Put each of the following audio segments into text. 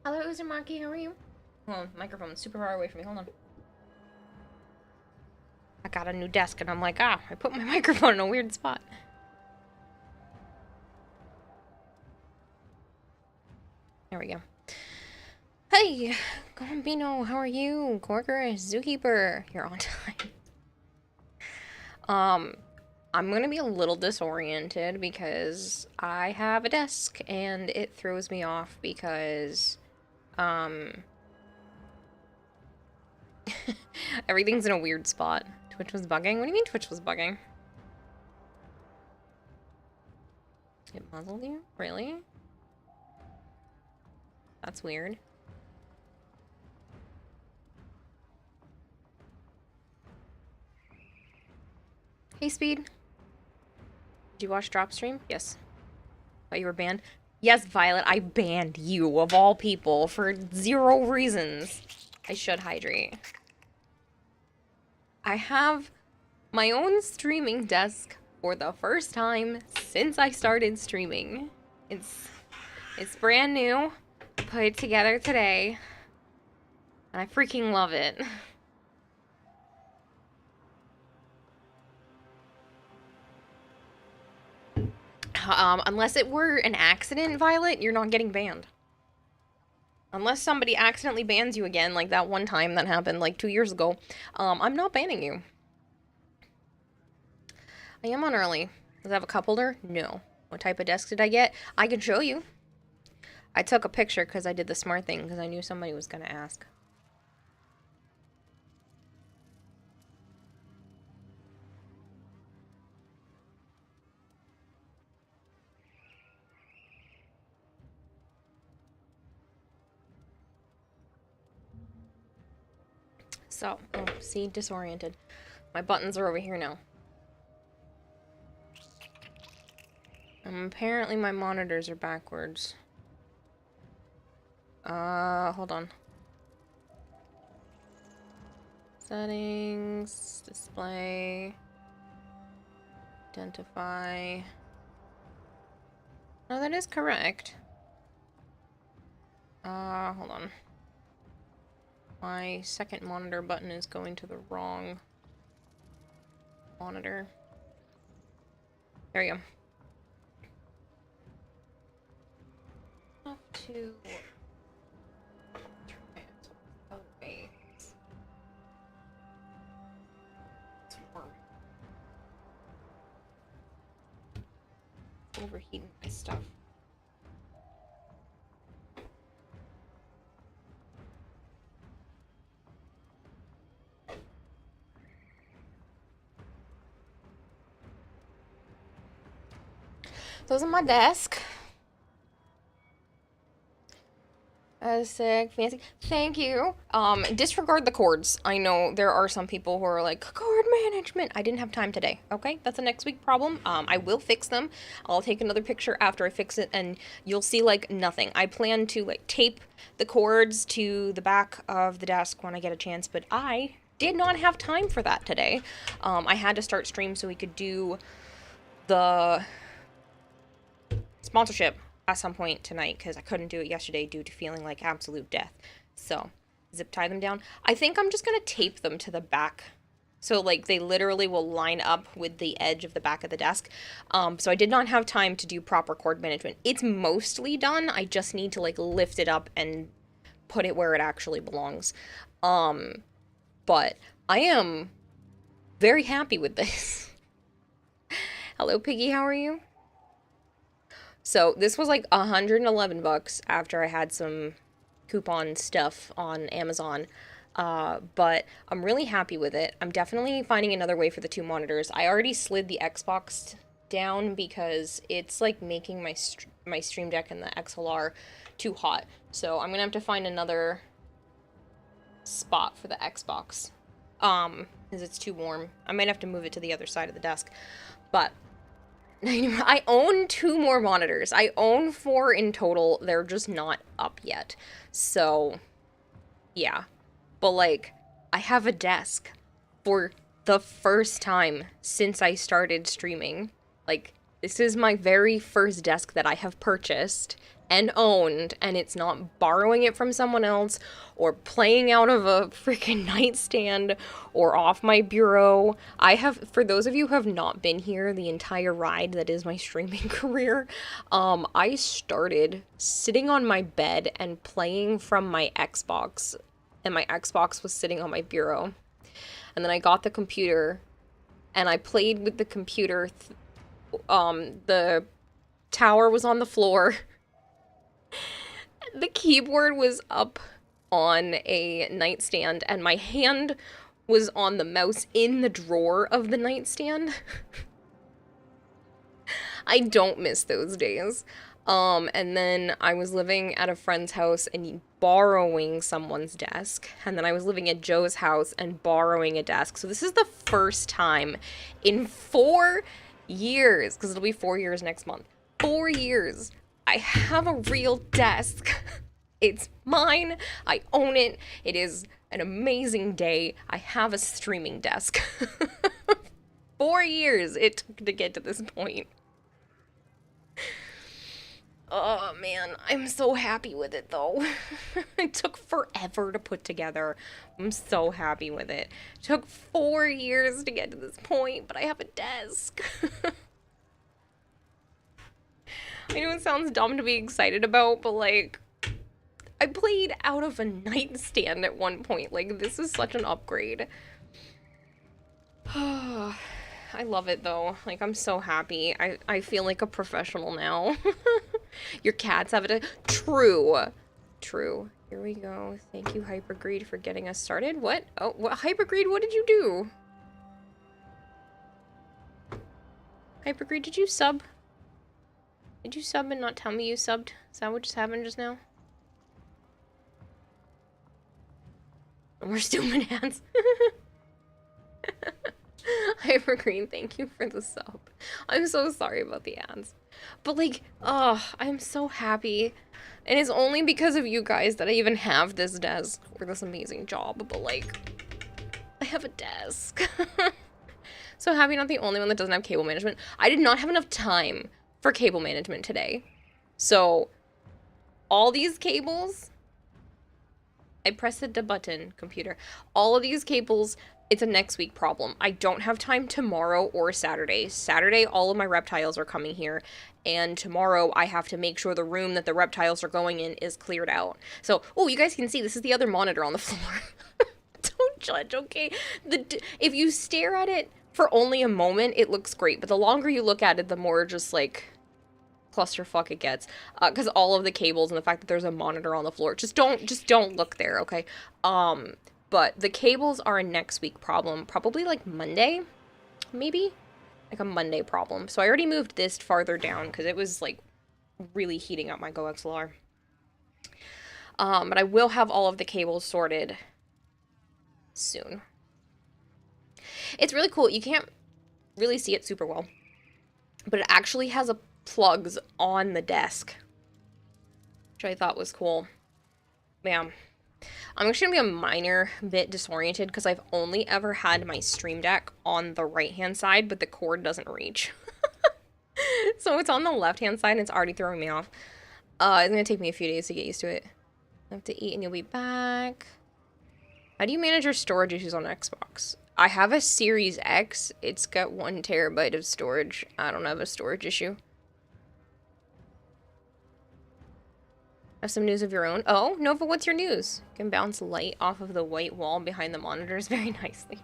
Hello, Uzumaki, how are you? Hold on, microphone's super far away from me, hold on. I got a new desk and I'm like, I put my microphone in a weird spot. There we go. Hey, Gambino, how are you? Corkerus, Zookeeper, you're on time. I'm gonna be a little disoriented because I have a desk and it throws me off because, everything's in a weird spot. Twitch was bugging? What do you mean Twitch was bugging? It muzzled you? Really? That's weird. Hey, Speed. Did you watch Drop Stream? Yes. Thought you were banned? Yes, Violet, I banned you, of all people, for 0 reasons. I should hydrate. I have my own streaming desk for the first time since I started streaming. It's brand new, put it together today, and I freaking love it. Unless it were an accident, Violet, you're not getting banned. Unless somebody accidentally bans you again, like that one time that happened like 2 years ago, I'm not banning you. I am on early. Does it have a cup holder? No. What type of desk did I get? I can show you. I took a picture because I did the smart thing because I knew somebody was going to ask. So, oh, see, disoriented. My buttons are over here now. Apparently my monitors are backwards. Hold on. Settings, display, identify. No, that is correct. Hold on. My second monitor button is going to the wrong monitor. There we go. Have to away. It's warm. Overheating my stuff. Those are my desk. Sick, fancy. Thank you. Disregard the cords. I know there are some people who are like, cord management. I didn't have time today. Okay, that's a next week problem. I will fix them. I'll take another picture after I fix it, and you'll see like nothing. I plan to like tape the cords to the back of the desk when I get a chance, but I did not have time for that today. I had to start stream so we could do the sponsorship at some point tonight because I couldn't do it yesterday due to feeling like absolute death. So, zip tie them down. I think I'm just gonna tape them to the back. So, like, they literally will line up with the edge of the back of the desk. So I did not have time to do proper cord management. It's mostly done. I just need to, like, lift it up and put it where it actually belongs. But I am very happy with this. Hello, Piggy, how are you? So this was like 111 bucks after I had some coupon stuff on Amazon. But I'm really happy with it. I'm definitely finding another way for the 2 monitors. I already slid the Xbox down because it's like making my Stream Deck and the XLR too hot. So I'm gonna have to find another spot for the Xbox. Because it's too warm. I might have to move it to the other side of the desk. But I own 2 more monitors. I own 4 in total. They're just not up yet. So, yeah. But, like, I have a desk for the first time since I started streaming. Like, this is my very first desk that I have purchased, and owned, and it's not borrowing it from someone else or playing out of a freaking nightstand or off my bureau. I have, for those of you who have not been here the entire ride that is my streaming career, I started sitting on my bed and playing from my Xbox, and my Xbox was sitting on my bureau. And then I got the computer and I played with the computer. The tower was on the floor. The keyboard was up on a nightstand, and my hand was on the mouse in the drawer of the nightstand. I don't miss those days. And then I was living at a friend's house and borrowing someone's desk. And then I was living at Joe's house and borrowing a desk. So this is the first time in 4 years, because it'll be 4 years next month. 4 years. I have a real desk. It's mine. I own it. It is an amazing day. I have a streaming desk. 4 years it took to get to this point. Oh man, I'm so happy with it though. It took forever to put together. I'm so happy with it. It took 4 years to get to this point, but I have a desk. I know it sounds dumb to be excited about, but like, I played out of a nightstand at one point. Like, this is such an upgrade. I love it though. Like, I'm so happy. I feel like a professional now. Your cats have it. True. True. Here we go. Thank you, Hypergreed, for getting us started. What? Oh, what? Hypergreed, what did you do? Hypergreed, did you sub? Did you sub and not tell me you subbed? Is that what just happened just now? We're stupid hands. Hypergreen, thank you for the sub. I'm so sorry about the ads. But like, oh, I'm so happy. And it's only because of you guys that I even have this desk or this amazing job. But like, I have a desk. So happy not the only one that doesn't have cable management. I did not have enough time for cable management today. So all these cables, I pressed the button, computer. All of these cables, it's a next week problem. I don't have time tomorrow or Saturday. Saturday, all of my reptiles are coming here. And tomorrow, I have to make sure the room that the reptiles are going in is cleared out. So, oh, you guys can see, this is the other monitor on the floor. Don't judge, okay? If you stare at it for only a moment, it looks great. But the longer you look at it, the more just like clusterfuck it gets, because all of the cables and the fact that there's a monitor on the floor, just don't look there, okay? But the cables are a next week problem, probably like Monday, maybe, like a Monday problem. So I already moved this farther down because it was like really heating up my GoXLR. But I will have all of the cables sorted soon. It's really cool. You can't really see it super well, but it actually has a plugs on the desk, which I thought was cool. Yeah. I'm actually gonna be a minor bit disoriented because I've only ever had my Stream Deck on the right-hand side, but the cord doesn't reach. So it's on the left-hand side and it's already throwing me off. It's gonna take me a few days to get used to it. I have to eat and you'll be back. How do you manage your storage issues on Xbox? I have a Series X. It's got 1 terabyte of storage. I don't have a storage issue. Have some news of your own? Oh, Nova, what's your news? You can bounce light off of the white wall behind the monitors very nicely.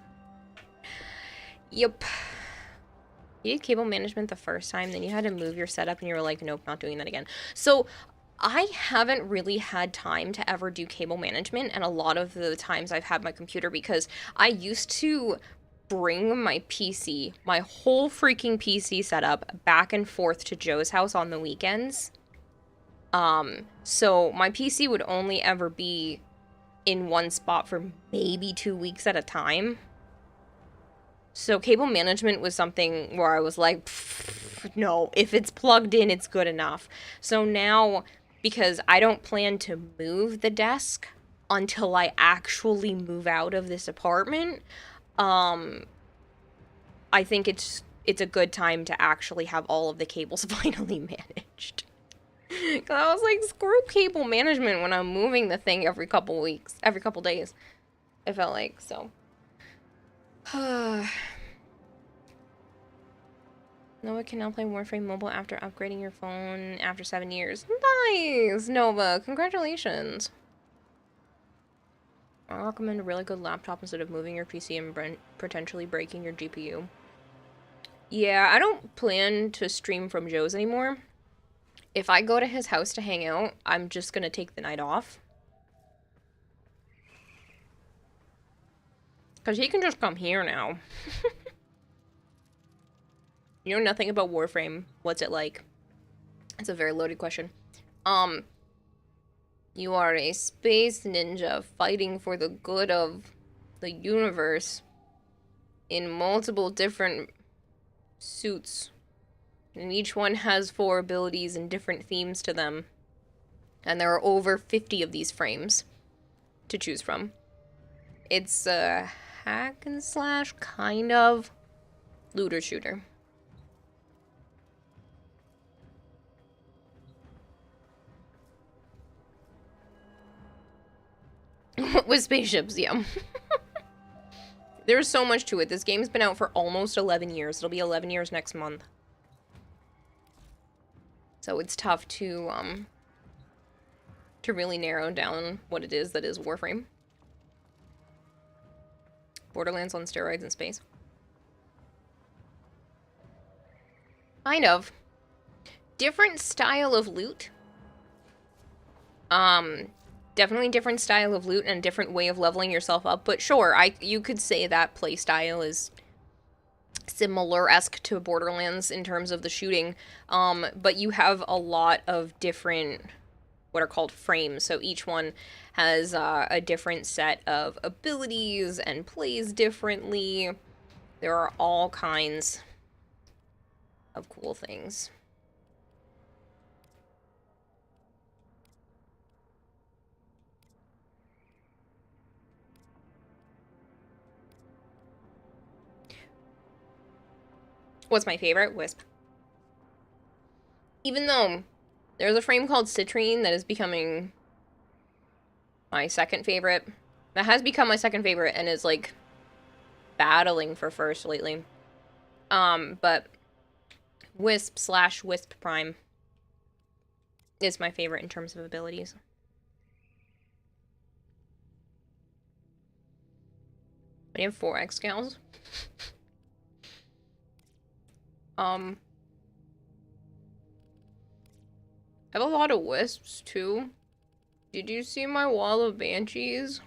Yep. You did cable management the first time, then you had to move your setup and you were like, nope, not doing that again. So I haven't really had time to ever do cable management, and a lot of the times I've had my computer because I used to bring my PC, my whole freaking PC setup, back and forth to Joe's house on the weekends. So my PC would only ever be in one spot for maybe 2 weeks at a time. So cable management was something where I was like, no, if it's plugged in, it's good enough. So now, because I don't plan to move the desk until I actually move out of this apartment, I think it's a good time to actually have all of the cables finally managed. Cause I was like, screw cable management when I'm moving the thing every couple weeks, every couple days. It felt like, so. Nova can now play Warframe Mobile after upgrading your phone after 7 years. Nice, Nova. Congratulations. I recommend a really good laptop instead of moving your PC and potentially breaking your GPU. Yeah, I don't plan to stream from Joe's anymore. If I go to his house to hang out, I'm just gonna take the night off. Because he can just come here now. You know nothing about Warframe. What's it like? It's a very loaded question. You are a space ninja fighting for the good of the universe in multiple different suits. And each one has 4 abilities and different themes to them. And there are over 50 of these frames to choose from. It's a hack and slash, kind of, looter shooter. With spaceships, yeah. There's so much to it. This game's been out for almost 11 years. It'll be 11 years next month. So it's tough to really narrow down what it is that is Warframe. Borderlands on steroids in space. Kind of. Different style of loot. Definitely different style of loot and a different way of leveling yourself up. But sure, you could say that play style is similar-esque to Borderlands in terms of the shooting. But you have a lot of different, what are called frames. So each one has a different set of abilities and plays differently. There are all kinds of cool things. What's my favorite? Wisp. Even though there's a frame called Citrine that is becoming my second favorite. That has become my second favorite and is, like, battling for first lately. But Wisp / Wisp Prime is my favorite in terms of abilities. But you have 4 X-Scales. I have a lot of Wisps, too. Did you see my wall of Banshees?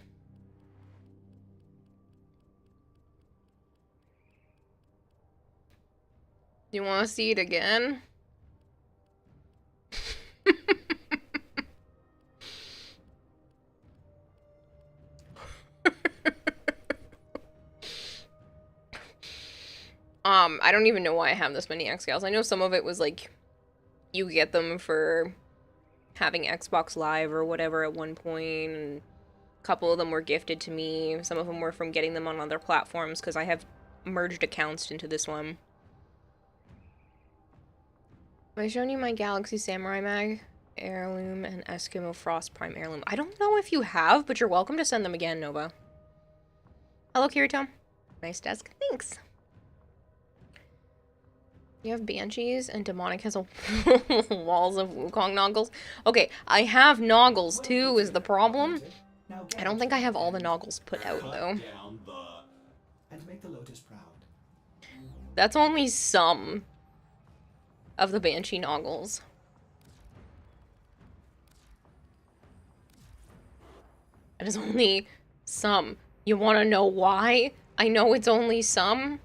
Do you want to see it again? I don't even know why I have this many X-Scales. I know some of it was, like, you get them for having Xbox Live or whatever at one point, and a couple of them were gifted to me. Some of them were from getting them on other platforms, because I have merged accounts into this one. Have I shown you my Galaxy Samurai Mag Heirloom and Eskimo Frost Prime Heirloom? I don't know if you have, but you're welcome to send them again, Nova. Hello, Kirito. Nice desk. Thanks. You have Banshees, and Demonic has a walls of Wukong Noggles. Okay, I have Noggles, too, is the problem. I don't think I have all the Noggles put out, though. And make the Lotus proud. That's only some of the Banshee Noggles. That is only some. You want to know why? I know it's only some.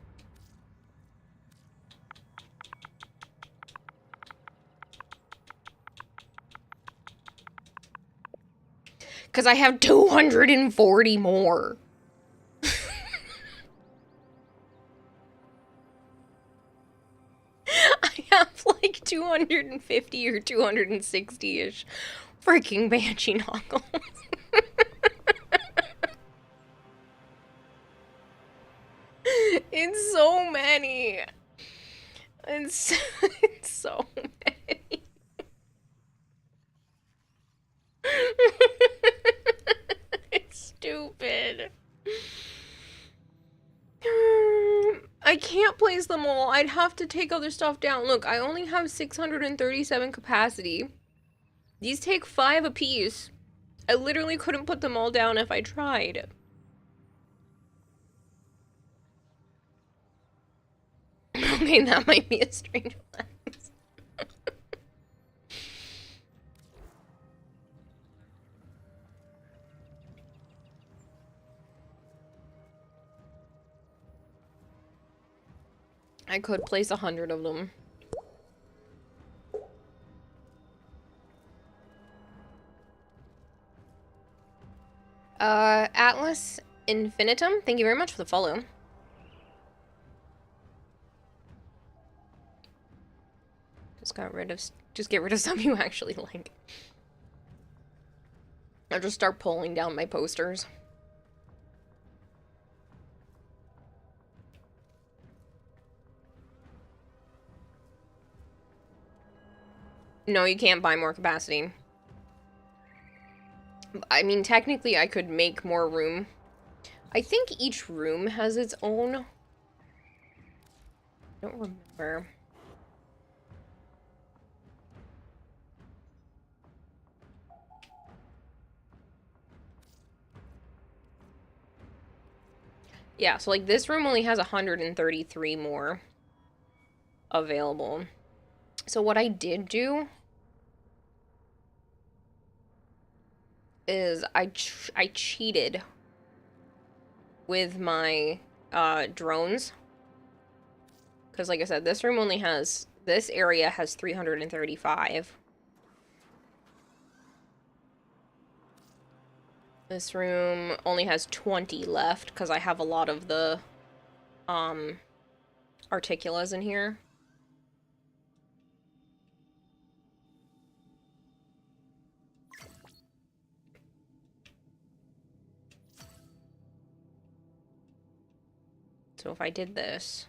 Because I have 240 more. I have like 250 or 260-ish freaking Banshee Noggles. It's so many. It's so many. them all, I'd have to take other stuff down. Look, I only have 637 capacity. These take 5 apiece. I literally couldn't put them all down if I tried. Okay, that might be a strange lens. I could place 100 of them. Atlas Infinitum, thank you very much for the follow. Just get rid of some you actually like. I'll just start pulling down my posters. No, you can't buy more capacity. I mean, technically I could make more room. I think each room has its own... I don't remember. Yeah, so like this room only has 133 more available. So what I did do is I cheated with my drones. Because like I said, this room only has, this area has 335. This room only has 20 left because I have a lot of the Articulas in here. So if I did this,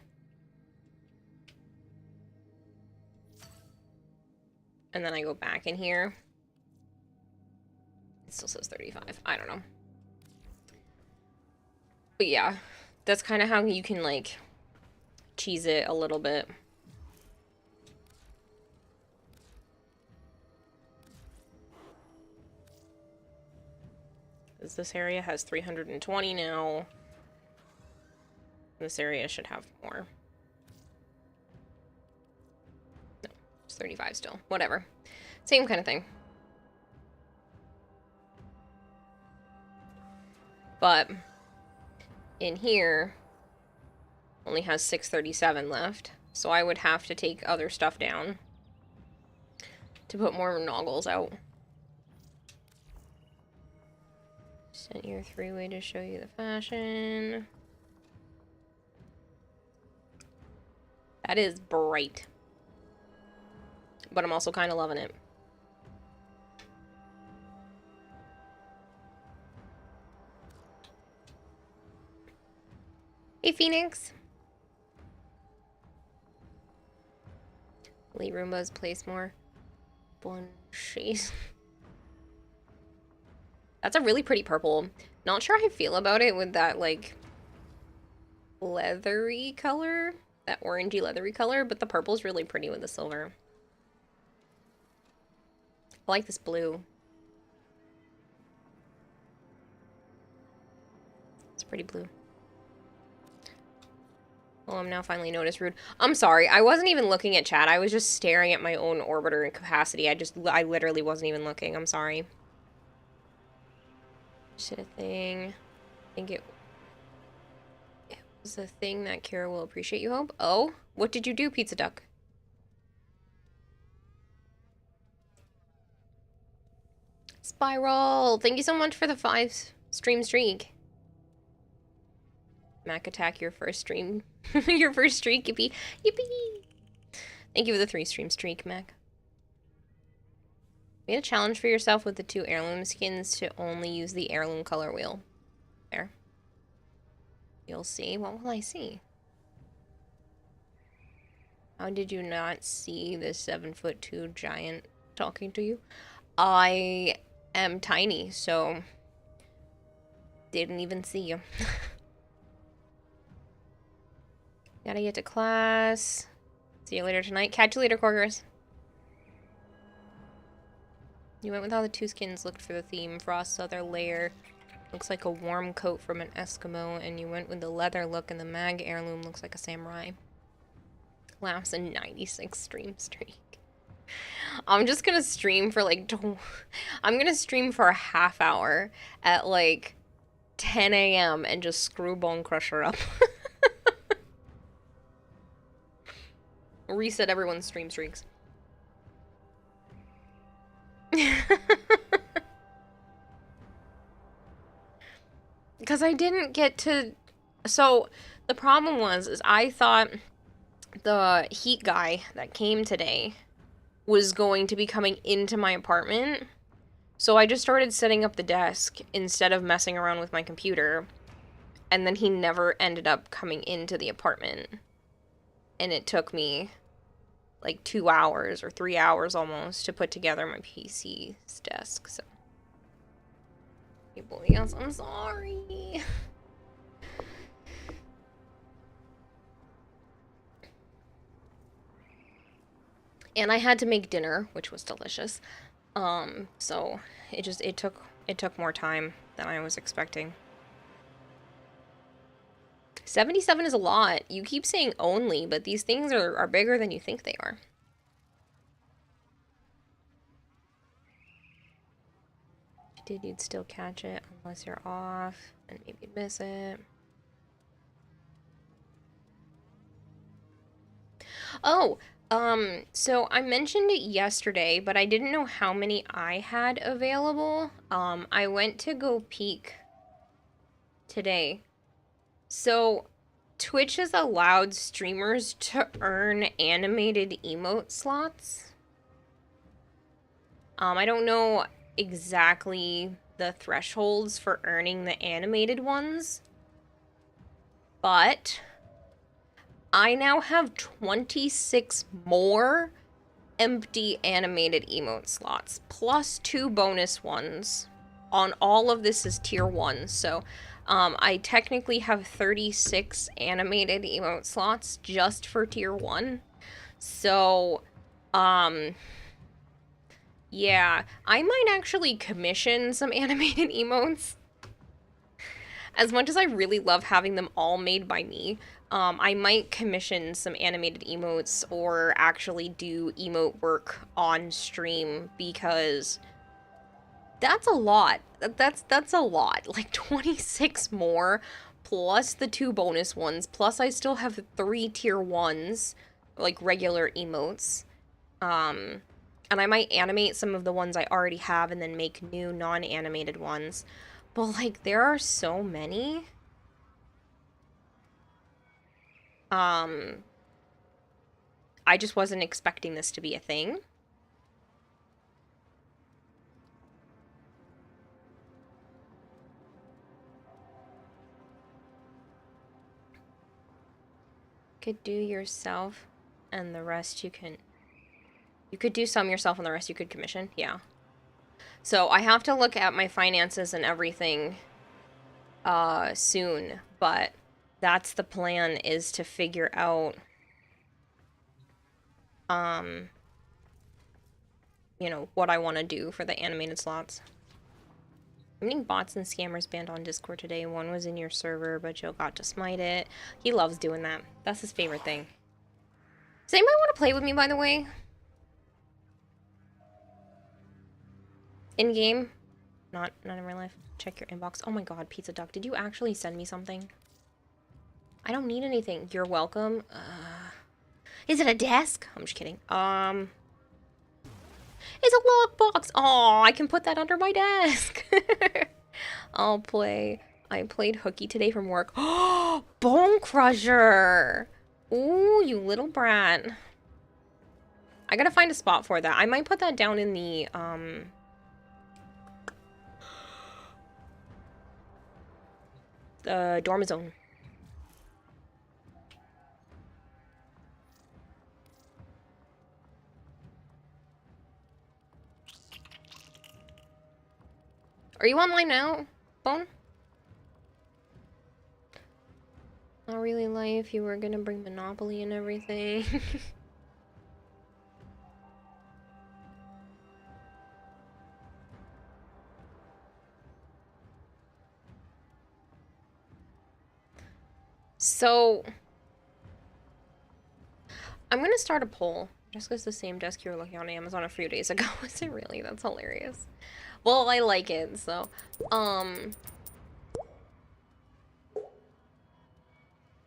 and then I go back in here, it still says 35. I don't know. But yeah, that's kind of how you can, like, cheese it a little bit. Because this area has 320 now. This area should have more. No, it's 35 still. Whatever. Same kind of thing. But in here, only has 637 left. So I would have to take other stuff down to put more noggles out. Sent your 3-way to show you the fashion. That is bright. But I'm also kind of loving it. Hey, Phoenix. Lee Roomba's place more. Blanchise. That's a really pretty purple. Not sure how I feel about it with that, like, leathery color. That orangey leathery color, but the purple's really pretty with the silver. I like this blue. It's pretty blue. Oh, I'm now finally noticed rude. I'm sorry, I wasn't even looking at chat. I was just staring at my own orbiter and capacity. I literally wasn't even looking. I'm sorry. Shit, a thing. I think it was a thing that Kira will appreciate, you hope? Oh, what did you do, Pizza Duck? Spiral, thank you so much for the 5 stream streak. Mac Attack, your first stream. Your first streak, yippee. Yippee! Thank you for the 3 stream streak, Mac. Made a challenge for yourself with the 2 heirloom skins to only use the heirloom color wheel. There. You'll see. What will I see? How did you not see this 7'2" giant talking to you? I am tiny, so didn't even see you. Gotta get to class. See you later tonight. Catch you later, Corgers. You went with how the two skins looked for the theme. Frost's other layer looks like a warm coat from an Eskimo, and you went with the leather look, and the mag heirloom looks like a samurai. Laughs a 96 stream streak. I'm just gonna stream for like... I'm gonna stream for a half hour at like 10 a.m. and just screw Bone Crusher up. Reset everyone's stream streaks. Because I didn't get to... So, the problem was, is I thought the heat guy that came today was going to be coming into my apartment. So I just started setting up the desk instead of messing around with my computer. And then he never ended up coming into the apartment. And it took me like 2 hours or 3 hours almost to put together my PC's desk, so. People, yes, I'm sorry. And I had to make dinner, which was delicious. So it took more time than I was expecting. 77 is a lot. You keep saying only, but these things are bigger than you think they are. If you did, you'd still catch it unless you're off and maybe miss it. Oh, so I mentioned it yesterday, but I didn't know how many I had available. I went to go peek today. So, Twitch has allowed streamers to earn animated emote slots. I don't know exactly the thresholds for earning the animated ones, but I now have 26 more empty animated emote slots, plus 2 bonus ones. On all of this is tier 1, so I technically have 36 animated emote slots just for tier 1. So, yeah, I might actually commission some animated emotes. As much as I really love having them all made by me, I might commission some animated emotes or actually do emote work on stream because that's a lot. That's a lot. Like 26 more plus the 2 bonus ones, plus I still have 3 tier 1s, like regular emotes. And I might animate some of the ones I already have and then make new non-animated ones. But like there are so many. I just wasn't expecting this to be a thing. Could do yourself and the rest you can... You could do some yourself and the rest you could commission, yeah. So I have to look at my finances and everything soon, but that's the plan, is to figure out you know, what I want to do for the animated slots. I'm getting bots and scammers banned on Discord today. One was in your server, but Joe got to smite it. He loves doing that. That's his favorite thing. Does anybody want to play with me, by the way? In-game? Not in real life. Check your inbox. Oh my god, Pizza Duck, did you actually send me something? I don't need anything. You're welcome. Is it a desk? I'm just kidding. It's a lockbox. Oh, I can put that under my desk. I'll play. I played hooky today from work. Oh, Bone Crusher. Ooh, you little brat. I gotta find a spot for that. I might put that down in the, dorm zone. Are you online now, Bone? Not really life. You were gonna bring Monopoly and everything. So, I'm gonna start a poll. Jessica's the same desk you were looking on Amazon a few days ago. Is it really? That's hilarious. Well, I like it, so,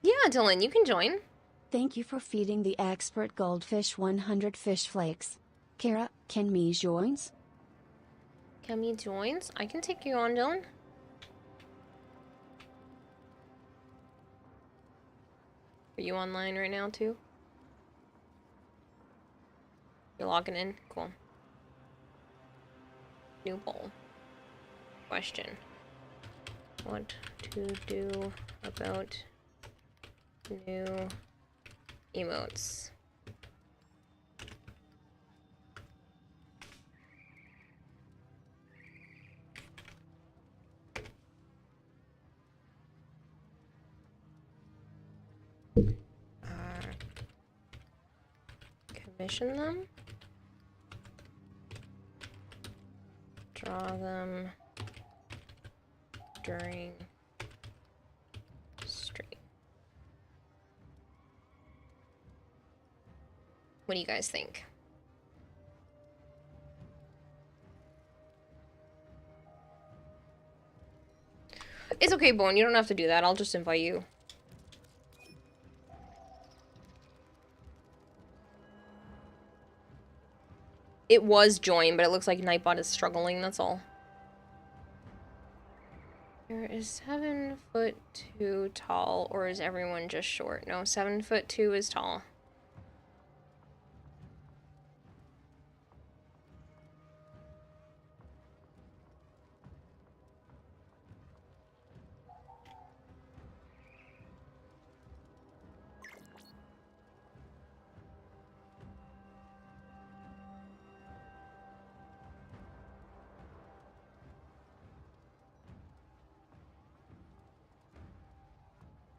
yeah, Dylan, you can join. Thank you for feeding the expert goldfish 100 fish flakes. Kara, can me joins? Kemi joins. I can take you on, Dylan. Are you online right now, too? You're logging in? Cool. New poll. Question. What to do about new emotes? Commission them? Draw them during stream. What do you guys think? It's okay, Bone. You don't have to do that. I'll just invite you. It was join, but it looks like Nightbot is struggling, that's all. There is 7'2" tall, or is everyone just short? No, 7'2" is tall.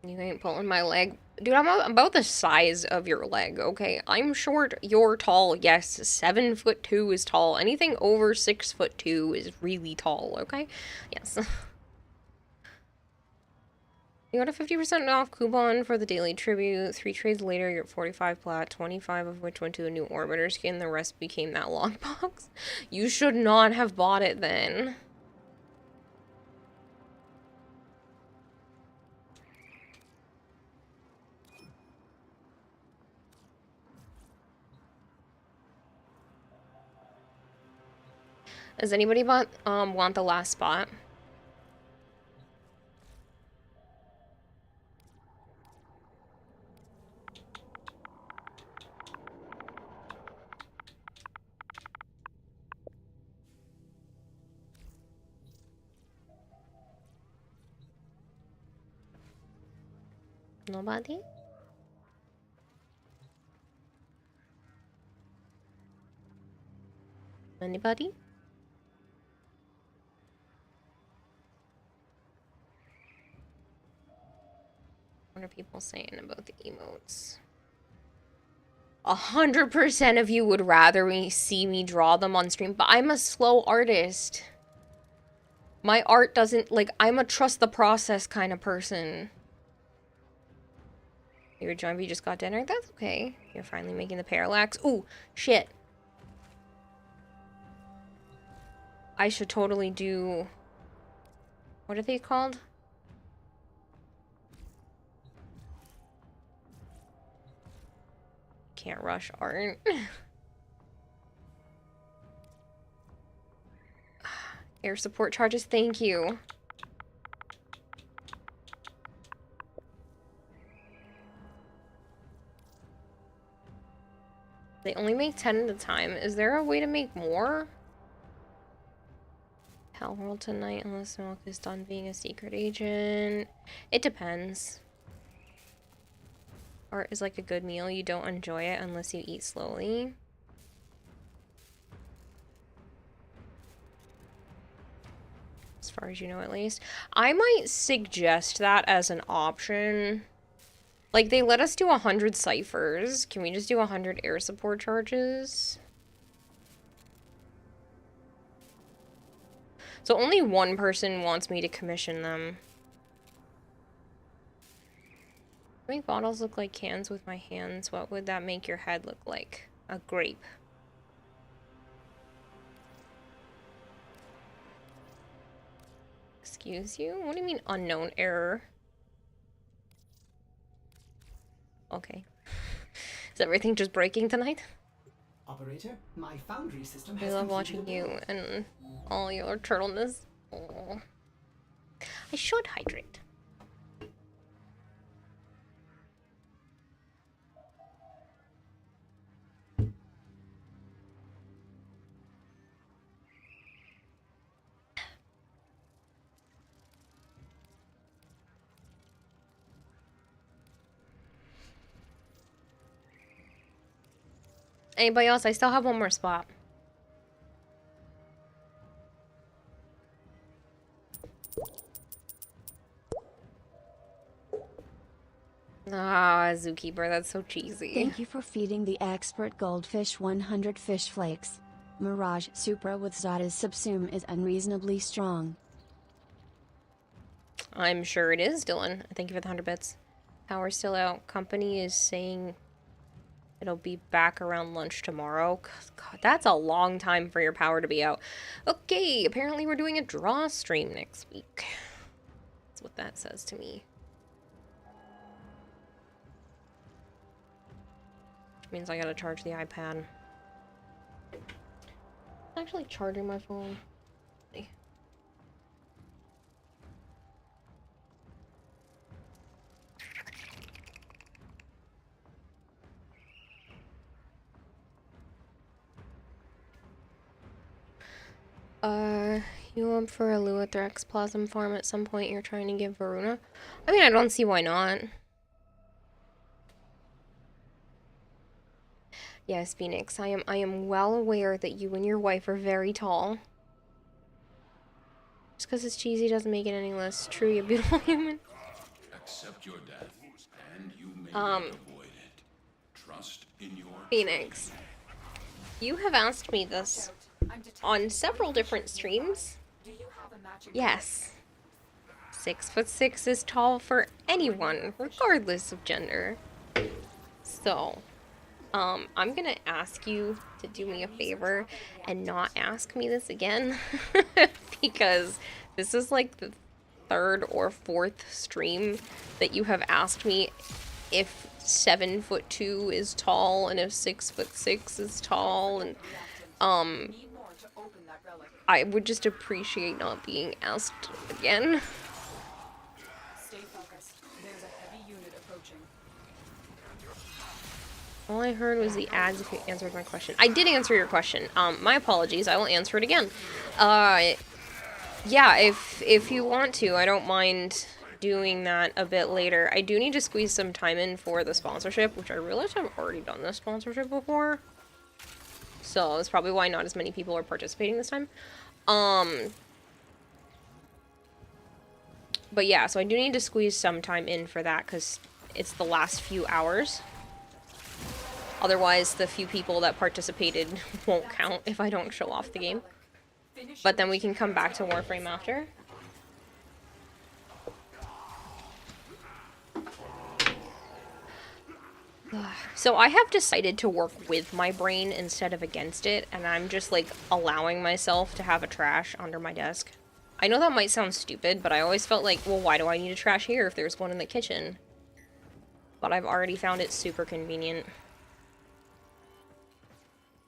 You ain't pulling my leg. Dude, I'm about the size of your leg, okay? I'm short, you're tall. Yes, 7'2" is tall. Anything over 6'2" is really tall, okay? Yes. You got a 50% off coupon for the daily tribute. 3 trades later, you're at 45 plat, 25 of which went to a new orbiter skin. The rest became that lockbox. You should not have bought it then. Does anybody want the last spot? Nobody? Anybody? What are people saying about the emotes? 100% of you would rather see me draw them on stream, but I'm a slow artist. My art doesn't, like, I'm a trust the process kind of person. Your John B just got dinner? That's okay. You're finally making the parallax. Ooh, shit. I should totally do... What are they called? Can't rush art. Air support charges, thank you. They only make 10 at a time. Is there a way to make more? Hellworld tonight unless Milk is done being a secret agent. It depends. Art is like a good meal. You don't enjoy it unless you eat slowly. As far as you know, at least. I might suggest that as an option. Like, they let us do 100 ciphers. Can we just do 100 air support charges? So only one person wants me to commission them. Make bottles look like cans with my hands. What would that make your head look like? A grape. Excuse you? What do you mean unknown error? Okay. Is everything just breaking tonight? Operator, my foundry system I has love completed watching the you build. and all your turtleness. Aw. I should hydrate. Anybody else? I still have one more spot. Ah, Zookeeper, that's so cheesy. Thank you for feeding the expert goldfish 100 fish flakes. Mirage Supra with Zada's subsume is unreasonably strong. I'm sure it is, Dylan. Thank you for the 100 bits. Power's still out. Company is saying it'll be back around lunch tomorrow. God, that's a long time for your power to be out. Okay, apparently we're doing a draw stream next week. That's what that says to me. Which means I gotta charge the iPad. I'm actually charging my phone. You up for a Luathrex Plasm farm at some point you're trying to give Varuna? I mean, I don't see why not. Yes, Phoenix, I am well aware that you and your wife are very tall. Just because it's cheesy doesn't make it any less true, you beautiful human. Accept your death, and you may not avoid it. Trust in your Phoenix, you have asked me this on several different streams. Yes. 6'6" is tall for anyone, regardless of gender. So, I'm gonna ask you to do me a favor and not ask me this again. Because this is like the third or fourth stream that you have asked me if 7'2" is tall and if 6'6" is tall, and I would just appreciate not being asked again. Stay focused. There's a heavy unit approaching. All I heard was the ads if you answered my question. I did answer your question. My apologies. I will answer it again. Yeah, if you want to, I don't mind doing that a bit later. I do need to squeeze some time in for the sponsorship, which I realize I've already done this sponsorship before. So that's probably why not as many people are participating this time. But yeah, so I do need to squeeze some time in for that because it's the last few hours. Otherwise, the few people that participated won't count if I don't show off the game. But then we can come back to Warframe after. So I have decided to work with my brain instead of against it, and I'm just like allowing myself to have a trash under my desk. I know that might sound stupid, but I always felt like, well, why do I need a trash here if there's one in the kitchen? But I've already found it super convenient.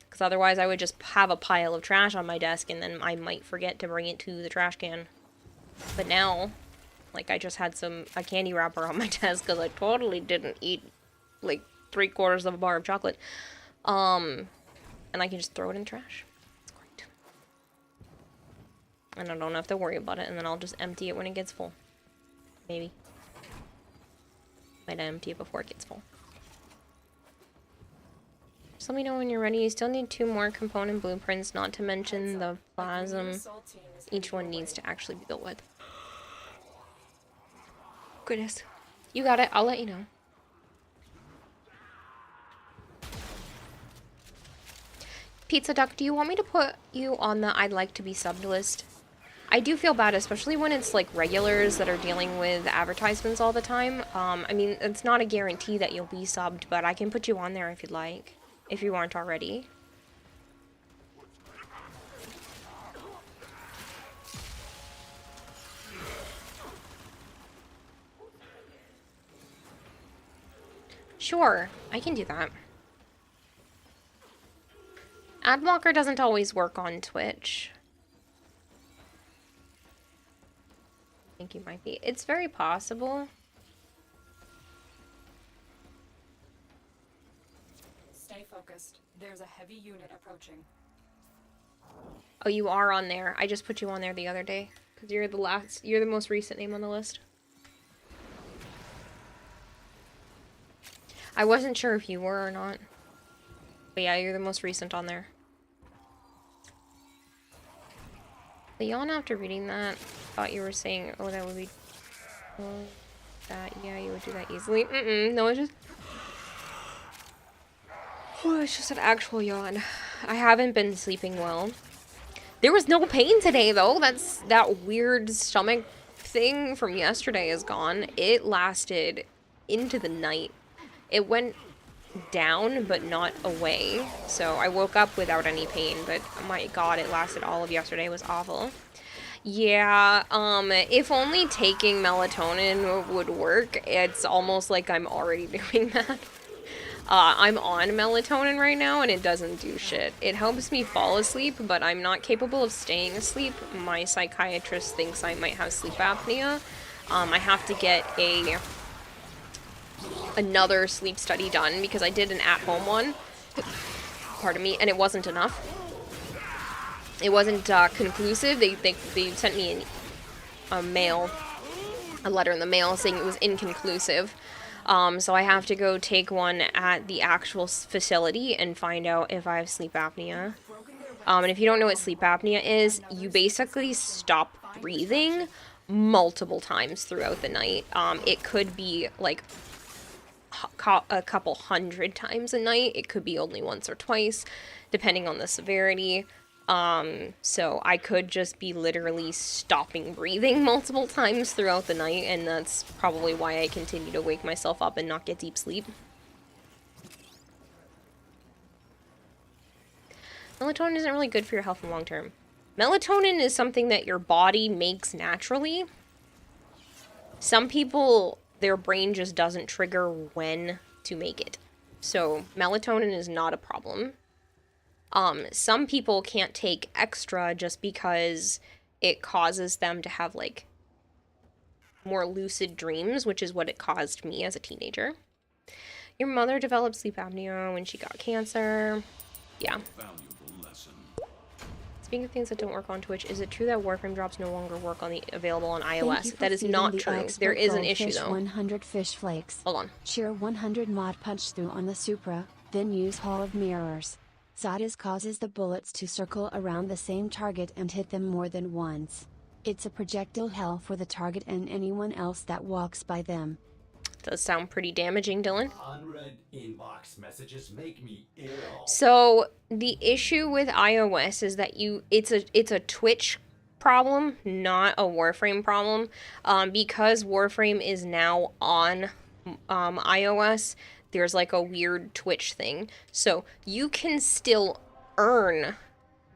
Because otherwise I would just have a pile of trash on my desk and then I might forget to bring it to the trash can. But now, like, I just had a candy wrapper on my desk because I totally didn't eat, like, 3/4 of a bar of chocolate. And I can just throw it in the trash. It's great. And I don't have to worry about it, and then I'll just empty it when it gets full. Maybe. Might empty it before it gets full. Just let me know when you're ready. You still need 2 more component blueprints, not to mention the plasm each one needs to actually be built with. Goodness. You got it. I'll let you know. Pizza Duck, do you want me to put you on the I'd like to be subbed list? I do feel bad, especially when it's like regulars that are dealing with advertisements all the time. I mean, it's not a guarantee that you'll be subbed, but I can put you on there if you'd like, if you aren't already. Sure, I can do that. Adblocker doesn't always work on Twitch. I think you might be. It's very possible. Stay focused. There's a heavy unit approaching. Oh, you are on there. I just put you on there the other day. Because you're the most recent name on the list. I wasn't sure if you were or not. But yeah, you're the most recent on there. Leon, after reading that, thought you were saying, oh, that would be... Oh, that, yeah, you would do that easily. No, it's just... Oh, it's just an actual yawn. I haven't been sleeping well. There was no pain today, though. That weird stomach thing from yesterday is gone. It lasted into the night. It went down, but not away. So I woke up without any pain, but oh my god, it lasted all of yesterday. It was awful. Yeah, if only taking melatonin would work. It's almost like I'm already doing that. I'm on melatonin right now, and it doesn't do shit. It helps me fall asleep, but I'm not capable of staying asleep. My psychiatrist thinks I might have sleep apnea. I have to get another sleep study done because I did an at-home one, pardon me, and it wasn't enough. It wasn't conclusive. They sent me a letter in the mail saying it was inconclusive. So I have to go take one at the actual facility and find out if I have sleep apnea. And if you don't know what sleep apnea is, you basically stop breathing multiple times throughout the night. It could be like a couple hundred times a night. It could be only once or twice, depending on the severity. So I could just be literally stopping breathing multiple times throughout the night, and that's probably why I continue to wake myself up and not get deep sleep. Melatonin isn't really good for your health in the long term. Melatonin is something that your body makes naturally. Some people, their brain just doesn't trigger when to make it. So melatonin is not a problem. Some people can't take extra just because it causes them to have, like, more lucid dreams, which is what it caused me as a teenager. Your mother developed sleep apnea when she got cancer. Yeah. Speaking of things that don't work on Twitch, is it true that Warframe drops no longer work available on iOS? That is not true. There is an issue, though. 100 fish flakes. Hold on. Cheer 100 mod punch through on the Supra, then use Hall of Mirrors. Zadis causes the bullets to circle around the same target and hit them more than once. It's a projectile hell for the target and anyone else that walks by them. Does sound pretty damaging, Dylan. Unread inbox messages make me ill. So the issue with iOS is that it's a Twitch problem, not a Warframe problem. Because Warframe is now on iOS, there's like a weird Twitch thing. So you can still earn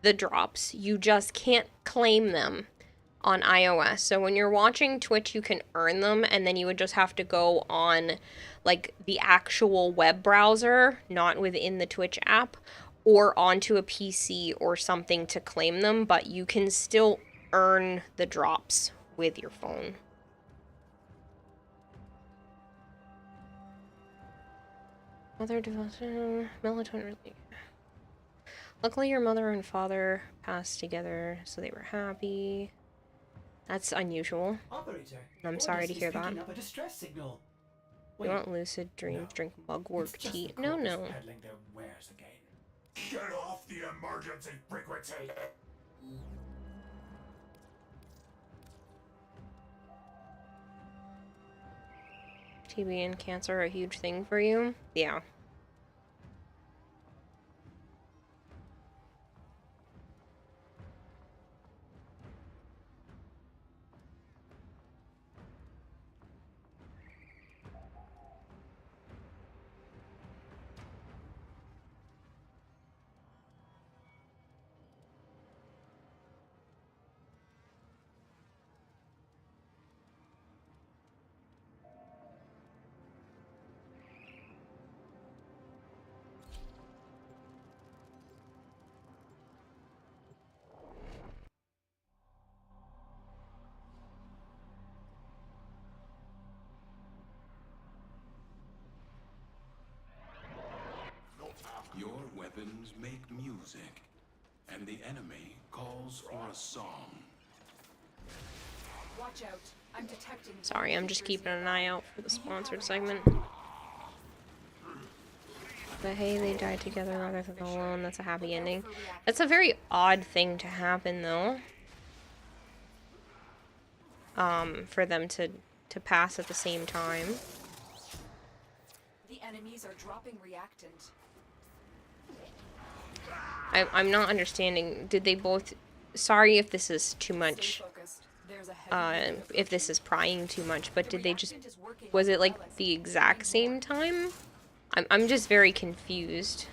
the drops, you just can't claim them on iOS. So when you're watching Twitch, you can earn them, and then you would just have to go on like the actual web browser, not within the Twitch app, or onto a PC or something to claim them, but you can still earn the drops with your phone. Mother devotion, melatonin. Luckily, your mother and father passed together, so they were happy. That's unusual. Operator, I'm sorry to hear that. picking up a distress signal. You want lucid dreams, drink mugwort It's just tea? the No, corpus no. peddling their wares again. Get off the emergency frequency! TB and cancer are a huge thing for you? Yeah. Humans make music, and the enemy calls for a song. Watch out. I'm detecting. Sorry, I'm just keeping an eye out for the sponsored segment. But hey, they died together rather than alone. That's a happy ending. That's a very odd thing to happen, though. For them to pass at the same time. The enemies are dropping reactant. I'm not understanding. Did they both... Sorry if this is too Stay much. focused. There's a heavy unit If this is prying too much, but The did they just... reactant is working Was on it like Ellis. the exact same time? I'm just very confused.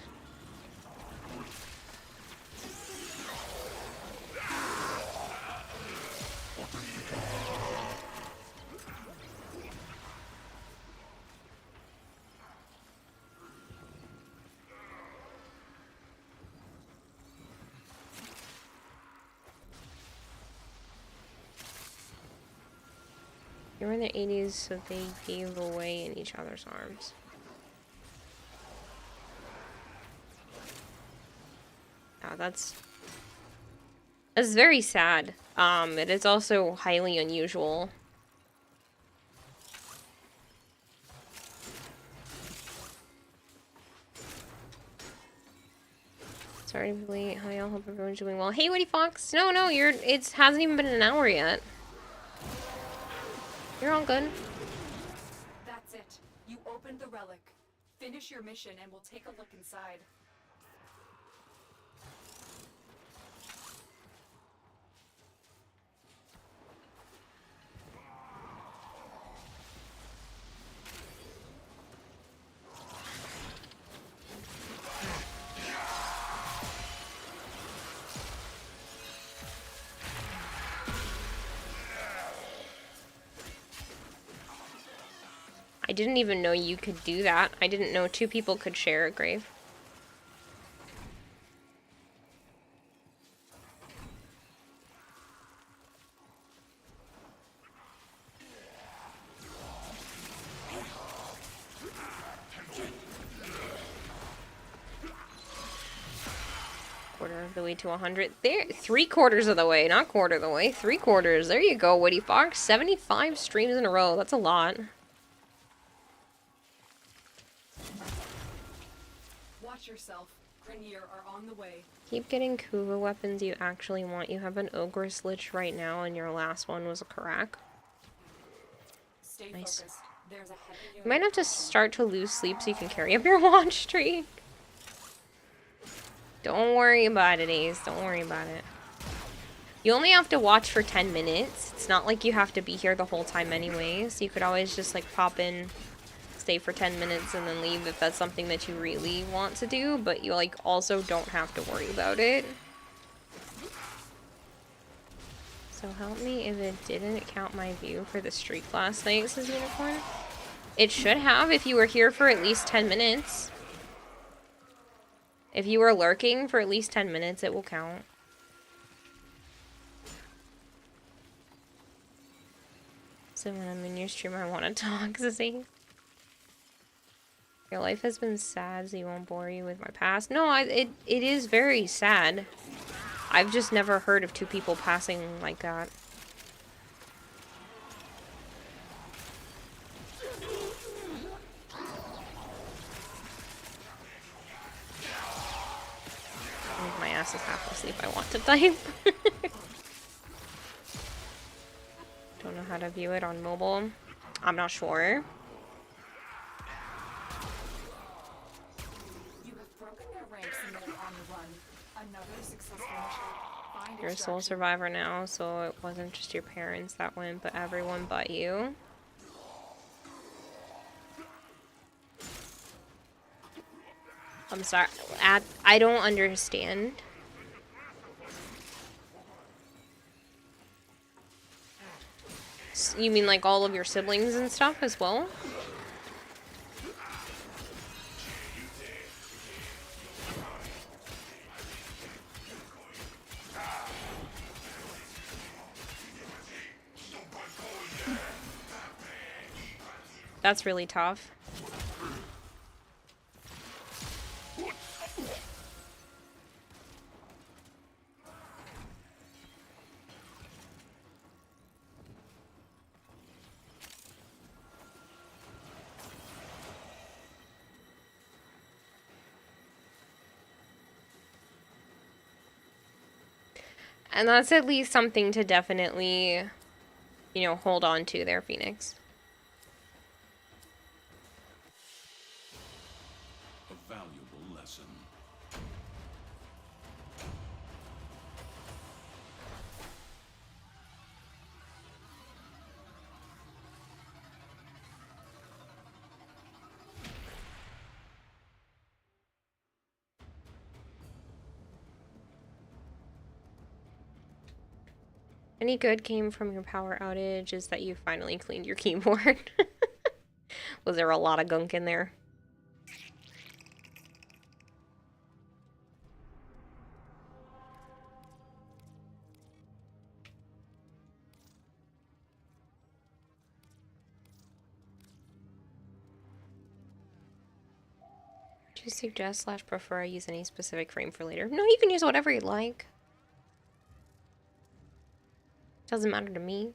They were in the 80s, so they gave away in each other's arms. Yeah, that's very sad. It is also highly unusual. Sorry to be late. Hi, I hope everyone's doing well. Hey, Woody Fox. No, it hasn't even been an hour yet. You're all good. That's it. You opened the relic. Finish your mission and we'll take a look inside. I didn't even know you could do that. I didn't know two people could share a grave. Quarter of the way to 100. There, 3/4 of the way, not quarter of the way. 3/4. There you go, Woody Fox. 75 streams in a row. That's a lot. Watch yourself. Grenier are on the way. Keep getting Kuva weapons you actually want. You have an Ogress Lich right now, and your last one was a Karak. Stay Nice. focused. There's a heavy unit. You might have to start to lose sleep so you can carry up your watch streak. Don't worry about it, Ace. Don't worry about it. You only have to watch for 10 minutes. It's not like you have to be here the whole time anyways. You could always just like pop in, stay for 10 minutes, and then leave if that's something that you really want to do. But you like also don't have to worry about it. So help me if it didn't count my view for the streak last night, says Unicorn. It should have if you were here for at least 10 minutes. If you were lurking for at least 10 minutes, it will count. So when I'm in your stream, I want to talk, Sissy. Your life has been sad, so you won't bore you with my past. No, it is very sad. I've just never heard of two people passing like that. My ass is half asleep. I want to type. Don't know how to view it on mobile. I'm not sure. You have broken their ranks and they're on the run. Another successful mission. Find You're a sole extraction. survivor now, so it wasn't just your parents that went, but everyone but you. I'm sorry. I don't understand. You mean like all of your siblings and stuff as well? That's really tough. And that's at least something to definitely, you know, hold on to there, Phoenix. A valuable lesson. Any good came from your power outage is that you finally cleaned your keyboard. Was there a lot of gunk in there? Do you suggest / prefer I use any specific frame for later? No, you can use whatever you like. Doesn't matter to me.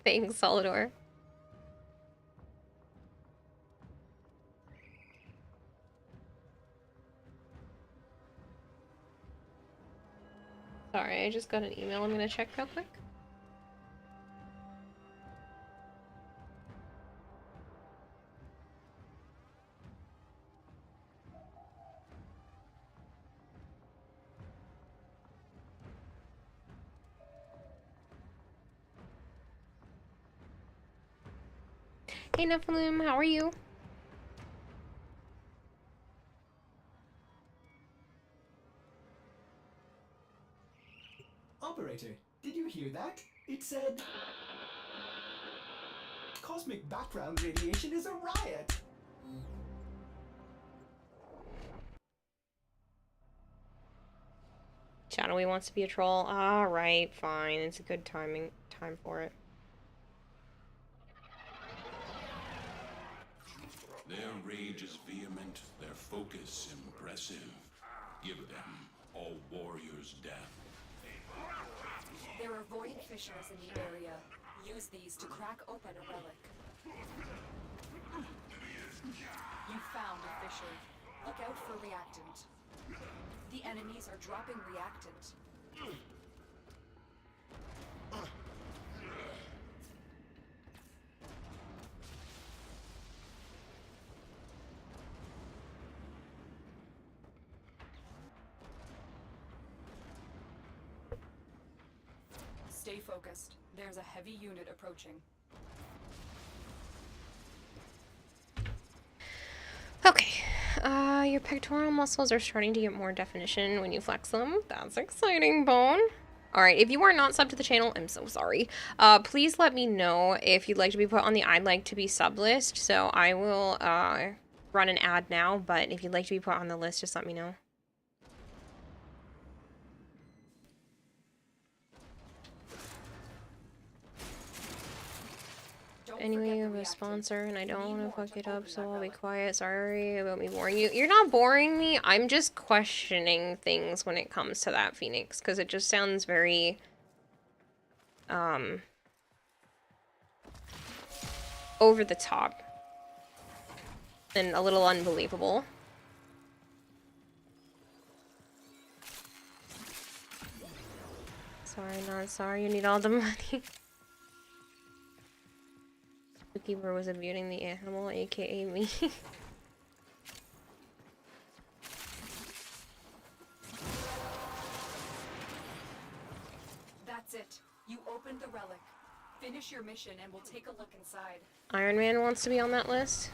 Thanks, Solidor. Sorry, I just got an email I'm gonna check real quick. Hey Nephilim, how are you? Operator, did you hear that? It said... Cosmic background radiation is a riot! Shadowy wants to be a troll. Alright, fine. It's a good time for it. Their rage is vehement, their focus impressive. Give them, all warriors, death. There are void fissures in the area. Use these to crack open a relic. You found a fissure. Look out for reactant. The enemies are dropping reactant. Stay focused. There's a heavy unit approaching. Okay. Your pectoral muscles are starting to get more definition when you flex them. That's exciting, Bone. Alright, if you are not subbed to the channel, I'm so sorry. Please let me know if you'd like to be put on the I'd like to be sub list. So I will run an ad now, but if you'd like to be put on the list, just let me know. Anyway, you have a sponsor and I don't want to fuck it up, so I'll be quiet. Sorry about me boring you. You're not boring me. I'm just questioning things when it comes to that, Phoenix, because it just sounds very over the top and a little unbelievable. Sorry, not sorry. You need all the money. The keeper was abusing the animal, aka me. That's it. You opened the relic. Finish your mission and we'll take a look inside. Iron Man wants to be on that list.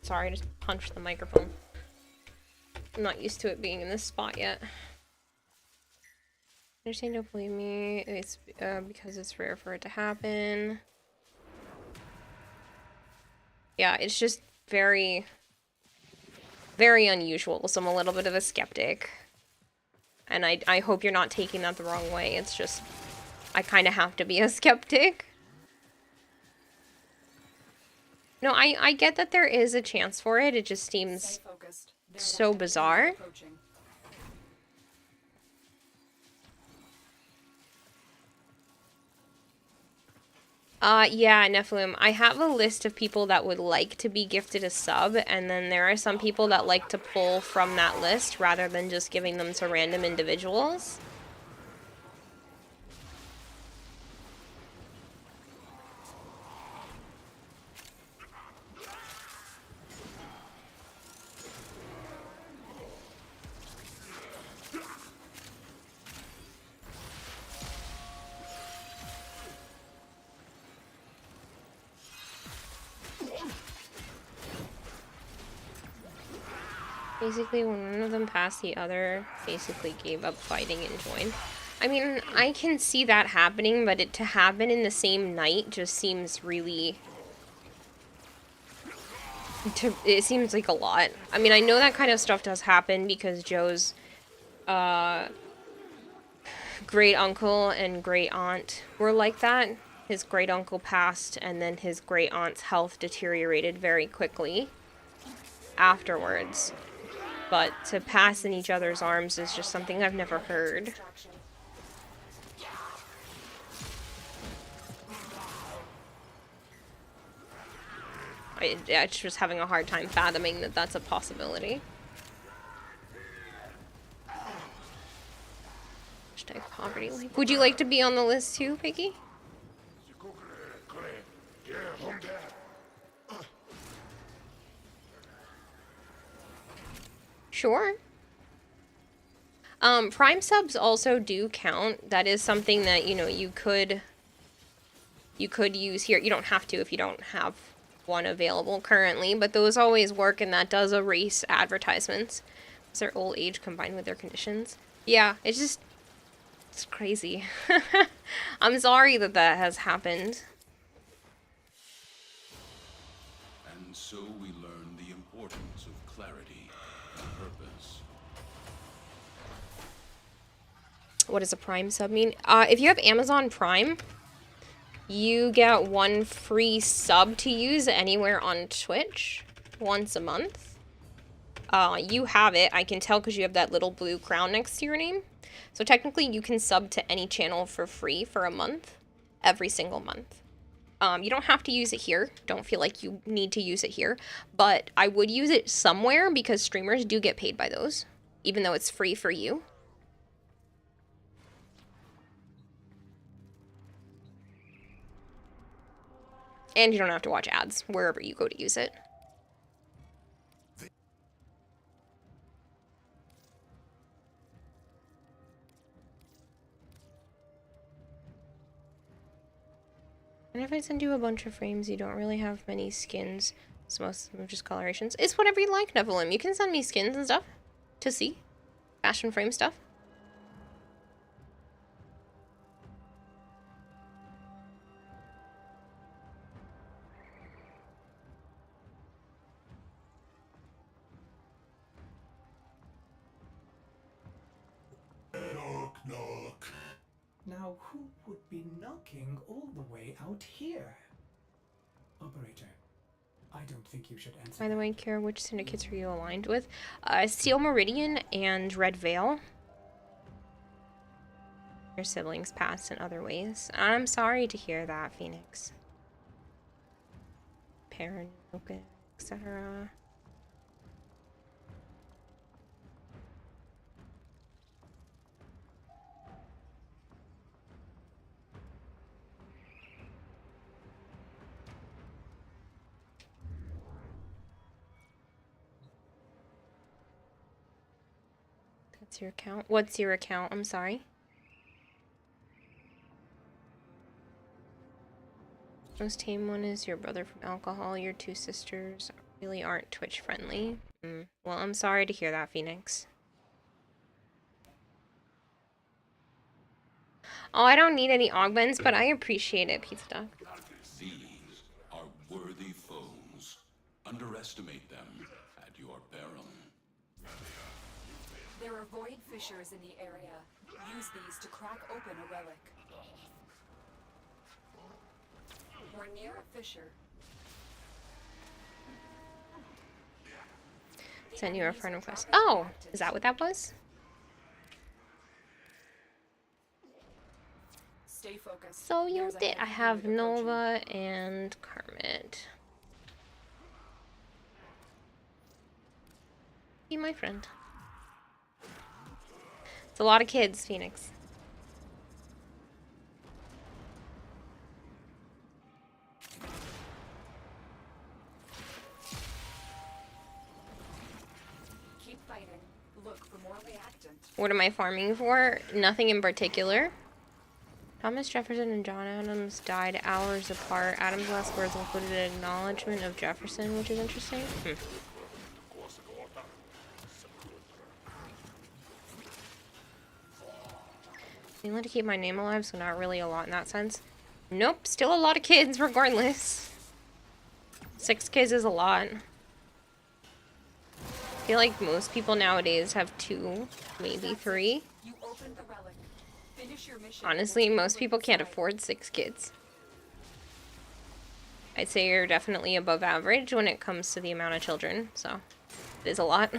Sorry, I just punched the microphone. I'm not used to it being in this spot yet. Understand, don't believe me. It's because it's rare for it to happen. Yeah, it's just very, very unusual. So I'm a little bit of a skeptic. And I hope you're not taking that the wrong way. It's just, I kind of have to be a skeptic. No, I get that there is a chance for it. It just seems Stay focused. Their so destination is bizarre. approaching. Yeah, Nephilim. I have a list of people that would like to be gifted a sub, and then there are some people that like to pull from that list rather than just giving them to random individuals. Basically, when one of them passed, the other basically gave up fighting and joined. I mean, I can see that happening, but it to happen in the same night just seems really... It seems like a lot. I mean, I know that kind of stuff does happen because Joe's great uncle and great aunt were like that. His great uncle passed, and then his great aunt's health deteriorated very quickly afterwards. But to pass in each other's arms is just something I've never heard. Distraction. I just was having a hard time fathoming that that's a possibility. Hashtag poverty. Like, would you like to be on the list too, Piggy? Sure. Prime subs also do count. That is something that, you know, you could use here. You don't have to if you don't have one available currently, but those always work, and that does erase advertisements. It's their old age combined with their conditions. Yeah, it's crazy. I'm sorry that that has happened. And so we learn the importance of clarity and purpose. What does a Prime sub mean? If you have Amazon Prime, you get one free sub to use anywhere on Twitch once a month. You have it. I can tell because you have that little blue crown next to your name. So technically you can sub to any channel for free for a month, every single month. You don't have to use it here. Don't feel like you need to use it here. But I would use it somewhere because streamers do get paid by those, even though it's free for you. And you don't have to watch ads wherever you go to use it. And if I send you a bunch of frames, you don't really have many skins. So most of them are just colorations. It's whatever you like, Nephilim. You can send me skins and stuff to see. Fashion frame stuff. Knock, knock. Now, who would be knocking all the way out here? Operator, I don't think you should answer. By the way, Kara, which syndicates are you aligned with? Steel Meridian and Red Veil. Your siblings passed in other ways. I'm sorry to hear that, Phoenix. Paranoia, etc. That's your account? What's your account? I'm sorry. Most tame one is your brother from alcohol. Your two sisters really aren't Twitch friendly. Well, I'm sorry to hear that, Phoenix. Oh, I don't need any augments, but I appreciate it, Pizza Duck. These are worthy foes. Underestimate them at your peril. There are void fissures in the area. Use these to crack open a relic. We're near a fissure. Send you a friend request. Oh, is that what that was? Stay focused. So you There's a did. I heavy have unit approaching. Nova and Kermit. Be my friend. It's a lot of kids, Phoenix. Keep fighting. Look for more reactant. What am I farming for? Nothing in particular. Thomas Jefferson and John Adams died hours apart. Adams' last words included an acknowledgement of Jefferson, which is interesting. Mainly to keep my name alive, so not really a lot in that sense. Nope, still a lot of kids regardless. 6 kids is a lot. I feel like most people nowadays have 2, maybe 3. You opened the relic. Finish your mission. Honestly, most people can't afford 6 kids. I'd say you're definitely above average when it comes to the amount of children, so it is a lot.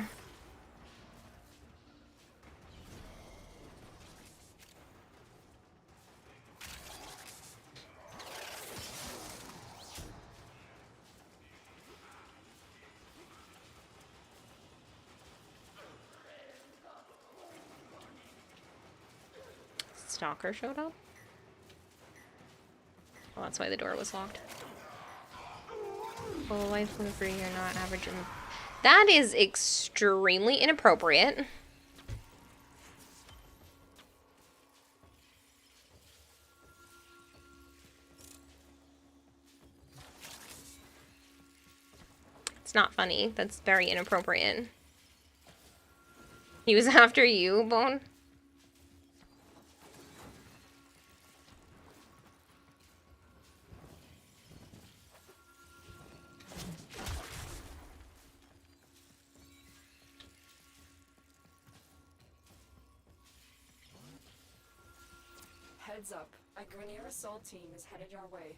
Stalker showed up? Well, that's why the door was locked. Full life when free, you're not averaging. That is extremely inappropriate. It's not funny. That's very inappropriate. He was after you, Bone? Heads up. A Grineer assault team is headed your way.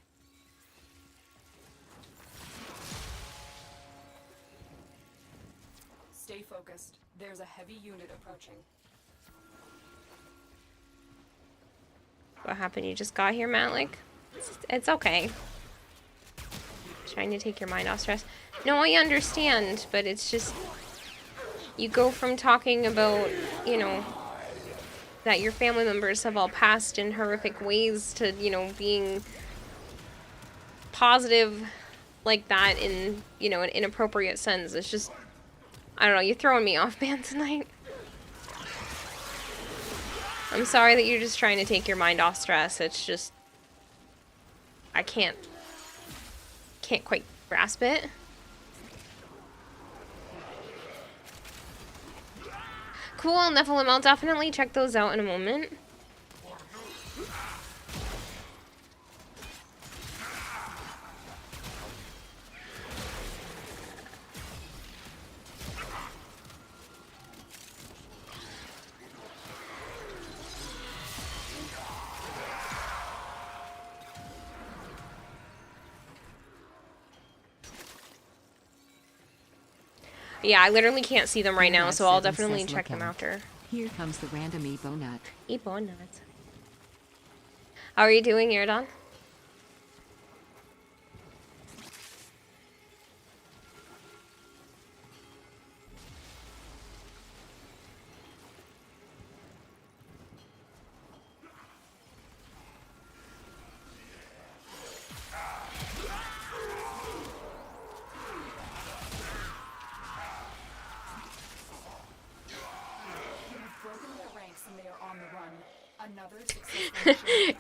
Stay focused. There's a heavy unit approaching. What happened? You just got here, Matlick? It's okay. Trying to take your mind off stress. No, I understand, but it's just... You go from talking about, you know, that your family members have all passed in horrific ways to, you know, being positive like that in, you know, an inappropriate sense. It's just... I don't know, you're throwing me off, man, tonight. I'm sorry that you're just trying to take your mind off stress. It's just... I can't quite grasp it. Cool, Nephilim, I'll definitely check those out in a moment. Yeah, I literally can't see them right now, so I'll definitely check them after. Here comes the random Ebonut. Ebonut. How are you doing, Iridon?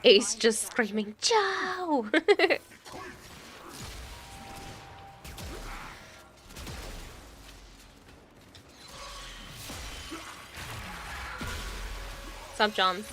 Ace just screaming, Joe! What's up, John?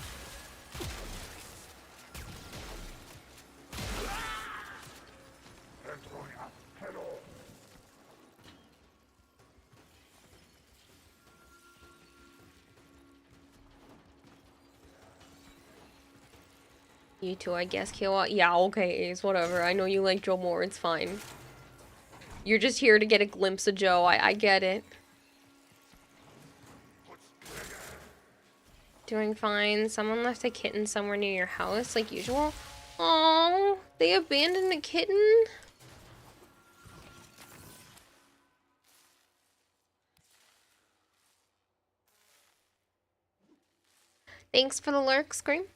You too, I guess, Kayla. Yeah, okay, Ace, whatever. I know you like Joe more, it's fine. You're just here to get a glimpse of Joe, I get it. Doing fine. Someone left a kitten somewhere near your house, like usual. Oh, they abandoned the kitten? Thanks for the lurk, Scream.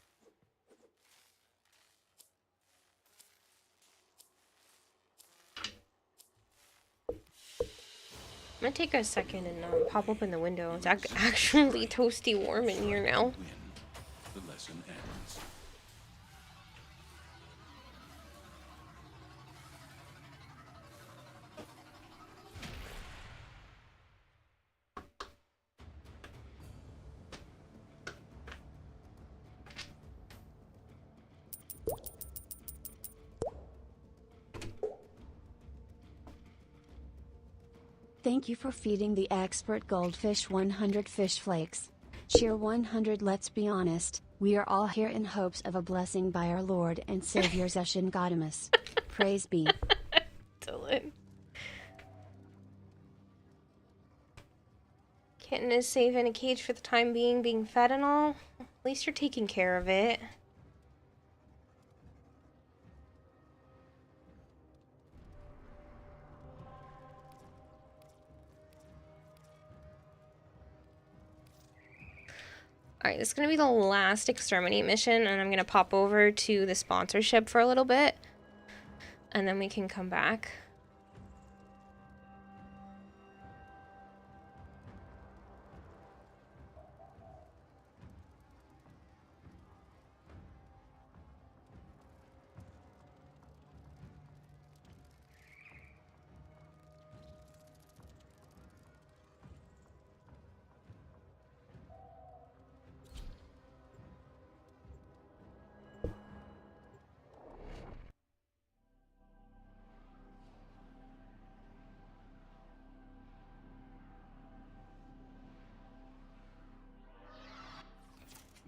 I'm gonna take a second and pop open the window. It's actually toasty warm in here now. Win. The lesson ends. Thank you for feeding the expert goldfish 100 fish flakes. Cheer 100. Let's be honest, we are all here in hopes of a blessing by our Lord and Savior Zeshan Godimus. Praise be. Dylan. Kitten is safe in a cage for the time being fed and all. At least you're taking care of it. Alright, this is going to be the last exterminate mission, and I'm going to pop over to the sponsorship for a little bit, and then we can come back.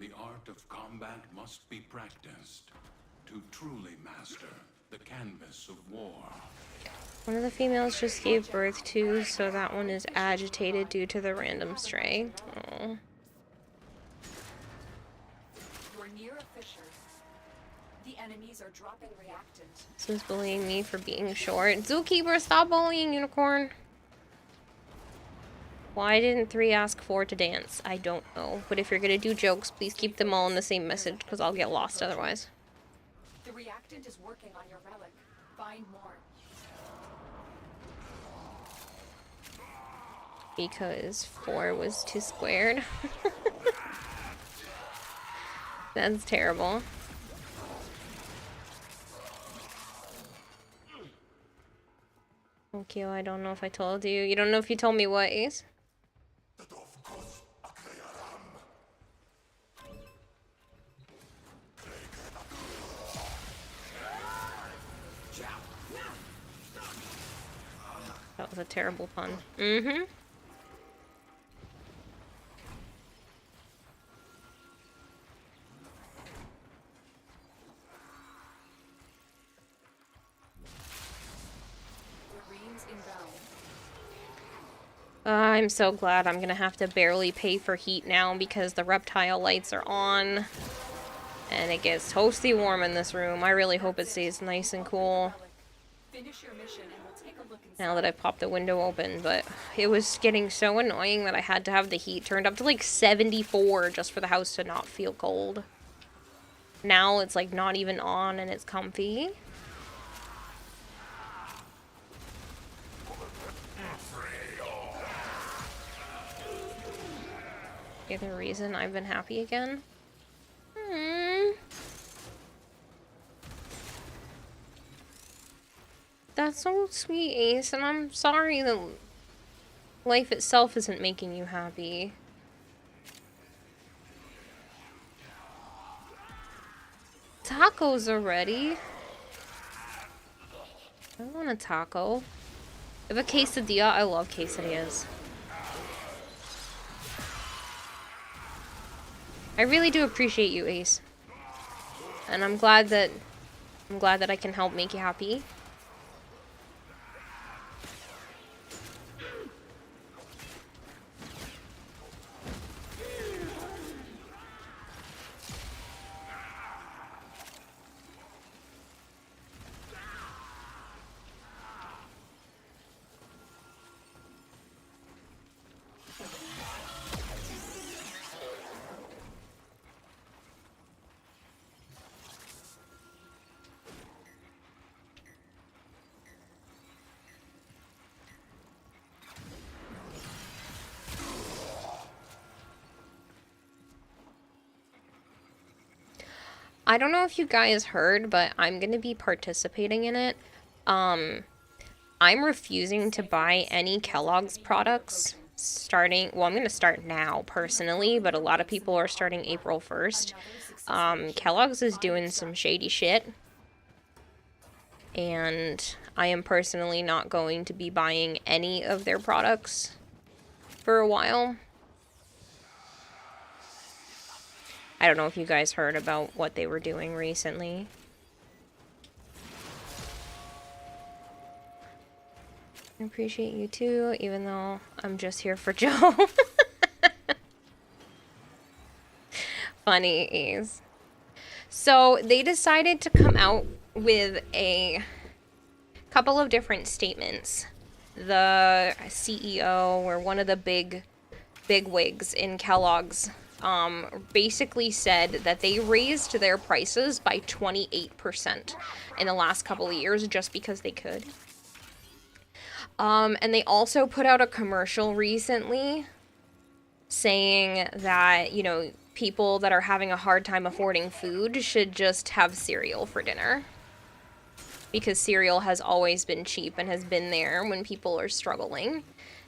The art of combat must be practiced to truly master the canvas of war. One of the females just gave birth to, so that one is agitated due to the random stray. Aww. You're near a fissure. The enemies are dropping reactant. This was bullying me for being short. Zookeeper, stop bullying, Unicorn. Why didn't 3 ask 4 to dance? I don't know. But if you're gonna do jokes, please keep them all in the same message, because I'll get lost otherwise. The reactant is working on your relic. Find more. Because 4 was too squared. That's terrible. Okay, well, I don't know if I told you. You don't know if you told me what, Ace? That was a terrible pun. Mm-hmm. I'm so glad I'm gonna have to barely pay for heat now because the reptile lights are on. And it gets toasty warm in this room. I really hope it stays nice and cool. Finish your mission and we'll take a look inside. Now that I've popped the window open, but it was getting so annoying that I had to have the heat turned up to like 74 just for the house to not feel cold. Now it's like not even on and it's comfy. The other reason I've been happy again? That's so sweet, Ace, and I'm sorry that life itself isn't making you happy. Tacos already? I want a taco. I have a quesadilla. I love quesadillas. I really do appreciate you, Ace. And I'm glad that I can help make you happy. I don't know if you guys heard, but I'm going to be participating in it. I'm refusing to buy any Kellogg's products starting, well, I'm going to start now personally, but a lot of people are starting April 1st. Kellogg's is doing some shady shit, and I am personally not going to be buying any of their products for a while. I don't know if you guys heard about what they were doing recently. I appreciate you too, even though I'm just here for Joe. Funny, Ace. So they decided to come out with a couple of different statements. The CEO, or one of the big wigs in Kellogg's, basically said that they raised their prices by 28% in the last couple of years just because they could. And they also put out a commercial recently saying that, you know, people that are having a hard time affording food should just have cereal for dinner. Because cereal has always been cheap and has been there when people are struggling.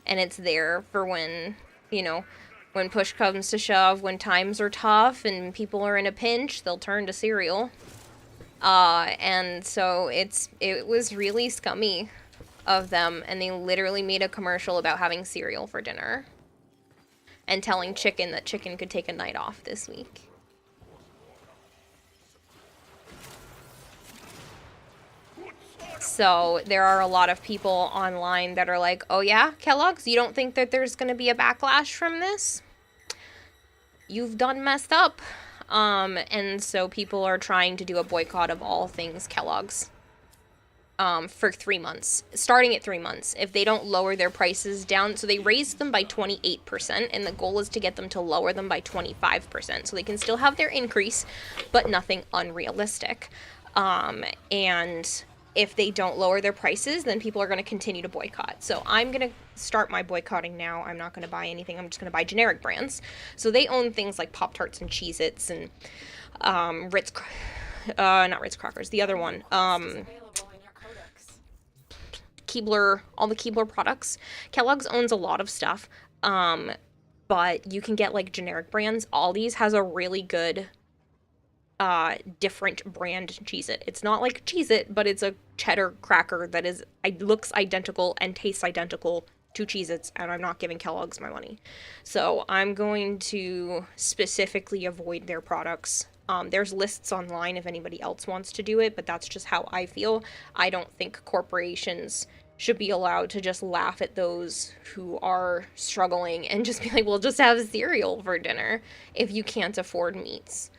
And it's there for when, you know, when push comes to shove, when times are tough and people are in a pinch, they'll turn to cereal. And so it was really scummy of them, and they literally made a commercial about having cereal for dinner. And telling Chicken that Chicken could take a night off this week. So there are a lot of people online that are like, oh yeah, Kellogg's, you don't think that there's going to be a backlash from this? You've done messed up. And so people are trying to do a boycott of all things Kellogg's for 3 months, starting at 3 months. If they don't lower their prices down, so they raised them by 28%, and the goal is to get them to lower them by 25%, so they can still have their increase, but nothing unrealistic. And if they don't lower their prices, then people are going to continue to boycott. So I'm going to start my boycotting now. I'm not going to buy anything. I'm just going to buy generic brands. So they own things like Pop-Tarts and Cheez-Its and not Ritz Crackers, the other one. Keebler, all the Keebler products. Kellogg's owns a lot of stuff, but you can get like generic brands. Aldi's has a really good different brand Cheez-It. It's not like Cheez-It, but it's a cheddar cracker that looks identical and tastes identical to Cheez-Its, and I'm not giving Kellogg's my money. So I'm going to specifically avoid their products. There's lists online if anybody else wants to do it, but that's just how I feel. I don't think corporations should be allowed to just laugh at those who are struggling and just be like, well, just have cereal for dinner if you can't afford meats.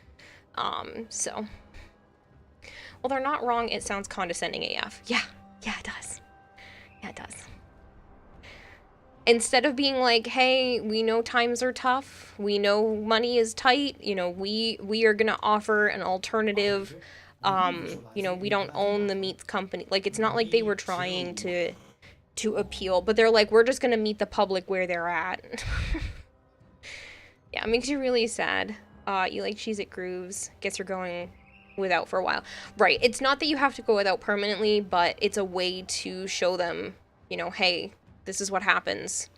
So, well, they're not wrong. It sounds condescending AF. Yeah, it does. Yeah, it does. Instead of being like, hey, we know times are tough, we know money is tight, you know, we are gonna offer an alternative, you know, we don't own the meat company. Like, it's not like they were trying to appeal, but they're like, we're just gonna meet the public where they're at. Yeah, it makes you really sad. You like Cheez-It Grooves, guess you're going without for a while. Right, it's not that you have to go without permanently, but it's a way to show them, you know, hey, this is what happens.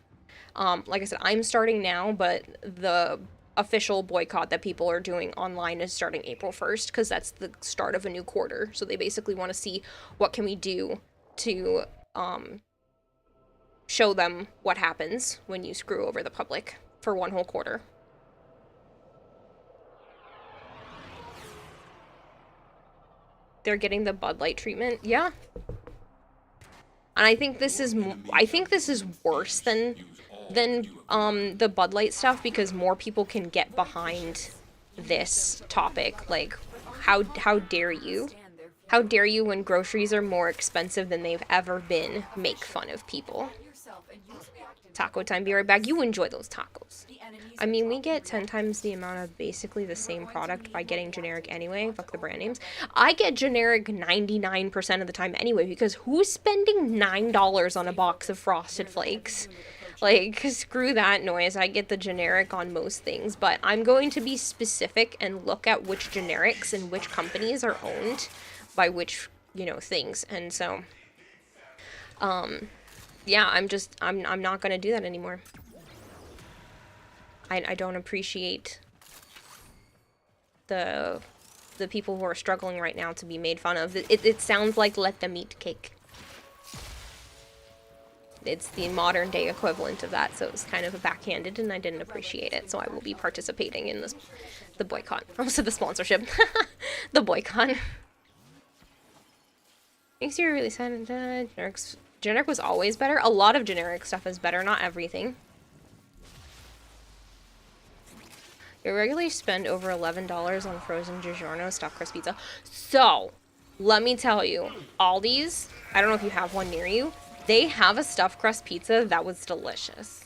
Like I said, I'm starting now, but the official boycott that people are doing online is starting April 1st, because that's the start of a new quarter. So they basically want to see what can we do to show them what happens when you screw over the public for one whole quarter. they're getting the Bud Light treatment. Yeah. And I think this is worse than the Bud Light stuff, because more people can get behind this topic. Like, how dare you? How dare you, when groceries are more expensive than they've ever been, make fun of people? Taco time, be right back. You enjoy those tacos. I mean, we get 10 times the amount of basically the same product by getting generic anyway. Fuck the brand names. I get generic 99% of the time anyway, because who's spending $9 on a box of Frosted Flakes? Like, screw that noise. I get the generic on most things, but I'm going to be specific and look at which generics and which companies are owned by which, you know, things. And so, yeah, I'm not going to do that anymore. I don't appreciate the people who are struggling right now to be made fun of. It sounds like let them eat cake. It's the modern day equivalent of that, so it was kind of a backhanded, and I didn't appreciate it, so I will be participating in this, the boycott. I almost said the sponsorship. The boycott. Makes you really sad. Generic was always better. A lot of generic stuff is better, not everything. You regularly spend over $11 on frozen DiGiorno stuffed crust pizza. So, let me tell you, Aldi's, I don't know if you have one near you, they have a stuffed crust pizza that was delicious.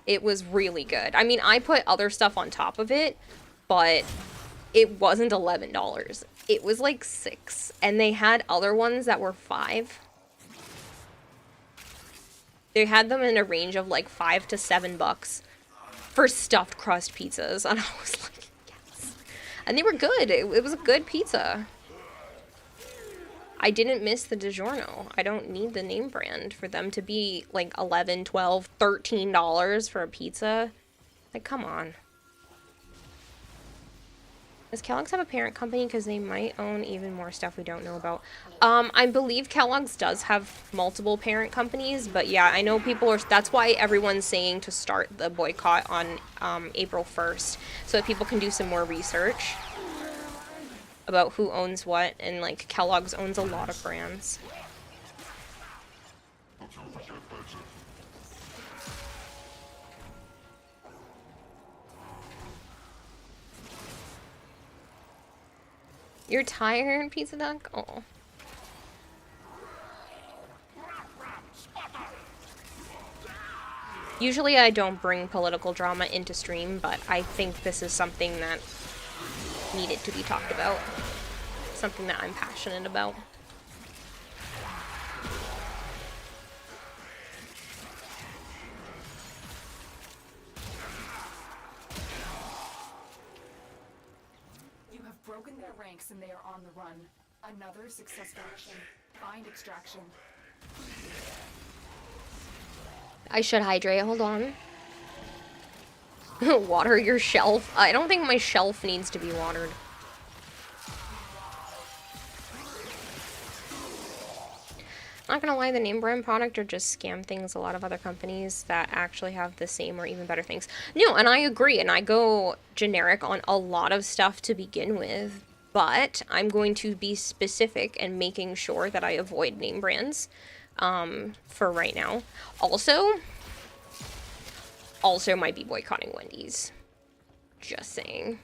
It was really good. I mean, I put other stuff on top of it, but it wasn't $11. It was like $6, and they had other ones that were $5. They had them in a range of like $5 to $7 for stuffed crust pizzas, and I was like, yes. And they were good. It was a good pizza. I didn't miss the DiGiorno. I don't need the name brand for them to be like $11, $12, $13 for a pizza. Like, come on. Does Kellogg's have a parent company? Because they might own even more stuff we don't know about. I believe Kellogg's does have multiple parent companies, but yeah, I know people are, that's why everyone's saying to start the boycott on April 1st, so that people can do some more research about who owns what, and like Kellogg's owns a lot of brands. You're tired, Pizza Duck? Oh. Usually I don't bring political drama into stream, but I think this is something that needed to be talked about. Something that I'm passionate about. Broken their ranks and they are on the run. Another successful action. Find extraction. I should hydrate. Hold on. Water your shelf. I don't think my shelf needs to be watered. Not gonna lie, the name brand product are just scam things. A lot of other companies that actually have the same or even better things. No, and I agree, and I go generic on a lot of stuff to begin with, but I'm going to be specific and making sure that I avoid name brands for right now. Also might be boycotting Wendy's. Just saying.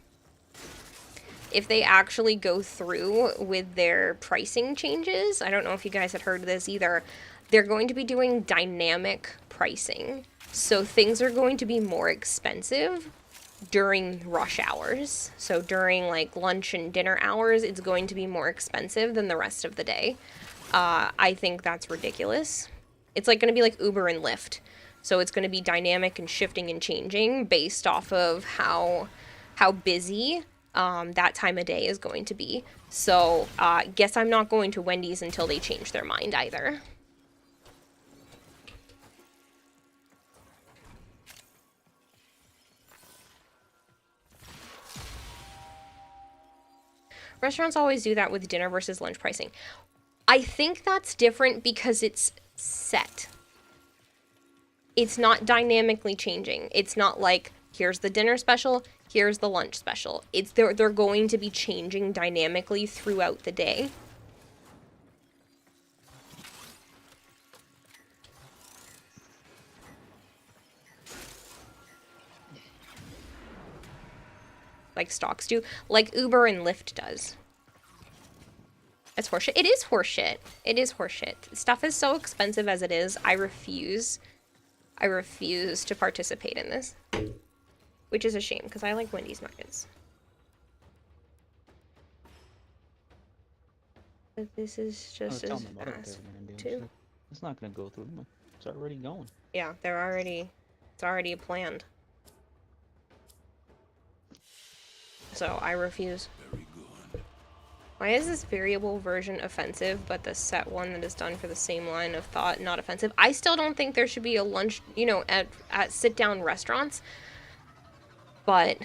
If they actually go through with their pricing changes, I don't know if you guys had heard this either, they're going to be doing dynamic pricing. So things are going to be more expensive during rush hours. So during like lunch and dinner hours, it's going to be more expensive than the rest of the day. I think that's ridiculous. It's like going to be like Uber and Lyft. So it's going to be dynamic and shifting and changing based off of how busy that time of day is going to be. So, guess I'm not going to Wendy's until they change their mind either. Restaurants always do that with dinner versus lunch pricing. I think that's different because it's set. It's not dynamically changing. It's not like Here's the dinner special, here's the lunch special. They're going to be changing dynamically throughout the day. Like stocks do, like Uber and Lyft does. It's horseshit. It is horseshit. It is horseshit. Stuff is so expensive as it is. I refuse to participate in this. Which is a shame, because I like Wendy's nuggets. But this is just as fast, too. It's not gonna go through. It's already going. Yeah, it's already planned. So, I refuse. Very good. Why is this variable version offensive, but the set one that is done for the same line of thought not offensive? I still don't think there should be a lunch, you know, at sit-down restaurants. But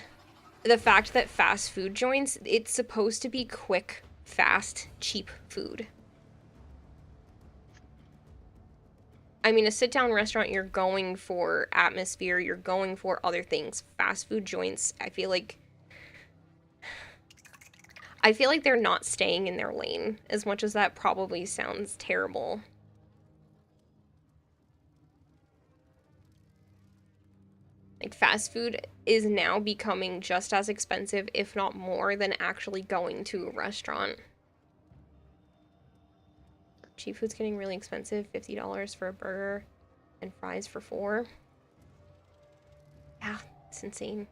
the fact that fast food joints, it's supposed to be quick, fast, cheap food. I mean, a sit-down restaurant, you're going for atmosphere, you're going for other things. Fast food joints, I feel like they're not staying in their lane, as much as that probably sounds terrible. Like, fast food is now becoming just as expensive, if not more, than actually going to a restaurant. Cheap food's getting really expensive. $50 for a burger and fries for $4. Yeah, it's insane.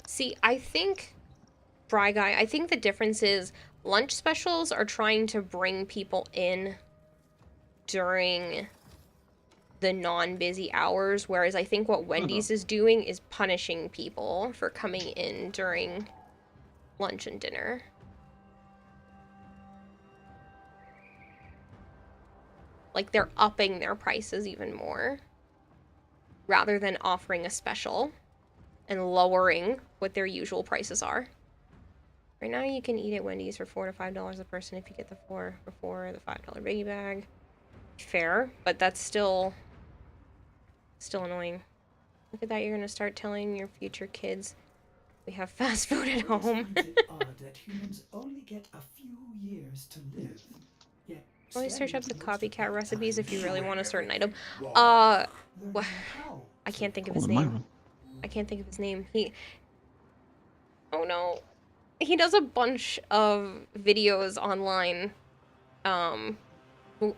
See, I think, Bry Guy, I think the difference is lunch specials are trying to bring people in during the non-busy hours, whereas I think what Wendy's is doing is punishing people for coming in during lunch and dinner. Like, they're upping their prices even more, rather than offering a special and lowering what their usual prices are. Right now you can eat at Wendy's for $4 to $5 a person if you get the the $5 biggie bag. Fair, but that's still annoying. Look at that, you're gonna start telling your future kids we have fast food at home. It's odd that humans only get a few years to live. Yet Always search up the standards copycat recipes if you really want a certain item. learn I how can't think of Oh, his in my name. room. I can't think of his name. Oh no. He does a bunch of videos online,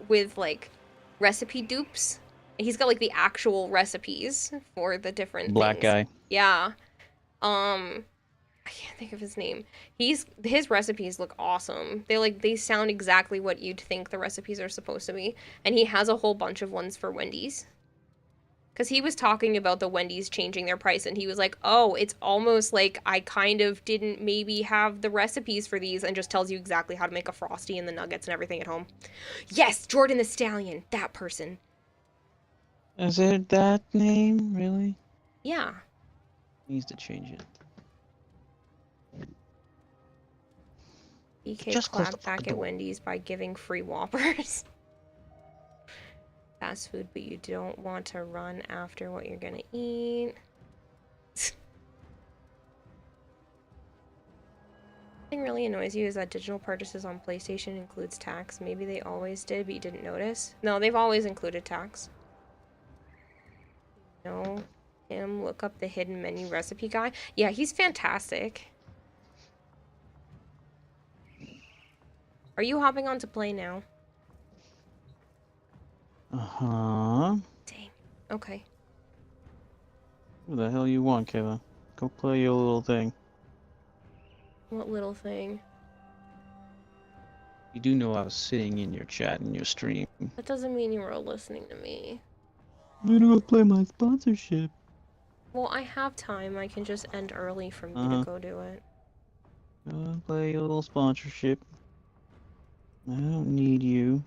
with, like, recipe dupes. And he's got, like, the actual recipes for the different Black things. guy. Yeah. I can't think of his name. His recipes look awesome. They sound exactly what you'd think the recipes are supposed to be. And he has a whole bunch of ones for Wendy's. Because he was talking about the Wendy's changing their price, and he was like, oh, it's almost like I kind of didn't maybe have the recipes for these, and just tells you exactly how to make a Frosty and the nuggets and everything at home. Yes, Jordan the Stallion, that person. Is it that name, really? Yeah. Needs to change it. BK Just close the clapped back fucking at door. Wendy's by giving free Whoppers. Fast food, but you don't want to run after what you're gonna eat. Thing really annoys you is that digital purchases on PlayStation includes tax. Maybe they always did, but you didn't notice. No, they've always included tax. No, him. Look up the hidden menu recipe guy. Yeah, he's fantastic. Are you hopping on to play now? Uh-huh. Dang. Okay. What the hell you want, Kayla? Go play your little thing. What little thing? You do know I was sitting in your chat in your stream. That doesn't mean you were listening to me. You know, play my sponsorship. Well, I have time. I can just end early for me to go do it. Go play your little sponsorship. I don't need you.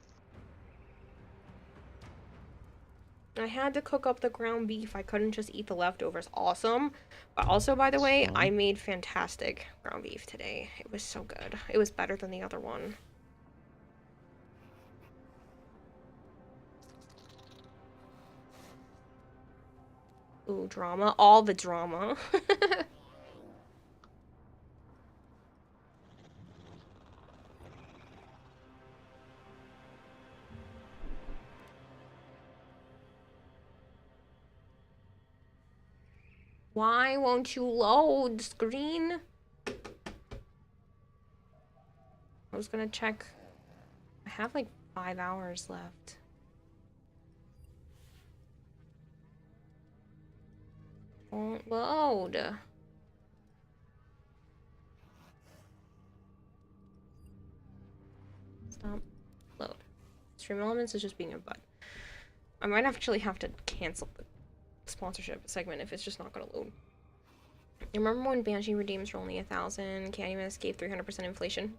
I had to cook up the ground beef. I couldn't just eat the leftovers. Awesome. But also, by the way, I made fantastic ground beef today. It was so good. It was better than the other one. Ooh, drama. All the drama. Why won't you load screen? I was gonna check. I have like 5 hours left. Won't load. Stop. Load. Stream Elements is just being a butt. I might actually have to cancel the sponsorship segment if it's just not gonna load. You remember when Banshee redeems were only 1,000? Candyman gave 300% inflation.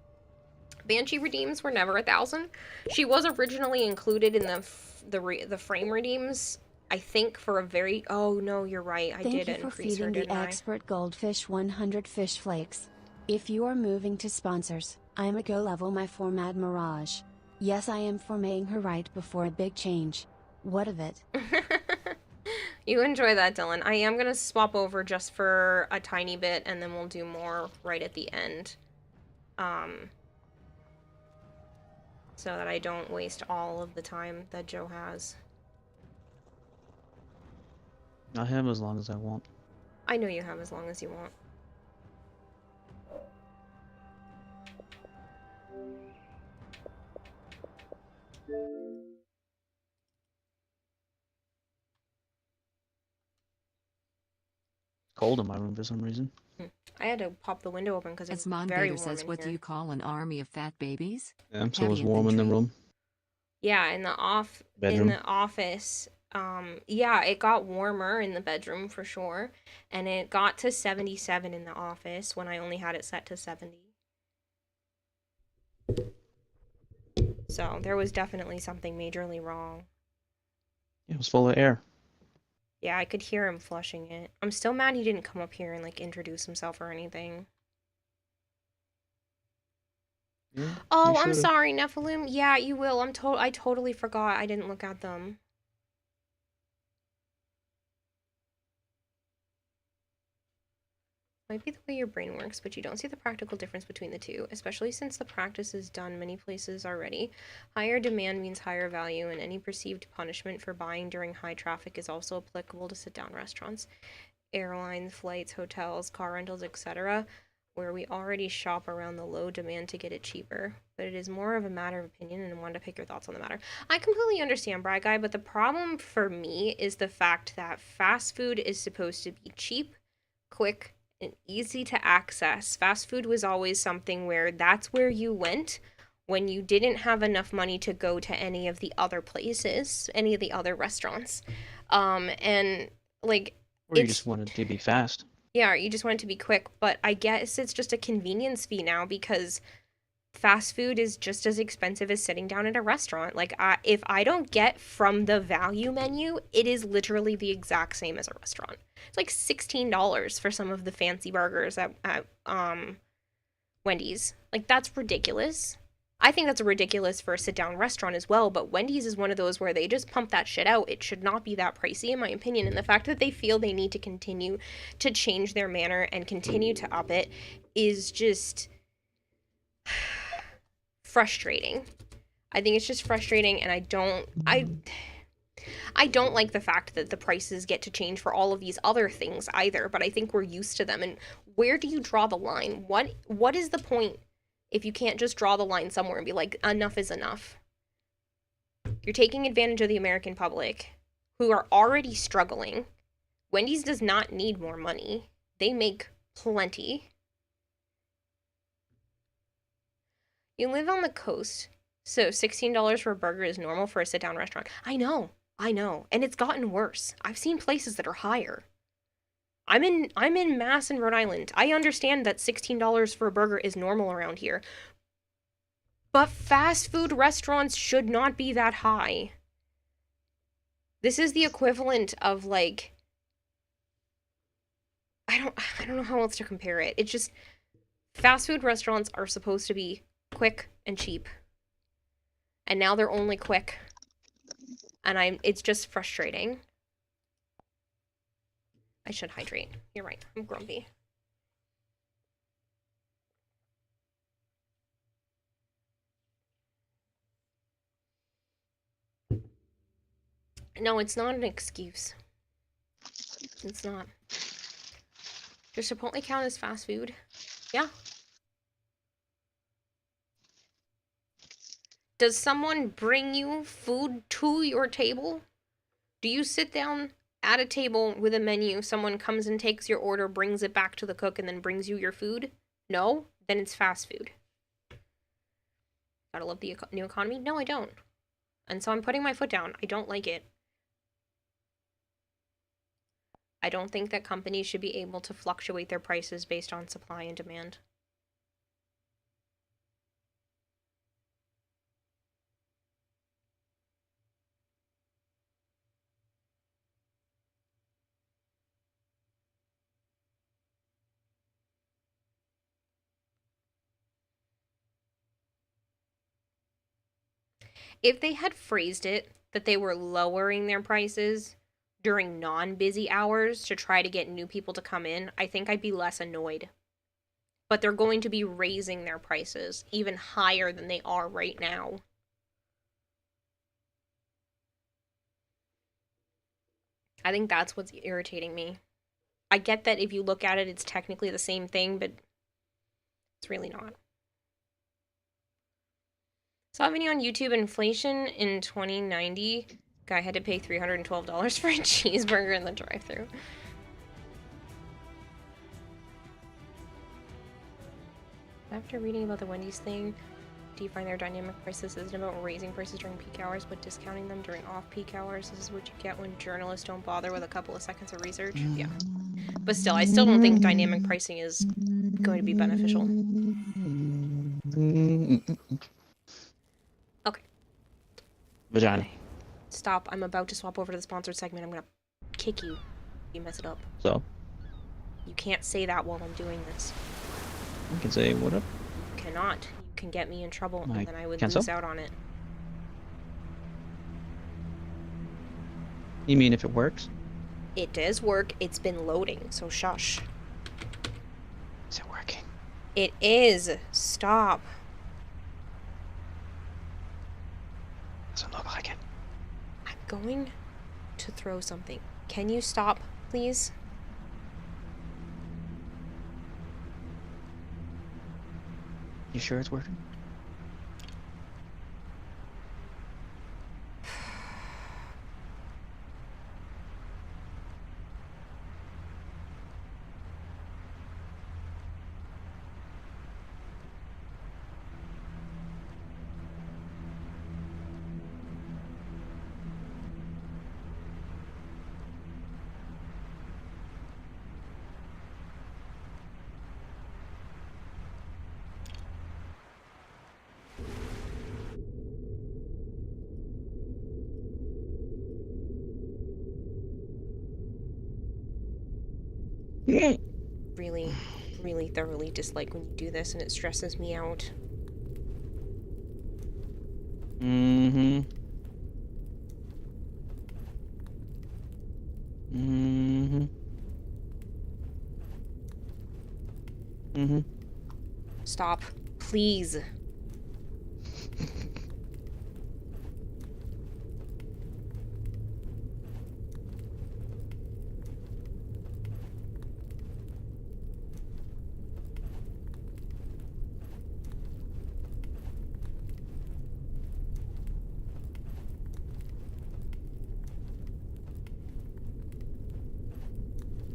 Banshee redeems were never 1,000. She was originally included in the frame redeems, I think, for a very... Oh, no, you're right. I did increase her, didn't I? Thank you for feeding the expert goldfish 100 fish flakes. If you are moving to sponsors, I'm a go level my format Mirage. Yes, I am formatting her right before a big change. What of it? You enjoy that, Dylan. I am going to swap over just for a tiny bit, and then we'll do more right at the end. So that I don't waste all of the time that Joe has. I have as long as I want. I know you have as long as you want. Cold in my room for some reason. I had to pop the window open because it's As Mon very Gator warm says, in what do here. you call an army of fat babies? Yeah, so Heavy it's warm in the infantry. room. Yeah, in the Bedroom. office. Yeah, it got warmer in the bedroom for sure, and it got to 77 in the office when I only had it set to 70. So there was definitely something majorly wrong. It was full of air. Yeah, I could hear him flushing it. I'm still mad he didn't come up here and like introduce himself or anything. Yeah, Oh, you I'm should've. sorry, Nephilim. Yeah, you will. I totally forgot. I didn't look at them. Might be the way your brain works, but you don't see the practical difference between the two, especially since the practice is done many places already. Higher demand means higher value, and any perceived punishment for buying during high traffic is also applicable to sit-down restaurants, airlines, flights, hotels, car rentals, etc., where we already shop around the low demand to get it cheaper. But it is more of a matter of opinion, and I wanted to pick your thoughts on the matter. I completely understand, Bry Guy, but the problem for me is the fact that fast food is supposed to be cheap, quick, and easy to access. Fast food was always something where that's where you went when you didn't have enough money to go to any of the other places, any of the other restaurants. And like Or you it's just wanted to be fast. yeah, you just want it to be quick, but I guess it's just a convenience fee now because fast food is just as expensive as sitting down at a restaurant. Like if I don't get from the value menu, it is literally the exact same as a restaurant. It's like $16 for some of the fancy burgers at Wendy's. Like that's ridiculous. I think that's ridiculous for a sit-down restaurant as well, but Wendy's is one of those where they just pump that shit out. It should not be that pricey, in my opinion, and the fact that they feel they need to continue to change their manner and continue to up it is just frustrating. I think it's just frustrating, and I don't like the fact that the prices get to change for all of these other things either, but I think we're used to them. And where do you draw the line? What is the point if you can't just draw the line somewhere and be like, enough is enough? You're taking advantage of the American public who are already struggling. Wendy's does not need more money. They make plenty. You live on the coast, so $16 for a burger is normal for a sit-down restaurant. I know. And it's gotten worse. I've seen places that are higher. I'm in Mass and Rhode Island. I understand that $16 for a burger is normal around here. But fast food restaurants should not be that high. This is the equivalent of like I don't know how else to compare it. It's just fast food restaurants are supposed to be quick and cheap. And now they're only quick. And it's just frustrating. I should hydrate. You're right. I'm grumpy. No, it's not an excuse. It's not. Does Chipotle count as fast food? Yeah. Does someone bring you food to your table? Do you sit down at a table with a menu, someone comes and takes your order, brings it back to the cook, and then brings you your food? No? Then it's fast food. Gotta love the new economy? No, I don't. And so I'm putting my foot down. I don't like it. I don't think that companies should be able to fluctuate their prices based on supply and demand. If they had phrased it that they were lowering their prices during non-busy hours to try to get new people to come in, I think I'd be less annoyed. But they're going to be raising their prices even higher than they are right now. I think that's what's irritating me. I get that if you look at it, it's technically the same thing, but it's really not. Saw a video on YouTube, inflation in 2090. Guy had to pay $312 for a cheeseburger in the drive-thru. After reading about the Wendy's thing, do you find their dynamic prices isn't about raising prices during peak hours, but discounting them during off-peak hours? This is what you get when journalists don't bother with a couple of seconds of research? Yeah. But still, I still don't think dynamic pricing is going to be beneficial. Okay. Vagina. Stop. I'm about to swap over to the sponsored segment. I'm gonna kick you if you mess it up. So, You can't say that while I'm doing this. I can say what up? You cannot. You can get me in trouble, I and then I would cancel? lose out on it. You mean if it works? It does work. It's been loading, so shush. Is it working? It is. Stop. Doesn't look like it. I'm going to throw something. Can you stop, please? You sure it's working? Really, really thoroughly dislike when you do this, and it stresses me out. Mm-hmm. Mm-hmm. Mm-hmm. Stop. Please.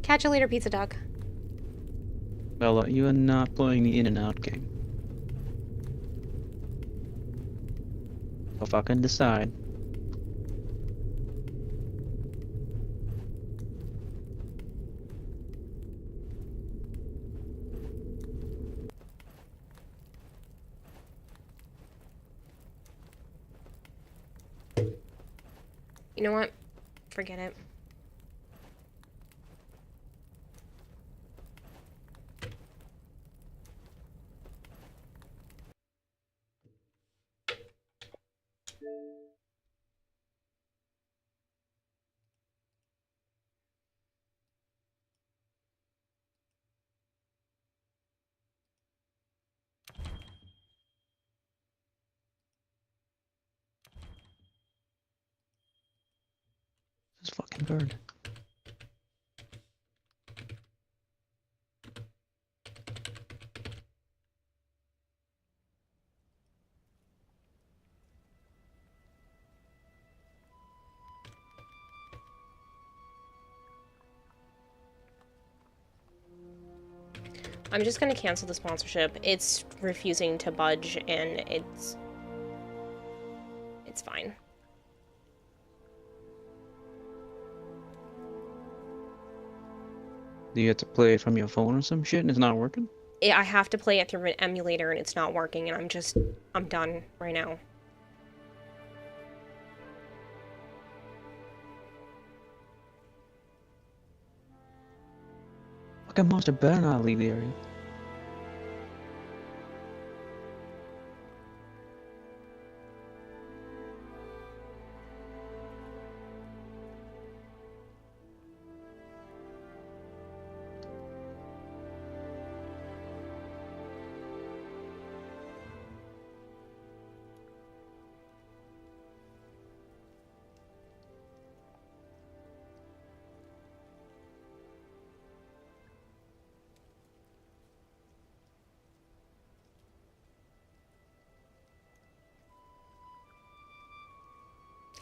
Catch you later, Pizza Dog. Bella, you are not playing the In-N-Out game. So fucking decide. You know what? Forget it. This fucking bird. I'm just gonna cancel the sponsorship. It's refusing to budge, and it's fine. Do you have to play it from your phone or some shit and it's not working? I have to play it through an emulator, and it's not working, and I'm done right now. Fucking monster better not leave the area.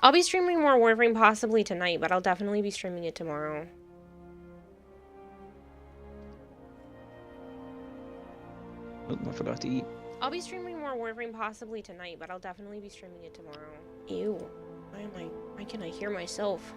I'll be streaming more Warframe possibly tonight, but I'll definitely be streaming it tomorrow. Oh, I forgot to eat. I'll be streaming more Warframe possibly tonight, but I'll definitely be streaming it tomorrow. Ew. Why can I hear myself?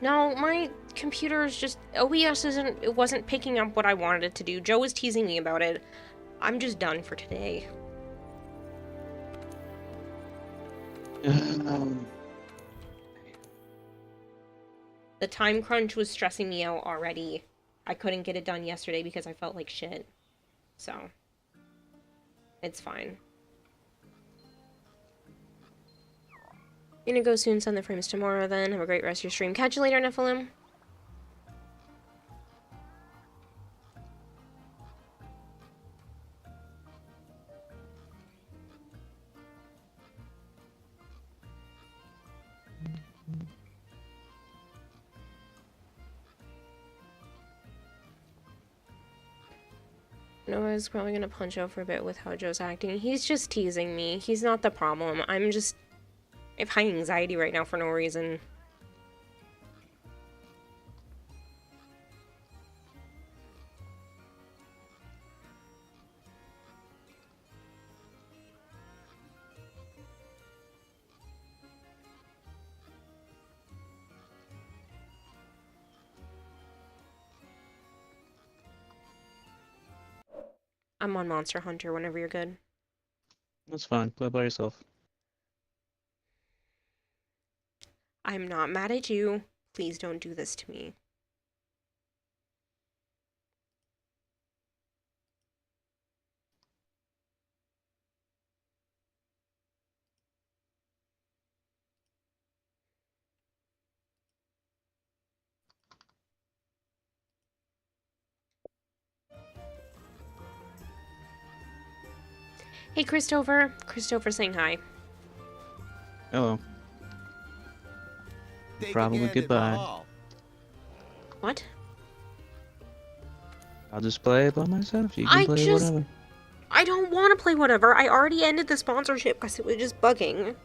No, my computer is just... OBS it wasn't picking up what I wanted it to do. Joe was teasing me about it. I'm just done for today. The time crunch was stressing me out already. I couldn't get it done yesterday because I felt like shit. So, it's fine. Gonna go soon, send the frames tomorrow then. Have a great rest of your stream. Catch you later, Nephilim. Noah's probably gonna punch out for a bit with how Joe's acting. He's just teasing me. He's not the problem. I have high anxiety right now for no reason. I'm on Monster Hunter whenever you're good. That's fine. Play by yourself. I'm not mad at you. Please don't do this to me. Hey, Christopher. Christopher saying hi. Hello. Probably goodbye. What? I'll just play it by myself. You can play whatever. I don't want to play whatever. I already ended the sponsorship because it was just bugging.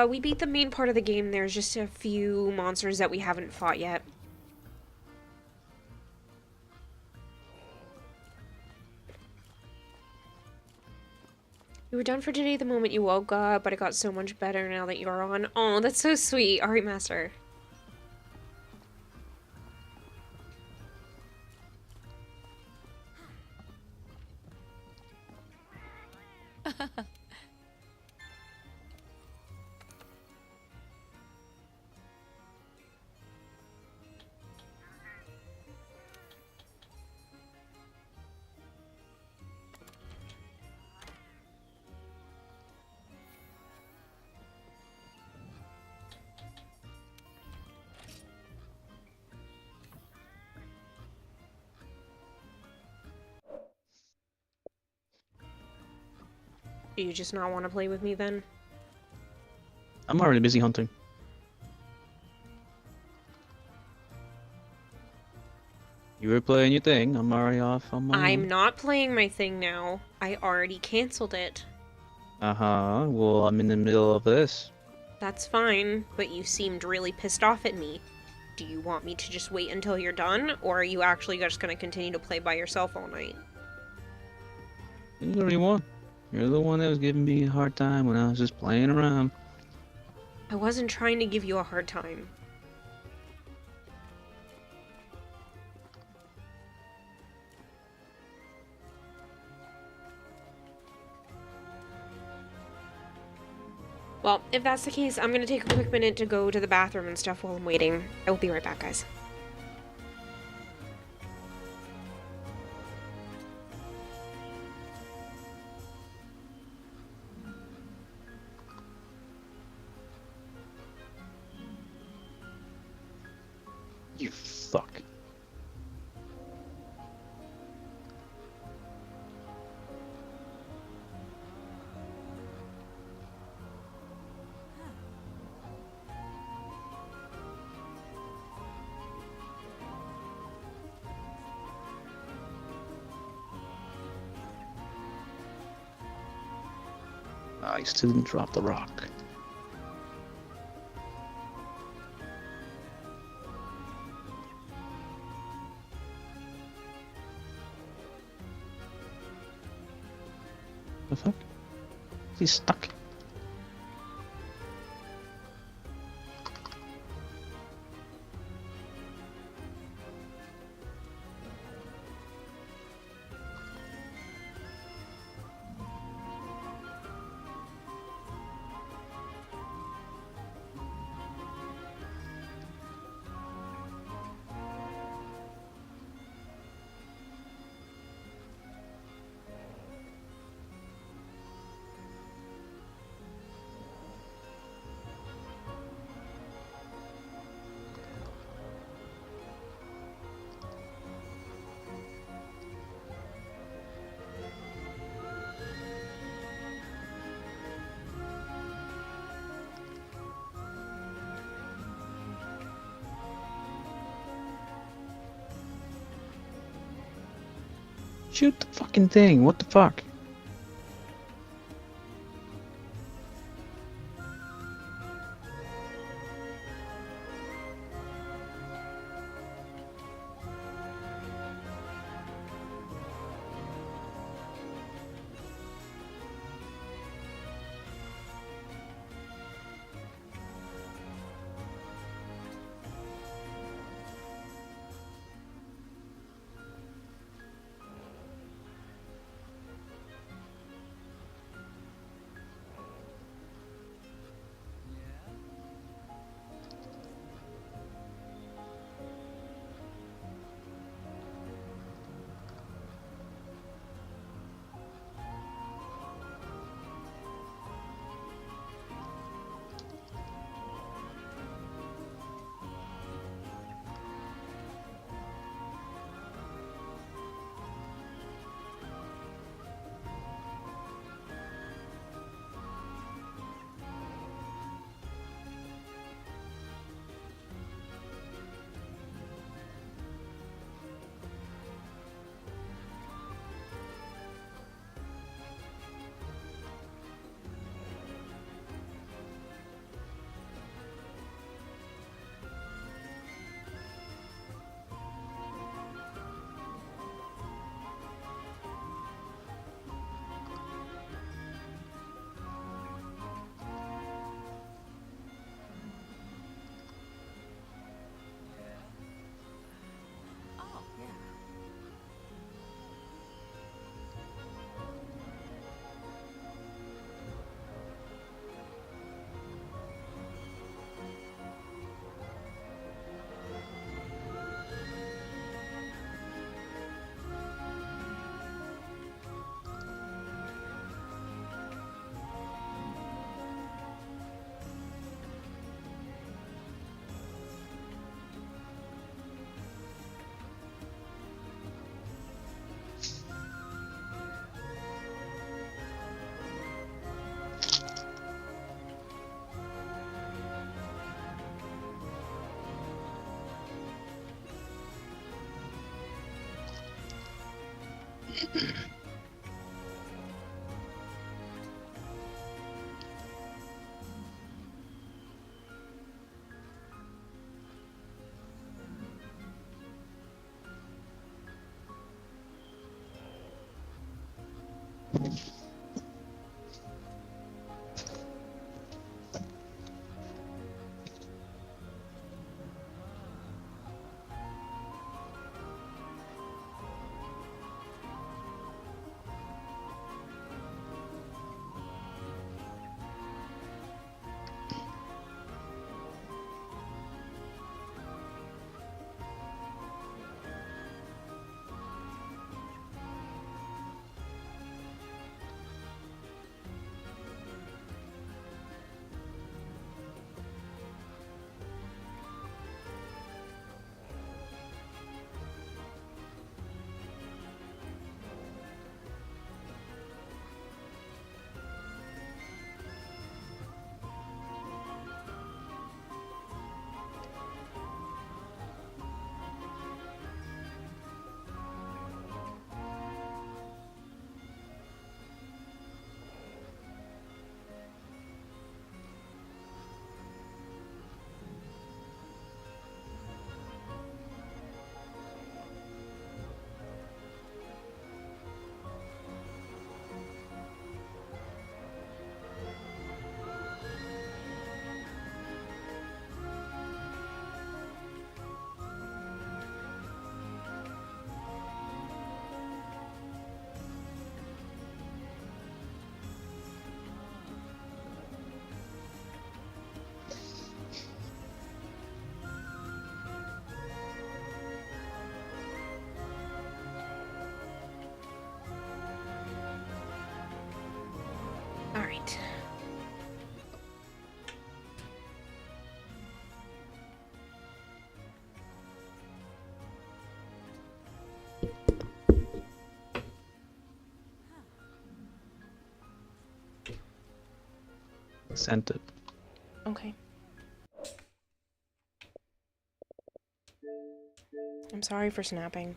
We beat the main part of the game. There's just a few monsters that we haven't fought yet. You were done for today the moment you woke up, but it got so much better now that you're on. Oh, that's so sweet. Alright, Master. Do you just not want to play with me then? I'm already busy hunting. You were playing your thing. I'm already off on my I'm own. not playing my thing now. I already canceled it. Uh-huh. Well, I'm in the middle of this. That's fine, but you seemed really pissed off at me. Do you want me to just wait until you're done, or are you actually just going to continue to play by yourself all night? You do what you want. You're the one that was giving me a hard time when I was just playing around. I wasn't trying to give you a hard time. Well, if that's the case, I'm gonna take a quick minute to go to the bathroom and stuff while I'm waiting. I will be right back, guys. You fuck. I still didn't drop the rock. The fuck? He's stuck. Shoot the fucking thing, what the fuck? All right. Sent it. Okay. I'm sorry for snapping.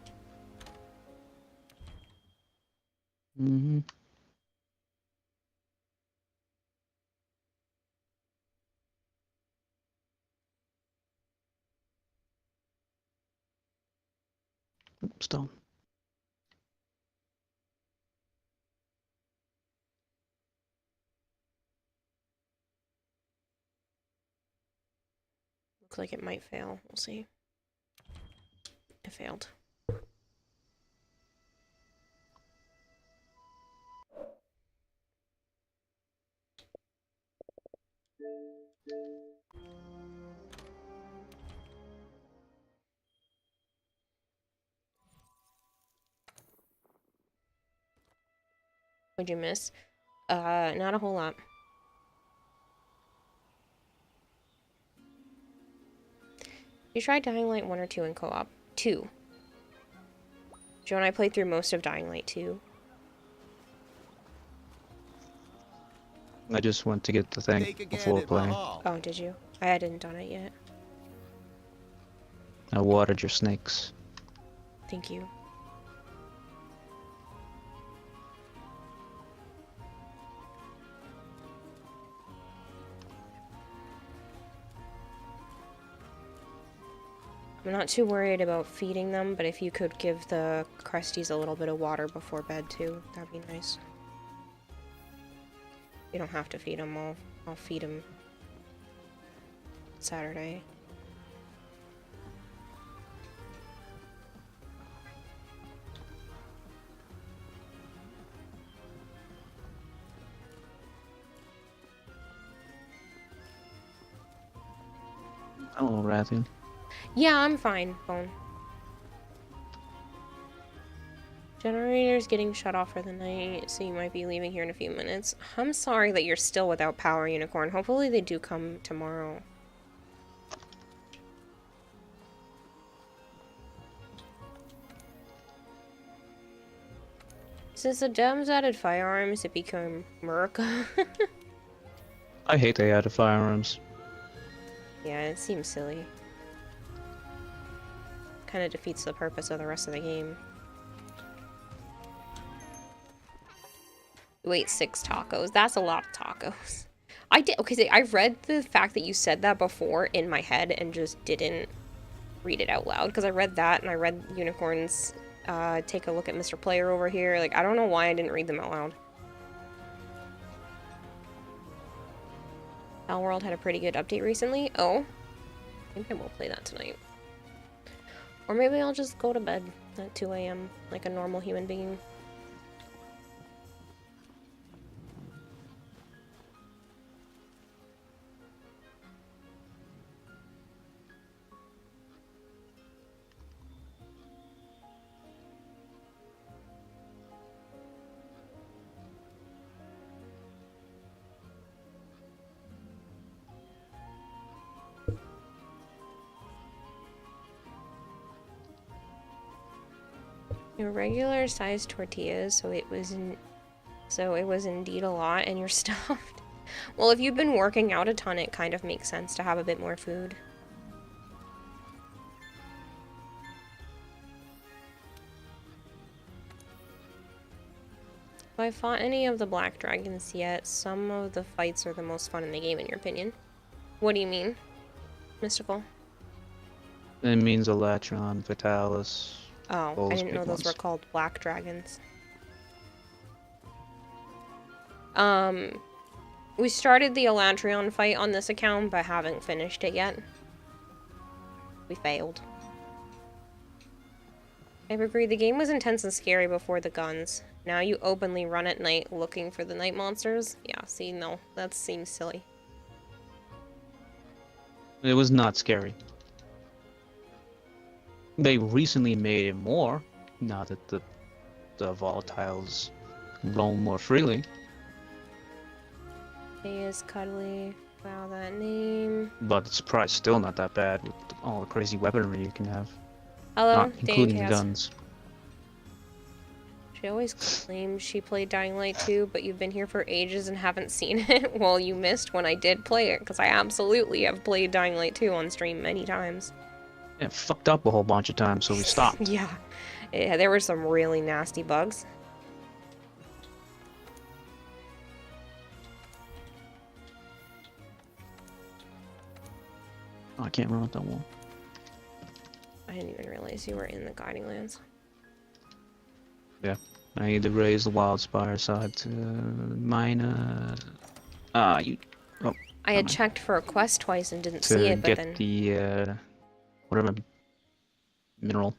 Mm-hmm. Stone. Looks like it might fail. We'll see. It failed. What'd you miss? Not a whole lot. You tried Dying Light 1 or 2 in co-op? 2. Joe and I played through most of Dying Light 2. I just went to get the thing before playing. Oh, did you? I hadn't done it yet. I watered your snakes. Thank you. I'm not too worried about feeding them, but if you could give the Cresties a little bit of water before bed too, that'd be nice. You don't have to feed them. I'll feed them Saturday. Hello, Rathian. Yeah, I'm fine, Bone. Generator's getting shut off for the night, so you might be leaving here in a few minutes. I'm sorry that you're still without power, Unicorn. Hopefully they do come tomorrow. Since the Dems added firearms, it became America. I hate they added firearms. Yeah, it seems silly. Kind of defeats the purpose of the rest of the game. You ate 6 tacos. That's a lot of tacos. I did. Okay, see, I read the fact that you said that before in my head and just didn't read it out loud because I read that and I read Unicorns. Take a look at Mr. Player over here. Like, I don't know why I didn't read them out loud. Palworld had a pretty good update recently. Oh, I think I will play that tonight. Or maybe I'll just go to bed at 2 a.m. like a normal human being. Regular sized tortillas, so it was indeed a lot, and you're stuffed. Well, if you've been working out a ton, it kind of makes sense to have a bit more food. If I fought any of the black dragons yet, some of the fights are the most fun in the game, in your opinion. What do you mean, Mystical? It means Elatron, Vitalis. Oh, I didn't know those ones. were called black dragons. We started the Elantrion fight on this account, but haven't finished it yet. We failed. I agree, the game was intense and scary before the guns. Now you openly run at night looking for the night monsters? Yeah, see, no, that seems silly. It was not scary. They recently made it more, now that the volatiles roam more freely. He is cuddly. Wow, that name. But the surprise still not that bad with all the crazy weaponry you can have. Hello, Not including the Chaos. guns. She always claims she played Dying Light 2, but you've been here for ages and haven't seen it. Well, you missed when I did play it, because I absolutely have played Dying Light 2 on stream many times. Yeah, it fucked up a whole bunch of times, so we stopped. Yeah. There were some really nasty bugs. Oh, I can't run up that wall. I didn't even realize you were in the Guiding Lands. Yeah. I need to raise the Wildspire side to mine, you... Oh, I had mind. checked for a quest twice and didn't see to it, but get then... the, whatever, mineral.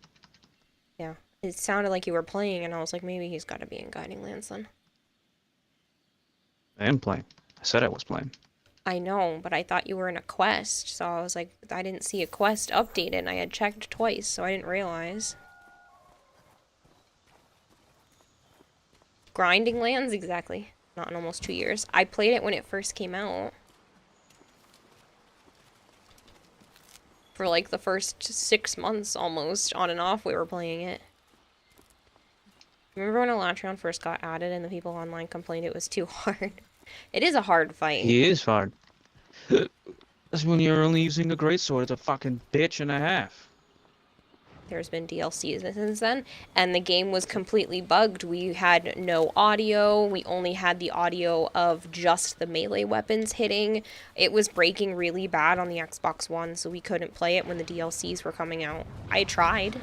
Yeah. It sounded like you were playing, and I was like, maybe he's got to be in Guiding Lands then. I am playing. I said I was playing. I know, but I thought you were in a quest, so I was like, I didn't see a quest updated, and I had checked twice, so I didn't realize. Grinding Lands? Exactly. Not in almost 2 years. I played it when it first came out. For like the first 6 months almost, on and off, we were playing it. Remember when Elatron first got added and the people online complained it was too hard? It is a hard fight. It is hard. That's when you're only using a greatsword. It's a fucking bitch and a half. There's been DLC since then, and the game was completely bugged. We had no audio. We only had the audio of just the melee weapons hitting. It was breaking really bad on the Xbox One, so we couldn't play it when the DLCs were coming out. I tried,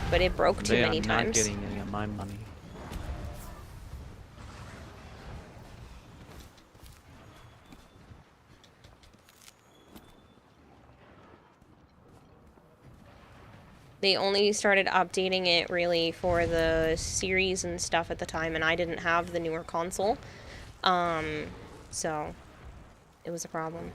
but it broke too many They are not times. getting any of my money. They only started updating it really for the series and stuff at the time, and I didn't have the newer console. So it was a problem.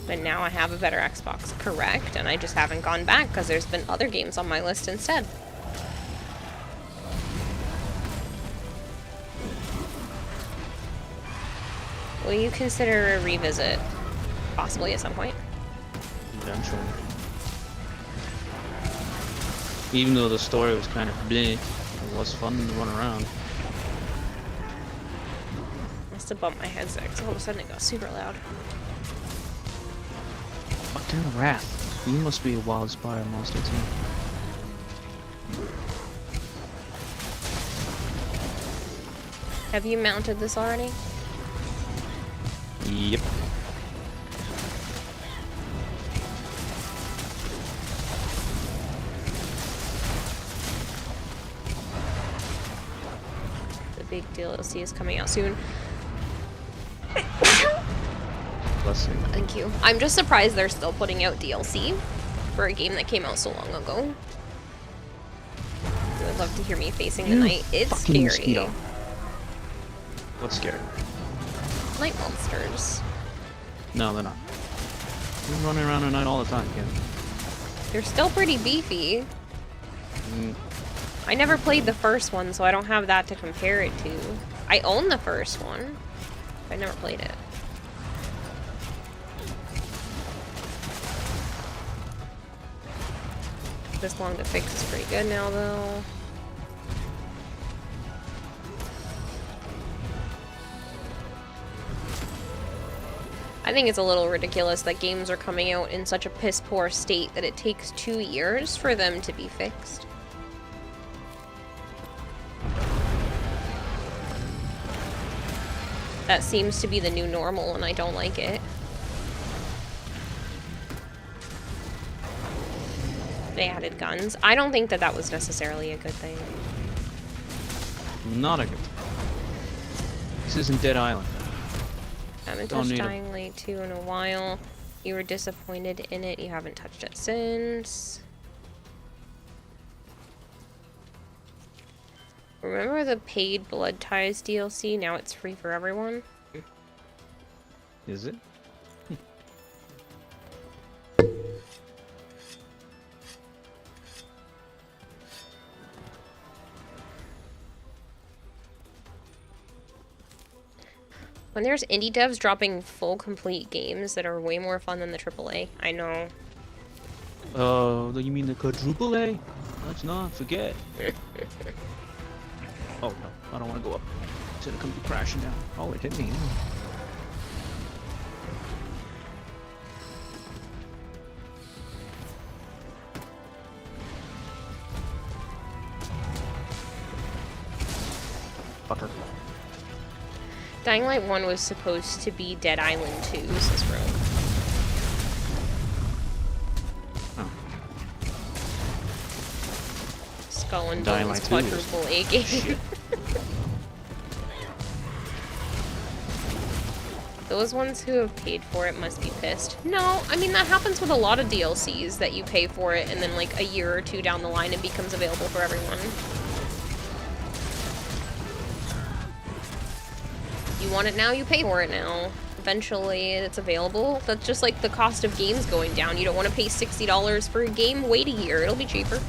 But now I have a better Xbox, correct? And I just haven't gone back because there's been other games on my list instead. Will you consider a revisit? Possibly at some point. Eventually. Even though the story was kind of bleh, it was fun to run around. Must have bumped my headset because all of a sudden it got super loud. Fucking Wrath. You must be a Wildspire monster too. Have you mounted this already? Yep. The big DLC is coming out soon. Blessing. Thank you. I'm just surprised they're still putting out DLC for a game that came out so long ago. I would love to hear me facing the night. It's Fucking scary. mosquito. What's scary? Night monsters. No, they're not. They're running around at night all the time, kid. They're still pretty beefy. Mm, I never played the first one, so I don't have that to compare it to. I own the first one. I never played it. This long to fix is pretty good now, though. I think it's a little ridiculous that games are coming out in such a piss-poor state that it takes 2 years for them to be fixed. That seems to be the new normal, and I don't like it. They added guns. I don't think that that was necessarily a good thing. not a good thing. This isn't Dead Island. Haven't Don't touched need 'em. Dying Light 2 in a while. You were disappointed in it. You haven't touched it since. Remember the paid Blood Ties DLC? Now it's free for everyone. Is it? When there's indie devs dropping full complete games that are way more fun than the AAA, I know. You mean the quadruple A? Let's not forget. Oh no, I don't want to go up. It's gonna come crashing down. Oh, it hit me. Fucker. Dying Light 1 was supposed to be Dead Island 2, says Rogue. Oh. Skull and Dying Bones Light 2 is quadruple A game. shit. Those ones who have paid for it must be pissed. No, I mean, that happens with a lot of DLCs, that you pay for it and then like a year or two down the line it becomes available for everyone. You want it now, you pay for it now. Eventually it's available. That's just like the cost of games going down. You don't want to pay $60 for a game, wait a year, it'll be cheaper.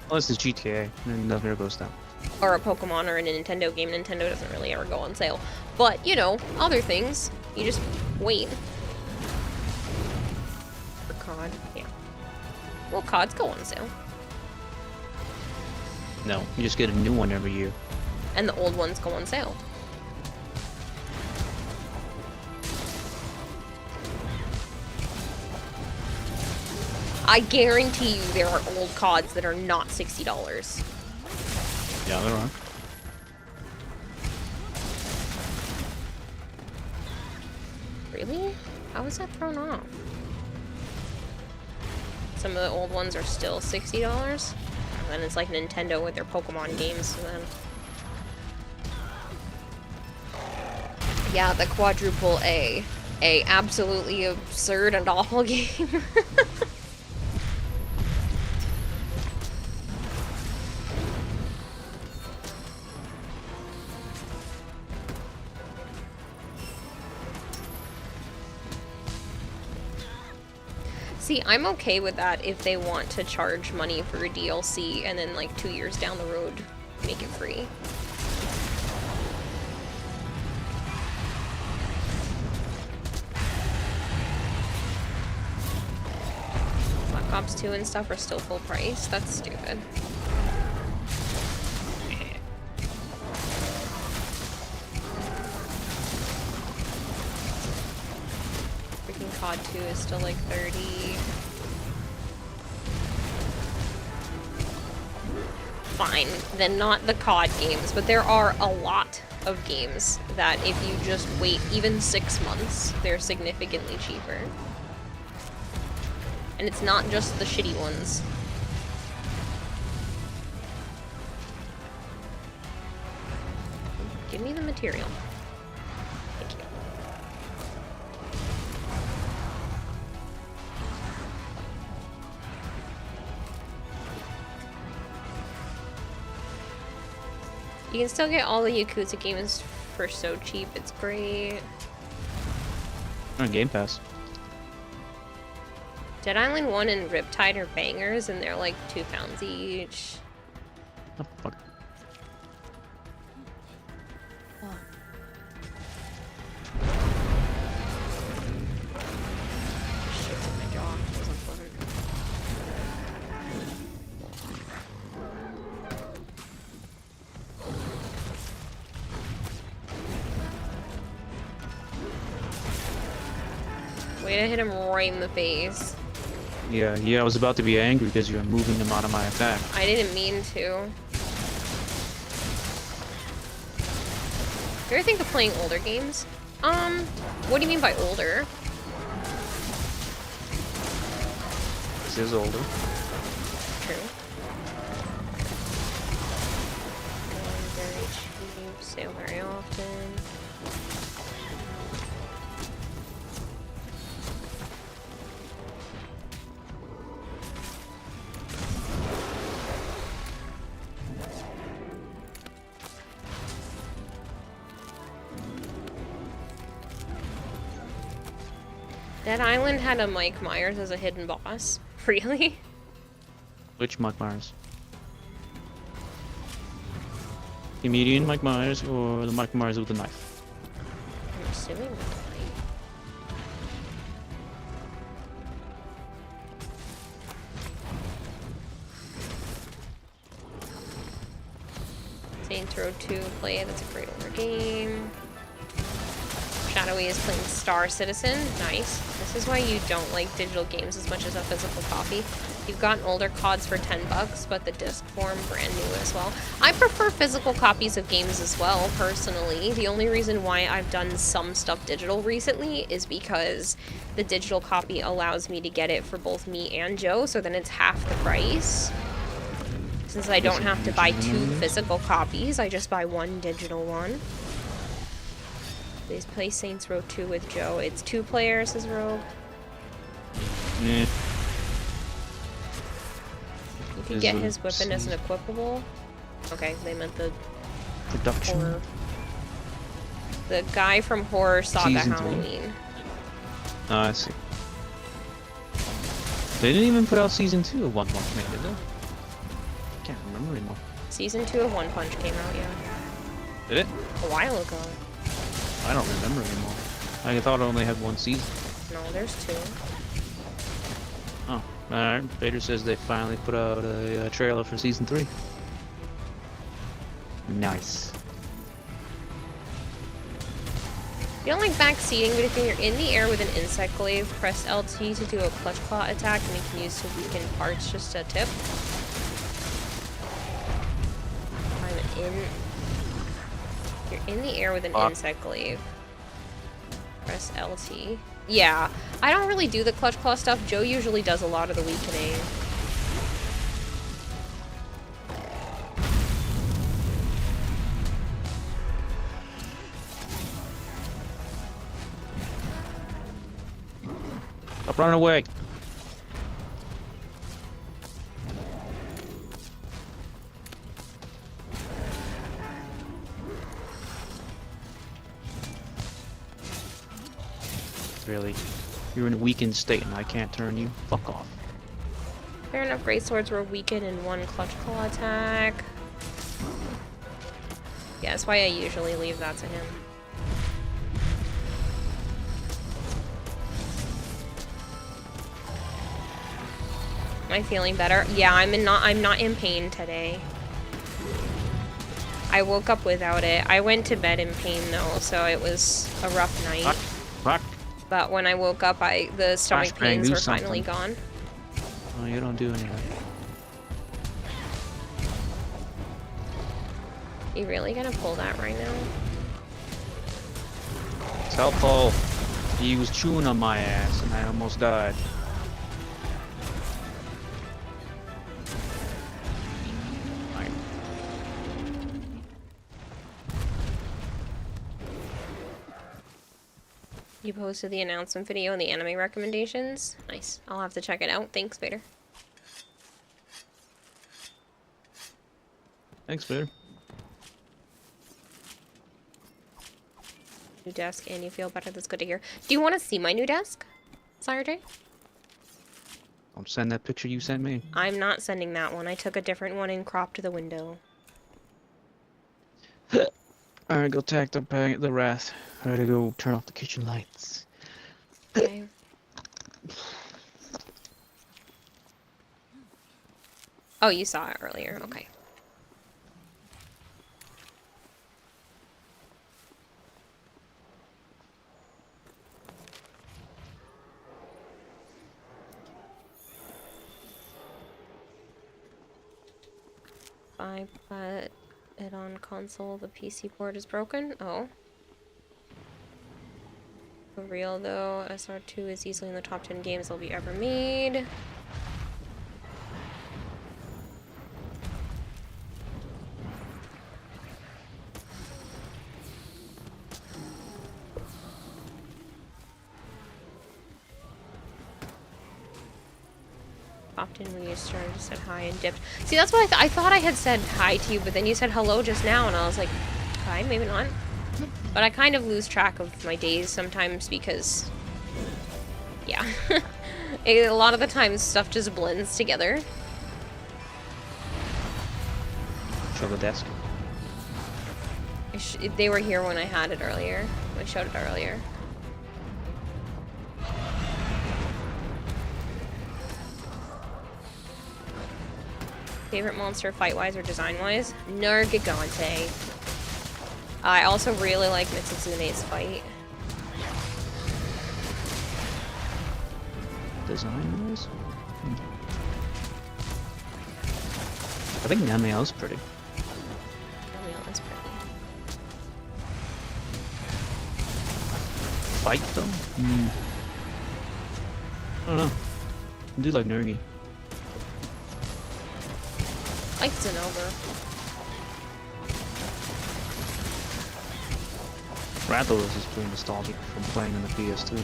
Unless it's GTA, then it never goes down. Or a Pokemon or a Nintendo game. Nintendo doesn't really ever go on sale. But, you know, other things, you just wait. For COD, yeah. Well, CODs go on sale. No, you just get a new one every year. And the old ones go on sale. I guarantee you there are old CODs that are not $60. Yeah, there are. Really? How was that thrown off? Some of the old ones are still $60? And then it's like Nintendo with their Pokemon games, so then... Yeah, the quadruple A. A absolutely absurd and awful game. See, I'm okay with that if they want to charge money for a DLC and then like 2 years down the road make it free. Black Ops 2 and stuff are still full price. That's stupid. Freaking COD 2 is still like 30. fine than not the COD games, but there are a lot of games that if you just wait even 6 months, they're significantly cheaper. And it's not just the shitty ones. Give me the material. Thank you. You can still get all the Yakuza games for so cheap, it's great. On Game Pass. Dead Island 1 and Riptide are bangers, and they're like £2 each. Oh, fuck. Shit in my jaw. Wasn't pleasant. Way to hit him right in the face. Yeah, I was about to be angry because you were moving them out of my attack. I didn't mean to. You ever think of playing older games? What do you mean by older? This is older. True. Very cheap, sale very often. Dead Island had a Mike Myers as a hidden boss. Really? Which Mike Myers? Comedian Mike Myers or the Mike Myers with the knife? I'm assuming with the knife. Saints Row 2 play, that's a great older game. Shadowy is playing Star Citizen. Nice. This is why you don't like digital games as much as a physical copy. You've gotten older CODs for $10, but the disc form brand new as well. I prefer physical copies of games as well, personally. The only reason why I've done some stuff digital recently is because the digital copy allows me to get it for both me and Joe, so then it's half the price. Since I don't have to buy 2 physical copies, I just buy 1 digital one. Please play Saints Row 2 with Joe. It's 2 players as Rogue. Yeah. You can get his weapon as an equipable. Okay, they meant the Production. horror. The guy from Horror Saga Season 3. Halloween. Oh, I see. They didn't even put out season 2 of One Punch Man, did they? Can't remember anymore. Season 2 of One Punch came out, yeah. Did it? A while ago. I don't remember anymore. I thought it only had 1 season. No, there's 2. Oh, alright. Vader says they finally put out a trailer for season 3. Nice. You don't like backseating, but if you're in the air with an insect glaive, press LT to do a clutch claw attack and you can use to weaken parts. Just a tip. I'm in. You're in the air with an insect glaive. Press LT. Yeah, I don't really do the clutch claw stuff. Joe usually does a lot of the weakening. Stop running away. Really? You're in a weakened state and I can't turn you? Fuck off. Fair enough, great swords were weakened in 1 clutch claw attack. Yeah, that's why I usually leave that to him. Am I feeling better? Yeah, I'm not in pain today. I woke up without it. I went to bed in pain though, so it was a rough night. Fuck. But when I woke up, the stomach Flashbang, pains do were finally something. gone. Oh, you don't do anything. You really gonna pull that right now? It's helpful. He was chewing on my ass and I almost died. Fine. You posted the announcement video and the anime recommendations? Nice. I'll have to check it out. Thanks, Vader. Thanks, Vader. New desk and you feel better. That's good to hear. Do you want to see my new desk, Sire J? Don't send that picture you sent me. I'm not sending that one. I took a different one and cropped the window. Alright, go tack the wrath. I gotta go turn off the kitchen lights. Okay. Oh, you saw it earlier. Okay. I put it on console, the PC port is broken. Oh. For real though, SR2 is easily in the top 10 games they'll be ever made. Popped in when you started, said hi and dipped. See, that's what I thought I had said hi to you, but then you said hello just now, and I was like, hi, maybe not. But I kind of lose track of my days sometimes because, yeah. A lot of the times stuff just blends together. Show the desk. They were here when I had it earlier. I showed it earlier. Favorite monster fight-wise or design-wise? Nergigante. I also really like Mitsuzune's fight. Design-wise? I think Namiel's pretty. Namiel is pretty. Fight though? I don't know. I do like Nergi. I like Zenobra. Rathalos is pretty nostalgic from playing on the PS2.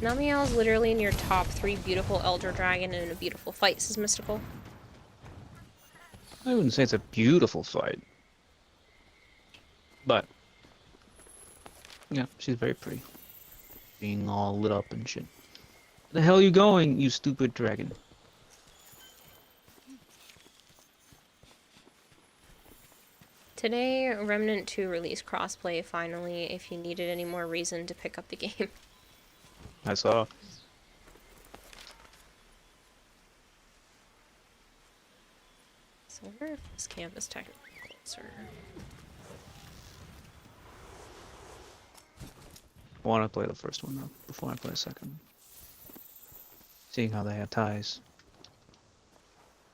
Namiel is literally in your top 3 beautiful Elder Dragon and a beautiful fight, says Mystical. I wouldn't say it's a beautiful fight. But, yeah, she's very pretty. Being all lit up and shit. Where the hell are you going, you stupid dragon? Today, Remnant 2 released crossplay finally, if you needed any more reason to pick up the game. I saw. So I wonder if this camp is technically closer. I want to play the first one though, before I play the second. Seeing how they have ties.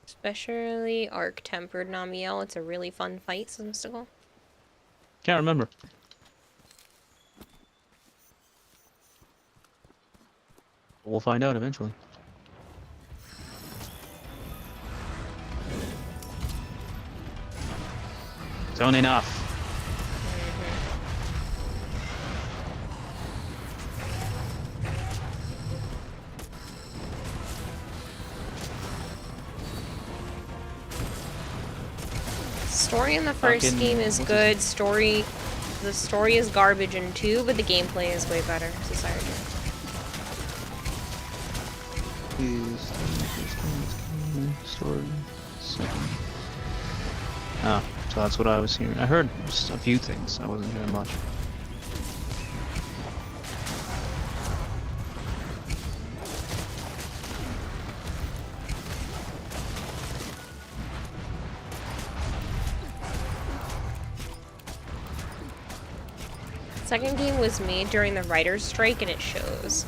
Especially Arc-Tempered Namiel, it's a really fun fight, says Mystical. Can't remember. We'll find out eventually. Zone enough. Story in the first Fucking- game is what's good. The story is garbage in 2, but the gameplay is way better. Society. Story. Second. Ah, so that's what I was hearing. I heard just a few things. I wasn't hearing much. second game was made during the writer's strike, and it shows.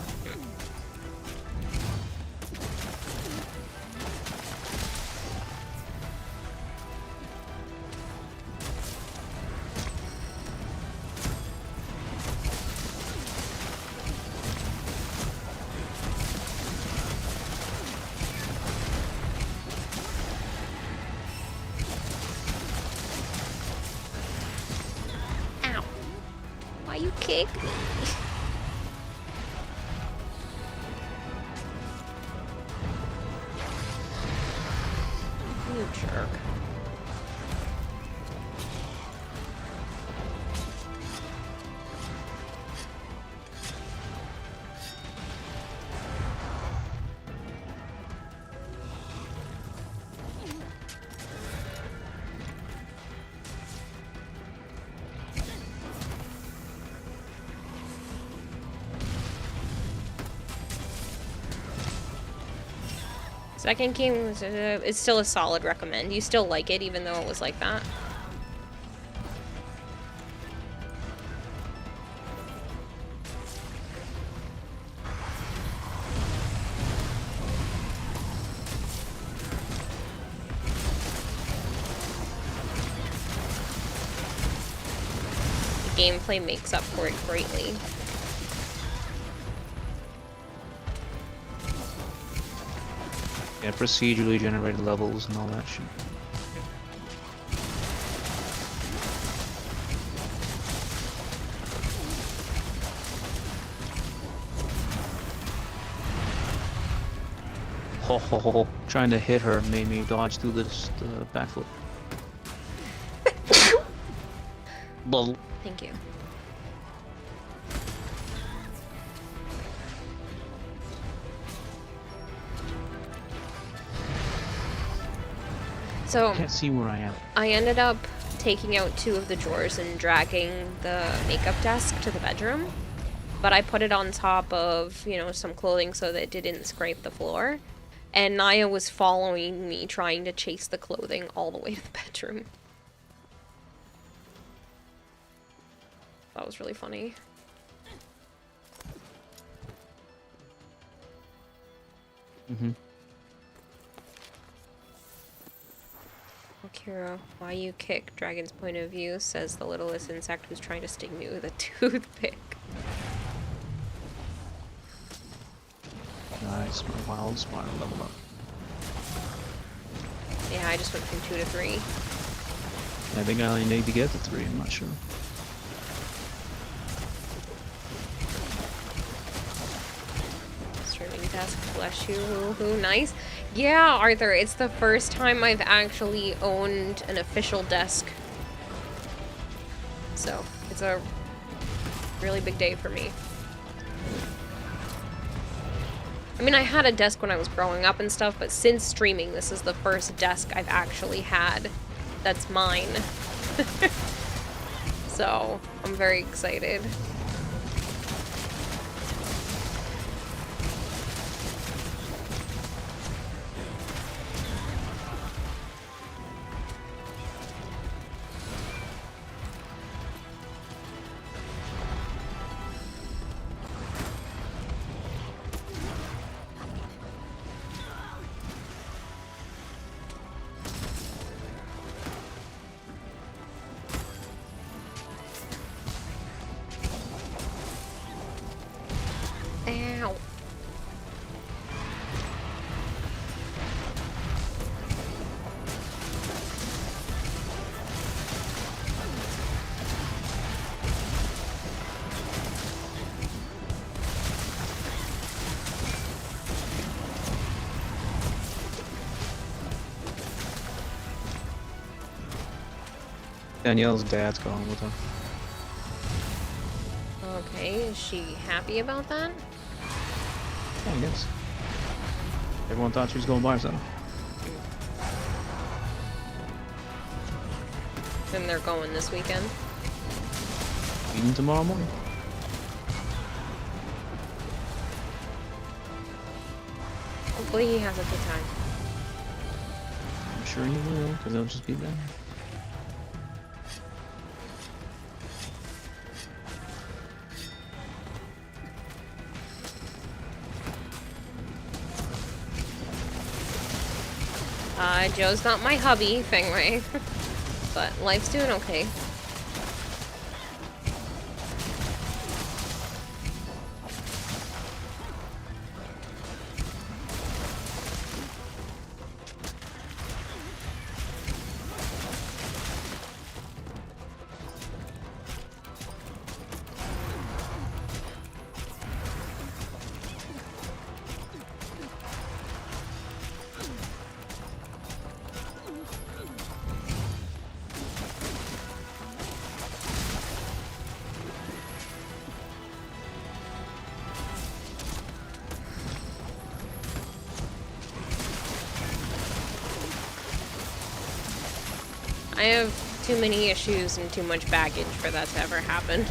Ow. Why you kick me? You jerk. Second game was it's still a solid recommend. You still like it even though it was like that. The gameplay makes up for it greatly. Yeah, procedurally generated levels and all that shit. Ho ho ho ho. Trying to hit her made me dodge through this backflip. Lol. Thank you. So Can't see where I am. I ended up taking out 2 of the drawers and dragging the makeup desk to the bedroom. But I put it on top of, you know, some clothing so that it didn't scrape the floor. And Naya was following me, trying to chase the clothing all the way to the bedroom. That was really funny. Mm-hmm. Kira, why you kick Dragon's point of view, says the littlest insect who's trying to sting me with a toothpick. Nice, my wild spider level up. Yeah, I just went from 2 to 3. I think I only need to get to 3, I'm not sure. Streaming desk, bless you, hoo-hoo, nice. Yeah, Arthur, it's the first time I've actually owned an official desk. So, it's a really big day for me. I mean, I had a desk when I was growing up and stuff, but since streaming, this is the first desk I've actually had that's mine. So, I'm very excited. Ow. Danielle's dad's going with her. Okay, is she happy about that? Yeah, I guess. Everyone thought she was going by herself. Then they're going this weekend. Meeting tomorrow morning. Hopefully he has a good time. I'm sure he will, because they'll just be there. Joe's not my hubby, Fengway. But life's doing okay. I have too many issues and too much baggage for that to ever happen.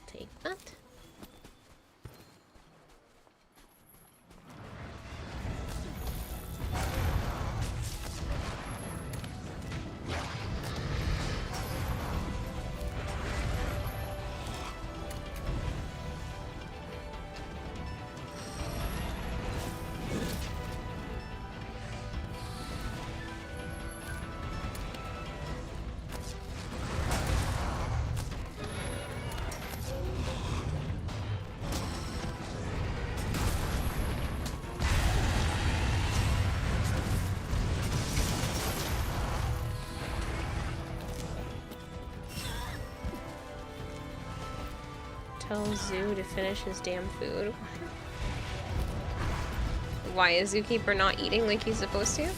Take that. Tell Zoo to finish his damn food. Why is Zookeeper not eating like he's supposed to?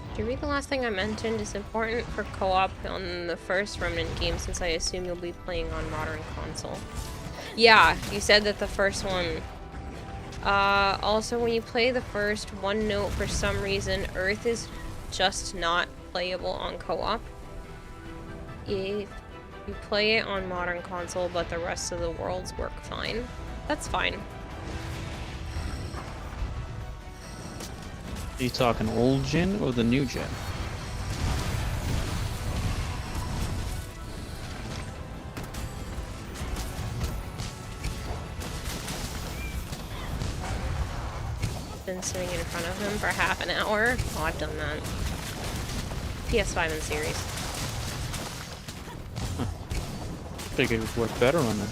Did you read the last thing I mentioned? It's important for co-op on the first Remnant game since I assume you'll be playing on modern console. Yeah, you said that the first one. Also, when you play the first one note, for some reason, Earth is just not playable on co-op. If you play it on modern console, but the rest of the worlds work fine, that's fine. Are you talking old gen or the new gen? Been sitting in front of him for half an hour. Oh, I've done that. PS5 and series. I think it would work better on them.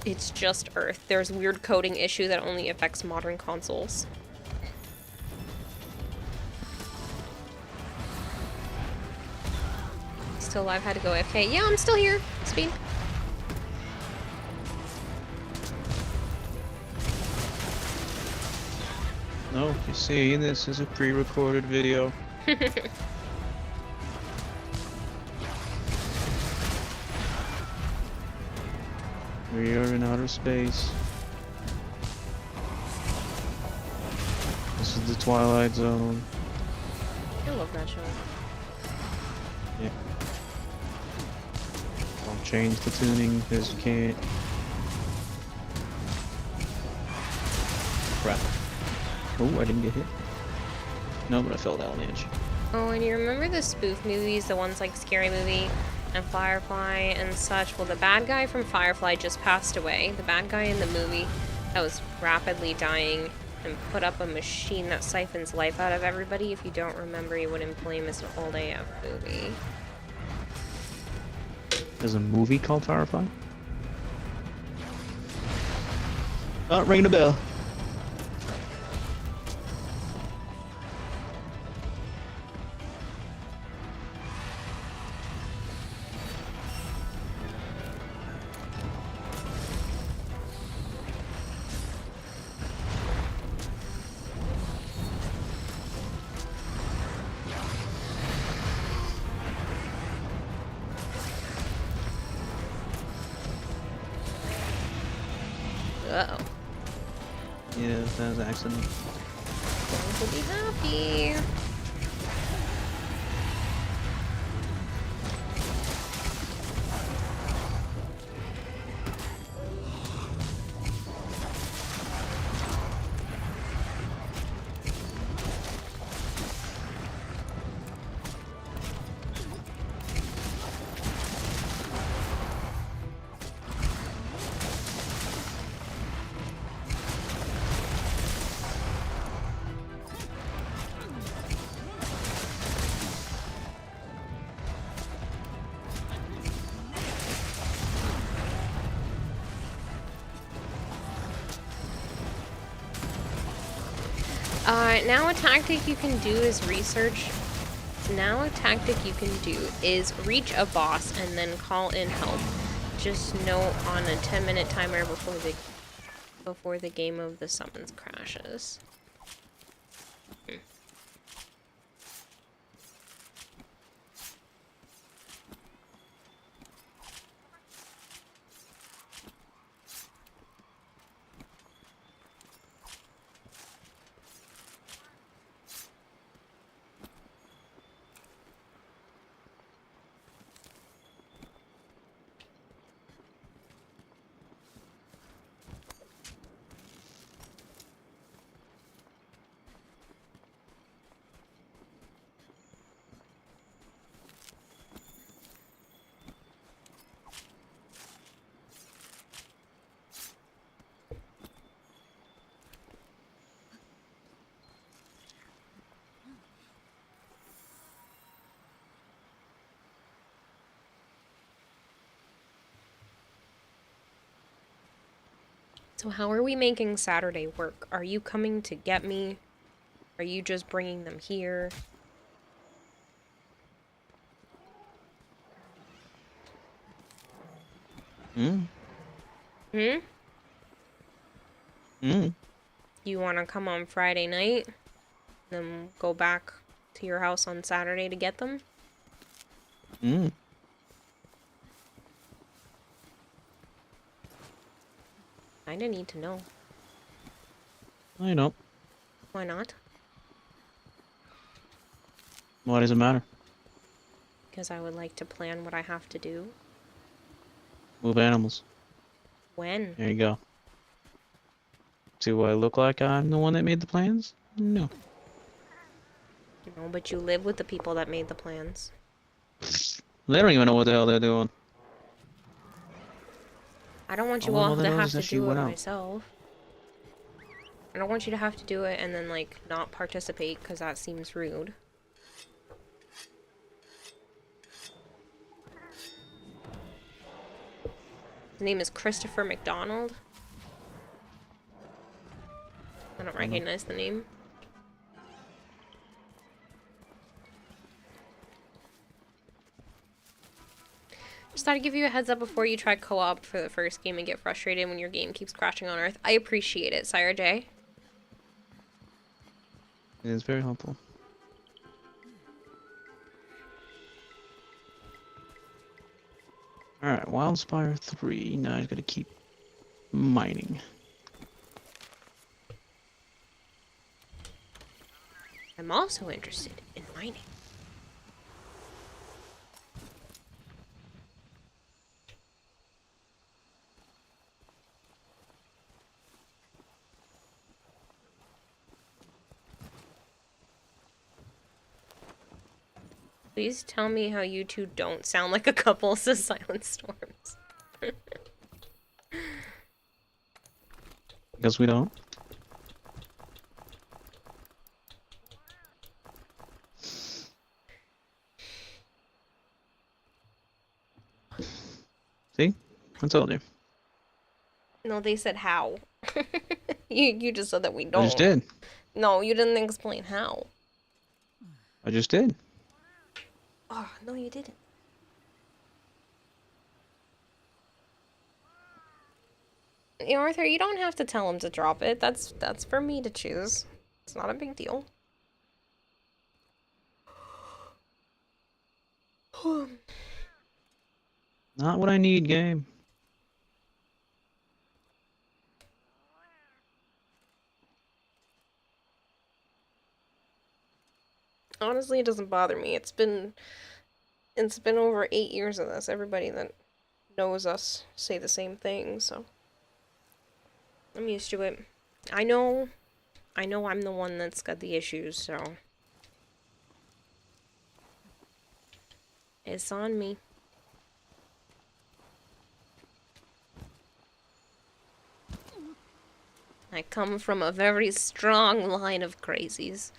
It's just Earth. There's weird coding issue that only affects modern consoles. Still alive, had to go AFK. Yeah, I'm still here. Speed. No, you see, this is a pre-recorded video. We are in outer space. This is the Twilight Zone. I love that show. Yeah. Don't change the tuning because you can't. Crap. Oh, I didn't get hit. No, but I fell down the edge. Oh, and you remember the spoof movies, the ones like Scary Movie and Firefly and such? Well, the bad guy from Firefly just passed away. The bad guy in the movie that was rapidly dying and put up a machine that siphons life out of everybody. If you don't remember, you wouldn't blame it's an old AF movie. There's a movie called Firefly? Oh, ring the bell. Uh-oh. Yeah, that was an accident. Things will be happy. Now a tactic you can do is research. Now a tactic you can do is reach a boss and then call in help. Just note on a 10-minute timer before the game of the summons crashes. So how are we making Saturday work? Are you coming to get me? Are you just bringing them here? Hmm? Hmm? Hmm? You want to come on Friday night? Then go back to your house on Saturday to get them? Hmm? I didn't need to know. I know. Why not? Why does it matter? Because I would like to plan what I have to do. Move animals. When? There you go. Do I look like I'm the one that made the plans? No. No, but you live with the people that made the plans. They don't even know what the hell they're doing. I don't want you All all I know to is have to that she do it went out. myself. I don't want you to have to do it and then, like, not participate, because that seems rude. His name is Christopher McDonald. I don't recognize the name. Just thought I'd give you a heads up before you try co-op for the first game and get frustrated when your game keeps crashing on Earth. I appreciate it, Sire J. It is very helpful. Alright, Wildspire 3. Now I gotta keep mining. I'm also interested in mining. Please tell me how you two don't sound like a couple of Silent Storms. Guess we don't. See? I told you. No, they said how. You just said that we I don't. just did. No, you didn't explain how. I just did. Oh, no, you didn't. Arthur, you don't have to tell him to drop it. That's for me to choose. It's not a big deal. Not what I need, game. Honestly, it doesn't bother me. It's been over 8 years of this. Everybody that knows us say the same thing, so I'm used to it. I know I'm the one that's got the issues, so it's on me. I come from a very strong line of crazies.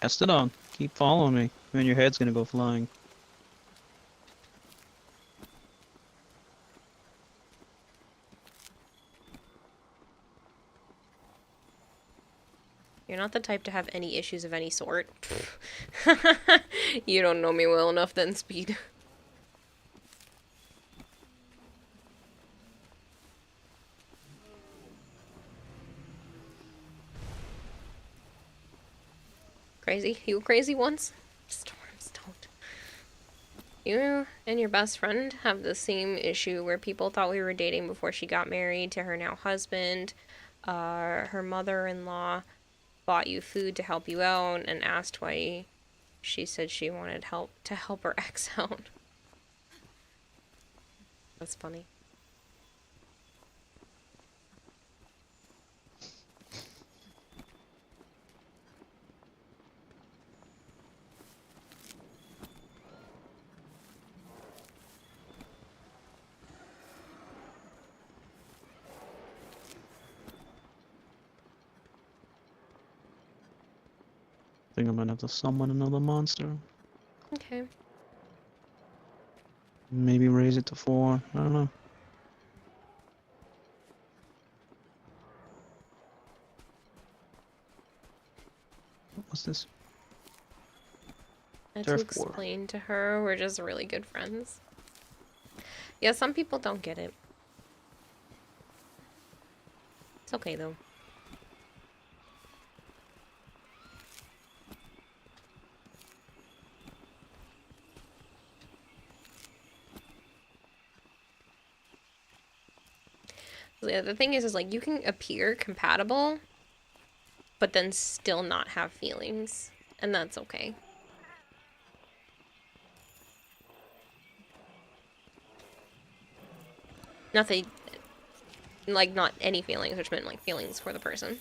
Cast it on. Keep following me. And your head's gonna go flying. You're not the type to have any issues of any sort. You don't know me well enough then, Speed. Crazy? You were crazy once? Storms don't. You and your best friend have the same issue where people thought we were dating before she got married to her now husband. Her mother-in-law bought you food to help you out and asked why she said she wanted help to help her ex out. That's funny. I think I'm gonna have to summon another monster. Okay. Maybe raise it to 4. I don't know. What's this? I had to Turf war. explain to her we're just really good friends. Yeah, some people don't get it. It's okay though. Yeah, the thing is like you can appear compatible, but then still not have feelings, and that's okay. Nothing, like not any feelings, which meant like feelings for the person.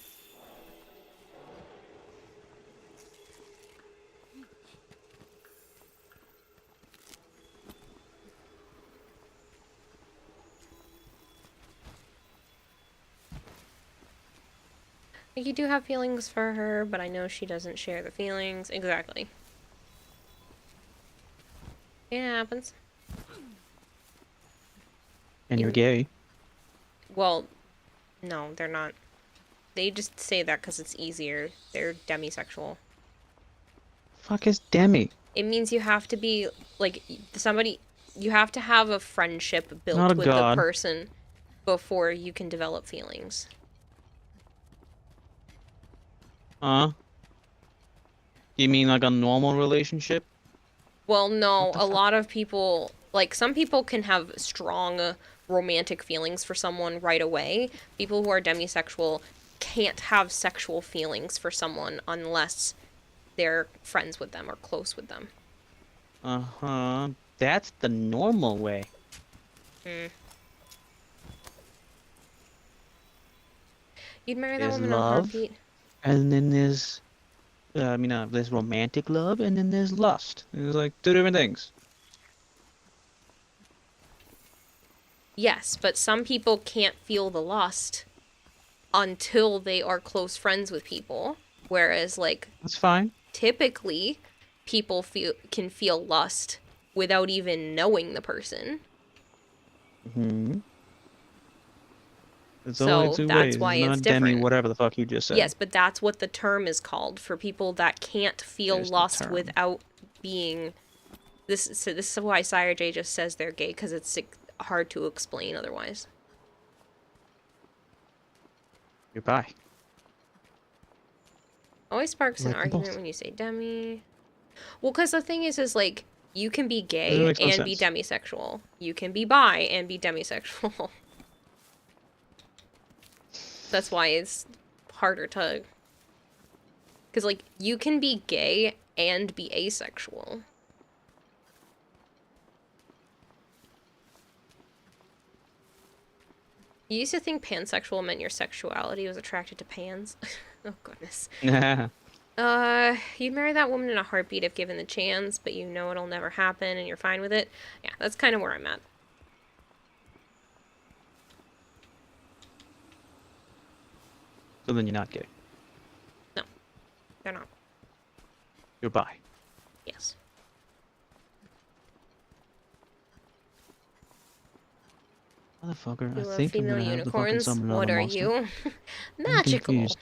Like, you do have feelings for her, but I know she doesn't share the feelings. Exactly. It happens. And you're gay. Well, no, they're not. They just say that because it's easier. They're demisexual. Fuck is Demi? It means you have to be, like, somebody... You have to have a friendship Not built a with god. the person before you can develop feelings. You mean like a normal relationship? Well, no, What the a fuck? lot of people, like, some people can have strong romantic feelings for someone right away. People who are demisexual can't have sexual feelings for someone unless they're friends with them or close with them. Uh-huh. That's the normal way. You'd marry that There's woman in a love. heartbeat. And then there's, there's romantic love, and then there's lust. There's like 2 different things. Yes, but some people can't feel the lust until they are close friends with people. Whereas, like, That's fine. typically, people can feel lust without even knowing the person. Hmm. It's So only two that's ways. why It's it's not demi, different. whatever the fuck you just said. Yes, but that's what the term is called for people that can't feel There's the lust term. without being. This is why Sire J just says they're gay, because it's hard to explain otherwise. You're bi. Always sparks an Like them argument both. when you say demi. Well, because the thing is like, you can be It gay makes no and be sense. demisexual. You can be bi and be demisexual. That's why it's harder to... Because, like, you can be gay and be asexual. You used to think pansexual meant your sexuality was attracted to pans? Oh, goodness. You'd marry that woman in a heartbeat if given the chance, but you know it'll never happen and you're fine with it. Yeah, that's kind of where I'm at. So then you're not gay. No, they're not. You're bi. Yes. Motherfucker, You I love think I'm female gonna have to fucking unicorns? summon What another are monster. you? I'm Magical. confused.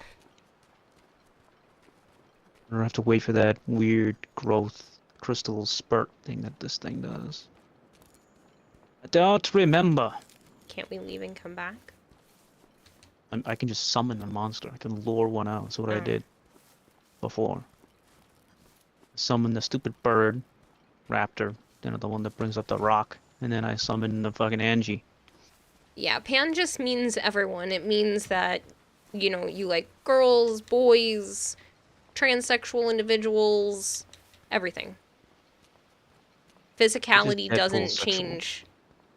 I don't have to wait for that weird growth crystal spurt thing that this thing does. I don't remember. Can't we leave and come back? I can just summon a monster. I can lure one out. That's what I Oh. did before. Summon the stupid bird, raptor, then the one that brings up the rock, and then I summon the fucking Angie. Yeah, pan just means everyone. It means that, you know, you like girls, boys, transsexual individuals, everything. Physicality Deadpool doesn't sexual. change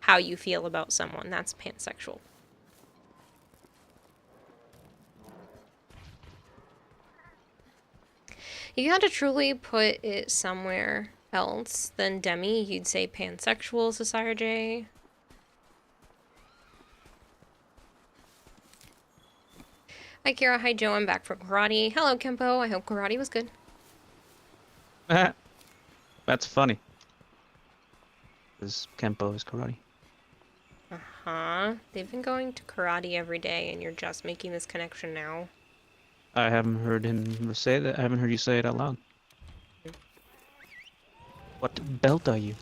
how you feel about someone. That's pansexual. If you had to truly put it somewhere else than demi, you'd say pansexual, Society J. Hi Kira, hi Joe, I'm back from karate. Hello Kempo, I hope karate was good. That's funny. Because Kempo is karate. Uh-huh. They've been going to karate every day and you're just making this connection now. I haven't heard him say that. I haven't heard you say it out loud. What belt are you?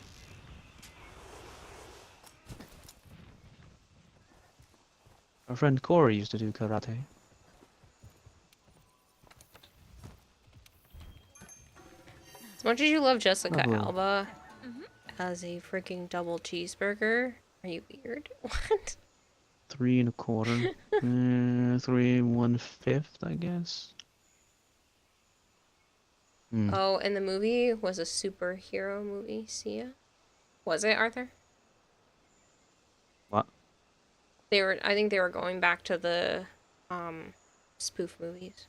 Our friend Corey used to do karate. As much as you love Jessica Oh. Alba as a freaking double cheeseburger, are you weird? What? 3 1/4. 3 1/5, I guess. Hmm. Oh, and the movie was a superhero movie, Sia? Was it, Arthur? What? I think they were going back to the spoof movies.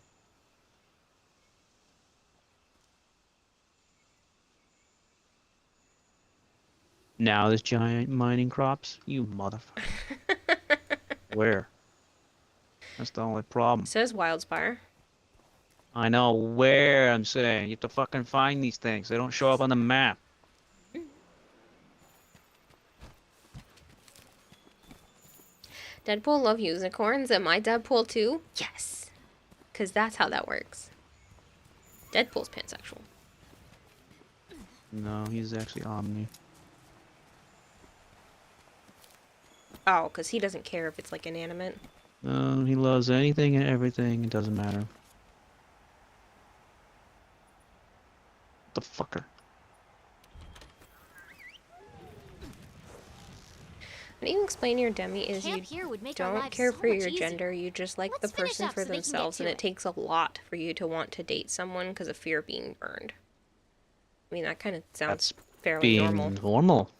Now this giant mining crops? You motherfucker. Where? That's the only problem. It says Wildspire. I know where I'm saying. You have to fucking find these things. They don't show up on the map. Deadpool love unicorns. Am I Deadpool too? Yes. Because that's how that works. Deadpool's pansexual. No, he's actually Omni. Oh, because he doesn't care if it's like inanimate. No, he loves anything and everything. It doesn't matter. The fucker. When you explain your demi is you Camp here would make our don't lives care so for much your easier. gender, you just like Let's the finish person up for so they can get themselves, and to it it. takes a lot for you to want to date someone because of fear of being burned. I mean, that kind of sounds fairly Being normal. normal.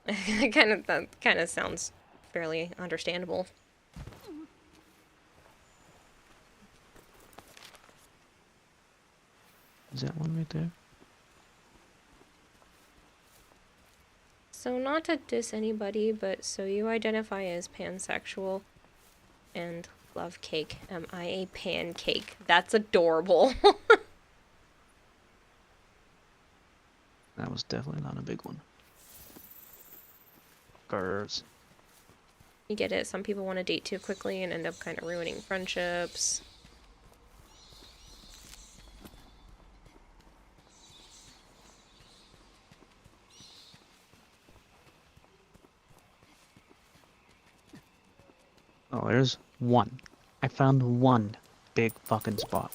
That kind of sounds fairly understandable. Is that one right there? So not to diss anybody, but so you identify as pansexual and love cake. Am I a pancake? That's adorable. That was definitely not a big one. Girls. You get it. Some people want to date too quickly and end up kind of ruining friendships. Oh, there's one. I found one big fucking spot.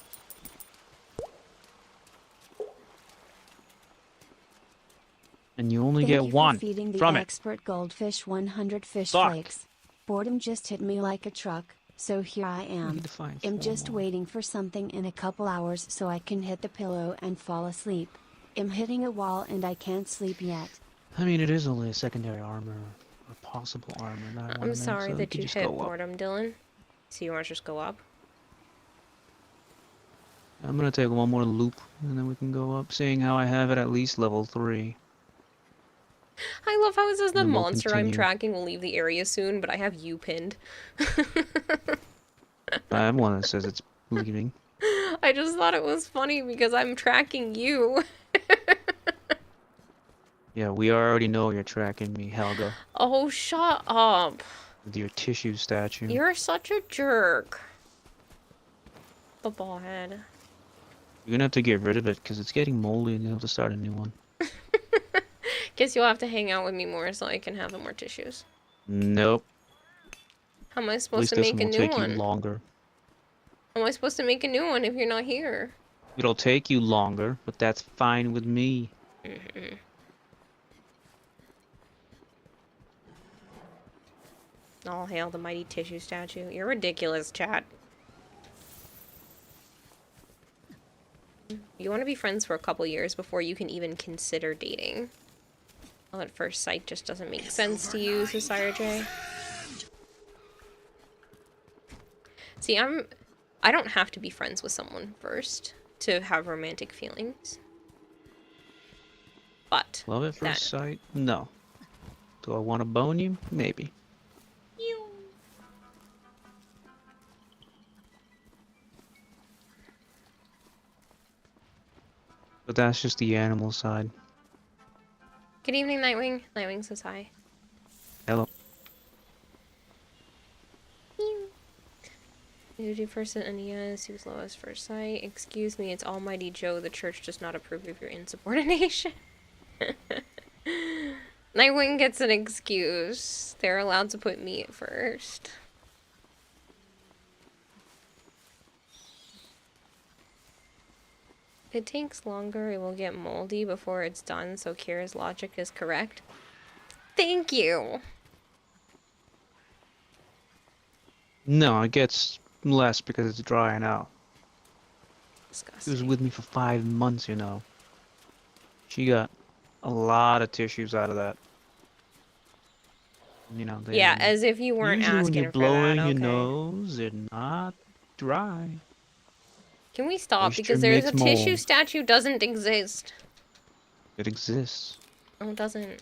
And you only Thank get you for one feeding the from it. expert goldfish 100 fish Fuck. flakes. Boredom just hit me like a truck, so here I am. need to find I'm four just more. waiting for something in a couple hours so I can hit the pillow and fall asleep. I'm hitting a wall and I can't sleep yet. I mean, it is only a secondary armor, or possible armor that I want to I'm make, sorry so that could you just hit go up. boredom, Dylan. So you want to just go up? I'm gonna take one more loop, and then we can go up, seeing how I have it at least level 3. I love how it says the Then we'll monster I'm continue. tracking will leave the area soon, but I have you pinned. I have one that says it's leaving. I just thought it was funny because I'm tracking you. Yeah, we already know you're tracking me, Helga, Oh, shut up. with your tissue statue. You're such a jerk. The ballhead. You're gonna have to get rid of it, because it's getting moldy, and you have to start a new one. Guess you'll have to hang out with me more so I can have more tissues. Nope. How am I At supposed least to this make one a will new take you one? longer. How am I supposed to make a new one if you're not here? It'll take you longer, but that's fine with me. All hail the mighty tissue statue. You're ridiculous, chat. You want to be friends for a couple years before you can even consider dating. Well, at first sight just doesn't make sense to you, Society J. See, I don't have to be friends with someone first to have romantic feelings. But Love at that- first sight? No. Do I want to bone you? Maybe. But that's just the animal side. Good evening, Nightwing. Nightwing says hi. Hello. You do first at NES, he was lowest first sight. Excuse me, it's Almighty Joe. The church does not approve of your insubordination. Nightwing gets an excuse. They're allowed to put me at first. It takes longer, it will get moldy before it's done, so Kira's logic is correct. Thank you! No, it gets less because it's drying out. She was Disgusting. with me for 5 months, you know. She got a lot of tissues out of that. You know, they Yeah, as if you weren't usually when asking you're for blowing that, your okay. nose, they're not dry. Can we stop? Moisture Because there's a makes tissue mold. statue doesn't exist. It exists. Oh, it doesn't. I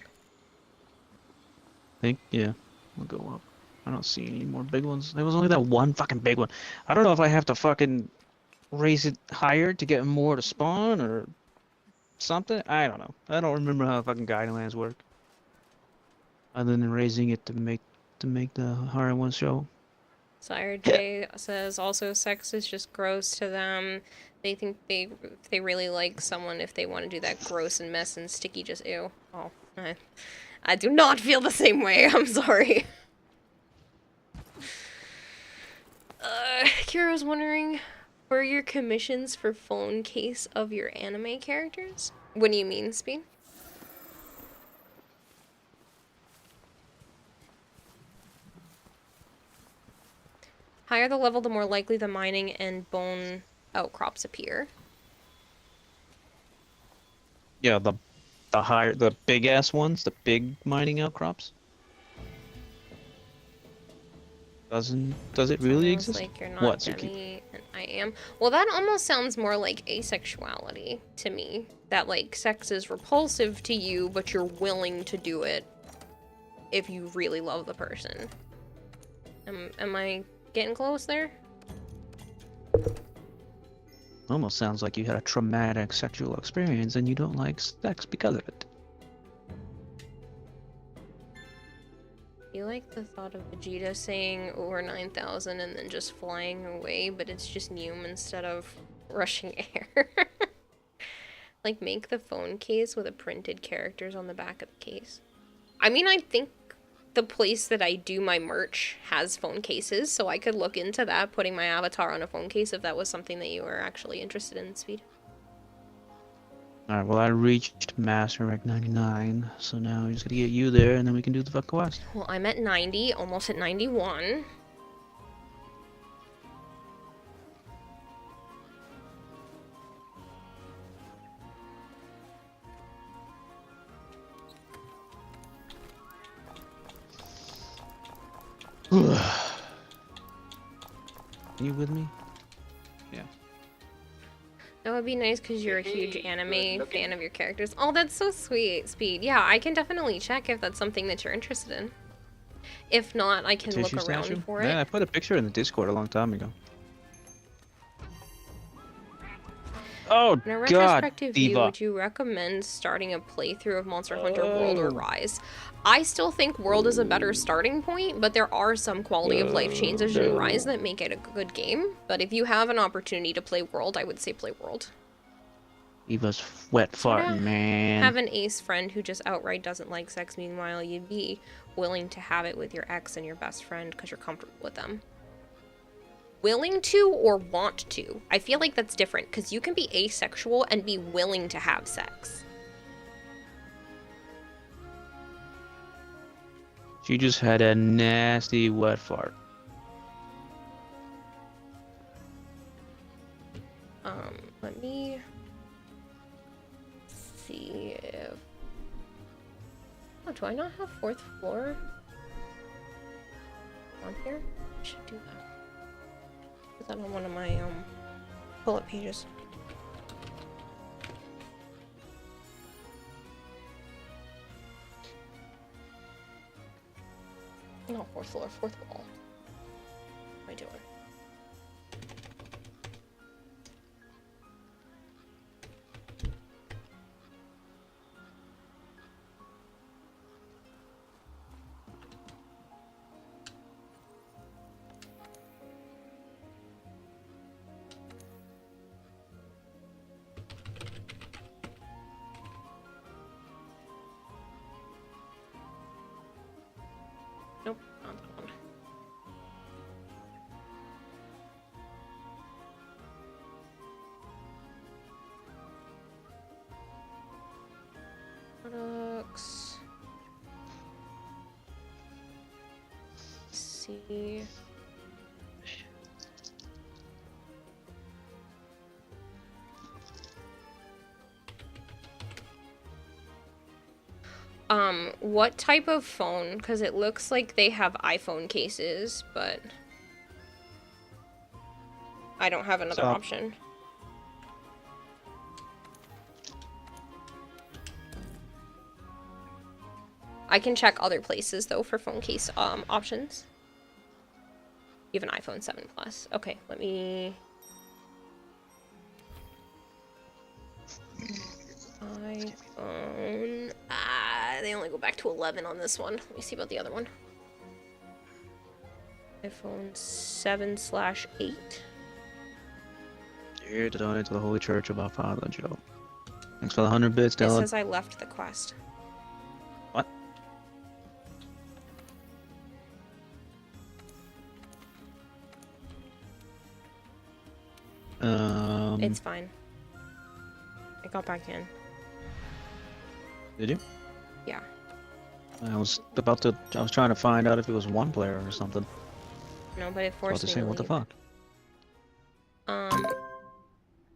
think, yeah. We'll go up. I don't see any more big ones. There was only that one fucking big one. I don't know if I have to fucking raise it higher to get more to spawn or something. I don't know. I don't remember how fucking guiding lands work. Other than raising it to make the higher ones show. Sire J says also sex is just gross to them. They think they really like someone if they want to do that gross and mess and sticky just ew. Oh, I do not feel the same way. I'm sorry. Kira's wondering, were your commissions for phone case of your anime characters? What do you mean, Speed? Higher the level, the more likely the mining and bone outcrops appear. Yeah, the big ass ones, the big mining outcrops. Does it really Almost exist? like you're not What, Suki? Demi and I am. Well, that almost sounds more like asexuality to me. That like sex is repulsive to you, but you're willing to do it if you really love the person. Am I getting close there? Almost sounds like you had a traumatic sexual experience and you don't like sex because of it. You like the thought of Vegeta saying over 9,000 and then just flying away, but it's just Neum instead of rushing air. Like, make the phone case with the printed characters on the back of the case. I mean, I think the place that I do my merch has phone cases, so I could look into that, putting my avatar on a phone case if that was something that you were actually interested in, Speed. Alright, well I reached Master Rank 99, so now we just gotta get you there and then we can do the fuck quest. Well, I'm at 90, almost at 91. You with me? Yeah. That would be nice because you're a huge anime fan of your characters. Oh, that's so sweet, Speed. Yeah, I can definitely check if that's something that you're interested in. If not, I can look Tissue around statue? for Yeah, I it. put a picture in the Discord a long time ago. Oh, In a God, retrospective view, Diva. would you recommend starting a playthrough of Monster Hunter World or Rise? I still think World is a better starting point, but there are some quality of life changes in Rise that make it a good game. But if you have an opportunity to play World, I would say play World. Diva's wet Sorta farting, man. Have an ace friend who just outright doesn't like sex, meanwhile you'd be willing to have it with your ex and your best friend because you're comfortable with them. Willing to or want to? I feel like that's different because you can be asexual and be willing to have sex. She just had a nasty wet fart. Let me see if... Oh, do I not have 4th floor on here? I should do that. Put that on one of my, bullet pages. Not 4th floor, 4th wall. What am I doing? Nope, not that one. Products. Let's see. What type of phone? Because it looks like they have iPhone cases, but I don't have another Stop. option. I can check other places though for phone case options. You have an iPhone 7 Plus. Okay, let me. iPhone. They only go back to 11 on this one. Let me see about the other one. iPhone 7/8. Here to donate to the Holy Church of our Father Joe. Thanks for the 100 bits, It Dylan. says I left the quest. What? It's fine. I got back in. Did you? Yeah. I was trying to find out if it was one player or something. No, but it About forced to me say, to what the leave. fuck?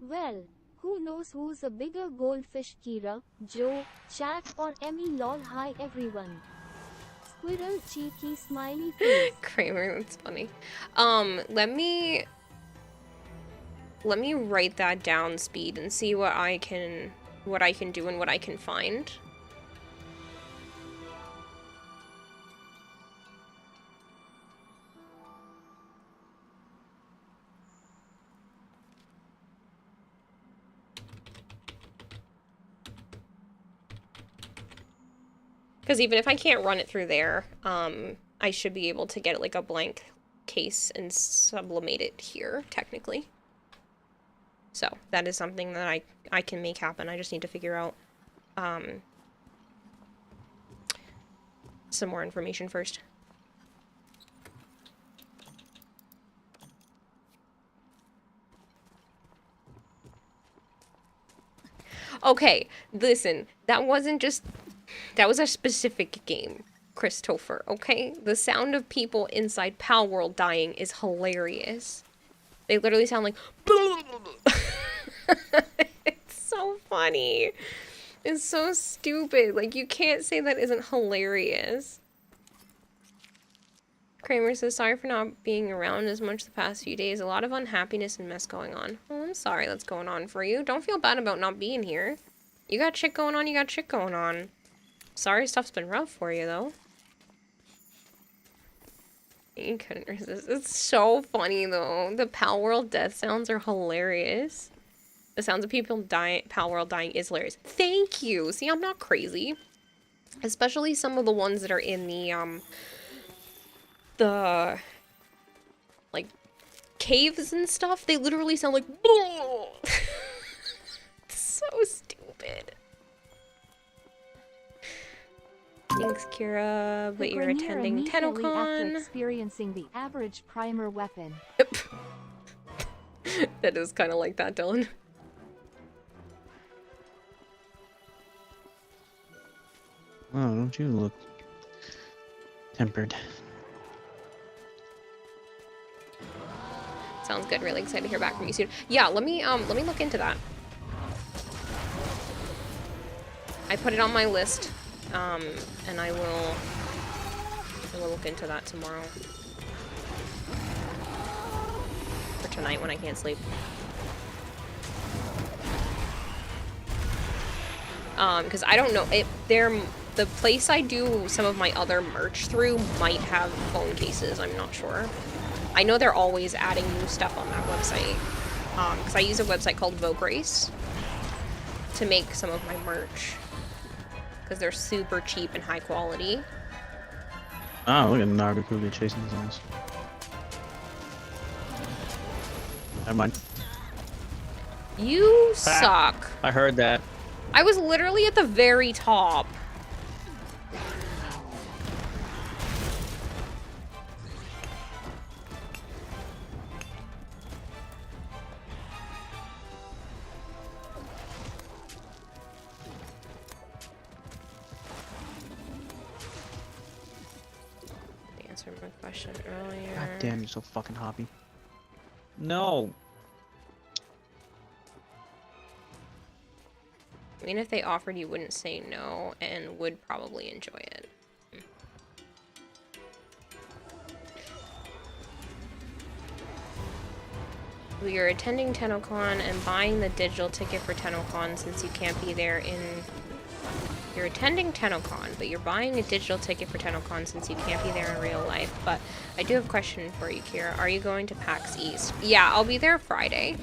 Well, who knows who's a bigger goldfish, Kira, Joe, Chat, or Emmy? Lol, hi everyone. Squirrel cheeky smiley face. Kramer, that's funny. Let me write that down, Speed, and see what I can do and what I can find. Because even if I can't run it through there, I should be able to get like a blank case and sublimate it here, technically. So that is something that I can make happen. I just need to figure out some more information first. Okay, listen, that was a specific game, Christopher, okay? The sound of people inside Pal World dying is hilarious. They literally sound like it's so funny. It's so stupid. Like, you can't say that isn't hilarious. Kramer says, sorry for not being around as much the past few days. A lot of unhappiness and mess going on. Oh, I'm sorry that's going on for you. Don't feel bad about not being here. You got shit going on, you got shit going on. Sorry stuff's been rough for you, though. You couldn't resist. It's so funny, though. The Pal World death sounds are hilarious. The sounds of people dying, Pal World dying is hilarious. Thank you! See, I'm not crazy. Especially some of the ones that are in the like, caves and stuff. They literally sound like it's so stupid. Thanks, Kira, but you're attending TennoCon. Experiencing the average primer weapon. That is kind of like that, Dylan. Oh, don't you look tempered? Sounds good. Really excited to hear back from you soon. Yeah, let me look into that. I put it on my list, and I will look into that tomorrow. Or tonight when I can't sleep. Because I don't know, the place I do some of my other merch through might have phone cases, I'm not sure. I know they're always adding new stuff on that website. Because I use a website called Vograce to make some of my merch. Because they're super cheap and high quality. Oh, look at Nargacuga chasing his ass. Never mind. You suck. I heard that. I was literally at the very top. Answer my question earlier. God damn, you're so fucking hoppy. No. I mean, if they offered, you wouldn't say no and would probably enjoy it. We are attending TennoCon and buying the digital ticket for TennoCon since you can't be there in... You're attending TennoCon, but you're buying a digital ticket for TennoCon since you can't be there in real life. But I do have a question for you, Kira. Are you going to PAX East? Yeah, I'll be there Friday.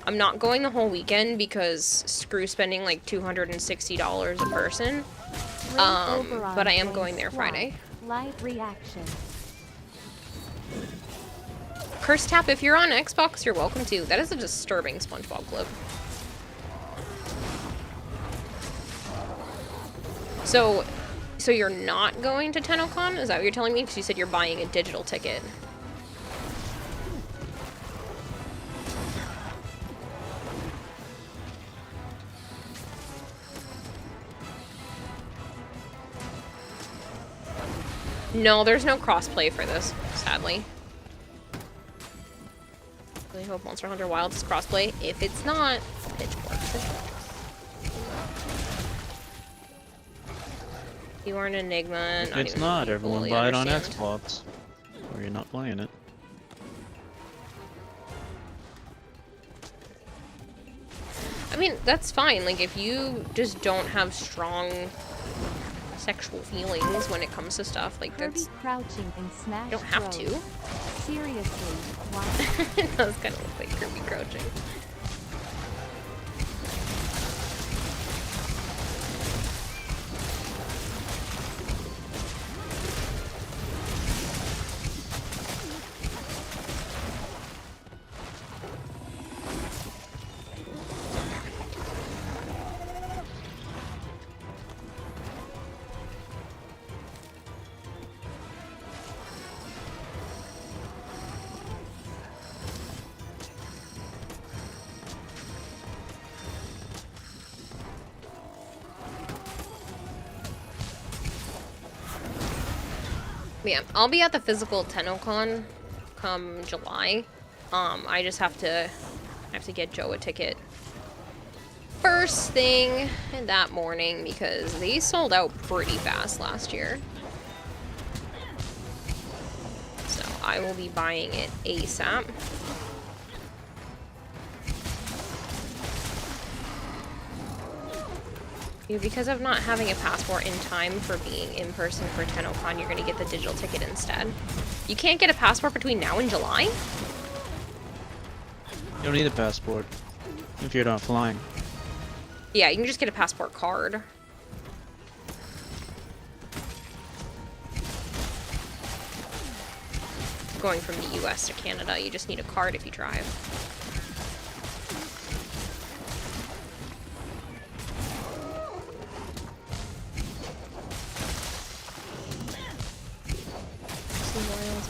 I'm not going the whole weekend because screw spending like $260 a person. But I am going there Friday. Live reaction. Curse Tap, if you're on Xbox, you're welcome to. That is a disturbing SpongeBob clip. So you're not going to TennoCon? Is that what you're telling me? Because you said you're buying a digital ticket. No, there's no crossplay for this, sadly. Really hope Monster Hunter Wilds is crossplay. If it's not, Pitchfork. You are an Enigma. If it's not, everyone buy it on Xbox. Or you're not playing it. I mean, that's fine. Like, if you just don't have strong sexual feelings when it comes to stuff, like, Kirby that's... crouching in Smash You don't have Bros. to. Seriously, why? It does kind of look like Kirby crouching. Yeah, I'll be at the physical TennoCon come July. I just have to get Joe a ticket first thing that morning because they sold out pretty fast last year. So I will be buying it ASAP. Because of not having a passport in time for being in person for TennoCon, you're gonna get the digital ticket instead. You can't get a passport between now and July? You don't need a passport if you're not flying. Yeah, you can just get a passport card. Going from the US to Canada, you just need a card if you drive.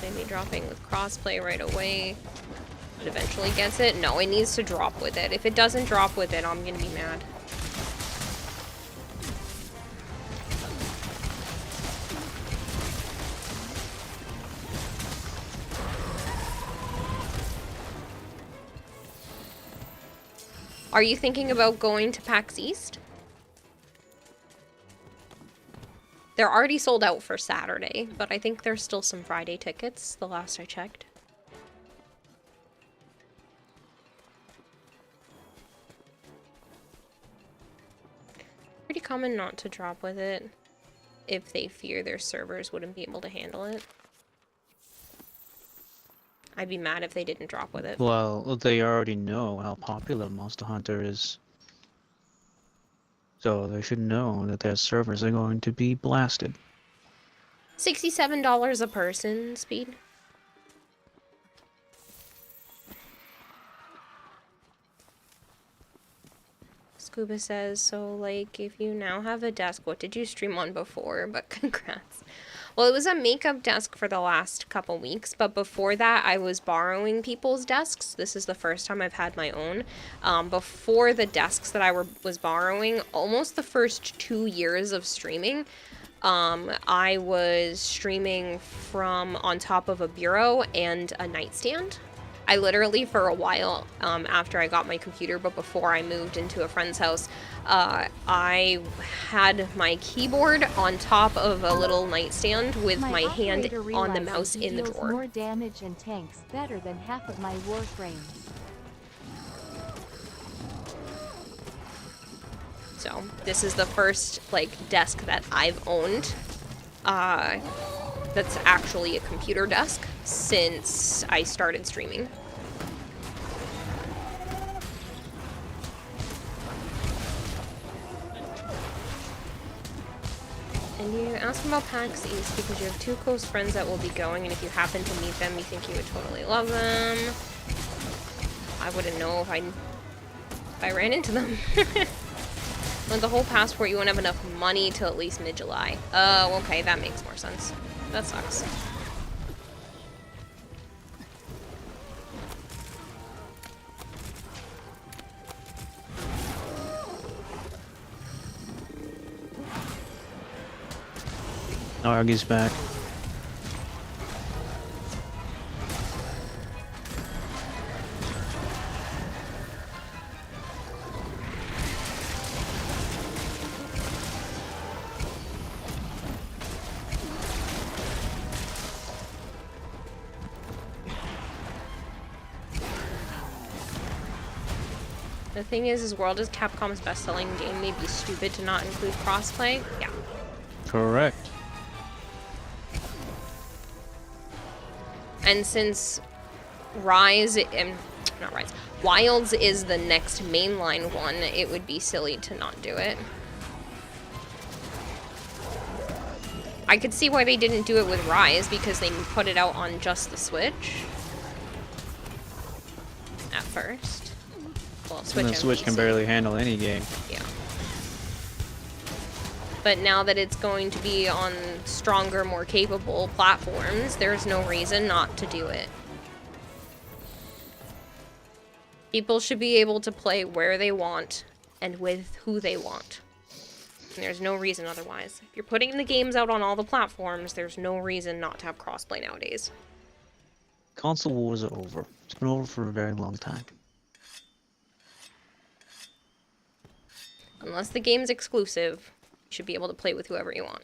Maybe dropping with crossplay right away. It eventually gets it. No, it needs to drop with it. If it doesn't drop with it, I'm gonna be mad. Are you thinking about going to PAX East? They're already sold out for Saturday, but I think there's still some Friday tickets, the last I checked. Pretty common not to drop with it if they fear their servers wouldn't be able to handle it. I'd be mad if they didn't drop with it. Well, they already know how popular Monster Hunter is. So they should know that their servers are going to be blasted. $67 a person, Speed. Scuba says, so like if you now have a desk, what did you stream on before? But congrats. Well, it was a makeup desk for the last couple weeks, but before that I was borrowing people's desks. This is the first time I've had my own. Before the desks that I was borrowing, almost the first 2 years of streaming, I was streaming from on top of a bureau and a nightstand. I literally, for a while, after I got my computer, but before I moved into a friend's house, I had my keyboard on top of a little nightstand with my hand on the mouse in the drawer. More damage and tanks better than half of my Warframe. So this is the first like desk that I've owned that's actually a computer desk since I started streaming. And you asked about PAX East because you have 2 close friends that will be going, and if you happen to meet them, you think you would totally love them. I wouldn't know if I ran into them. With the whole passport, you won't have enough money till at least mid-July. Oh, okay, that makes more sense. That sucks. Argy's back. The thing is World is Capcom's best-selling game. They'd be stupid to not include crossplay. Yeah. Correct. And since Rise, not Rise, Wilds is the next mainline one, it would be silly to not do it. I could see why they didn't do it with Rise, because they put it out on just the Switch. At first. Well, Switch And the Switch can barely handle any game. Yeah. But now that it's going to be on stronger, more capable platforms, there's no reason not to do it. People should be able to play where they want and with who they want. There's no reason otherwise. If you're putting the games out on all the platforms, there's no reason not to have crossplay nowadays. Console wars are over. It's been over for a very long time. Unless the game's exclusive, you should be able to play with whoever you want.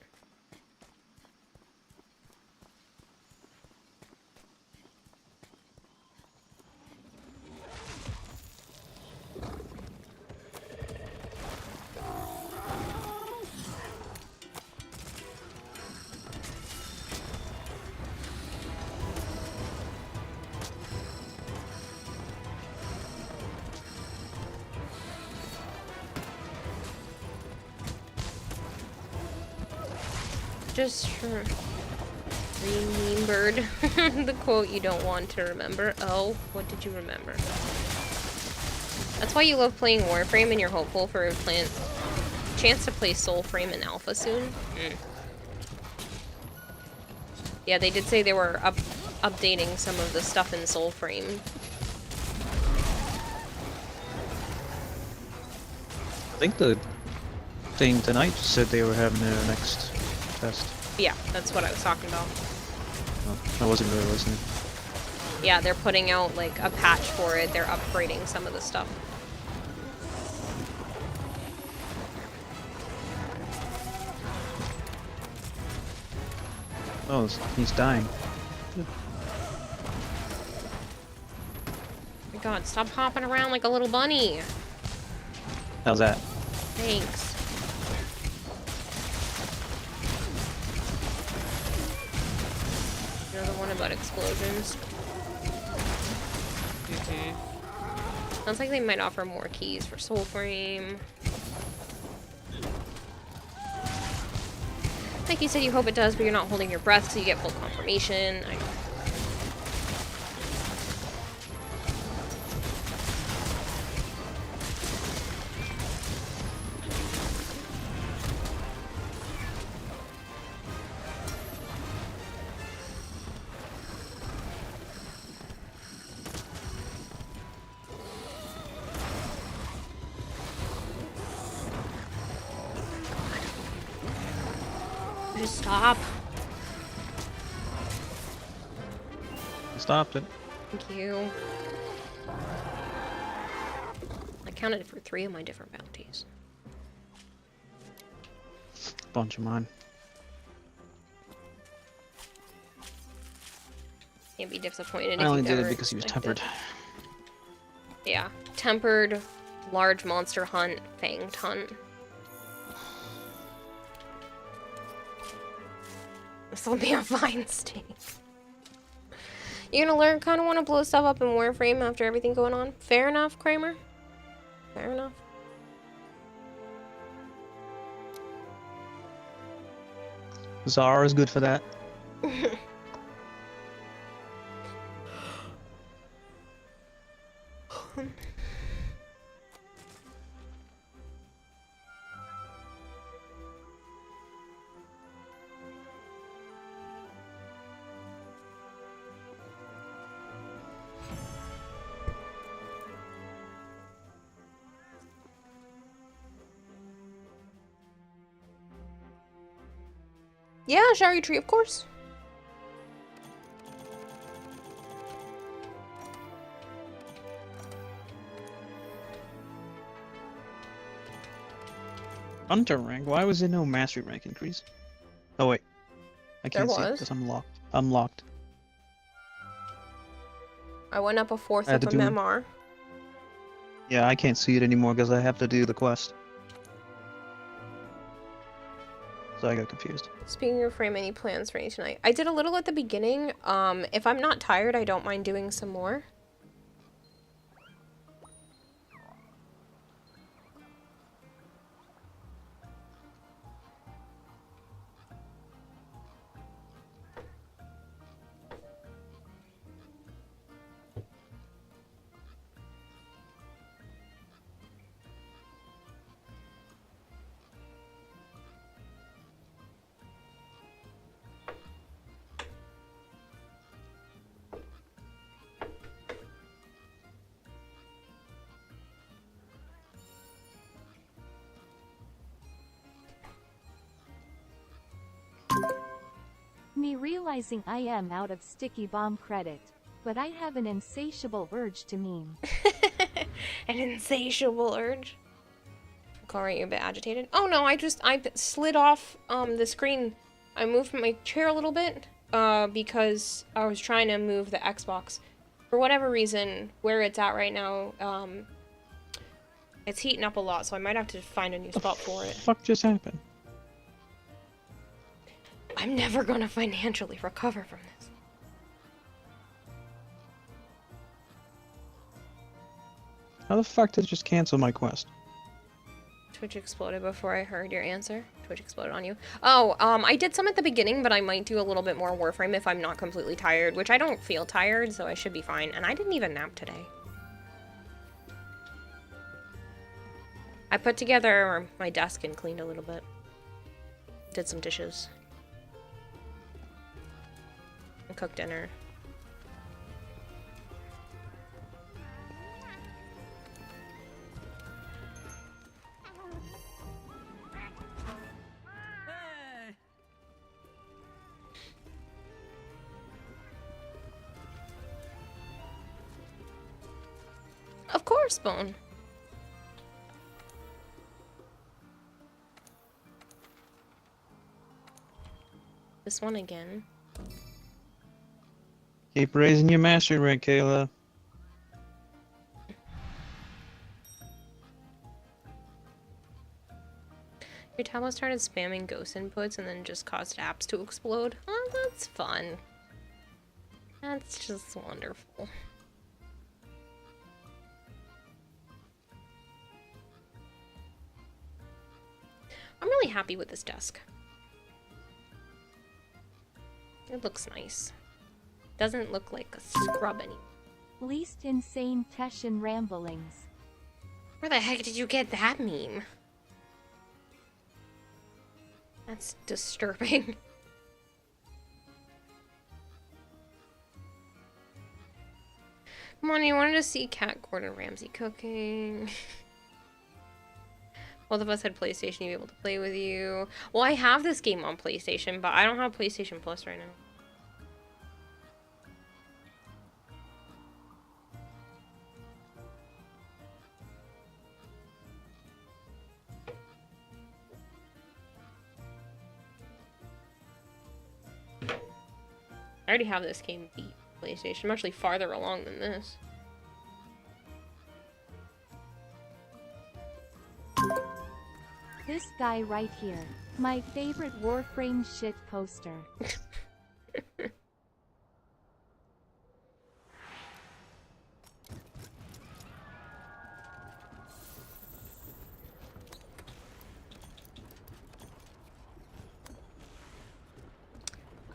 Just remembered the quote you don't want to remember. Oh, what did you remember? That's why you love playing Warframe and you're hopeful for a chance to play Soulframe in Alpha soon. Yeah, they did say they were updating some of the stuff in Soulframe. I think the thing tonight said they were having their next test. Yeah, that's what I was talking about. Oh, I wasn't really listening. Yeah, they're putting out like a patch for it. They're upgrading some of the stuff. Oh, he's dying. Oh my god, stop hopping around like a little bunny. How's that? Thanks. You're the one about explosions. Sounds like they might offer more keys for Soulframe. Like you said, you hope it does, but you're not holding your breath so you get full confirmation. I know. Just stop. I stopped it. Thank you. I counted for 3 of my different bounties. Bunch of mine. Can't be disappointed. I only if did ever it because he was expected. tempered. Yeah. Tempered, large monster hunt, fanged hunt. This'll be a fine steak. You gonna learn, kind of want to blow stuff up in Warframe after everything going on? Fair enough, Kramer. Fair enough. Zara is good for that. Yeah, Shari Tree, of course. Hunter rank? Why was there no mastery rank increase? Oh wait. I can't see was. because I'm locked. I'm locked. I went up a 4th I had of a to do- memoir. Yeah, I can't see it anymore because I have to do the quest. So I got confused. Speaking of frame, any plans for any tonight? I did a little at the beginning. If I'm not tired, I don't mind doing some more. Me realizing I am out of sticky bomb credit. But I have an insatiable urge to meme. An insatiable urge. Corey, you're a bit agitated. Oh no, I slid off the screen. I moved my chair a little bit because I was trying to move the Xbox. For whatever reason, where it's at right now, it's heating up a lot, so I might have to find a new spot for it. Fuck just happened? I'm never gonna financially recover from this. How the fuck did it just cancel my quest? Twitch exploded before I heard your answer. Twitch exploded on you. Oh, I did some at the beginning, but I might do a little bit more Warframe if I'm not completely tired, which I don't feel tired, so I should be fine. And I didn't even nap today. I put together my desk and cleaned a little bit. Did some dishes. And cooked dinner. Of course, Bone. This one again. Keep raising your mastery rank, Kayla. Your tablet started spamming ghost inputs and then just caused apps to explode. Oh, that's fun. That's just wonderful. I'm really happy with this desk. It looks nice. Doesn't look like a scrub anymore. Least insane Teshin ramblings. Where the heck did you get that meme? That's disturbing. Come on, you wanted to see Cat Gordon Ramsay cooking. Both of us had PlayStation to be able to play with you. Well, I have this game on PlayStation, but I don't have PlayStation Plus right now. I already have this game beat PlayStation. I'm actually farther along than this. This guy right here. My favorite Warframe shit poster.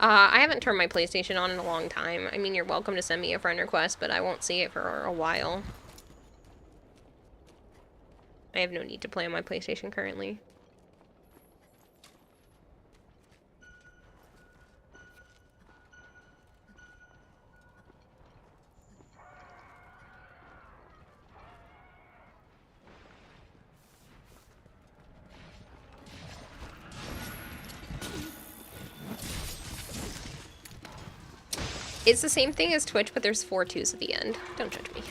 I haven't turned my PlayStation on in a long time. I mean, you're welcome to send me a friend request, but I won't see it for a while. I have no need to play on my PlayStation currently. It's the same thing as Twitch, but there's 4 2s at the end. Don't judge me.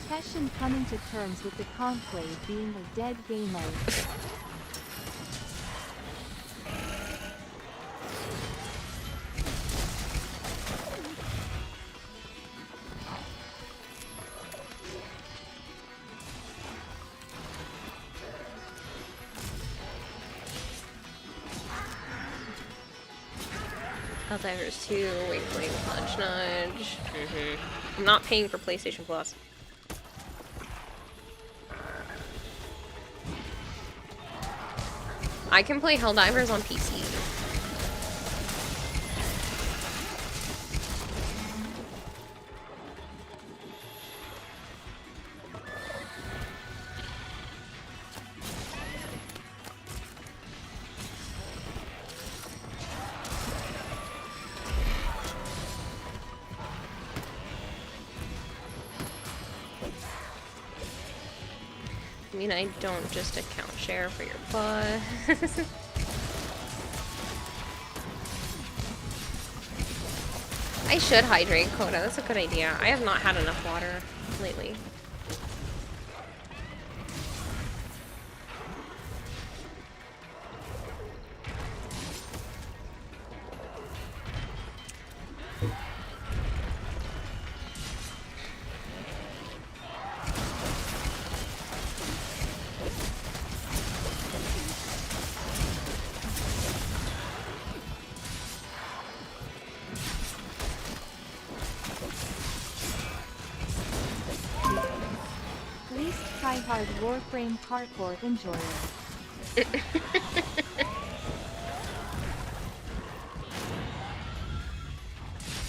Teshin coming to terms with the Conclave being a dead game mode. Helldivers 2, Wink Wink, Nudge Nudge. I'm not paying for PlayStation Plus. I can play Helldivers on PC. I mean, I don't just account share for your butt. I should hydrate, Coda. That's a good idea. I have not had enough water lately. Least try-hard Warframe hardcore enjoyer.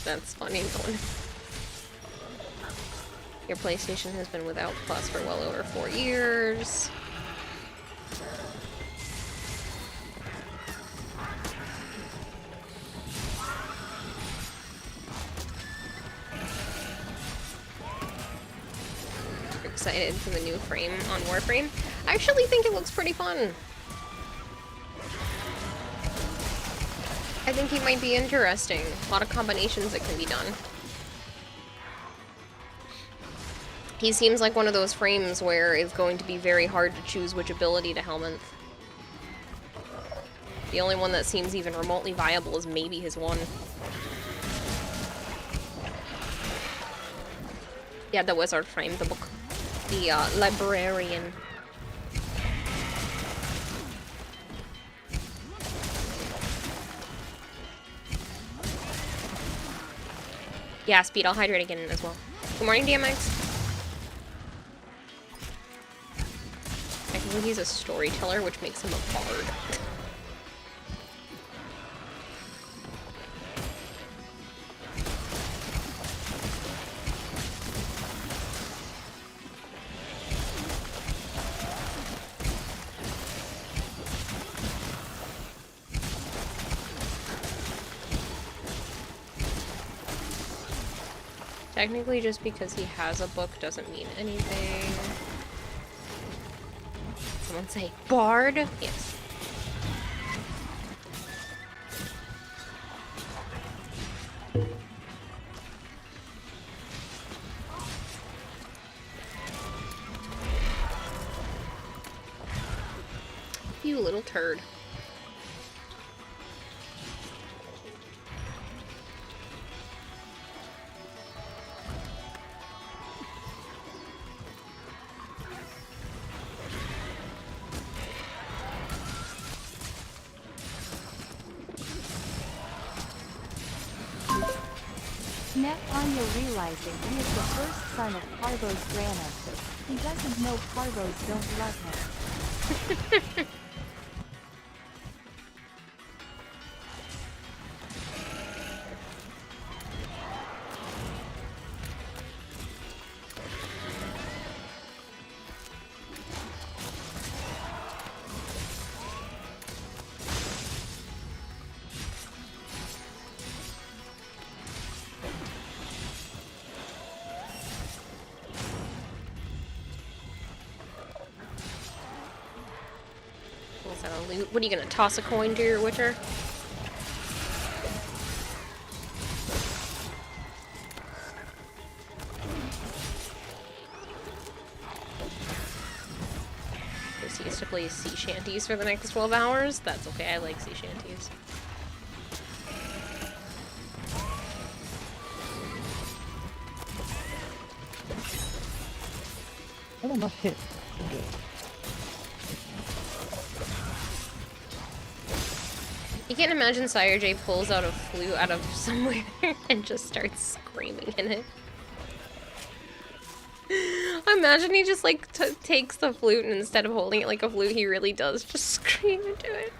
That's funny. Going. Your PlayStation has been without Plus for well over 4 years. Excited for the new frame on Warframe. I actually think it looks pretty fun. I think he might be interesting. A lot of combinations that can be done. He seems like one of those frames where it's going to be very hard to choose which ability to helmet. The only one that seems even remotely viable is maybe his one. Yeah, the Wizard frame, the book. The librarian. Yeah, Speed, I'll hydrate again as well. Good morning, DMX. Technically, he's a storyteller, which makes him a bard. Technically, just because he has a book doesn't mean anything. Someone say, Bard? Yes. You little turd. Net Anya realizing he is the first son of Parvo's grandma. He doesn't know Parvos don't love him. Is that a loot? What are you gonna toss a coin to your Witcher? Just used to play sea shanties for the next 12 hours. That's okay, I like sea shanties. I don't know, hit. Okay. You can't imagine Sire J pulls out a flute out of somewhere and just starts screaming in it. Imagine he just like takes the flute and instead of holding it like a flute, he really does just scream into it.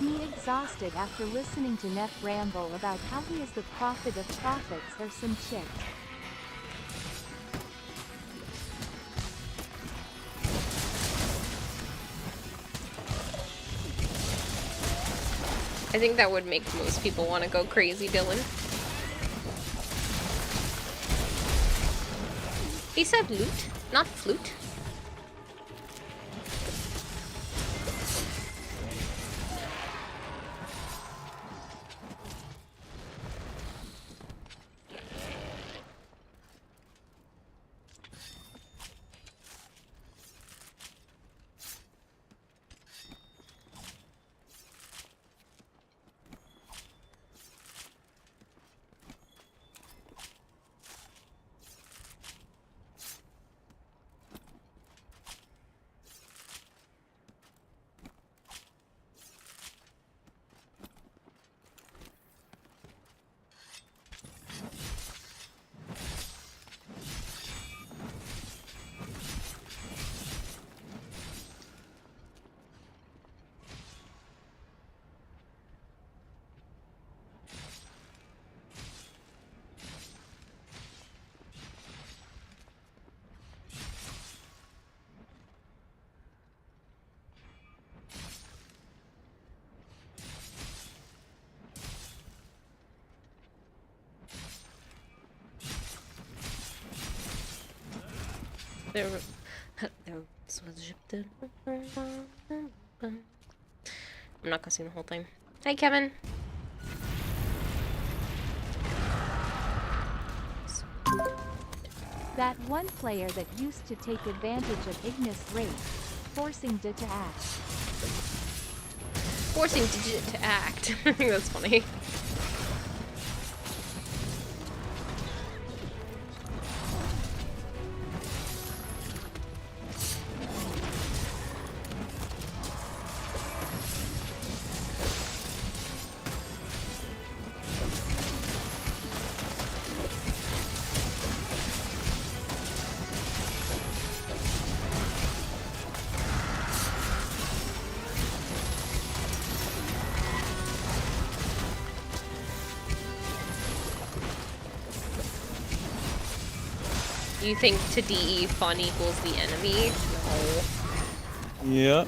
Me exhausted after listening to Neff ramble about how he is the prophet of prophets or some shit. I think that would make most people want to go crazy, Dylan. He said lute, not flute. There was I'm not gonna sing the whole thing. Hi, Kevin. That one player that used to take advantage of Ignis race, forcing Did to act. Forcing Digit to act. I think that's funny. You think to DE fun equals the enemy? No. Yeah.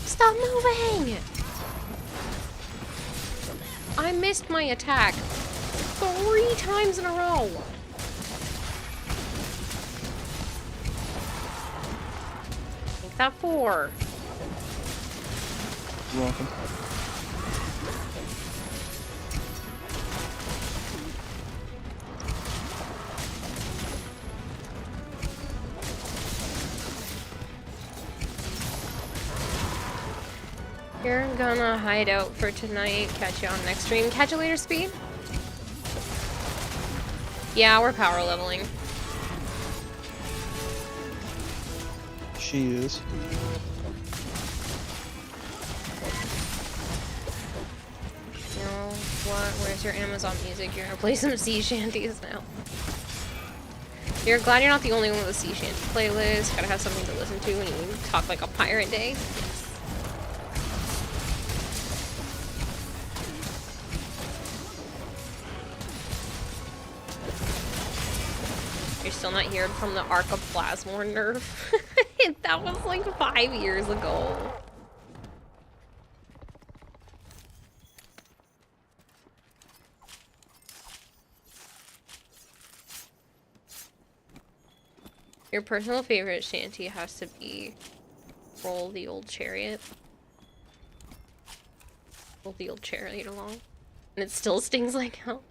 Stop moving! I missed my attack 3 times in a row. Make that 4. You're welcome. You're gonna hide out for tonight. Catch you on next stream. Catch you later, Speed. Yeah, we're power leveling. She is. You know what? Where's your Amazon music? You're gonna play some sea shanties now. You're glad you're not the only one with a sea shanty playlist. Gotta have something to listen to when you talk like a pirate day. Yes. You're still not hearing from the Arc of Plasmor nerf. That was like 5 years ago. Your personal favorite shanty has to be Roll the Old Chariot. Roll the Old Chariot along. And it still stings like hell.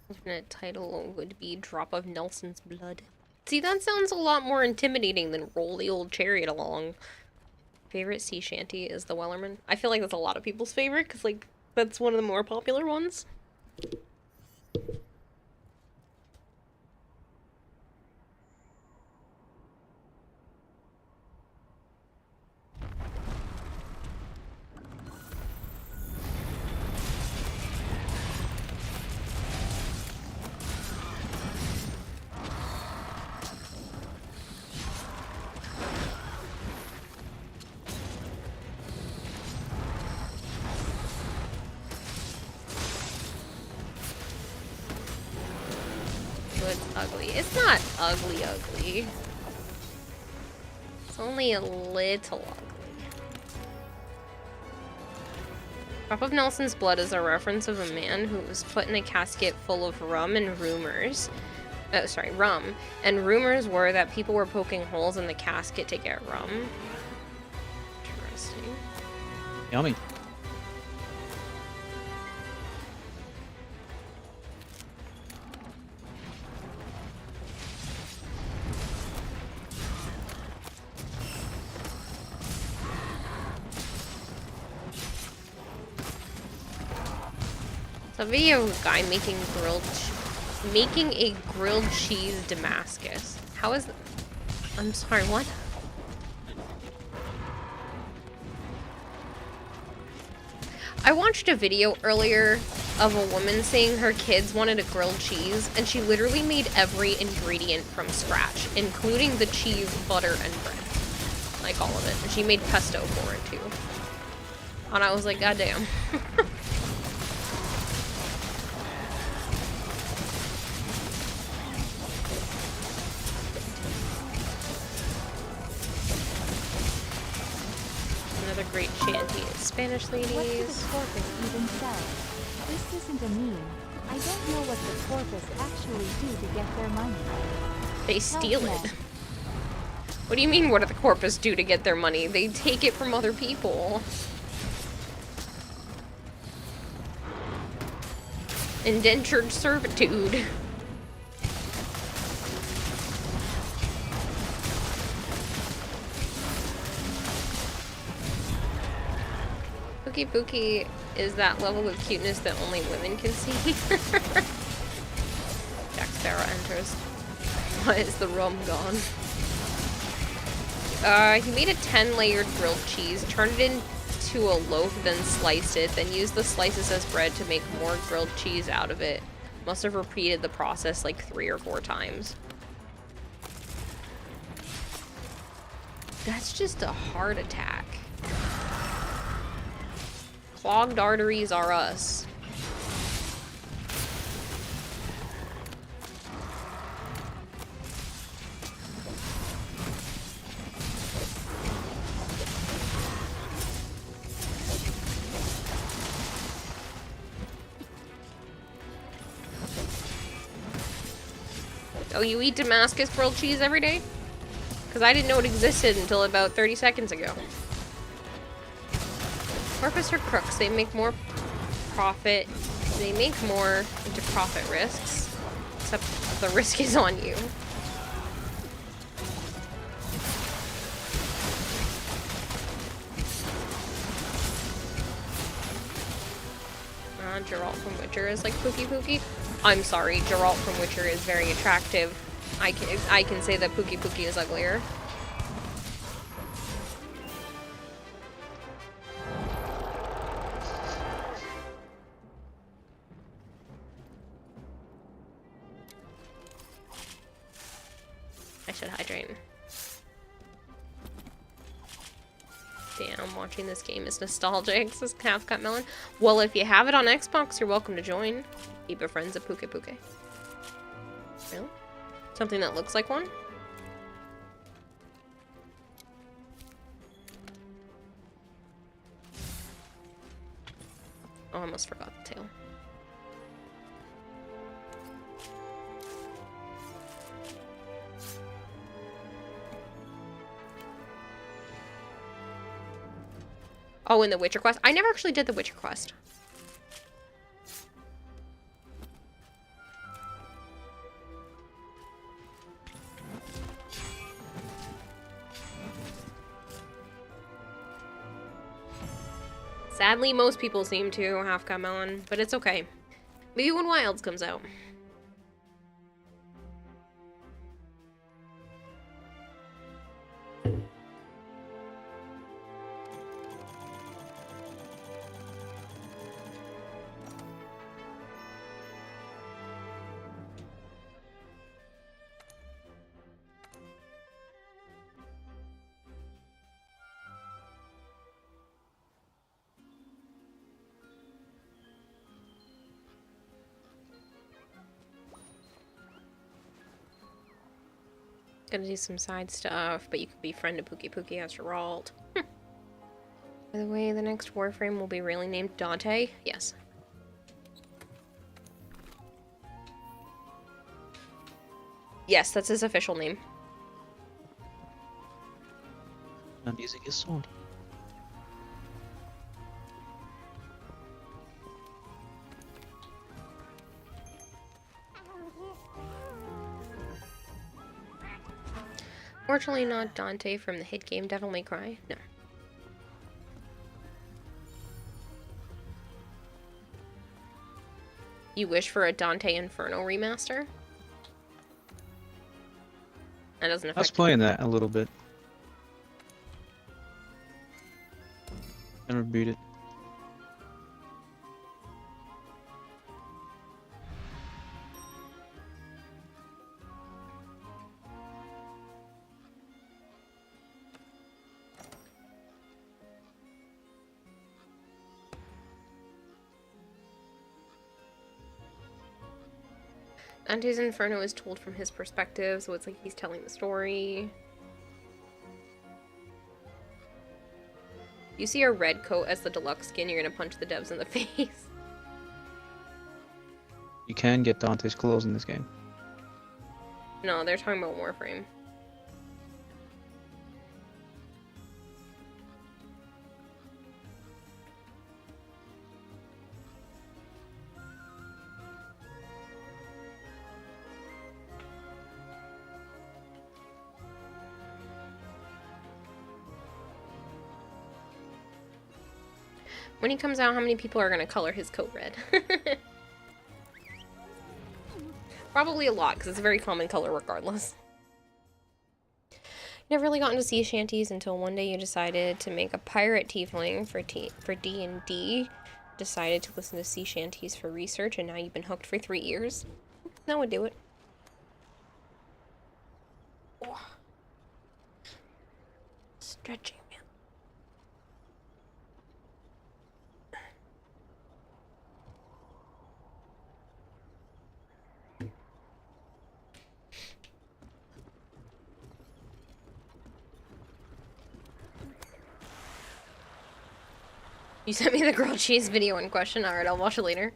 Alternate title would be Drop of Nelson's Blood. See, that sounds a lot more intimidating than Roll the Old Chariot along. Favorite sea shanty is the Wellerman. I feel like that's a lot of people's favorite, because, like, that's one of the more popular ones. ugly. It's not ugly, ugly. It's only a little ugly. Drop of Nelson's blood is a reference of a man who was put in a casket full of rum and rumors. Rum. And rumors were that people were poking holes in the casket to get rum. Interesting. Yummy. It's a video of a guy making a grilled cheese Damascus. How is... I'm sorry, what? I watched a video earlier of a woman saying her kids wanted a grilled cheese, and she literally made every ingredient from scratch, including the cheese, butter, and bread. Like all of it. And she made pesto for it, too. And I was like, goddamn. Another great shanty. Spanish What do the ladies. Corpus even sell? This isn't a meme. I don't know what the Corpus actually do to get their money. They steal Help it. me. What do you mean, what do the Corpus do to get their money? They take it from other people. Indentured servitude. Pookie Pookie is that level of cuteness that only women can see. Jack Sparrow enters. Why is the rum gone? He made a 10-layered grilled cheese, turned it into a loaf, then sliced it, then used the slices as bread to make more grilled cheese out of it. Must have repeated the process like 3 or 4 times. That's just a heart attack. Clogged arteries are us. Oh, you eat Damascus grilled cheese every day? Because I didn't know it existed until about 30 seconds ago. Corpus are crooks. They make more profit. They make more into profit risks. Except the risk is on you. Geralt from Witcher is like Pookie Pookie. I'm sorry, Geralt from Witcher is very attractive. I can say that Pookie Pookie is uglier. I should hydrate. Damn, watching this game is nostalgic, says Half Cut Melon. Well, if you have it on Xbox, you're welcome to join. Keep your friends at Puke Puke. Really? Something that looks like one? Oh, I almost forgot the tail. Oh, in the Witcher quest? I never actually did the Witcher quest. Sadly, most people seem to, Half Cut Melon, but it's okay. Maybe when Wilds comes out. Gonna do some side stuff, but you could befriend a Pookie Pookie after all. By the way, the next Warframe will be really named Dante. Yes. Yes, that's his official name. I'm using his sword. Fortunately not Dante from the hit game Devil May Cry. No. You wish for a Dante Inferno remaster? That doesn't affect I was playing that a little bit. Never beat it. Dante's Inferno is told from his perspective, so it's like he's telling the story. You see a red coat as the deluxe skin, you're gonna punch the devs in the face. You can get Dante's clothes in this game. No, they're talking about Warframe. When he comes out, how many people are going to color his coat red? Probably a lot, because it's a very common color regardless. Never really got into sea shanties until one day you decided to make a pirate tiefling for D&D. Decided to listen to sea shanties for research, and now you've been hooked for 3 years. That would do it. Oh. Stretching. You sent me the grilled cheese video in question. Alright, I'll watch it later.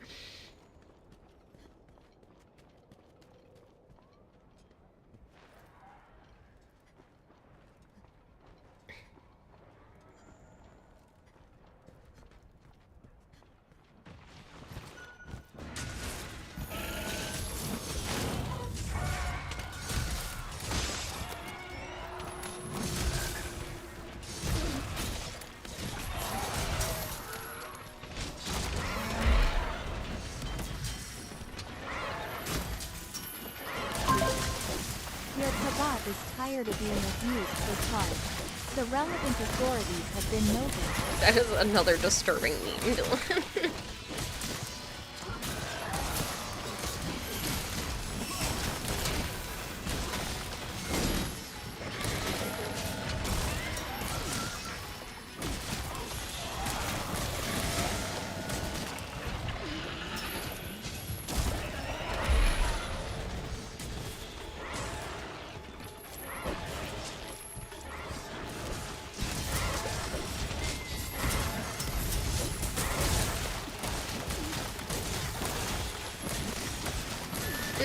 Your Kabat is tired of being abused for parts. The relevant authorities have been noted. That is another disturbing meme, Dylan.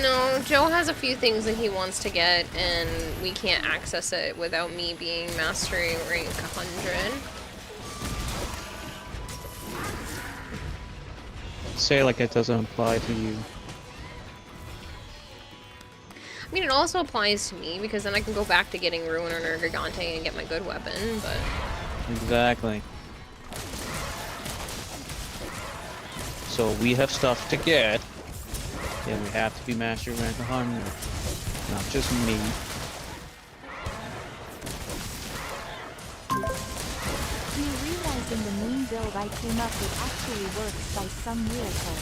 No, Joe has a few things that he wants to get, and we can't access it without me being mastering rank 100. Say like it doesn't apply to you. I mean, it also applies to me, because then I can go back to getting Ruin or Gigante and get my good weapon, but... Exactly. So we have stuff to get. Yeah, we have to be master rank 100. Not just me. Me realizing the mean build I came up with actually works by some miracle.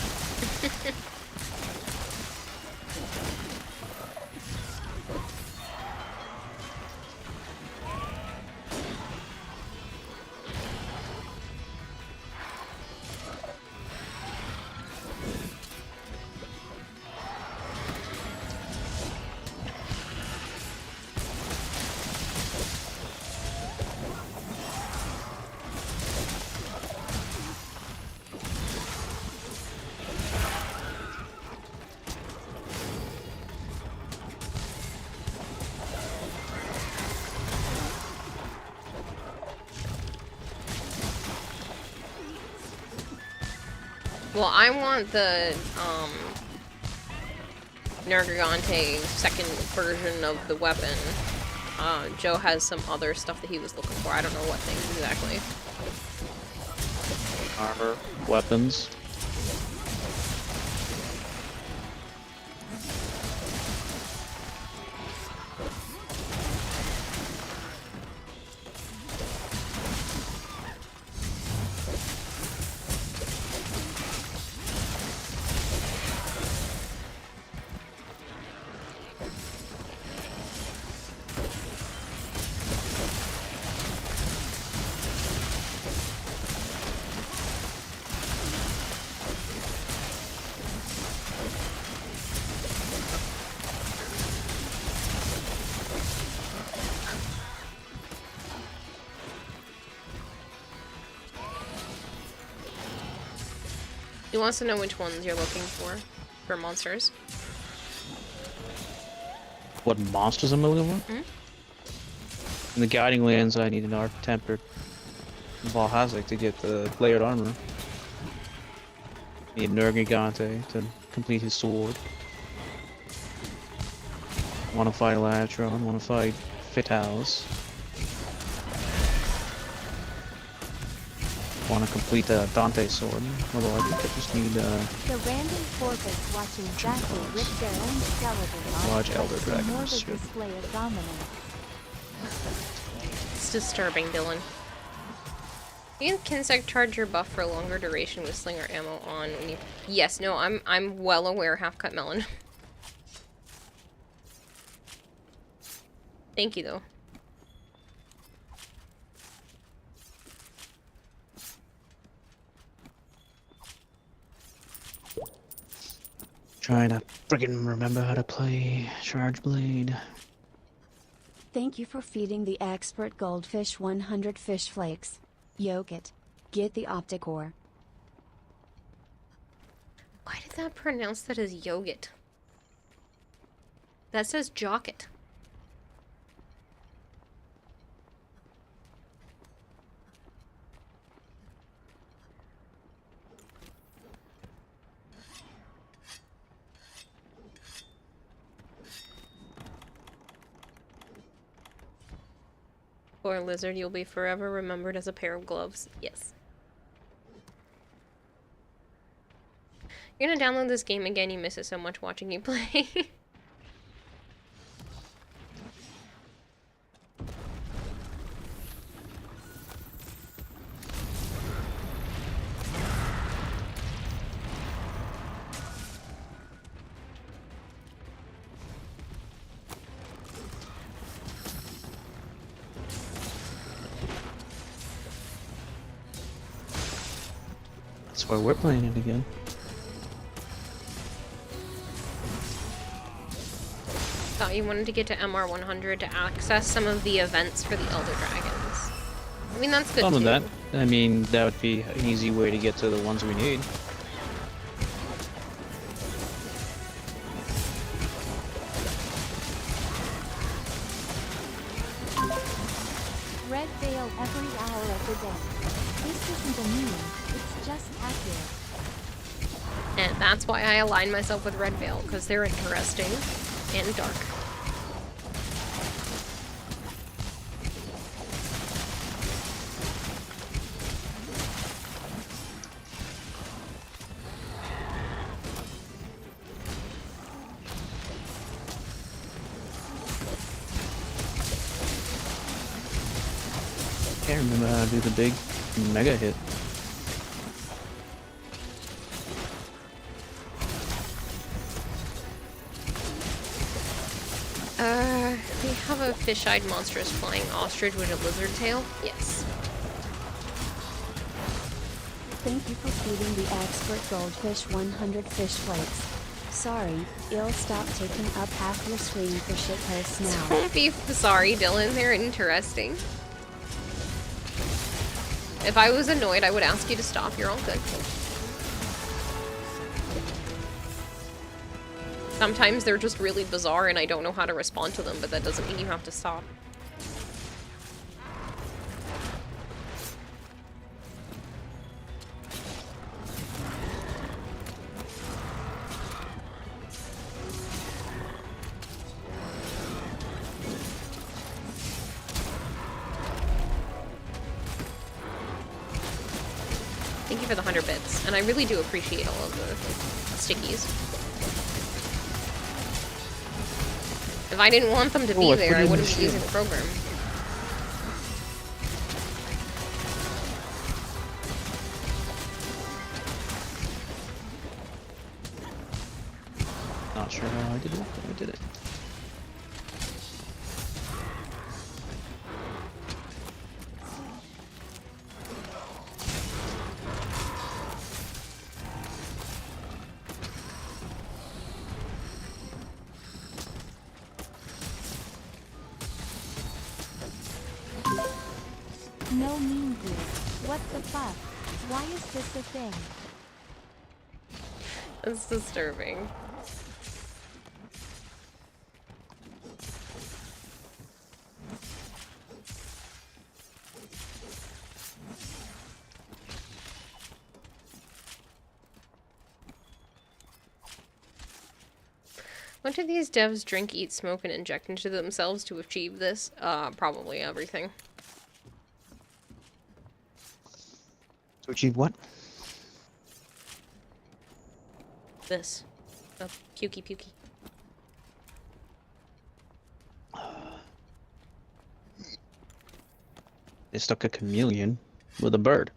Well, I want the, Nergigante second version of the weapon. Joe has some other stuff that he was looking for. I don't know what things exactly. Armor, weapons. He wants to know which ones you're looking for monsters. What monsters I'm looking for? In the Guiding Lands, I need an Arc Tempered Valhazak to get the layered armor. Need Nergigante to complete his sword. Want to fight Elatron, want to fight Fithouse. Want to complete the Dante sword, although I think I just need The random porpoise watching Zaku rip their own skeleton large Elder for more Dragons. the Shit. display of dominance. It's disturbing, Dylan. You can Kinsec charge your buff for a longer duration with slinger ammo on when you... Yes, no, I'm well aware, Half-Cut Melon. Thank you, though. Trying to friggin' remember how to play Charge Blade. Thank you for feeding the expert goldfish 100 fish flakes. Yogurt. Get the optic ore. Why did that pronounce that as yogurt? That says jocket. Poor lizard, you'll be forever remembered as a pair of gloves. Yes. You're gonna download this game again, you miss it so much watching you play. That's why we're playing it again. Thought you wanted to get to MR 100 to access some of the events for the Elder Dragons. I mean, that's good Some too. of that. I mean, that would be an easy way to get to the ones we need. Red veil every hour of the day. This isn't a meme, it's just accurate. And that's why I align myself with Red Veil, because they're interesting and dark. I can't remember how to do the big mega hit. We have a fish-eyed monstrous flying ostrich with a lizard tail. Yes. Thank you for feeding the expert goldfish 100 fish flakes. Sorry, it'll stop taking up half your screen for shitposts now. Don't be sorry, Dylan. They're interesting. If I was annoyed, I would ask you to stop. You're all good. Sometimes they're just really bizarre and I don't know how to respond to them, but that doesn't mean you have to stop. for the 100 bits, and I really do appreciate all of the stickies. If I didn't want them to be there, I wouldn't be using the program. Not sure how I did it, but I did it. No mean girl. What the fuck? Why is this a thing? That's disturbing. What do these devs drink, eat, smoke, and inject into themselves to achieve this? Probably everything. To achieve what? This. Oh, pukey pukey. They stuck a chameleon with a bird.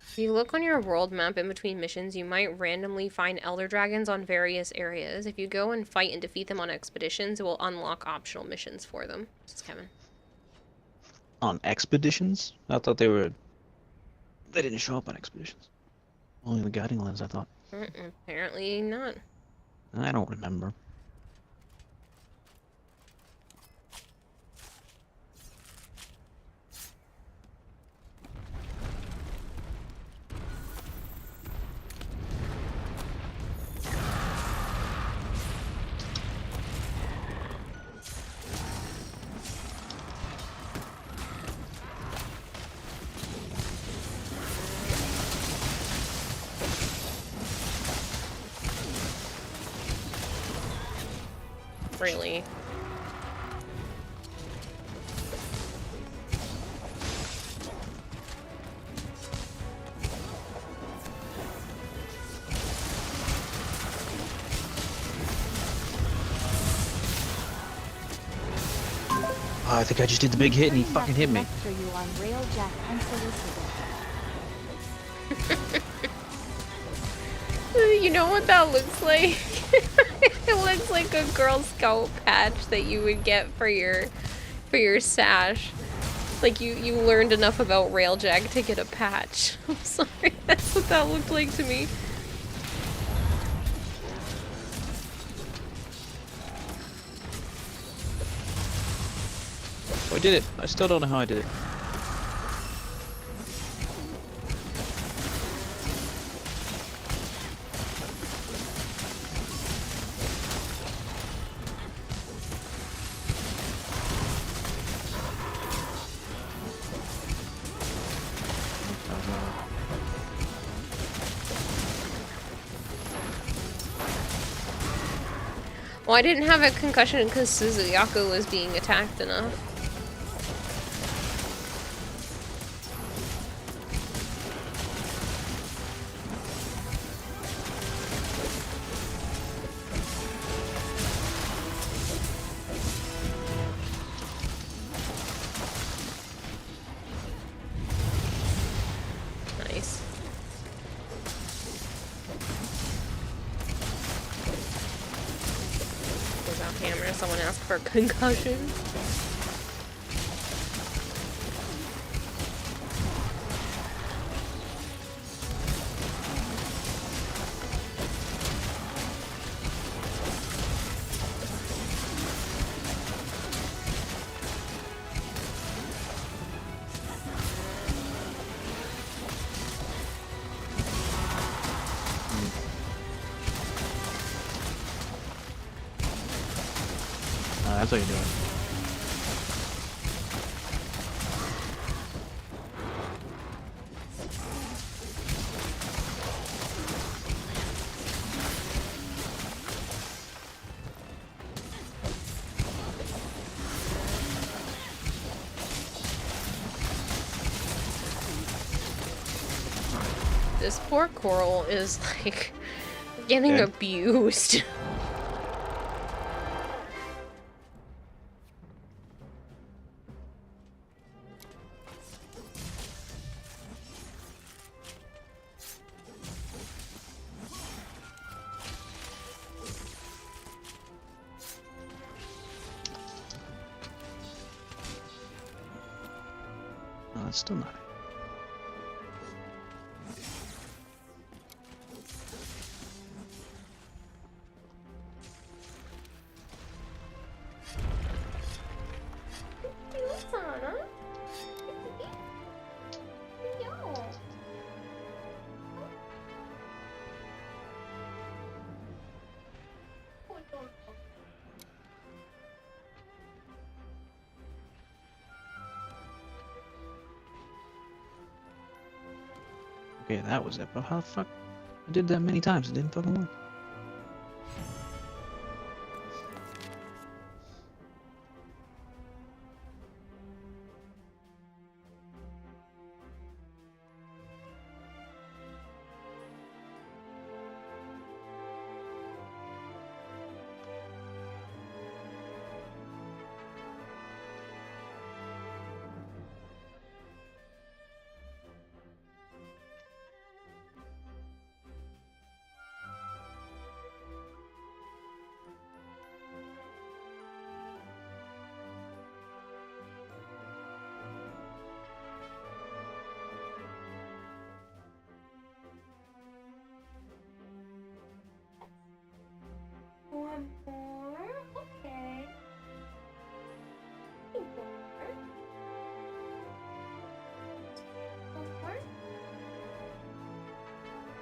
If you look on your world map in between missions, you might randomly find elder dragons on various areas. If you go and fight and defeat them on expeditions, it will unlock optional missions for them. This is Kevin. On expeditions? I thought they were... They didn't show up on expeditions. Only the guiding lens, I thought. Apparently not. I don't remember. Really. Oh, I think I just did the big hit and he fucking hit me. Lecture you on Railjack unsolicited. You know what that looks like? It looks like a Girl Scout patch that you would get for your sash. Like you learned enough about Railjack to get a patch. I'm sorry, that's what that looked like to me. Oh, I did it. I still don't know how I did it. Well, I didn't have a concussion because Suzuyaku was being attacked enough. Nice. Without hammer, someone asked for a concussion. That's what you're doing. poor coral is like getting Yeah. abused. No, that's still not. Okay, that was it. But how the fuck? I did that many times. It didn't fucking work. One more. Okay. Two more. One more.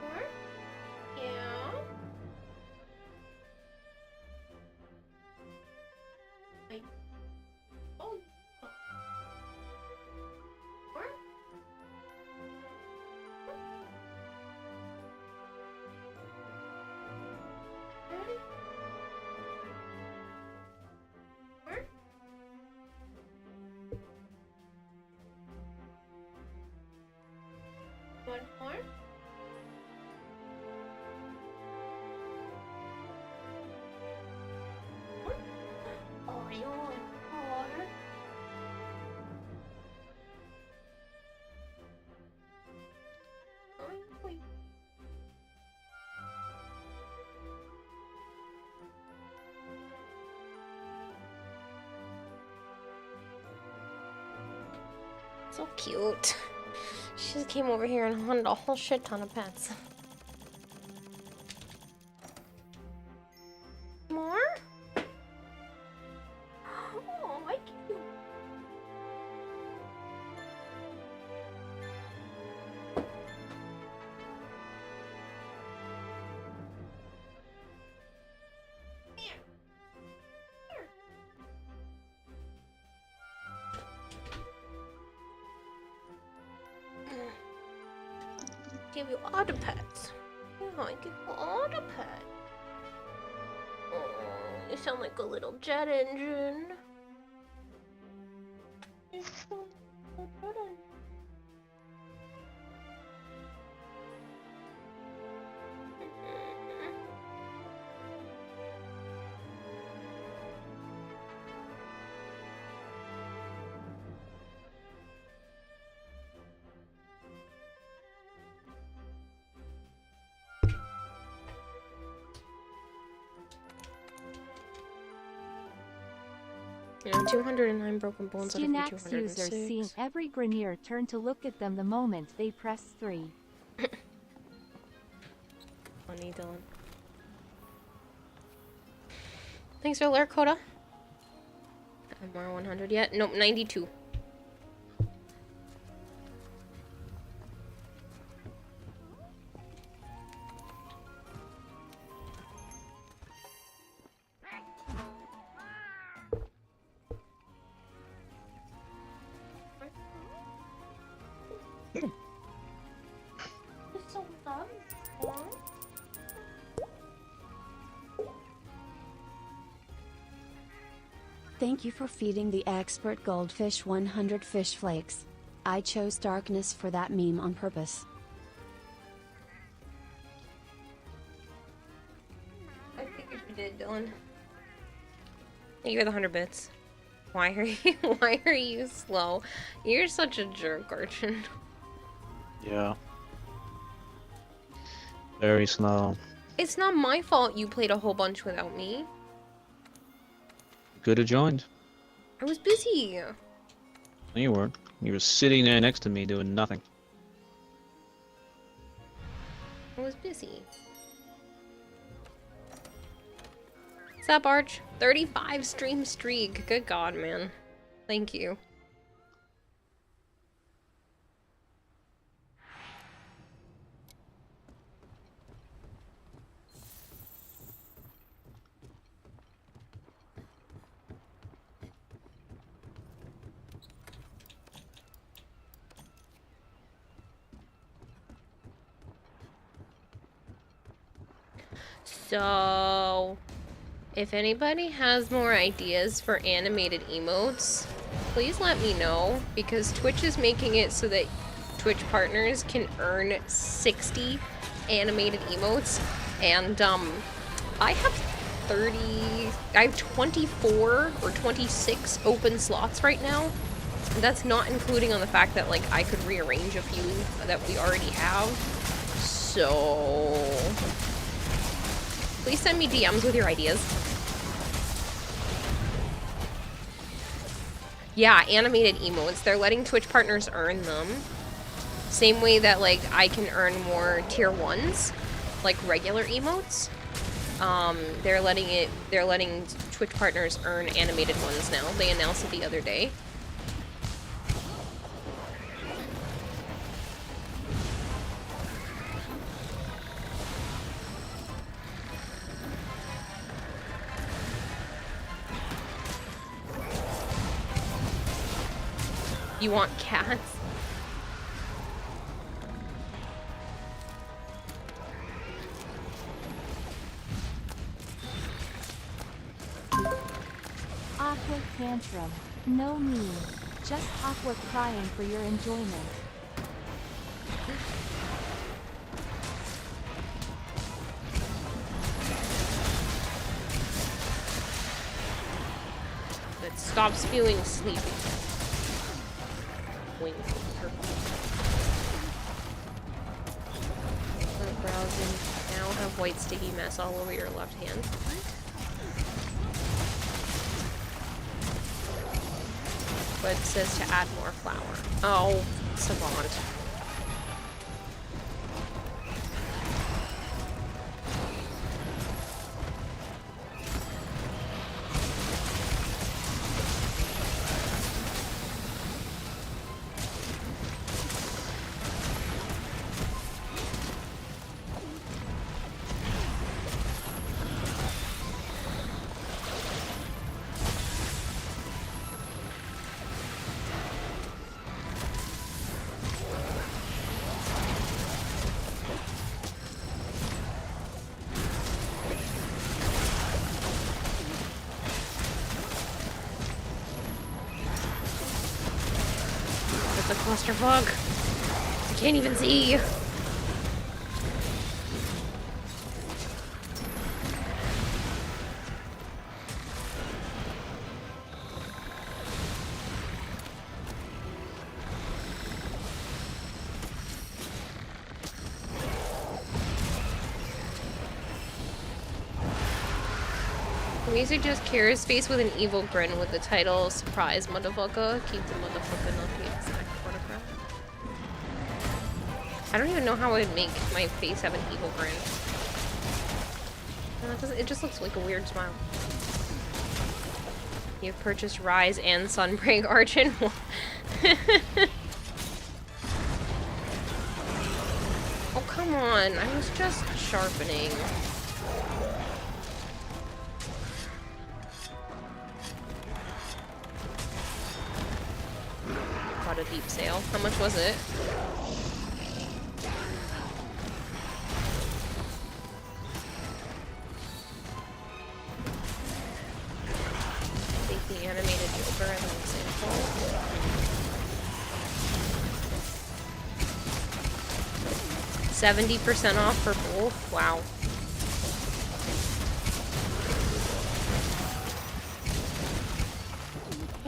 More. Yeah. Wait. Oh. More. Okay. One more. Oh, you want more? Wait. So cute. She just came over here and hunted a whole shit ton of pets. More? Oh, I cute. Here. Here. Give you all the pets. Yeah, I give you all the pets. Oh, you sound like a little jet engine. You sound like a jet engine. You know, 209 broken bones out of your Stunax users 206. seeing every Grenier turn to look at them the moment they press 3. Funny, Dylan. Thanks for alert, Coda. MR 100 yet? Nope, 92. It's so dumb. Thank you for feeding the expert goldfish 100 fish flakes. I chose darkness for that meme on purpose. did, Dylan. You're the 100 bits. Why are you why are you slow? You're such a jerk, Archon. Yeah. Very slow. It's not my fault you played a whole bunch without me. Could have joined. I was busy. No, you weren't. You were sitting there next to me doing nothing. I was busy. What's up, Arch? 35 stream streak. Good God, man. Thank you. So, if anybody has more ideas for animated emotes, please let me know, because Twitch is making it so that Twitch partners can earn 60 animated emotes, and I have 24 or 26 open slots right now. That's not including on the fact that, like, I could rearrange a few that we already have. So please send me DMs with your ideas. Yeah, animated emotes. They're letting Twitch partners earn them. Same way that, like, I can earn more tier 1s, like regular emotes. They're letting Twitch partners earn animated ones now. They announced it the other day. You want cats? Awkward tantrum. No me. Just awkward crying for your enjoyment. That stops feeling sleepy. Wink. Browsing. Now have white sticky mess all over your left hand. But it says to add more flour. Oh, savant. Clusterfuck. I can't even see. Can we suggest Kira's face with an evil grin with the title "Surprise, motherfucker"? Keep the motherfucker not the exact photograph. I don't even know how I would make my face have an evil grin. No, it just looks like a weird smile. You've purchased Rise and Sunbreak Archon. Oh, come on. I was just sharpening. Caught a deep sale. How much was it? Take the animated Joker as an example. 70% off for both? Wow.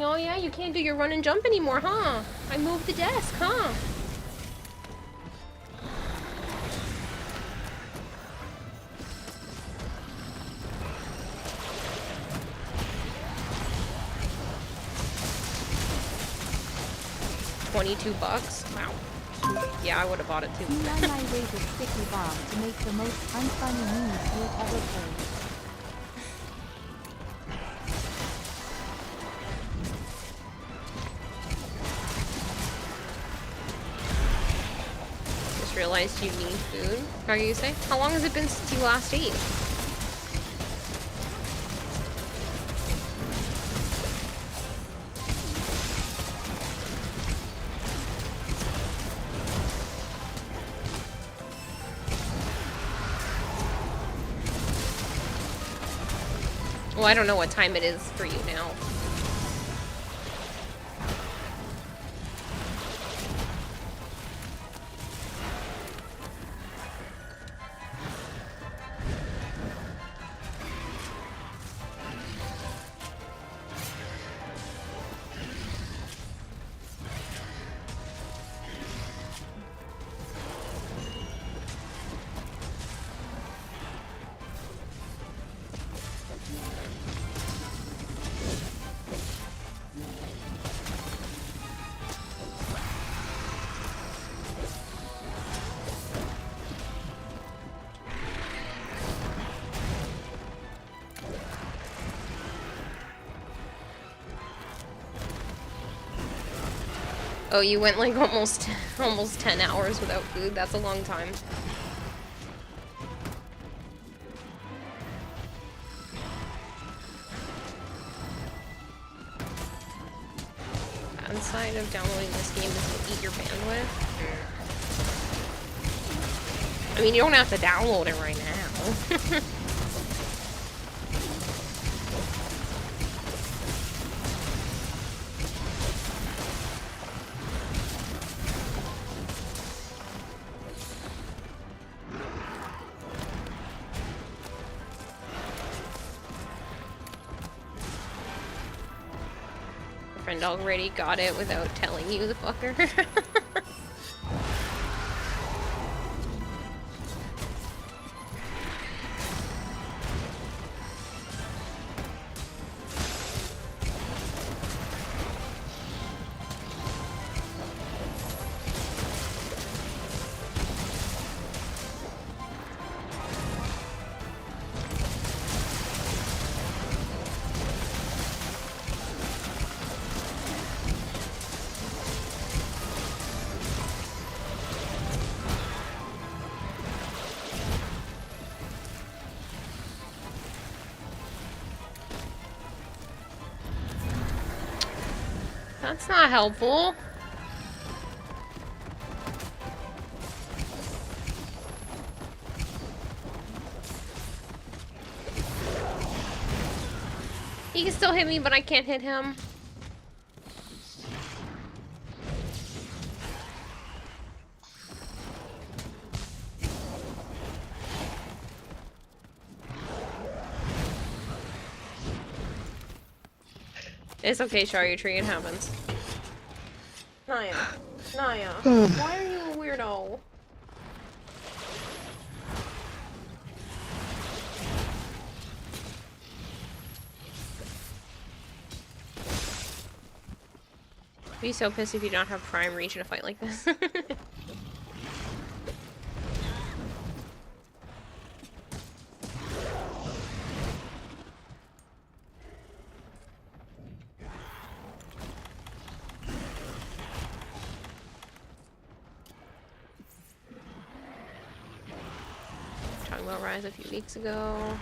Oh yeah, you can't do your run and jump anymore, huh? I moved the desk, huh? $22? Wow. Yeah, I would have bought it too. Eli my rated Sticky Bomb to make the most unfunny memes you've ever played. Just realized you need food. How are you say? How long has it been since you last ate? Well, I don't know what time it is for you now. Oh, you went like almost 10 hours without food? That's a long time. Downside of downloading this game is to eat your bandwidth. I mean, you don't have to download it right now. Friend already got it without telling you, the fucker. That's not helpful. He can still hit me, but I can't hit him. It's okay, Shari Tree, it happens. Naya. Naya. Why are you a weirdo? Be so pissed if you don't have Prime Reach in a fight like this. Talking about Rise a few weeks ago.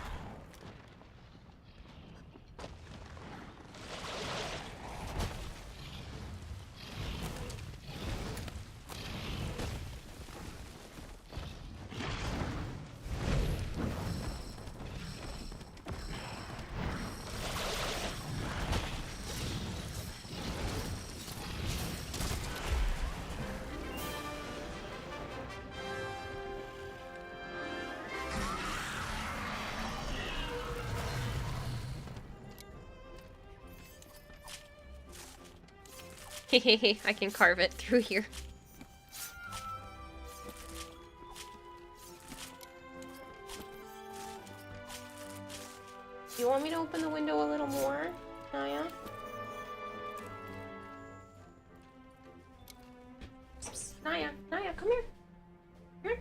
Hehehe, I can carve it through here. You want me to open the window a little more, Naya? Psst, Naya, Naya, come here. Come here.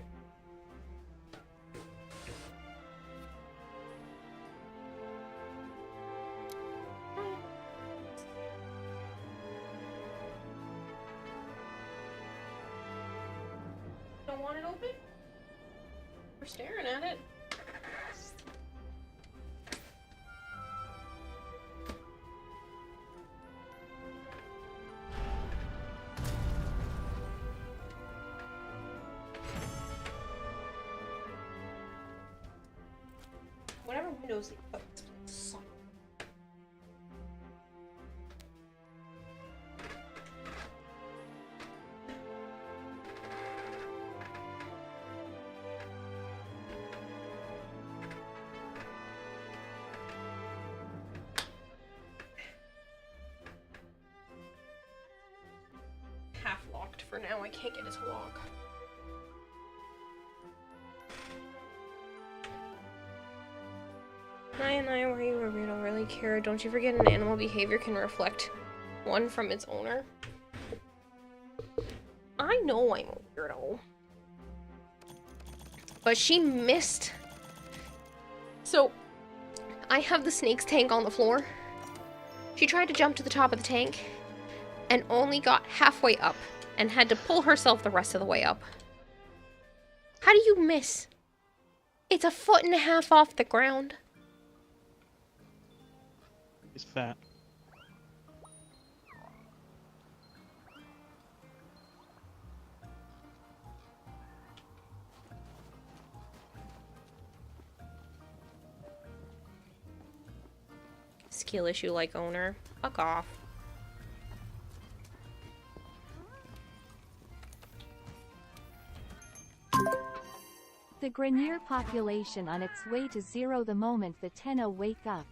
Naya. Don't want it open? We're staring at it. Whatever windows they put. Suck. Half locked for now. I can't get it to lock. Naya, Naya, where you were, we don't really care. Don't you forget an animal behavior can reflect one from its owner. I know I'm a weirdo. But she missed. So, I have the snake's tank on the floor. She tried to jump to the top of the tank and only got halfway up and had to pull herself the rest of the way up. How do you miss? It's 1.5 feet off the ground. He's fat. Skill issue like owner. Fuck off. The Grenier population on its way to zero the moment the Tenno wake up.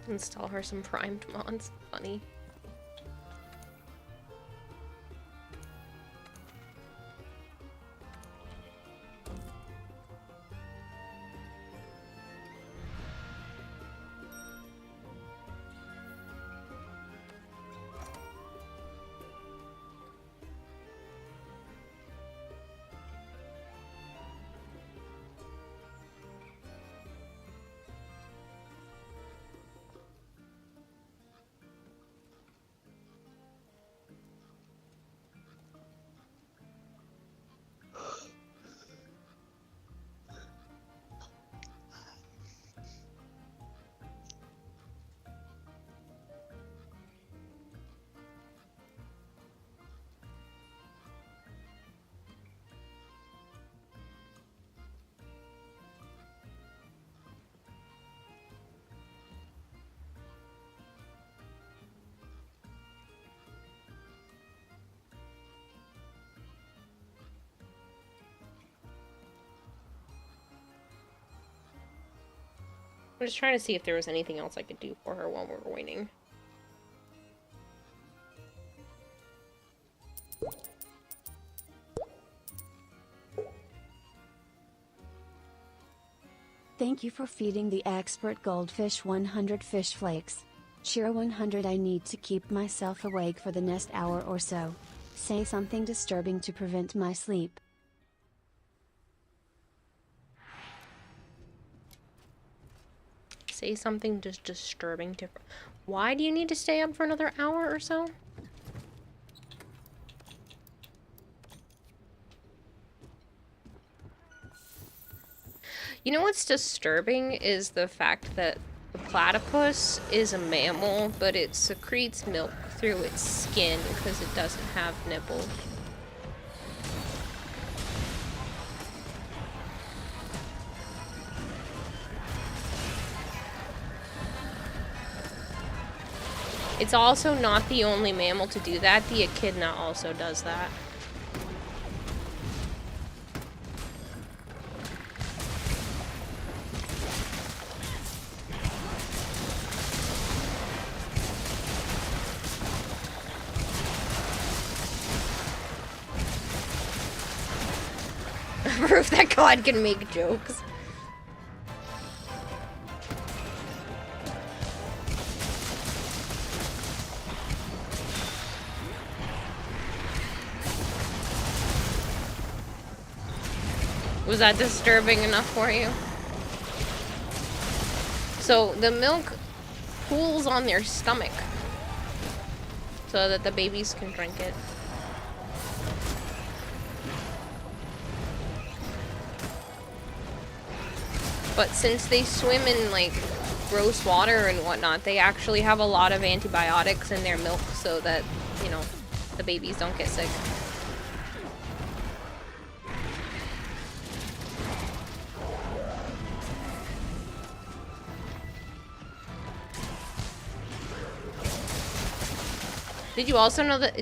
Install her some primed mods. Funny. I'm just trying to see if there was anything else I could do for her while we're waiting. Thank you for feeding the expert goldfish 100 fish flakes. Cheer 100. I need to keep myself awake for the next hour or so. Say something disturbing to prevent my sleep. Say something just disturbing to... Why do you need to stay up for another hour or so? You know what's disturbing is the fact that the platypus is a mammal, but it secretes milk through its skin because it doesn't have nipples. It's also not the only mammal to do that. The echidna also does that. Proof that God can make jokes. Was that disturbing enough for you? So the milk pools on their stomach so that the babies can drink it. But since they swim in like gross water and whatnot, they actually have a lot of antibiotics in their milk so that, you know, the babies don't get sick. Did you also know that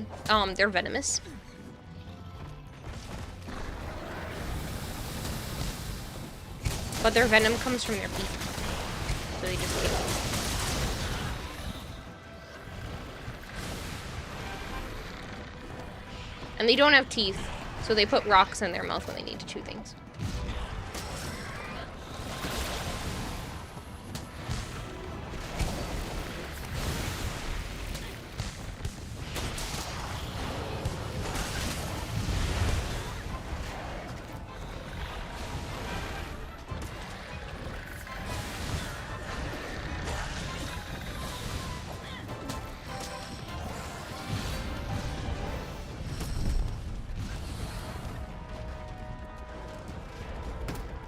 they're venomous? But their venom comes from their feet. So they just kill them. And they don't have teeth, so they put rocks in their mouth when they need to chew things.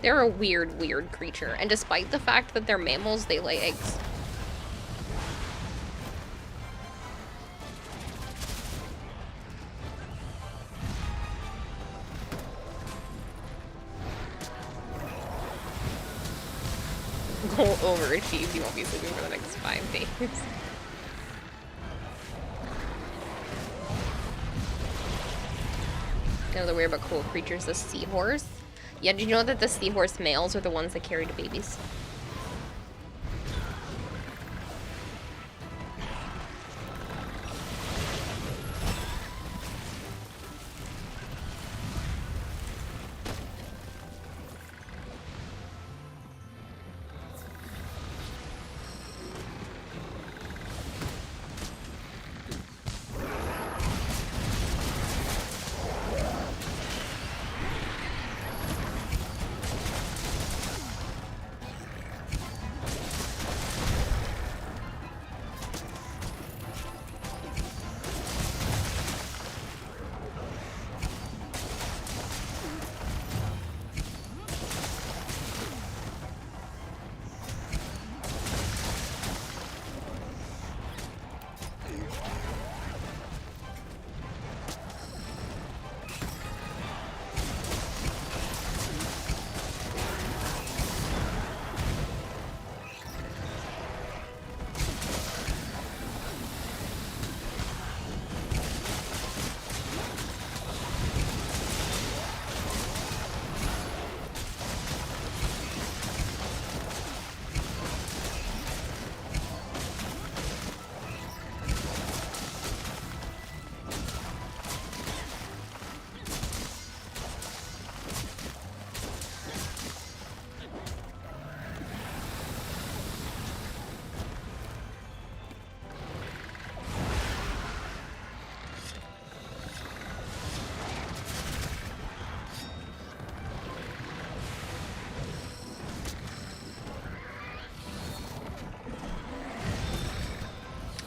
They're a weird, weird creature, and despite the fact that they're mammals, they lay eggs. Go overachieve, you won't be sleeping for the next 5 days. Another weird but cool creature is the seahorse. Yeah, did you know that the seahorse males are the ones that carry the babies?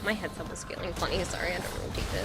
My headset was feeling funny. Sorry, I had to rotate it.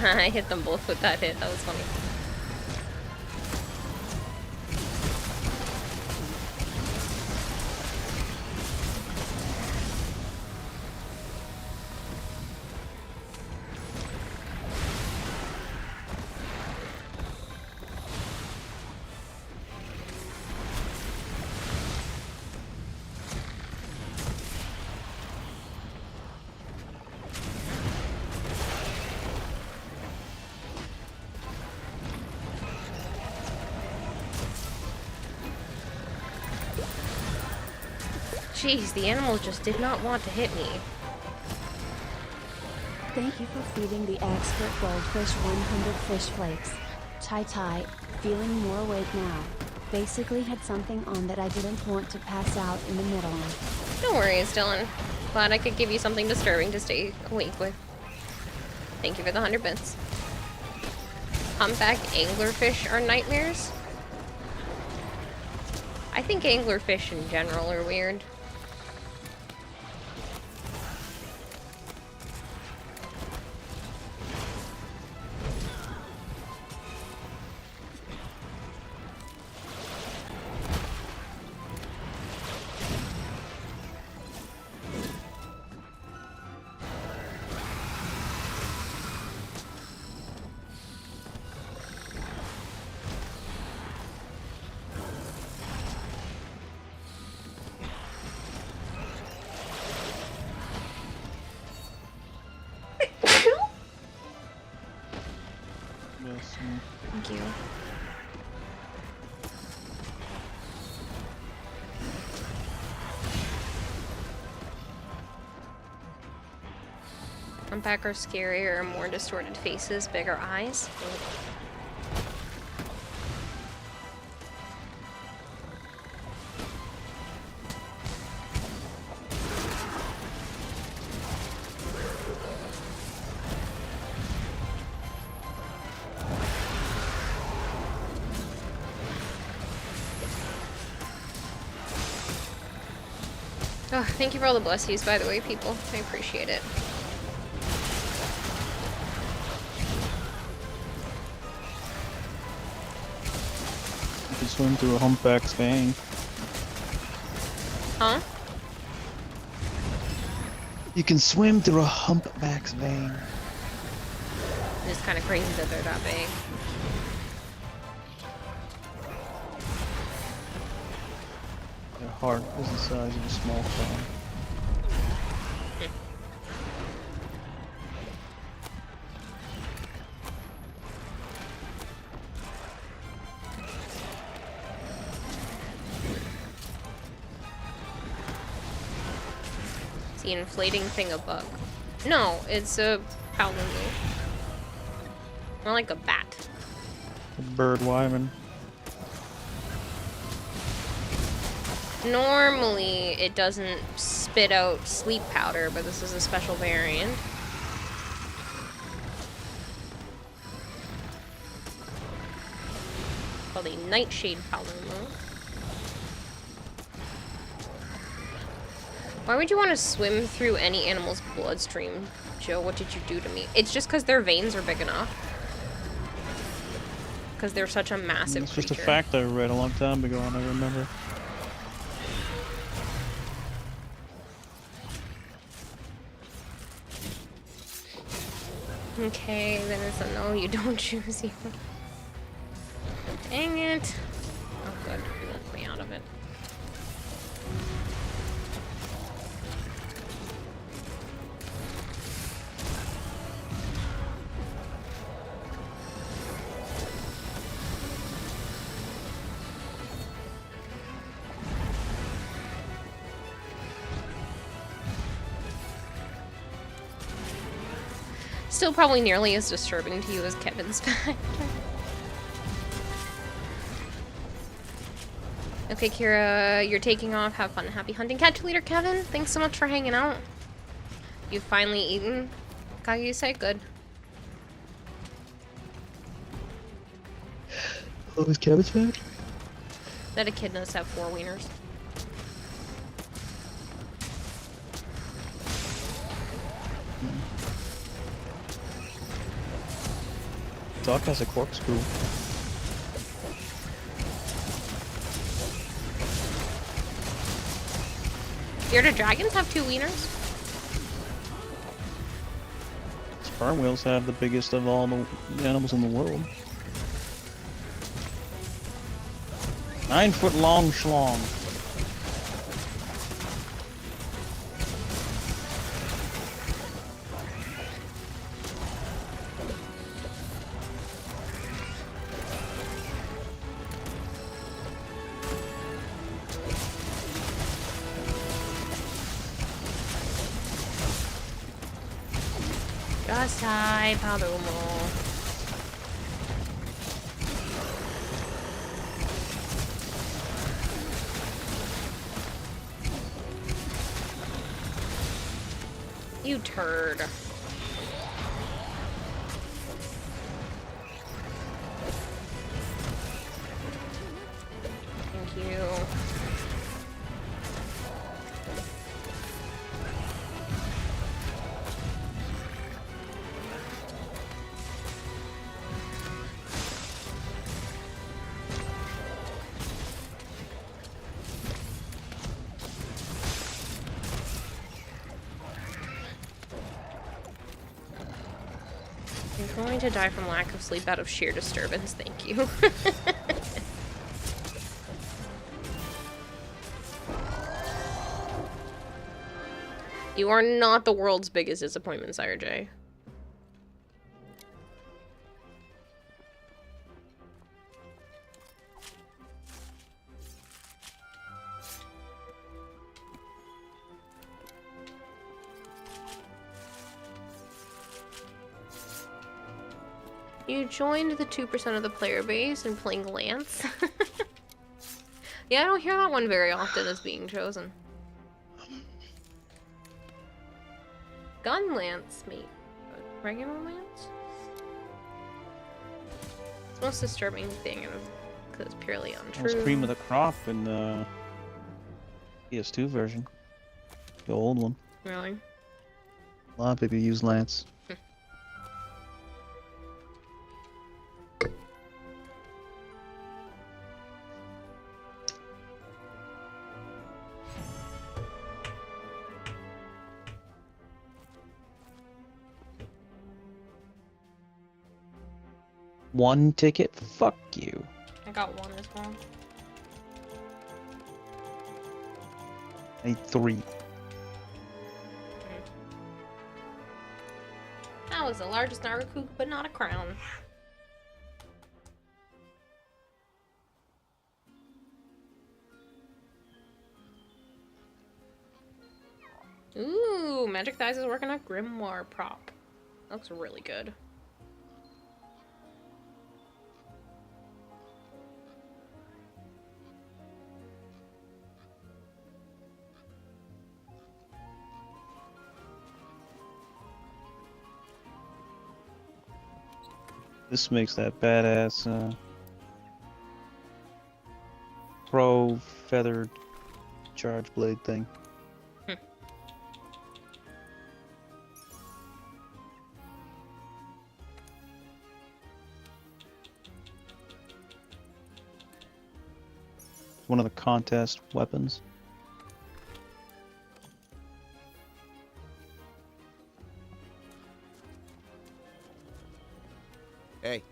I hit them both with that hit. That was funny. Jeez, the animal just did not want to hit me. Thank you for feeding the expert goldfish 100 fish flakes. Tai, feeling more awake now. Basically had something on that I didn't want to pass out in the middle of. No worries, Dylan. Glad I could give you something disturbing to stay awake with. Thank you for the 100 bits. Humpback anglerfish are nightmares? I think anglerfish in general are weird. Thank you. Humpback are scarier, more distorted faces, bigger eyes. Oh, thank you for all the blessies, by the way, people. I appreciate it. You can swim through a humpback's vein. Huh? You can swim through a humpback's vein. It's kind of crazy that they're that big. Their heart is the size of a small clown. Is the inflating thing a bug? No, it's a palumu. More like a bat. A bird wyvern. Normally, it doesn't spit out sleep powder, but this is a special variant. Called a Nightshade Palumu. Why would you want to swim through any animal's bloodstream, Joe? What did you do to me? It's just because their veins are big enough. Because they're such a massive It's creature. just a fact I read a long time ago and I remember. Okay, then it's a no, you don't choose you. Dang it. Oh good, you left me out of it. still probably nearly as disturbing to you as Kevin's factor. Okay, Kira, you're taking off. Have fun. Happy hunting. Catch you later, Kevin. Thanks so much for hanging out. You've finally eaten. Kagise, good. Oh, is Kevin's back? That echidnas have 4 wieners. Doc has a corkscrew. Bearded dragons have 2 wieners? Sperm whales have the biggest of all the animals in the world. 9-foot long schlong. Gasai Parumo. You turd. Thank you. I'm going to die from lack of sleep out of sheer disturbance, thank you. You are not the world's biggest disappointment, Sire J. You joined the 2% of the player base in playing Lance. Yeah, I don't hear that one very often as being chosen. Gun Lance, mate. Regular Lance? It's the most disturbing thing because it's purely untrue. It was cream of the crop in the PS2 version. The old one. Really? A lot of people use Lance. One ticket? Fuck you. I got one as well. I need 3. That was the largest Narukook, but not a crown. Ooh, Magic Thighs is working a Grimoire prop. Looks really good. This makes that badass pro feathered charge blade thing. It's one of the contest weapons. Hey.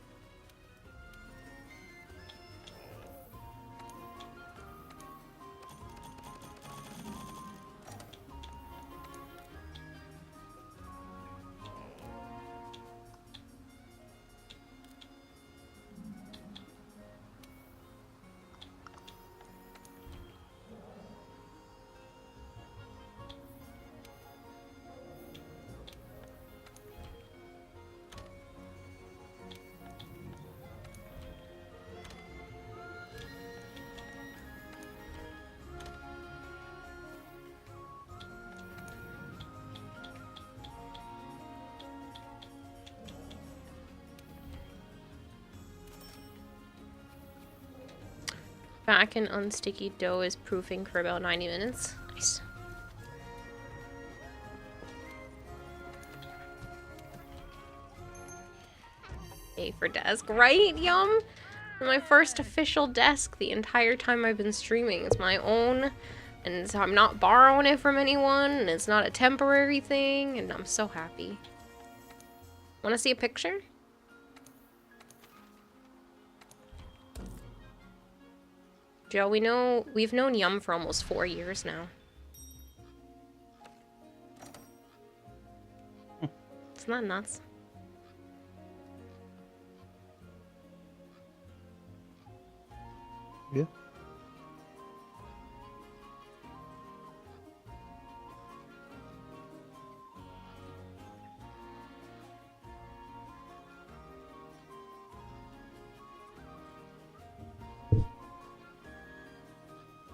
back in unsticky dough is proofing for about 90 minutes. Nice. A for desk, right? Yum! My first official desk the entire time I've been streaming. It's my own, and so I'm not borrowing it from anyone, and it's not a temporary thing, and I'm so happy. Want to see a picture? Joe, we've known Yum for almost 4 years now. Isn't that nuts? Yeah.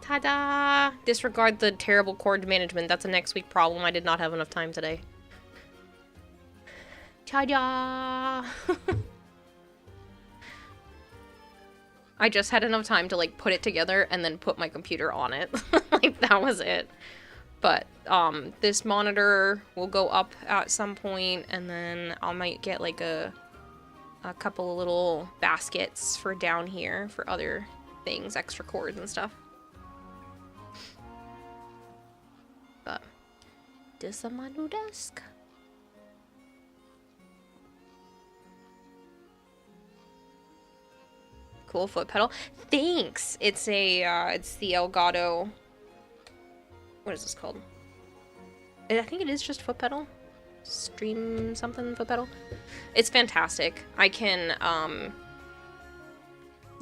Ta-da! Disregard the terrible cord management. That's a next week problem. I did not have enough time today. Ta-da! I just had enough time to, like, put it together and then put my computer on it. Like, that was it. But, this monitor will go up at some point, and then I might get, like, a couple of little baskets for down here for other things, extra cords and stuff. But this is my new desk. Cool foot pedal. Thanks. It's it's the Elgato. What is this called? I think it is just foot pedal. Stream something foot pedal. It's fantastic. I can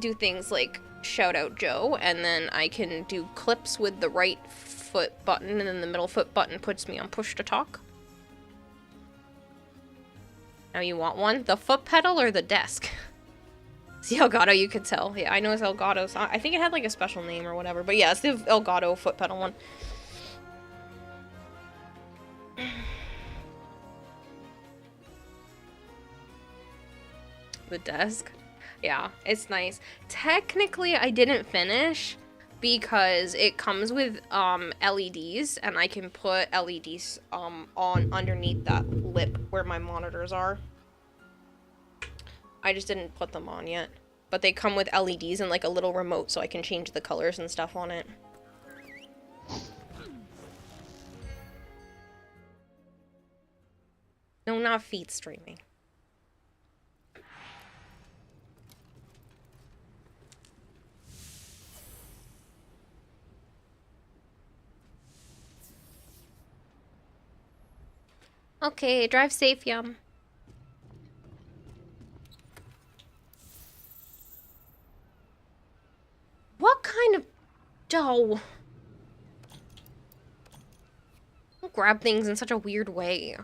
do things like shout out Joe, and then I can do clips with the right foot button, and then the middle foot button puts me on push to talk. Now you want one? The foot pedal or the desk? It's the Elgato, you could tell. Yeah, I know it's Elgato. So I think it had like a special name or whatever, but yeah, it's the Elgato foot pedal one. The desk? Yeah, it's nice. Technically, I didn't finish because it comes with LEDs, and I can put LEDs on underneath that lip where my monitors are. I just didn't put them on yet. But they come with LEDs and like a little remote so I can change the colors and stuff on it. No, not feet streaming. Okay, drive safe, Yum. What kind of dough? Don't grab things in such a weird way.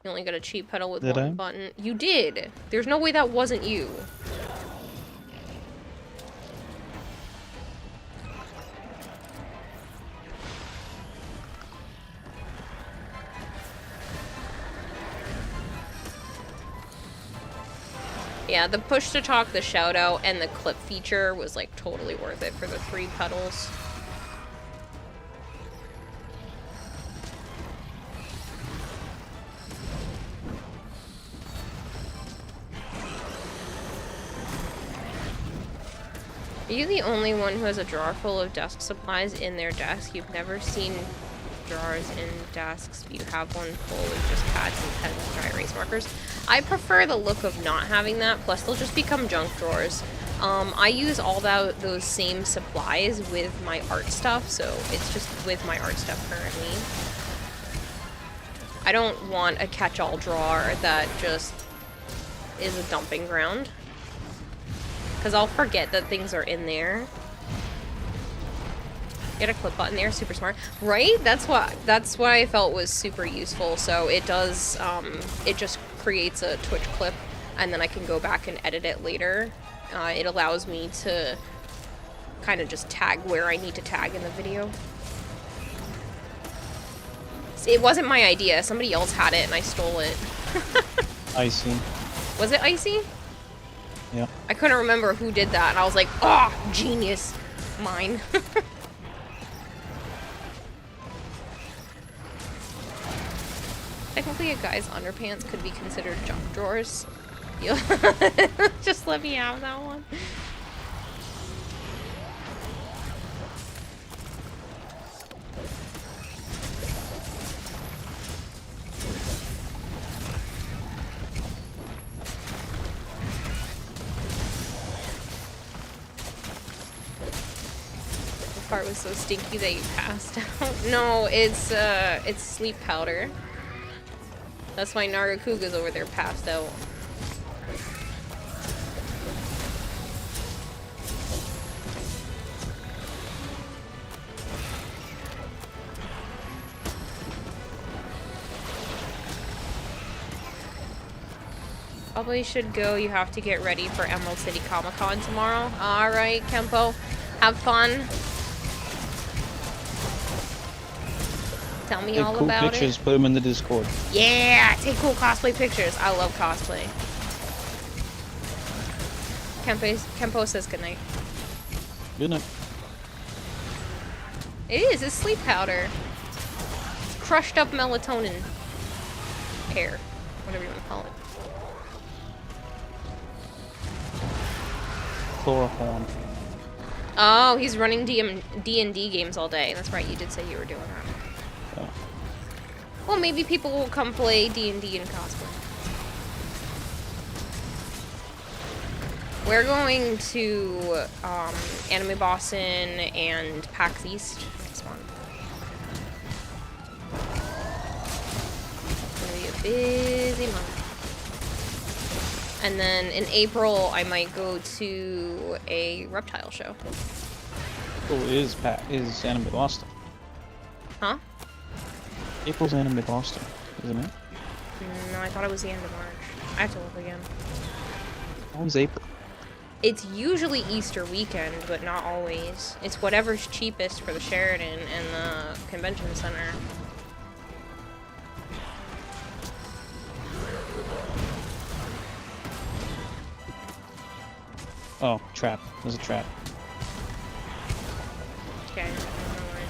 You only got a cheap pedal with one button. You did. There's no way that wasn't you. Yeah, the push to talk, the shout out, and the clip feature was like totally worth it for the 3 pedals. Are you the only one who has a drawer full of desk supplies in their desk? You've never seen drawers in desks. You have one full of just pads and pens and dry erase markers. I prefer the look of not having that, plus they'll just become junk drawers. I use all those same supplies with my art stuff, so it's just with my art stuff currently. I don't want a catch-all drawer that just is a dumping ground, because I'll forget that things are in there. Get a clip button there, super smart, right? That's what I felt was super useful. So it does, it just creates a Twitch clip, and then I can go back and edit it later. It allows me to kind of just tag where I need to tag in the video. See, it wasn't my idea. Somebody else had it, and I stole it. Icy. Was it Icy? Yeah. I couldn't remember who did that, and I was like, oh, genius. Mine. Technically, a guy's underpants could be considered junk drawers. Just let me have that one. The part was so stinky that you passed out. No, it's sleep powder. That's why Narakuga's over there passed out. Probably should go. You have to get ready for Emerald City Comic Con tomorrow. Alright, Kempo. Have fun. Tell me Take all cool about pictures, it. put them in the Discord. Yeah! Take cool cosplay pictures. I love cosplay. Kempo says goodnight. Good night. It is. It's sleep powder. It's crushed up melatonin. Hair. Whatever you want to call it. Chloroform. Oh, he's running D&D games all day. That's right, you did say you were doing that. Oh. Well, maybe people will come play D&D and cosplay. We're going to Anime Boston and PAX East next month. It's gonna be a busy month. And then in April, I might go to a reptile show. Oh, is Anime Boston. Huh? April's Anime Boston, isn't it? No, I thought it was the end of March. I have to look again. When's April? It's usually Easter weekend, but not always. It's whatever's cheapest for the Sheraton and the convention center. Oh, trap. There's a trap. Okay, I don't know where.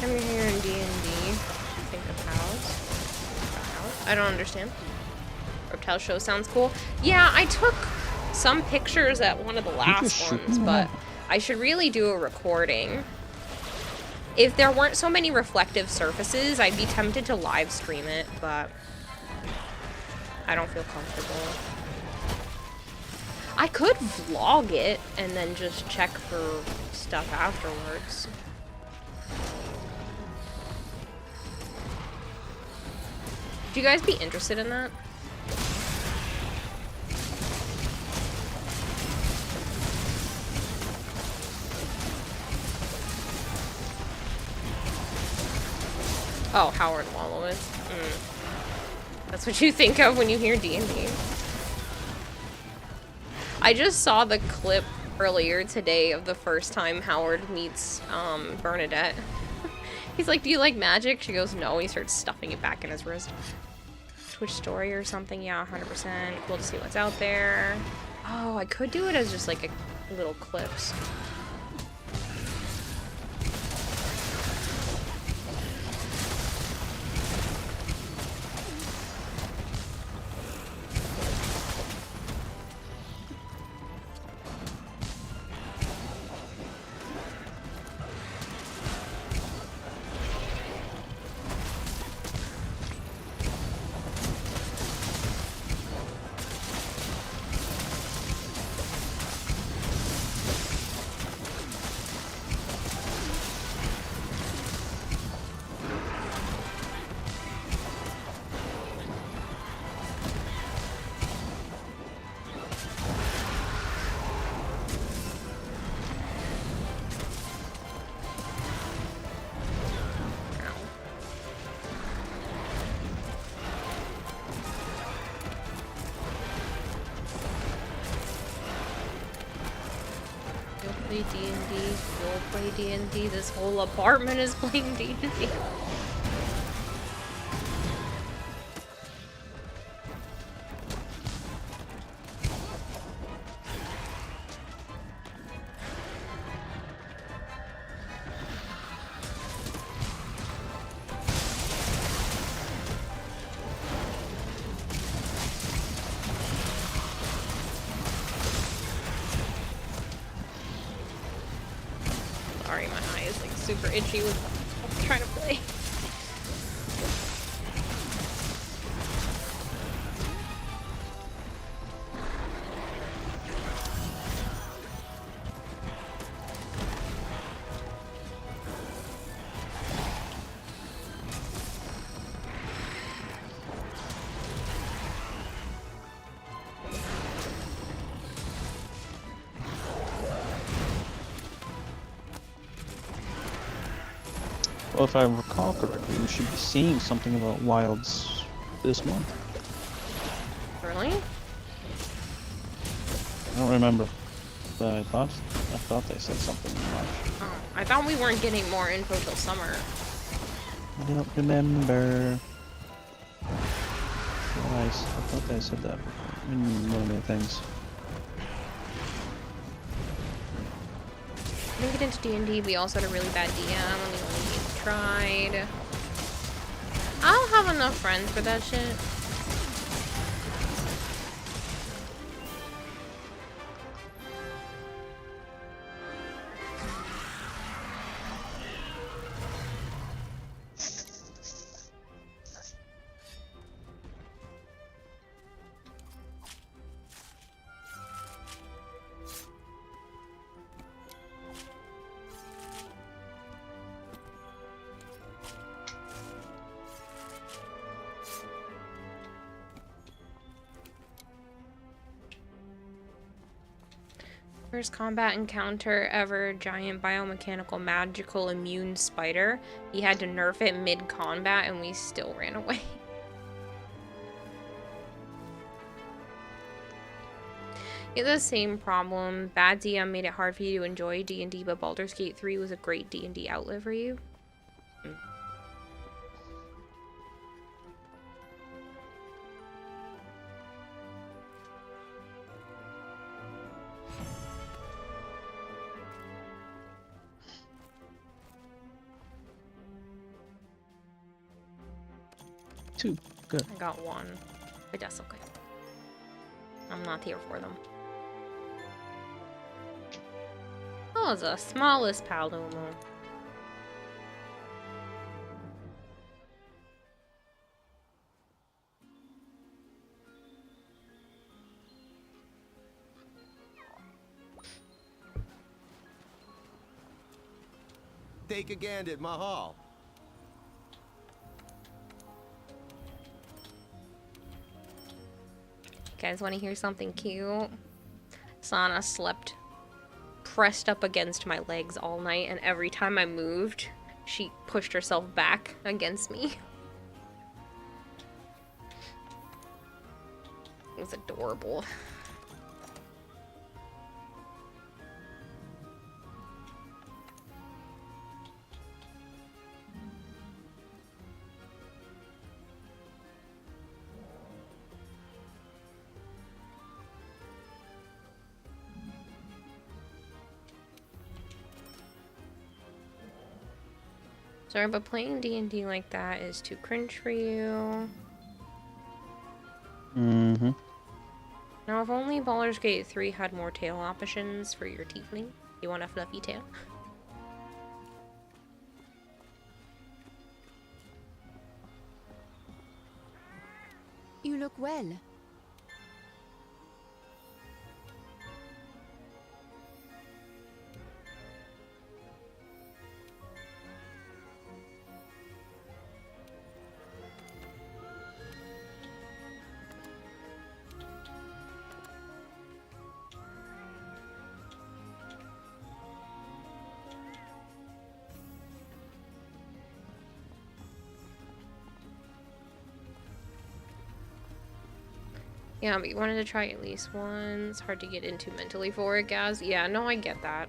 Come here in D&D. Think of house. I don't understand. Reptile show sounds cool. Yeah, I took some pictures at one of the last ones, but I should really do a recording. If there weren't so many reflective surfaces, I'd be tempted to live stream it, but I don't feel comfortable. I could vlog it and then just check for stuff afterwards. Do you guys be interested in that? Oh, Howard Wolowitz. That's what you think of when you hear D&D. I just saw the clip earlier today of the first time Howard meets Bernadette. He's like, do you like magic? She goes, no. He starts stuffing it back in his wrist. Twitch story or something. Yeah, 100%. Cool to see what's out there. Oh, I could do it as just like a little clips. Play D&D. You'll play D&D. This whole apartment is playing D&D. Sorry, my eye is like super itchy with trying to play. Well, if I recall correctly, we should be seeing something about Wilds this month. Really? I don't remember, but I thought they said something in March. Oh, I thought we weren't getting more info till summer. I don't remember. Nice. I thought they said that in one of the things. I didn't get into D&D. We also had a really bad DM and we only tried. I don't have enough friends for that shit. First combat encounter ever, giant biomechanical magical immune spider. He had to nerf it mid-combat and we still ran away. You have the same problem. Bad DM made it hard for you to enjoy D&D, but Baldur's Gate 3 was a great D&D outlet for you. Two. Good. I got one, but that's okay. I'm not here for them. Oh, the smallest Paloma. Take a gander at my hall. Guys, want to hear something cute? Sana slept pressed up against my legs all night, and every time I moved, she pushed herself back against me. It was adorable. Sorry, but playing D&D like that is too cringe for you. Mm-hmm. Now, if only Baldur's Gate 3 had more tail options for your tiefling. You want a fluffy tail? You look well. Yeah, but you wanted to try at least once. Hard to get into mentally for it, Gaz. Yeah, no, I get that.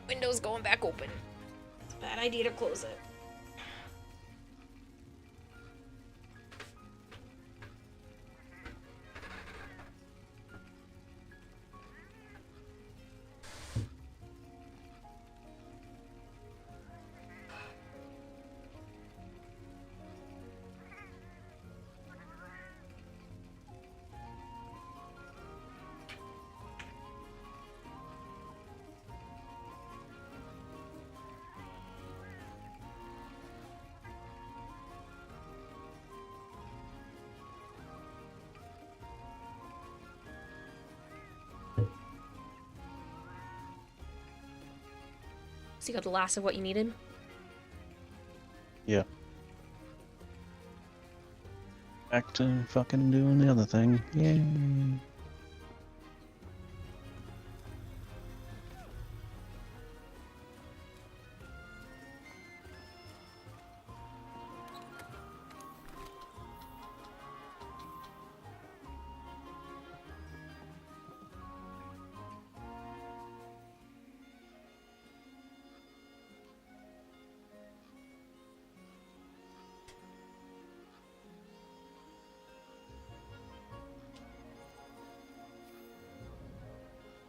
Window's going back open. It's a bad idea to close it. So you got the last of what you needed? Yeah. Back to fucking doing the other thing. Yay.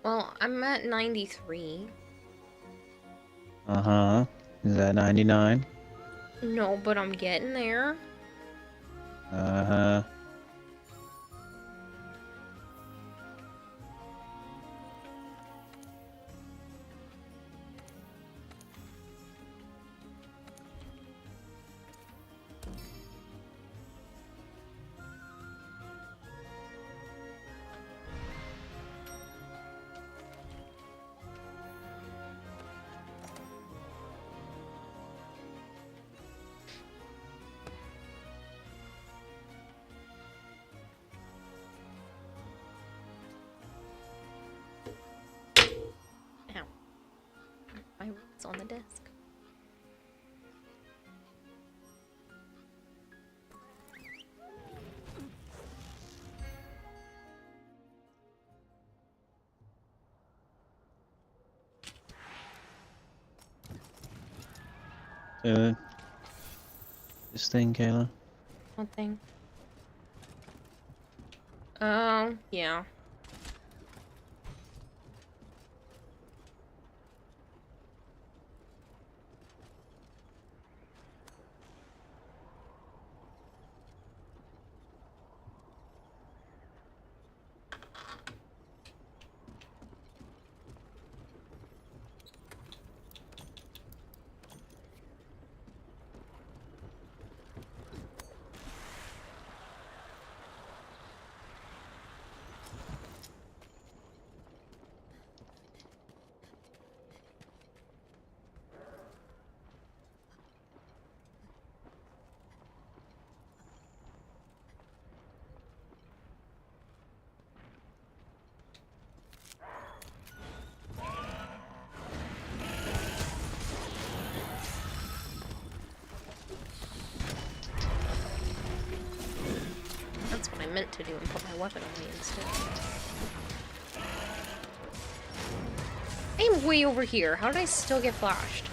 Well, I'm at 93. Uh-huh. Is that 99? No, but I'm getting there. Uh-huh. Ow. My root's on the desk. This thing, Kayla. What thing? Oh, yeah. That's what I meant to do and put my weapon on me instead. I'm way over here. How did I still get flashed?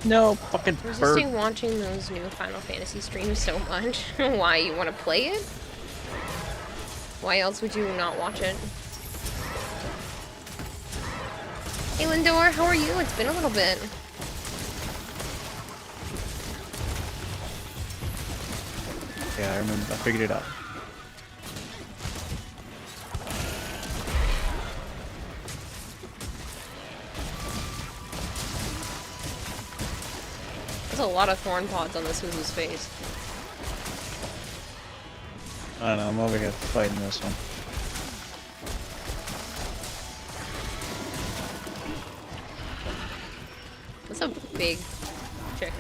No fucking Resisting watching those new Final Fantasy streams so much. Why, you want to play it? Why else would you not watch it? Hey Lindor, how are you? It's been a little bit. Yeah, I remember. I figured it out. There's a lot of thorn pods on this Suzu's face. I don't know, I'm over here fighting this one. That's a big chicken.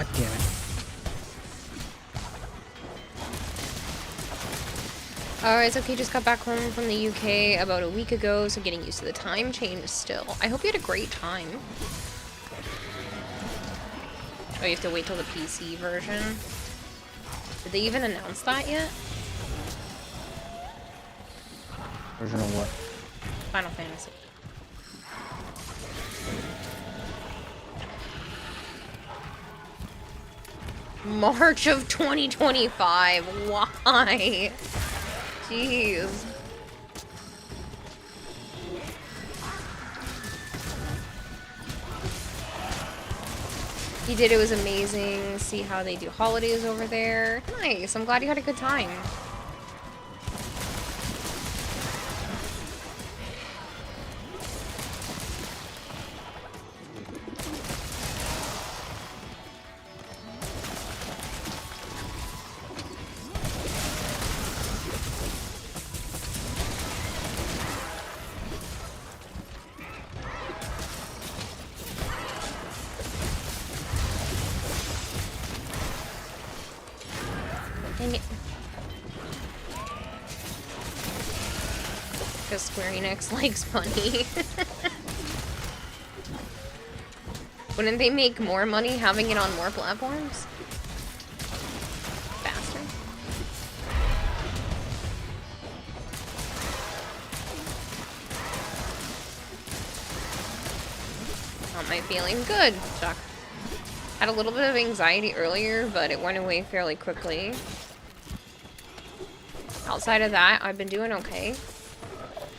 God damn it. Alright, so okay, just got back home from the UK about a week ago, so getting used to the time change still. I hope you had a great time. Oh, you have to wait till the PC version? Did they even announce that yet? Version of what? Final Fantasy. March of 2025. Why? Jeez. You did, it was amazing. See how they do holidays over there. Nice. I'm glad you had a good time. Dang it. Because Square Enix likes money. Wouldn't they make more money having it on more platforms? Faster. How am I feeling? Good, Chuck. Had a little bit of anxiety earlier, but it went away fairly quickly. Outside of that, I've been doing okay.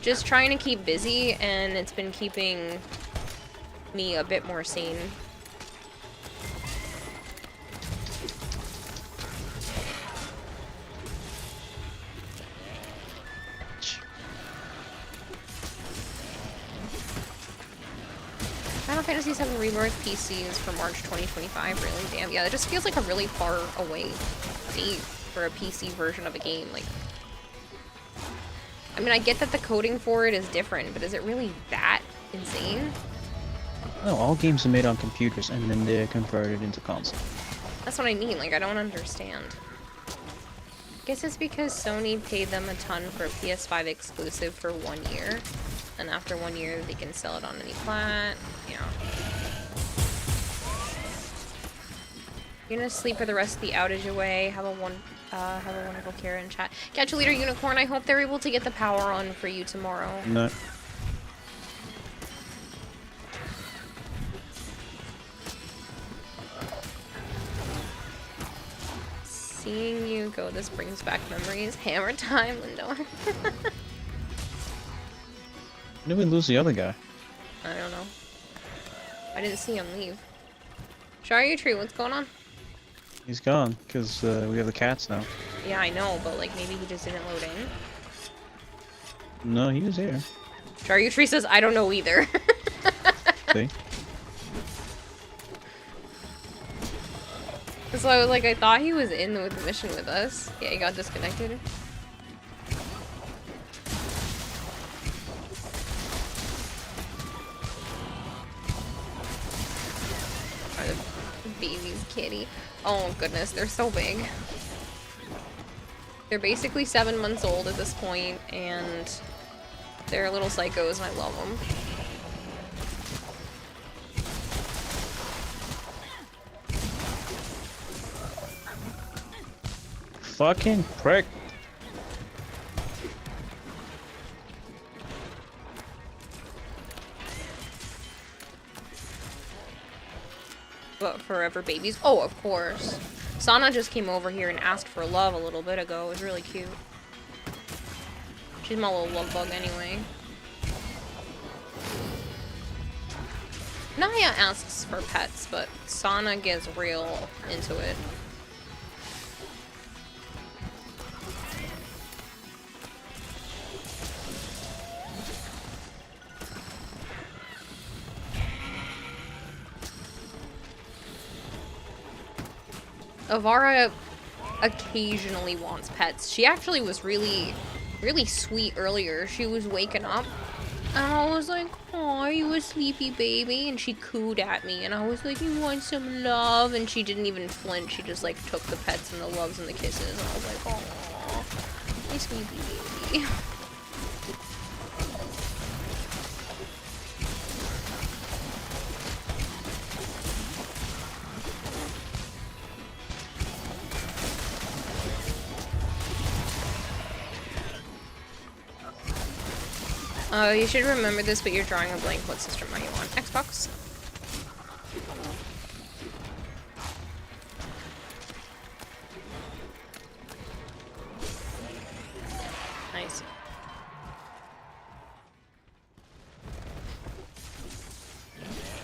Just trying to keep busy, and it's been keeping me a bit more sane. Final Fantasy VII Rebirth PC is for March 2025. Really? Damn. Yeah, that just feels like a really far away date for a PC version of a game. Like, I mean, I get that the coding for it is different, but is it really that insane? No, all games are made on computers and then they're converted into console. That's what I mean. Like, I don't understand. I guess it's because Sony paid them a ton for a PS5 exclusive for 1 year. And after 1 year, they can sell it on any plat. You know. You're gonna sleep for the rest of the outage away. Have a wonderful Kara in chat. Catch a leader unicorn. I hope they're able to get the power on for you tomorrow. No. Seeing you go, this brings back memories. Hammer time, Lindor. When did we lose the other guy? I don't know. I didn't see him leave. Shari Tree, what's going on? He's gone, because we have the cats now. Yeah, I know, but like maybe he just didn't load in. No, he was here. Shari Tree says, I don't know either. See? So I was like, I thought he was in with the mission with us. Yeah, he got disconnected. Are the baby's kitty? Oh goodness, they're so big. They're basically 7 months old at this point, and they're little psychos, and I love them. Fucking prick. But forever babies? Oh, of course. Sana just came over here and asked for love a little bit ago. It was really cute. She's my little love bug anyway. Naya asks for pets, but Sana gets real into it. Avara occasionally wants pets. She actually was really sweet earlier. She was waking up And I was like, oh, are you a sleepy baby? And she cooed at me. And I was like, you want some love? And she didn't even flinch. She just, like, took the pets and the loves and the kisses. And I was like, oh, my sleepy baby. Oh, you should remember this, but you're drawing a blank. What system are you on? Xbox? Nice.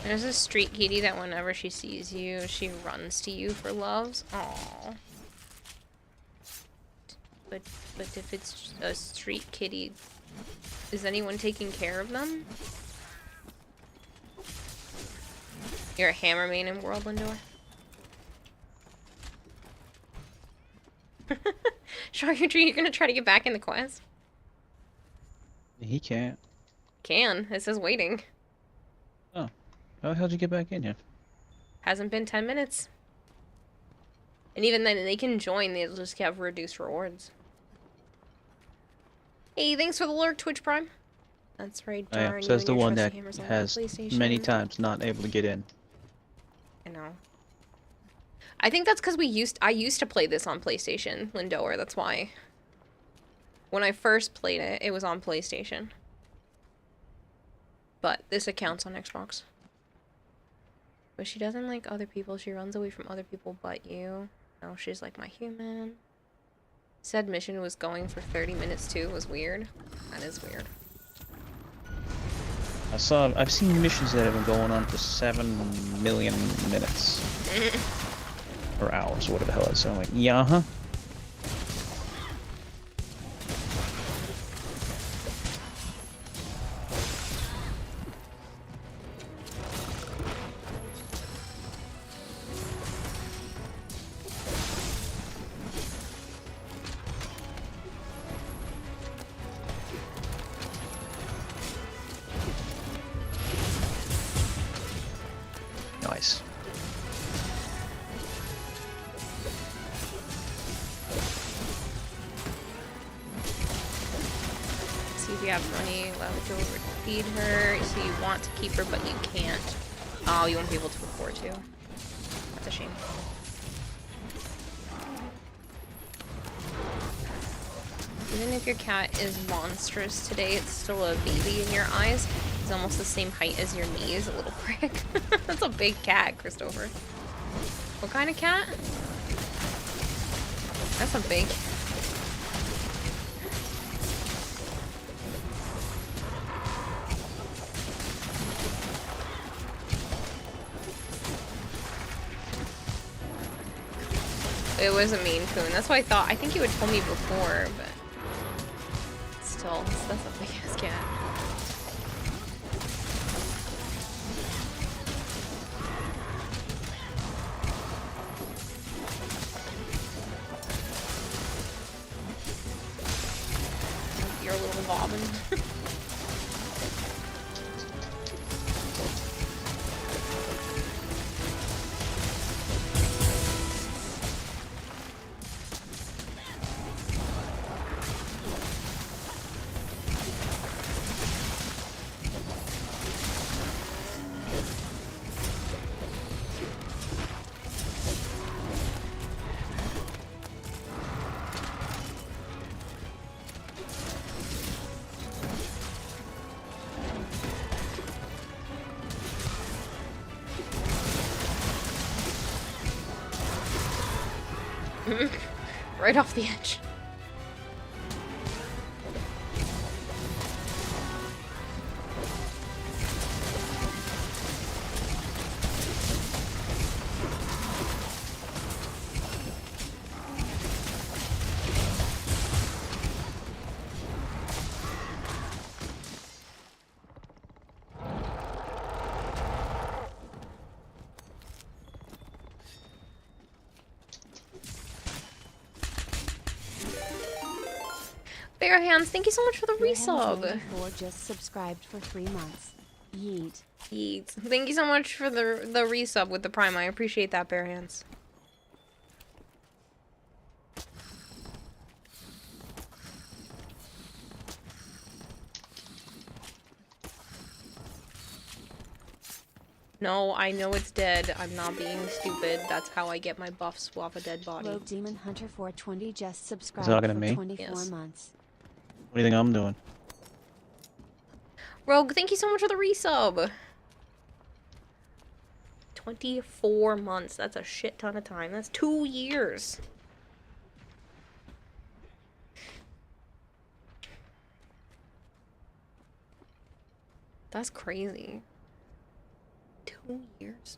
There's a street kitty that whenever she sees you, she runs to you for loves. Aww. But if it's a street kitty, is anyone taking care of them? You're a hammer main in World Lindor? Charcuterie, you're gonna try to get back in the quest? He can't. Can. It says waiting. Oh. How the hell did you get back in here? Hasn't been 10 minutes. And even then, they can join, they'll just have reduced rewards. Hey, thanks for the lurk, Twitch Prime. That's right, darn. Says the one that hammers on has PlayStation. many times not able to get in. I know. I think that's because I used to play this on PlayStation, Lindor, that's why. When I first played it, it was on PlayStation. But this account's on Xbox. But she doesn't like other people, she runs away from other people but you. No, she's like my human. Said mission was going for 30 minutes too, was weird. That is weird. I've seen missions that have been going on for 7 million minutes. Or hours, or whatever the hell it sounds like. Yeah, huh? Nice. See if you have money left over to feed her. So you want to keep her, but you can't. Oh, you won't be able to afford to. That's a shame. Even if your cat is monstrous today, it's still a baby in your eyes. It's almost the same height as your knees, a little prick. That's a big cat, Christopher. What kind of cat? That's a big... It was a Maine Coon. That's what I thought. I think you had told me before, but... Still, that's a big ass cat. You're a little bobbin. Right off the edge. Bare Hands, thank you so much for the resub. Bearhands94 just subscribed for 3 months. Yeet. Yeet. Thank you so much for the resub with the Prime. I appreciate that, Bare Hands. No, I know it's dead. I'm not being stupid. That's how I get my buffs off a dead body. Rogue Demon Hunter 420 just subscribed talking for to me? 24 Yes. months. What do you think I'm doing? Rogue, thank you so much for the resub. 24 months. That's a shit ton of time. That's 2 years. That's crazy. 2 years.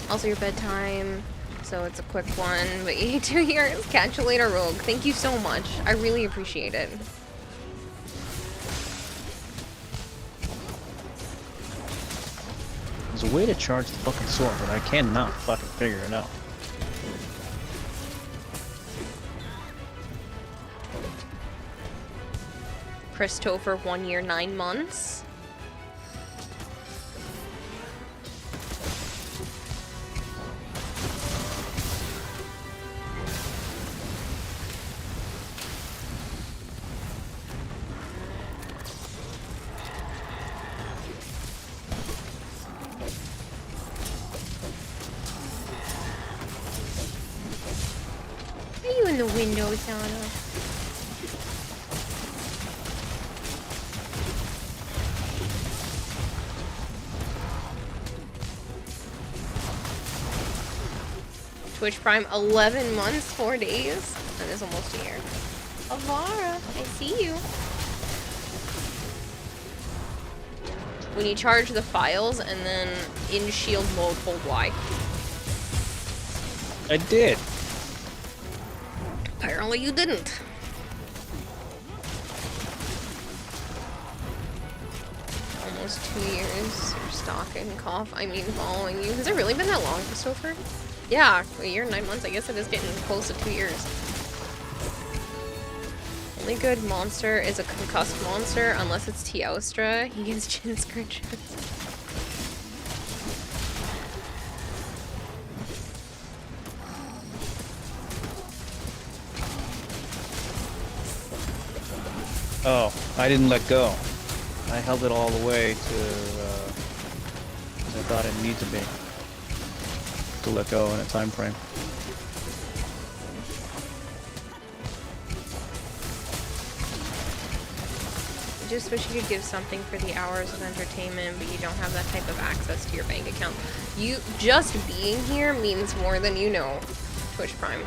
Also your bedtime, so it's a quick one, but you 2 years. Catch you later, Rogue. Thank you so much. I really appreciate it. There's a way to charge the fucking sword, but I cannot fucking figure it out. Christopher, 1 year, 9 months. Are you in the window, Donna? Twitch Prime, 11 months, 4 days. That is almost a year. Avara, I see you. When you charge the files and then in shield mode, hold Y. I did. Apparently you didn't. Almost 2 years. You're stalking, cough. I mean, following you. Has it really been that long, Christopher? Yeah, a year and 9 months. I guess it is getting close to 2 years. Only good monster is a concussed monster, unless it's Teostra. He gets chin scratches. Oh, I didn't let go. I held it all the way to, I thought it needed to be. To let go in a time frame. I just wish you could give something for the hours of entertainment, but you don't have that type of access to your bank account. You just being here means more than you know, Twitch Prime.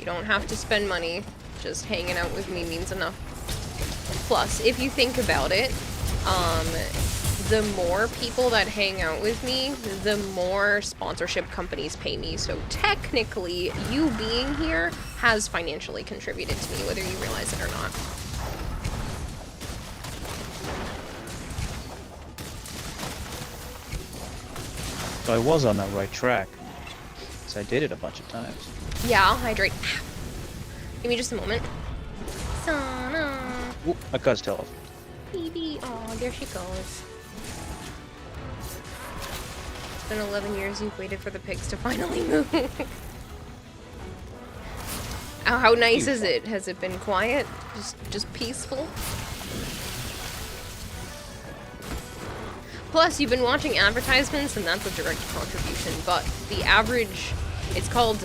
You don't have to spend money. Just hanging out with me means enough. Plus, if you think about it, the more people that hang out with me, the more sponsorship companies pay me. So technically, you being here has financially contributed to me, whether you realize it or not. So I was on that right track. So I did it a bunch of times. Yeah, I'll hydrate. Give me just a moment. Sana. Oop, my cousin tell off. Baby. Oh, there she goes. It's been 11 years you've waited for the pigs to finally move. How nice is it? Has it been quiet? Just peaceful? Plus, you've been watching advertisements, and that's a direct contribution, but the average, it's called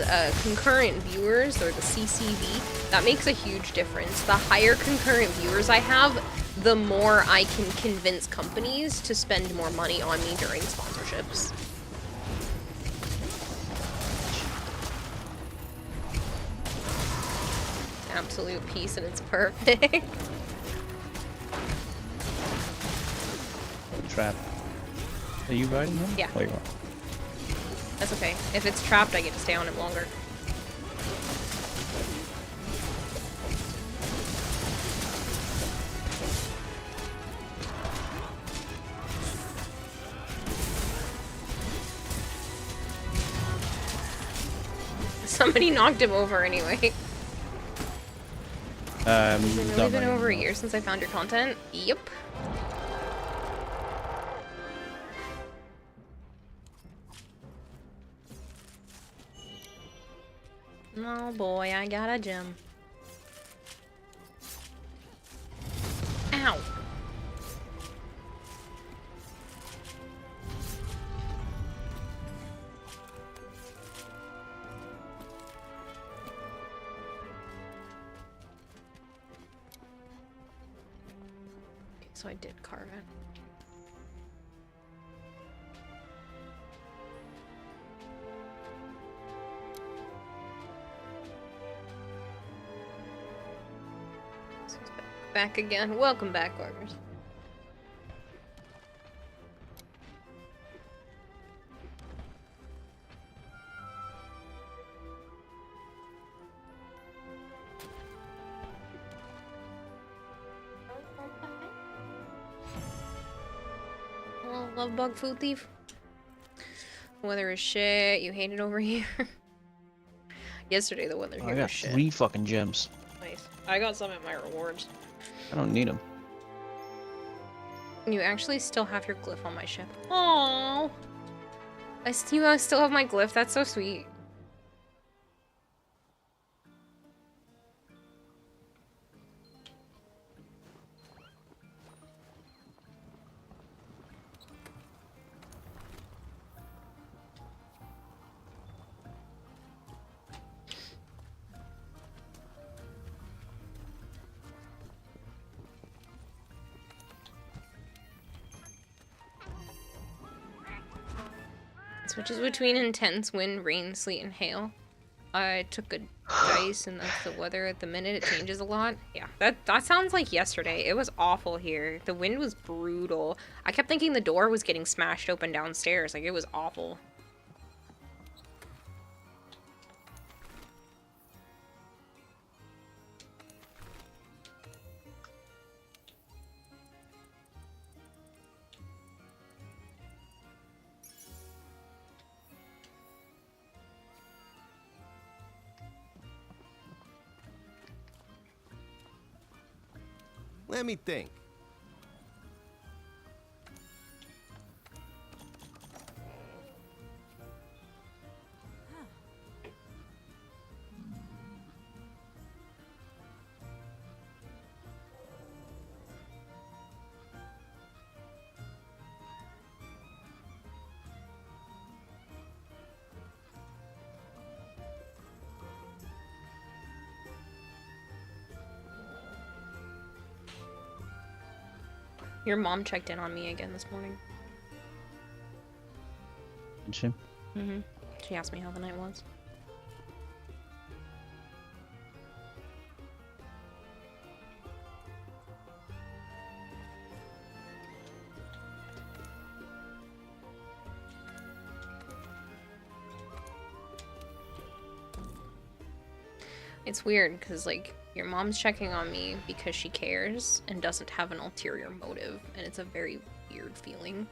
concurrent viewers, or the CCV. That makes a huge difference. The higher concurrent viewers I have, the more I can convince companies to spend more money on me during sponsorships. Absolute peace, and it's perfect. trapped. Are you riding him? Yeah. Oh, you are. That's okay. If it's trapped, I get to stay on it longer. Somebody knocked him over anyway. Has it really been over a year since I found your content? Yep. Oh boy, I got a gem. Ow. Okay, so I did carve it. Back again. Welcome back, Wargers. Oh, love bug food thief. Weather is shit. You hate it over here. Yesterday the weather here I got was shit. 3 fucking gems. Nice. I got some at my rewards. I don't need them. You actually still have your glyph on my ship. Aww. You still have my glyph. That's so sweet. Switches between intense wind, rain, sleet, and hail. I took a dice, and that's the weather at the minute. It changes a lot. Yeah, that sounds like yesterday. It was awful here. The wind was brutal. I kept thinking the door was getting smashed open downstairs. Like, it was awful. Let me think. Your mom checked in on me again this morning. Did she? Mm-hmm. She asked me how the night was. It's weird because, like, your mom's checking on me because she cares and doesn't have an ulterior motive, and it's a very weird feeling.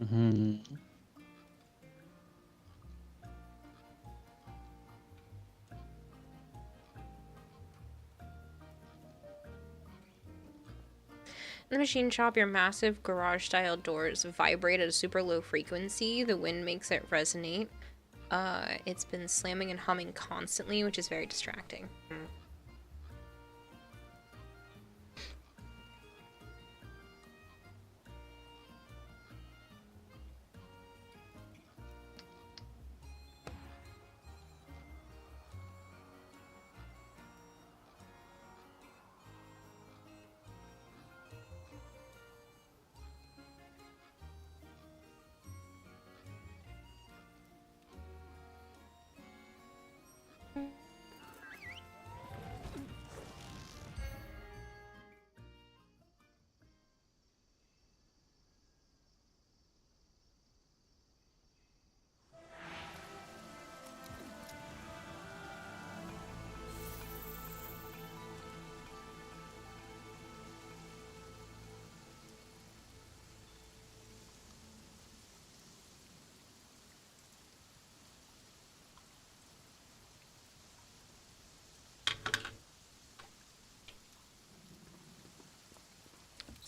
Mm-hmm. In the machine shop, your massive garage-style doors vibrate at a super low frequency. The wind makes it resonate. It's been slamming and humming constantly, which is very distracting.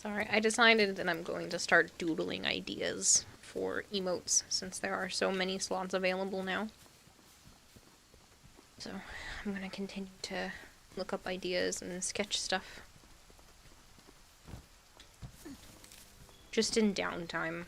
Sorry, I decided that I'm going to start doodling ideas for emotes since there are so many slots available now. So I'm gonna continue to look up ideas and sketch stuff. Just in downtime.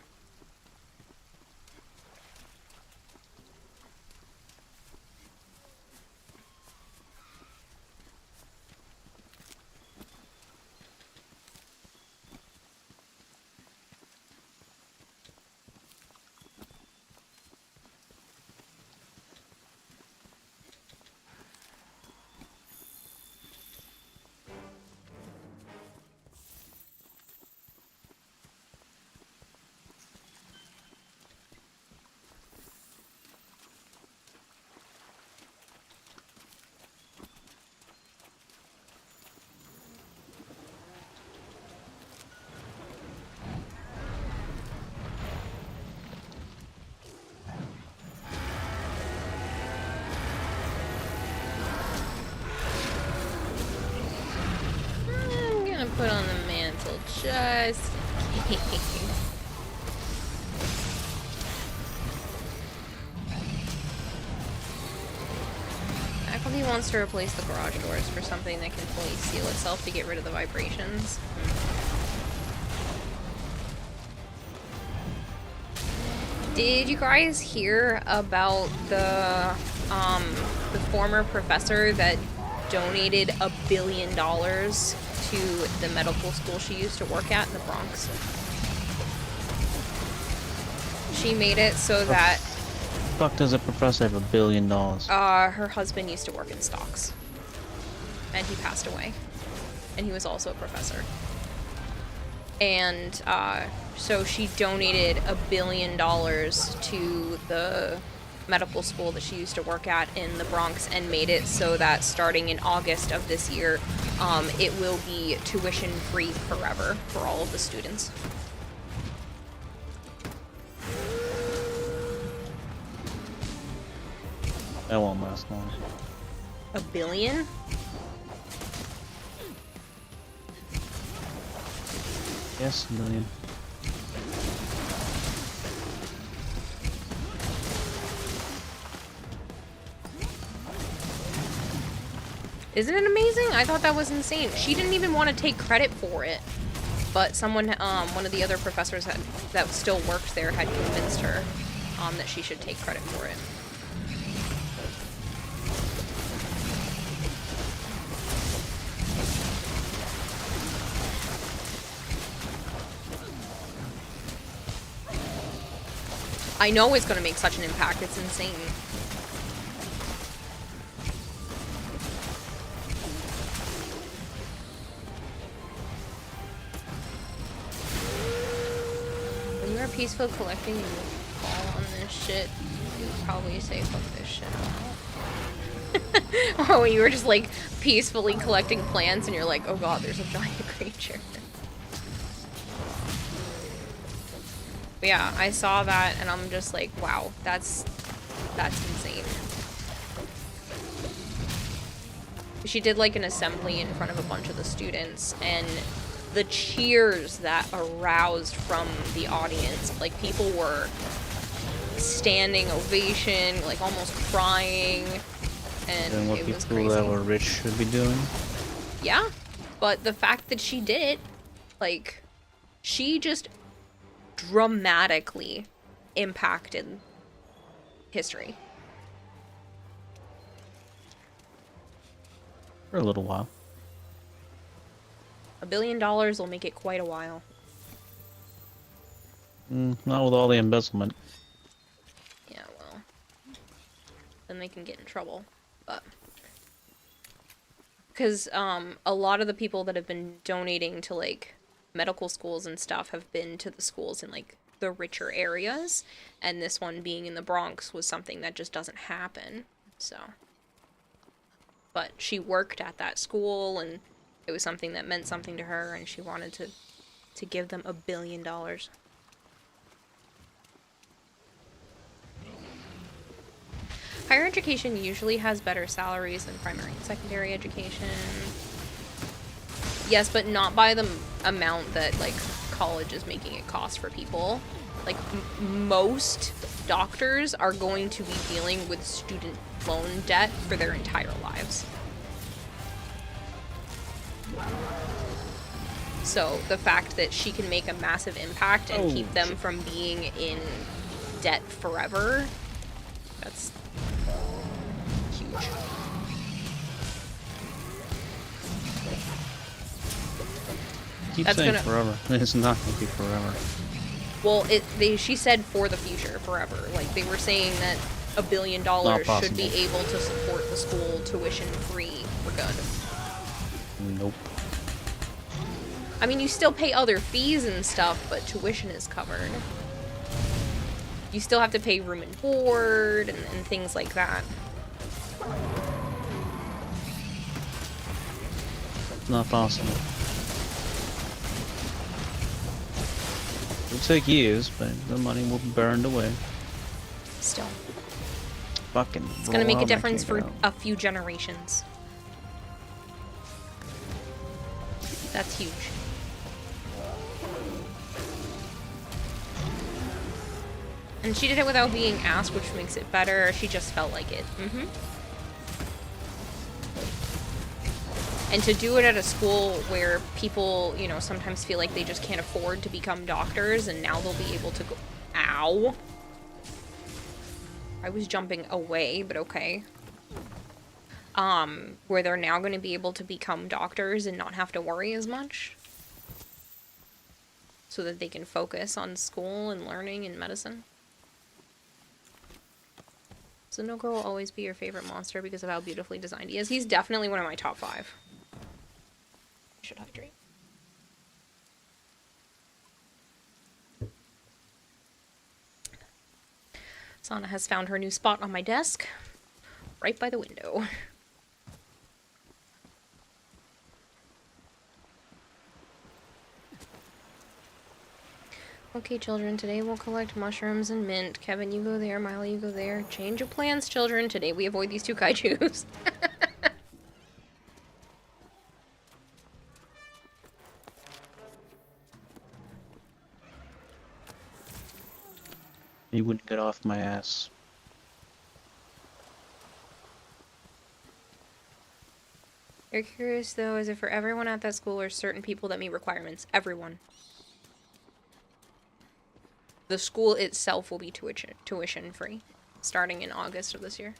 Put on the mantle just in case. Faculty wants to replace the garage doors for something that can fully seal itself to get rid of the vibrations. Did you guys hear about the former professor that donated $1 billion to the medical school she used to work at in the Bronx? She made it so that... Fuck does a professor have $1 billion? Her husband used to work in stocks. And he passed away. And he was also a professor. And, so she donated $1 billion to the medical school that she used to work at in the Bronx and made it so that starting in August of this year, it will be tuition free forever for all of the students. That won't last long. $1 billion? Yes, $1 million. Isn't it amazing? I thought that was insane. She didn't even want to take credit for it. But someone, one of the other professors that still worked there had convinced her that she should take credit for it. I know it's going to make such an impact. It's insane. When you are peaceful collecting, you will fall on this shit. You would probably say, fuck this shit. Oh, you were just like peacefully collecting plants and you're like, oh god, there's a giant creature. But yeah, I saw that and I'm just like, wow, that's insane. She did like an assembly in front of a bunch of the students, and the cheers that aroused from the audience, like people were standing ovation, like almost crying, and what it was people crazy. that were rich should be doing. Yeah, but the fact that she did it, like, she just dramatically impacted history. For a little while. $1 billion will make it quite a while. Not with all the embezzlement. Yeah, well, then they can get in trouble. But because a lot of the people that have been donating to like medical schools and stuff have been to the schools in like the richer areas, and this one being in the Bronx was something that just doesn't happen. So, but she worked at that school and it was something that meant something to her, and she wanted to give them $1 billion. Higher education usually has better salaries than primary and secondary education. Yes, but not by the amount that, like, college is making it cost for people. Like, most doctors are going to be dealing with student loan debt for their entire lives. So, the fact that she can make a massive impact and keep them from being in debt forever, that's huge. Keep That's saying gonna- forever. It's not going to be forever. Well, she said for the future, forever. Like, they were saying that $1 billion Not should be possible. able to support the school tuition free for good. Nope. I mean, you still pay other fees and stuff, but tuition is covered. You still have to pay room and board and things like that. It's not possible. It'll take years, but the money will be burned away. Still. Fucking. It's gonna make a Rob, I difference can't for go. a few generations. That's huge. And she did it without being asked, which makes it better. She just felt like it. And to do it at a school where people, you know, sometimes feel like they just can't afford to become doctors, and now they'll be able to go. Ow. I was jumping away, but okay. Where they're now going to be able to become doctors and not have to worry as much. So that they can focus on school and learning and medicine. So Nogro will always be your favorite monster because of how beautifully designed he is. He's definitely one of my top 5. I should hydrate. Sana has found her new spot on my desk. Right by the window. Okay, children, today we'll collect mushrooms and mint. Kevin, you go there. Miley, you go there. Change of plans, children. Today we avoid these 2 kaijus. You wouldn't get off my ass. You're curious, though, is it for everyone at that school or certain people that meet requirements? Everyone. The school itself will be tuition free, starting in August of this year.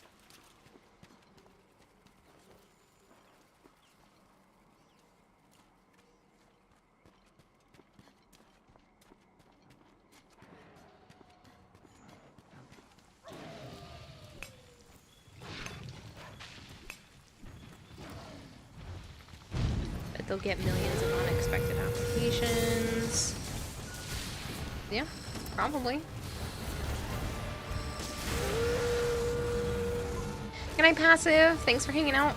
But they'll get millions of unexpected applications. Yeah. Probably. Good night, Passive. Thanks for hanging out.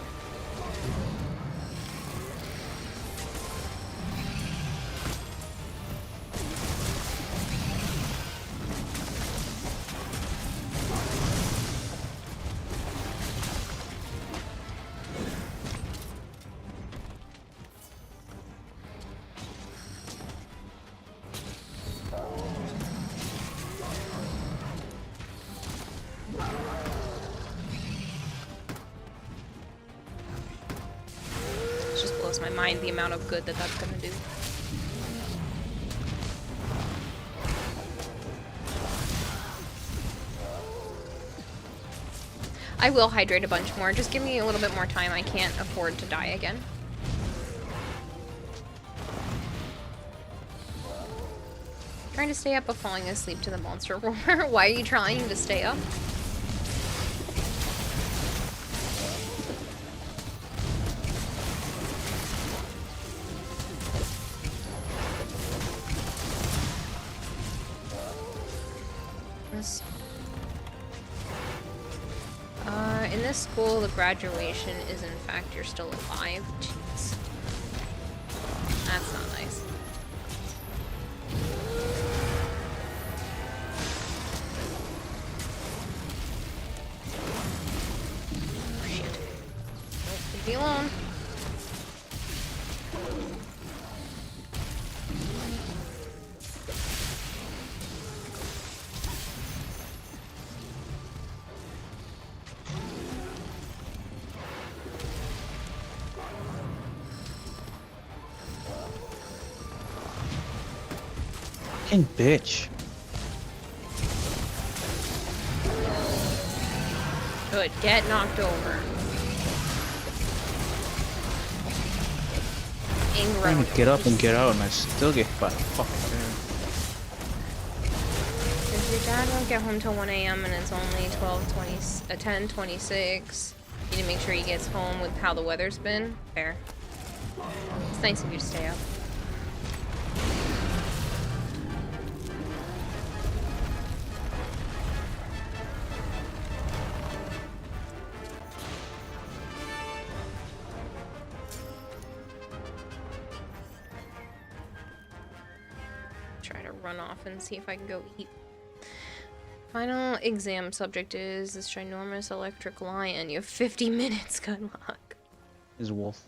My mind the amount of good that that's gonna do. I will hydrate a bunch more. Just give me a little bit more time. I can't afford to die again. Trying to stay up but falling asleep to the monster roar. Why are you trying to stay up? In this school, the graduation is in fact you're still alive. Jeez. That's not nice. Oh, shit. Nope, leave me alone. Fucking bitch. Good. Get knocked over. I'm trying to get up and get out, and I still get fucked. If your dad won't get home till 1 a.m. and it's only 10:26, you need to make sure he gets home with how the weather's been. Fair. It's nice of you to stay up. Try to run off and see if I can go eat. Final exam subject is this ginormous electric lion. You have 50 minutes, good luck. Is a wolf.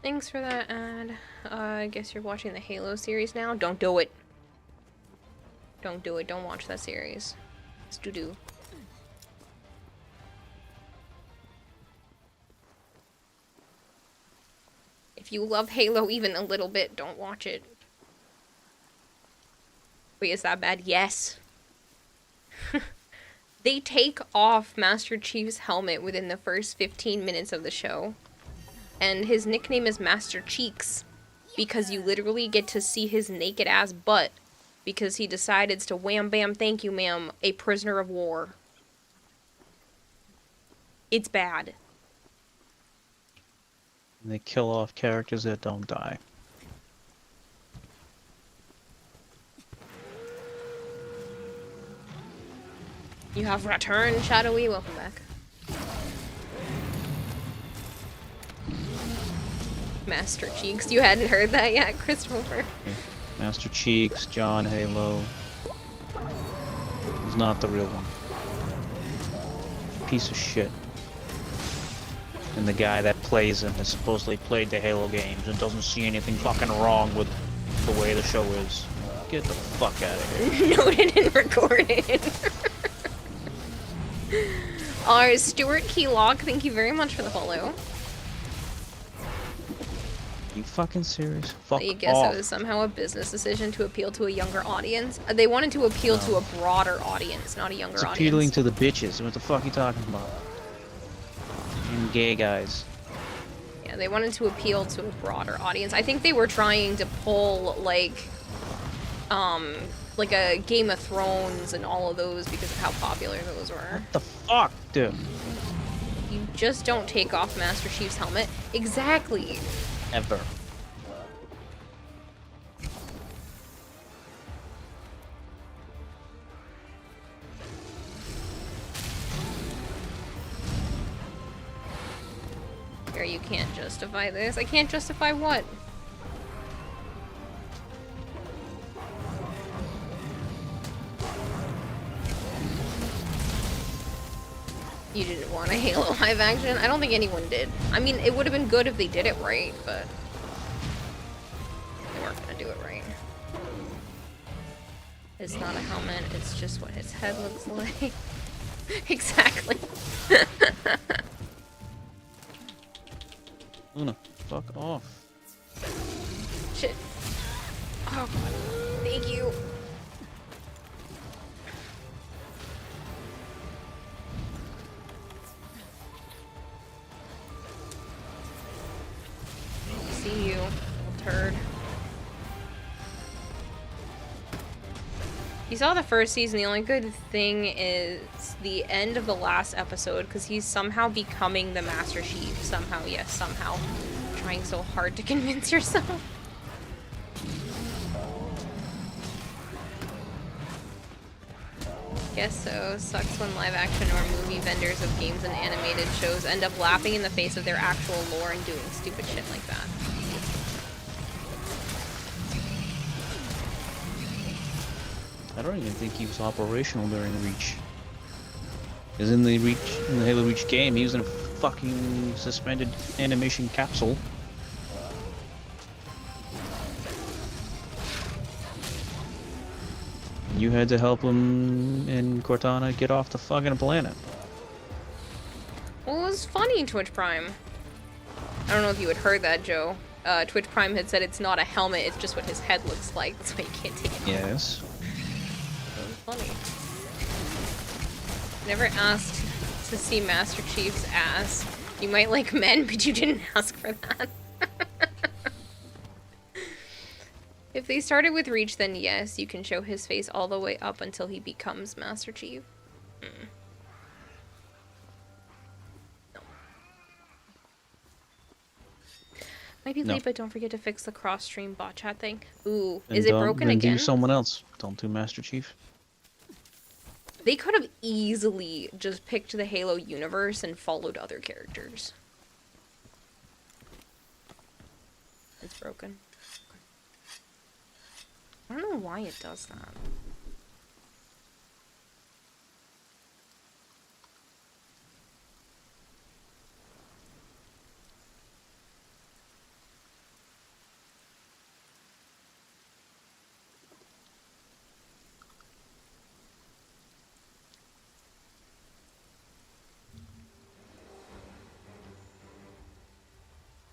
Thanks for that ad. I guess you're watching the Halo series now? Don't do it. Don't do it. Don't watch that series. It's doo-doo. If you love Halo even a little bit, don't watch it. Wait, is that bad? Yes. They take off Master Chief's helmet within the first 15 minutes of the show. And his nickname is Master Cheeks. Because you literally get to see his naked ass butt. Because he decides to wham bam thank you ma'am a prisoner of war. It's bad. And they kill off characters that don't die. You have returned, Shadowy. Welcome back. Master Cheeks. You hadn't heard that yet, Christopher? Master Cheeks, John Halo. He's not the real one. Piece of shit. And the guy that plays him has supposedly played the Halo games and doesn't see anything fucking wrong with the way the show is. Get the fuck out of here. Noted and recorded. Stuart Keylock, thank you very much for the follow. You fucking serious? Fuck You guess off. it was somehow a business decision to appeal to a younger audience? They wanted to appeal to a broader audience, not a younger It's audience. appealing to the bitches. What the fuck are you talking about? And gay guys. Yeah, they wanted to appeal to a broader audience. I think they were trying to pull, like a Game of Thrones and all of those because of how popular those were. What the fuck, dude? You just don't take off Master Chief's helmet. Exactly. Ever. Here, you can't justify this. I can't justify what? You didn't want a Halo live action? I don't think anyone did. I mean, it would have been good if they did it right, but they weren't gonna do it right. It's not a helmet, it's just what his head looks like. Exactly. Luna, fuck off. Shit. Oh, God. Thank you. See you, little turd. You saw the first season. The only good thing is the end of the last episode, because he's somehow becoming the Master Chief. Somehow, yes, somehow. Trying so hard to convince yourself. Guess so. Sucks when live action or movie vendors of games and animated shows end up laughing in the face of their actual lore and doing stupid shit like that. I don't even think he was operational during Reach. Because in the Halo Reach game, he was in a fucking suspended animation capsule. You had to help him and Cortana get off the fucking planet. Well, it was funny, Twitch Prime. I don't know if you had heard that, Joe. Twitch Prime had said it's not a helmet, it's just what his head looks like. That's why you can't take it off. Yes. It was funny. Never asked to see Master Chief's ass. You might like men, but you didn't ask for that. If they started with Reach, then yes, you can show his face all the way up until he becomes Master Chief. No. Might be late, but don't forget to fix the cross-stream bot chat thing. Ooh, is it broken again? Do someone else. Don't do Master Chief. They could have easily just picked the Halo universe and followed other characters. It's broken. I don't know why it does that.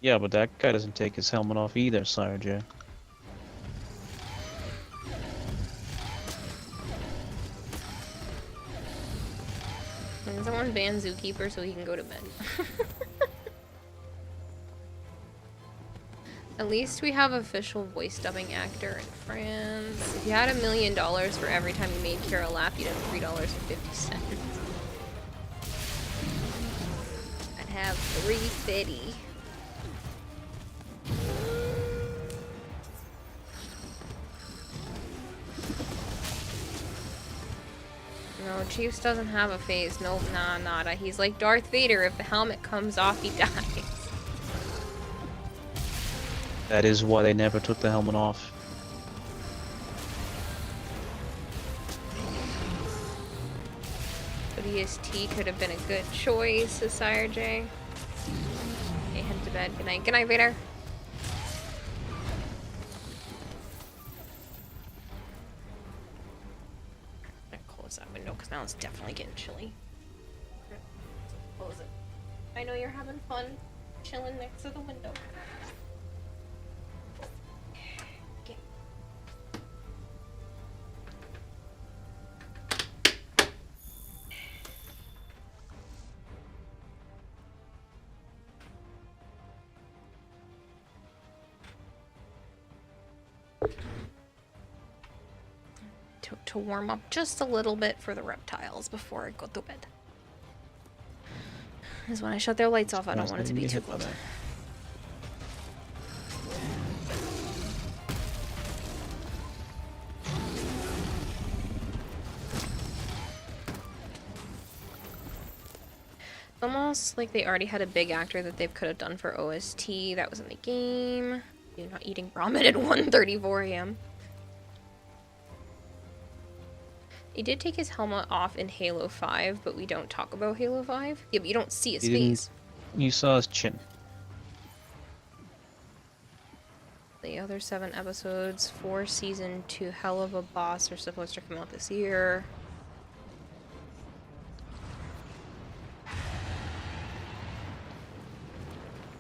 Yeah, but that guy doesn't take his helmet off either, Sire J. Can someone ban Zookeeper so he can go to bed? At least we have official voice dubbing actor in France. If you had $1 million for every time you made Kira laugh, you'd have $3.50. I'd have $3.50. No, Chiefs doesn't have a face. Nope, nah, nada. He's like Darth Vader. If the helmet comes off, he dies. That is why they never took the helmet off. But EST could have been a good choice, says Sire J. Okay, head to bed. Good night. Good night, Vader. Close that window because now it's definitely getting chilly. Close it. I know you're having fun chilling next to the window. Okay. To warm up just a little bit for the reptiles before I go to bed. Because when I shut their lights off, I don't want it to be too cold. Almost like they already had a big actor that they could have done for OST that was in the game. You're not eating ramen at 1:34 a.m. He did take his helmet off in Halo 5, but we don't talk about Halo 5. Yeah, but you don't see his face. You saw his chin. The other 7 episodes for Season 2 Hell of a Boss are supposed to come out this year.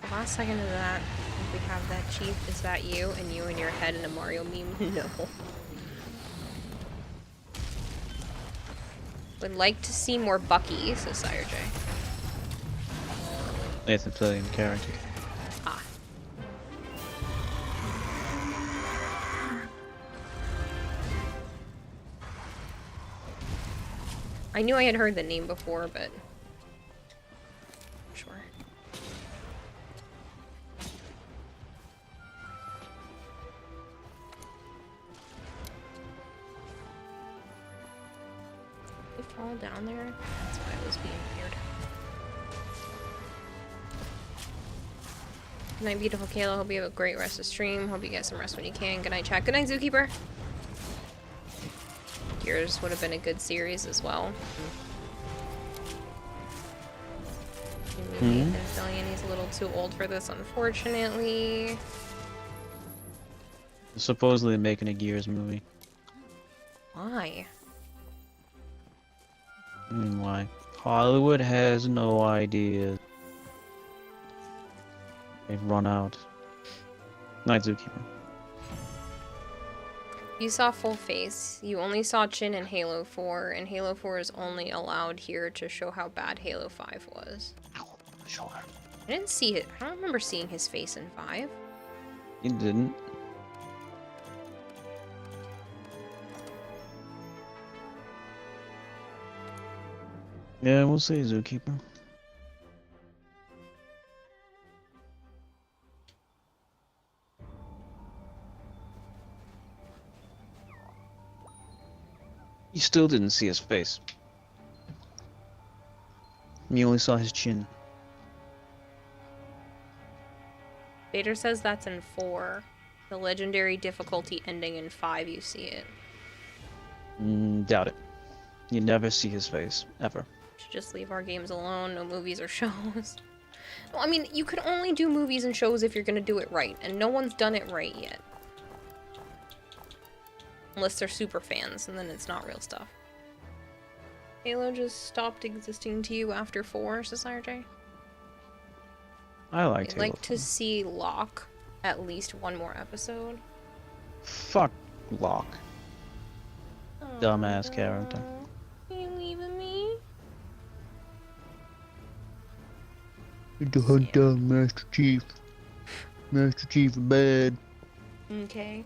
The last second of that, we have that Chief, is that you? And you in your head in a Mario meme? No. Would like to see more Bucky, says Sire J. Nathan Fillion character. Ah. I knew I had heard the name before, but... Sure. Fall down there? That's why I was being weird. Good night, beautiful Kayla. Hope you have a great rest of stream. Hope you get some rest when you can. Good night, chat. Good night, Zookeeper. Yours would have been a good series as well. Nathan Fillion, he's a little too old for this, unfortunately. Supposedly making a Gears movie. Why? I mean, why? Hollywood has no idea. They've run out. Night Zookeeper. You saw full face. You only saw chin in Halo 4, and Halo 4 is only allowed here to show how bad Halo 5 was. Shoulder. I didn't see it. I don't remember seeing his face in 5. You didn't. Yeah, we'll say Zookeeper. You still didn't see his face. You only saw his chin. Vader says that's in 4. The legendary difficulty ending in 5, you see it. Doubt it. You never see his face, ever. Should just leave our games alone, no movies or shows. Well, I mean, you could only do movies and shows if you're gonna do it right, and no one's done it right yet. Unless they're super fans, and then it's not real stuff. Halo just stopped existing to you after 4, says RJ. I liked I'd Halo. like to see Locke at least one more episode. Fuck Locke. Dumbass character. Are you leaving me? The hunt down Master Chief. Master Chief is bad. Okay.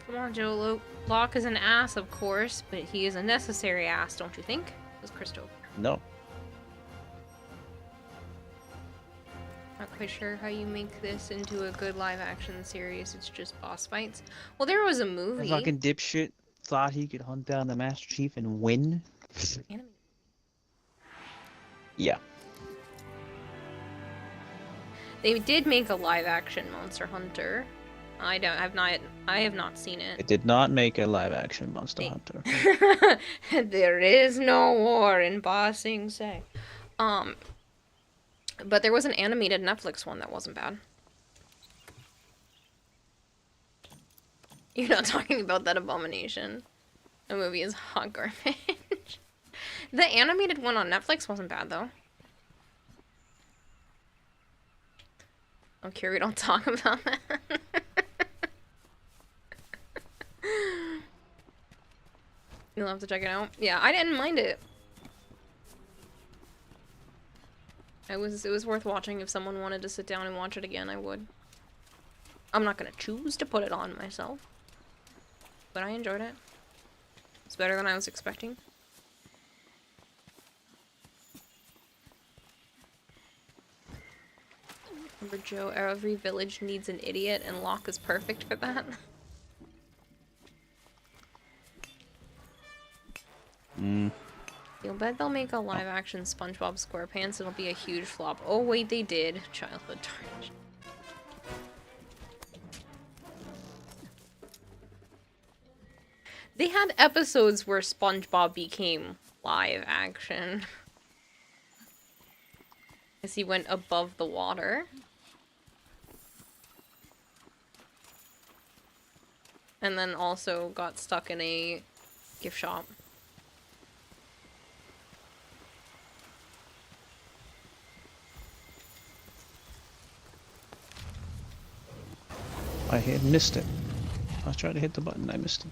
Come on, Joe. Locke is an ass, of course, but he is a necessary ass, don't you think? Says Christopher. No. Not quite sure how you make this into a good live-action series. It's just boss fights. Well, there was a The movie. fucking dipshit thought he could hunt down the Master Chief and win. Anime. Yeah. They did make a live-action Monster Hunter. I have not seen it. It did not make a live-action Monster Hunter. There is no war in Ba Sing Se. But there was an animated Netflix one that wasn't bad. You're not talking about that abomination. The movie is hot garbage. The animated one on Netflix wasn't bad though. Okay, we don't talk about that. You'll have to check it out. Yeah, I didn't mind it. It was worth watching. If someone wanted to sit down and watch it again, I would. I'm not gonna choose to put it on myself. But I enjoyed it. It's better than I was expecting. Remember, Joe, every village needs an idiot, and Locke is perfect for that. You'll bet they'll make a live-action SpongeBob SquarePants. It'll be a huge flop. Oh wait, they did. Childhood tarnish. They had episodes where SpongeBob became live action. As he went above the water. And then also got stuck in a gift shop. I had missed it. I was trying to hit the button, I missed it.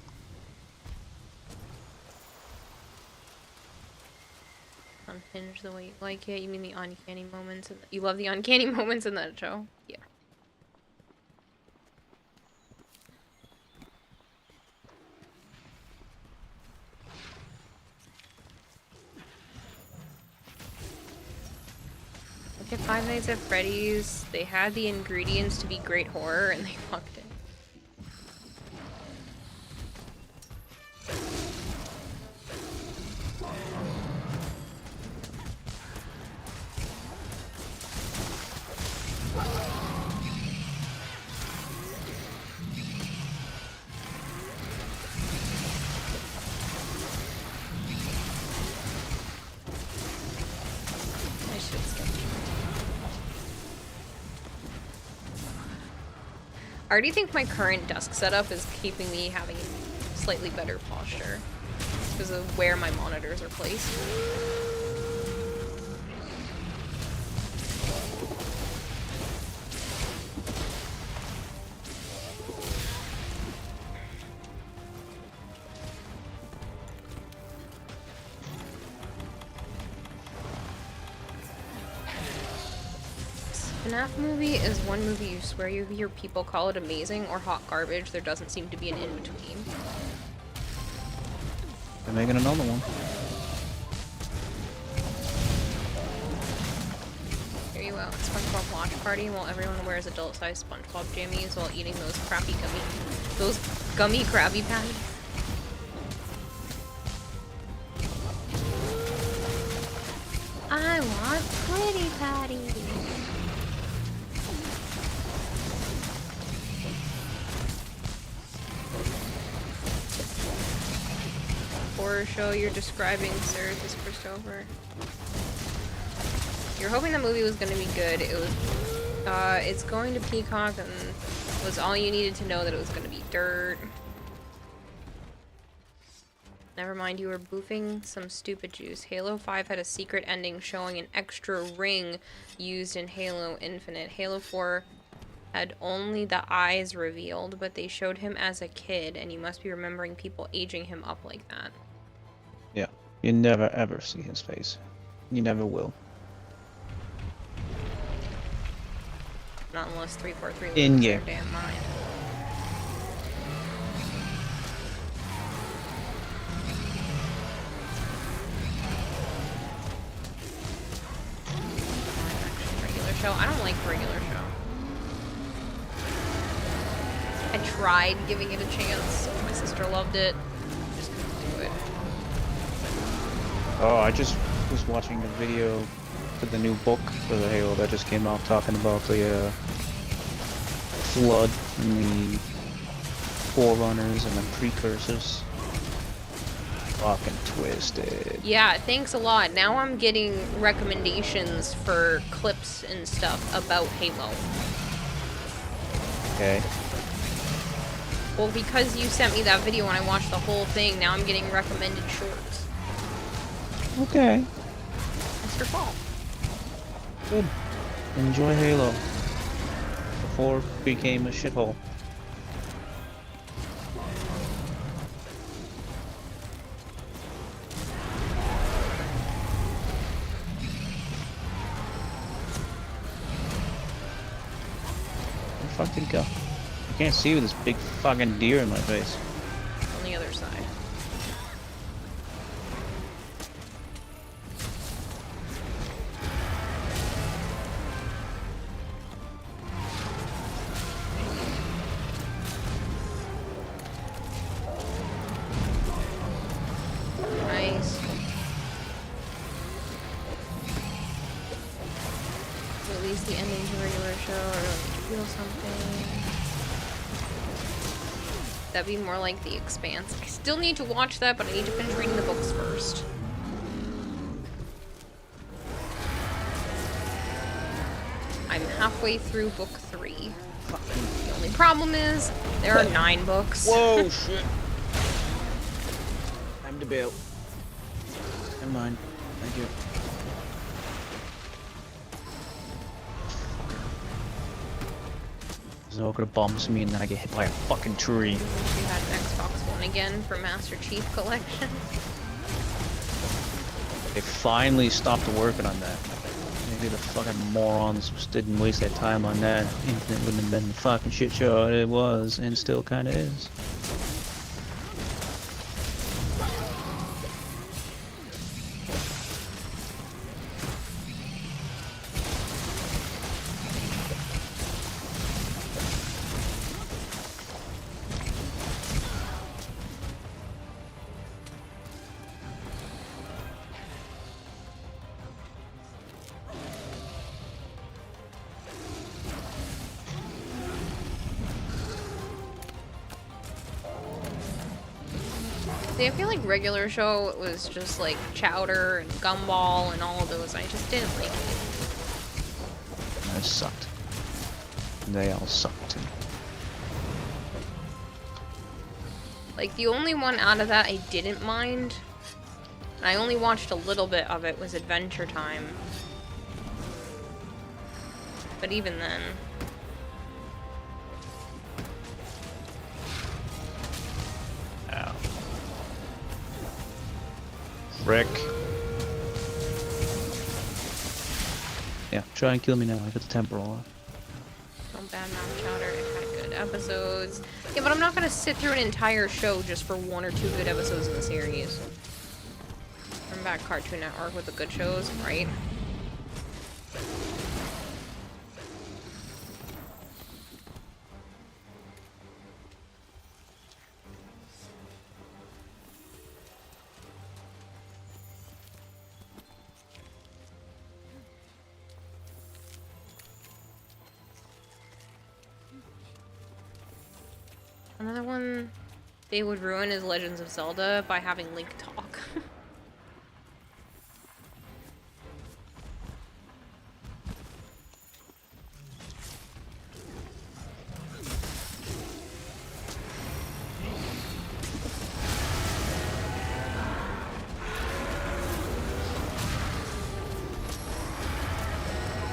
Unhinged the way you like it. You mean the uncanny moments? You love the uncanny moments in that show? Yeah. At Five Nights at Freddy's, they had the ingredients to be great horror and they fucked it. I already think my current desk setup is keeping me having slightly better posture because of where my monitors are placed. FNAF movie is one movie you swear you hear people call it amazing or hot garbage. There doesn't seem to be an in-between. They're making another one. Here you go, SpongeBob watch party while everyone wears adult-sized SpongeBob jammies while eating those gummy Krabby Patties. I want pretty patties. Horror show you're describing, sir, this Christopher. You're hoping the movie was going to be good. It was, it's going to Peacock and was all you needed to know that it was going to be dirt. Never mind, you were boofing some stupid juice. Halo 5 had a secret ending showing an extra ring used in Halo Infinite. Halo 4 had only the eyes revealed, but they showed him as a kid, and you must be remembering people aging him up like that. Yeah, you never ever see his face. You never will. Not unless 343 In loses game. their damn mind. Regular show? I don't like regular show. I tried giving it a chance. My sister loved it. Just couldn't do it. Oh, I just was watching a video for the new book for the Halo that just came out, talking about the flood and the forerunners and the precursors. Fucking twisted. Yeah, thanks a lot. Now I'm getting recommendations for clips and stuff about Halo. Okay. Well, because you sent me that video and I watched the whole thing, now I'm getting recommended shorts. Okay. It's your fault. Good. Enjoy Halo. Before it became a shithole. Where the fuck did it go? I can't see with this big fucking deer in my face. On the other side. Nice. So at least the ending to a regular show or feel something. That'd be more like The Expanse. I still need to watch that, but I need to finish reading the books first. I'm halfway through book 3. The only problem is, there are 9 books. Whoa, shit. Time to bail. Never mind. Thank you. Zogre bombs me and then I get hit by a fucking tree. We had an Xbox One again for Master Chief Collection. They finally stopped working on that. Maybe the fucking morons just didn't waste their time on that. Infinite wouldn't have been the fucking shit show it was, and still kinda is. See, I feel like regular show was just like Chowder and Gumball and all of those. I just didn't like it. That sucked. They all sucked too. Like, the only one out of that I didn't mind, and I only watched a little bit of it, was Adventure Time. But even then... Ow. Frick. Yeah, try and kill me now. I got the temporal off. Don't badmouth Chowder, it had good episodes. Yeah, but I'm not gonna sit through an entire show just for 1 or 2 good episodes in the series. Bring back Cartoon Network with the good shows, right? Another one they would ruin is Legends of Zelda by having Link talk.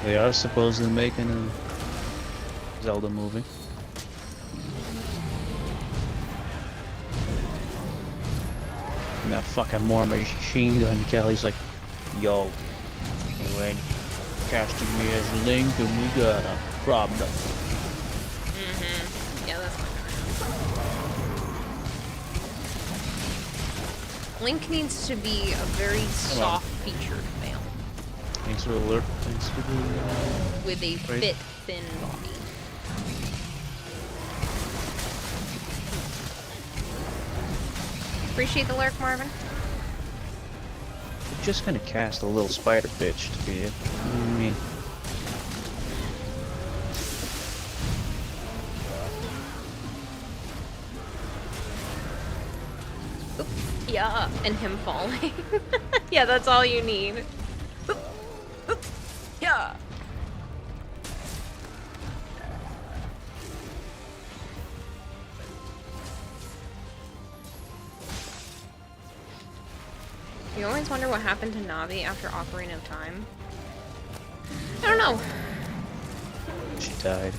They are supposedly making a Zelda movie. And that fucking more machine gun Kelly's like, yo, you ain't casting me as Link and we got a problem. Yeah, that's not gonna happen. Link needs to be a very soft-featured male. Thanks for the alert. Thanks for the with a fit, thin body. Appreciate the lurk, Marvin. We're just gonna cast a little spider bitch to be it. What do you mean? Yeah, and him falling. Yeah, that's all you need. Yeah. You always wonder what happened to Navi after Ocarina of Time. I don't know. She died.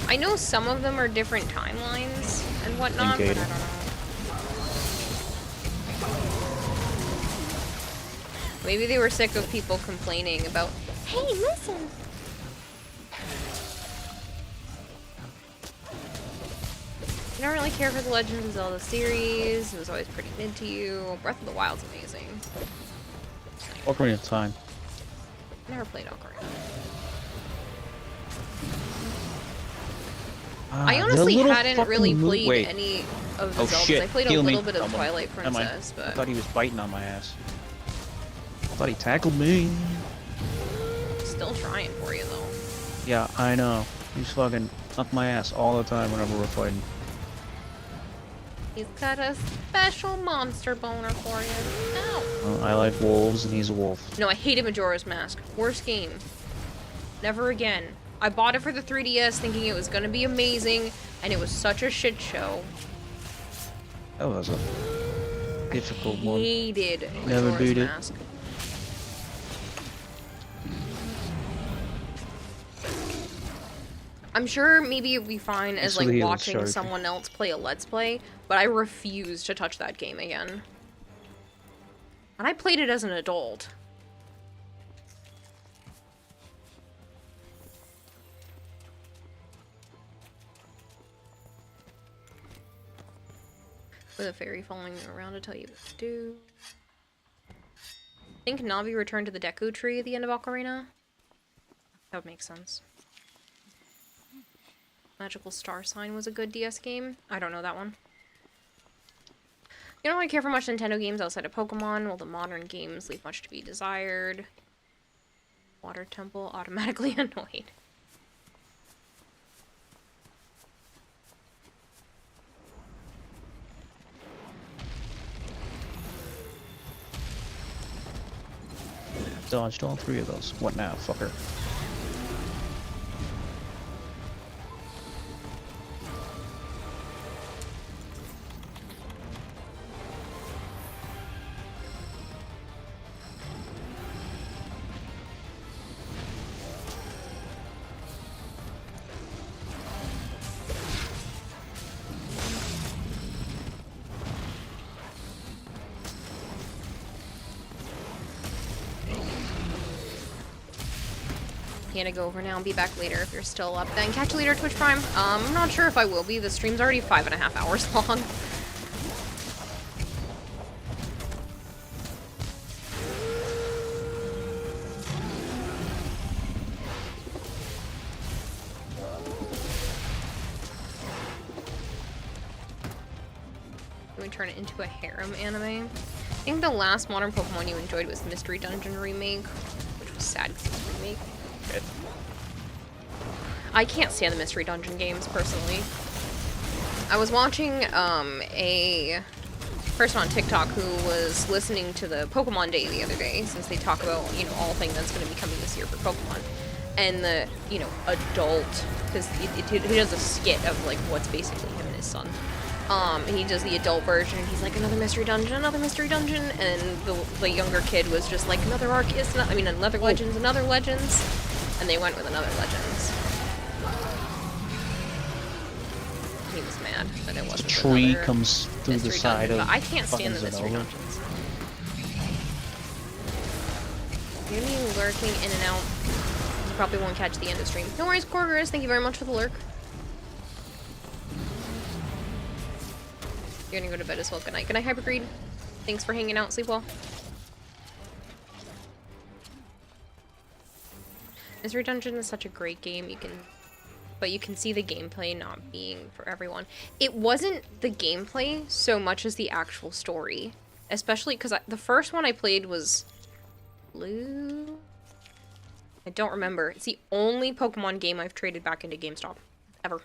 I know some of them are different timelines and whatnot, but I don't know. Maybe they were sick of people complaining about, hey, listen! I don't really care for the Legend of Zelda series. It was always pretty mid to you. Breath of the Wild's amazing. Ocarina of Time. Never played Ocarina. I I honestly hadn't really played any of the Zeldas. Shit. I played a Heal little me. bit of Come on. Twilight Never mind. Princess, I but thought he was biting on my ass. I thought he tackled me. still trying for you though. Yeah, I know. He's fucking up my ass all the time whenever we're fighting. He's got a special monster boner for you. Ow. I like wolves, and he's a wolf. No, I hated Majora's Mask. Worst game. Never again. I bought it for the 3DS thinking it was gonna be amazing, and it was such a shit show. That was a difficult one. Hated Never Majora's beat it. Mask. I'm sure maybe it'd be fine as Thanks for the like heals, watching Sharky. someone else play a Let's Play, but I refuse to touch that game again. And I played it as an adult. With a fairy following you around to tell you what to do. I think Navi returned to the Deku Tree at the end of Ocarina. That would make sense. Magical Star Sign was a good DS game. I don't know that one. You don't really care for much Nintendo games outside of Pokemon, while the modern games leave much to be desired. Water Temple, automatically annoyed. dodged all 3 of those. What now, fucker? I'm gonna go over now and be back later if you're still up. Then catch you later, Twitch Prime. I'm not sure if I will be. The stream's already 5.5 hours long. Can we turn it into a harem anime? I think the last modern Pokemon you enjoyed was Mystery Dungeon Remake, which was sad because it's a remake. I can't stand the Mystery Dungeon games, personally. I was watching a person on TikTok who was listening to the Pokemon Day the other day, since they talk about, you know, all things that's going to be coming this year for Pokemon. And the, you know, adult, because he does a skit of, like, what's basically him and his son. He does the adult version, and he's like, another Mystery Dungeon, and the younger kid was just like, another Arceus, another Legends, another Legends, and they went with another Legends. He was mad that it wasn't A tree another comes through the Mystery side Dungeon, of but I can't stand the fucking Mystery Zenova. Dungeons. You're gonna be lurking in and out. You probably won't catch the end of stream. No worries, Corgorus, thank you very much for the lurk. You're gonna go to bed as well. Good night. Good night, Hypergreed. Thanks for hanging out. Sleep well. Mystery Dungeon is such a great game. But you can see the gameplay not being for everyone. It wasn't the gameplay so much as the actual story. Especially because the first one I played was Blue? I don't remember. It's the only Pokemon game I've traded back into GameStop. Ever.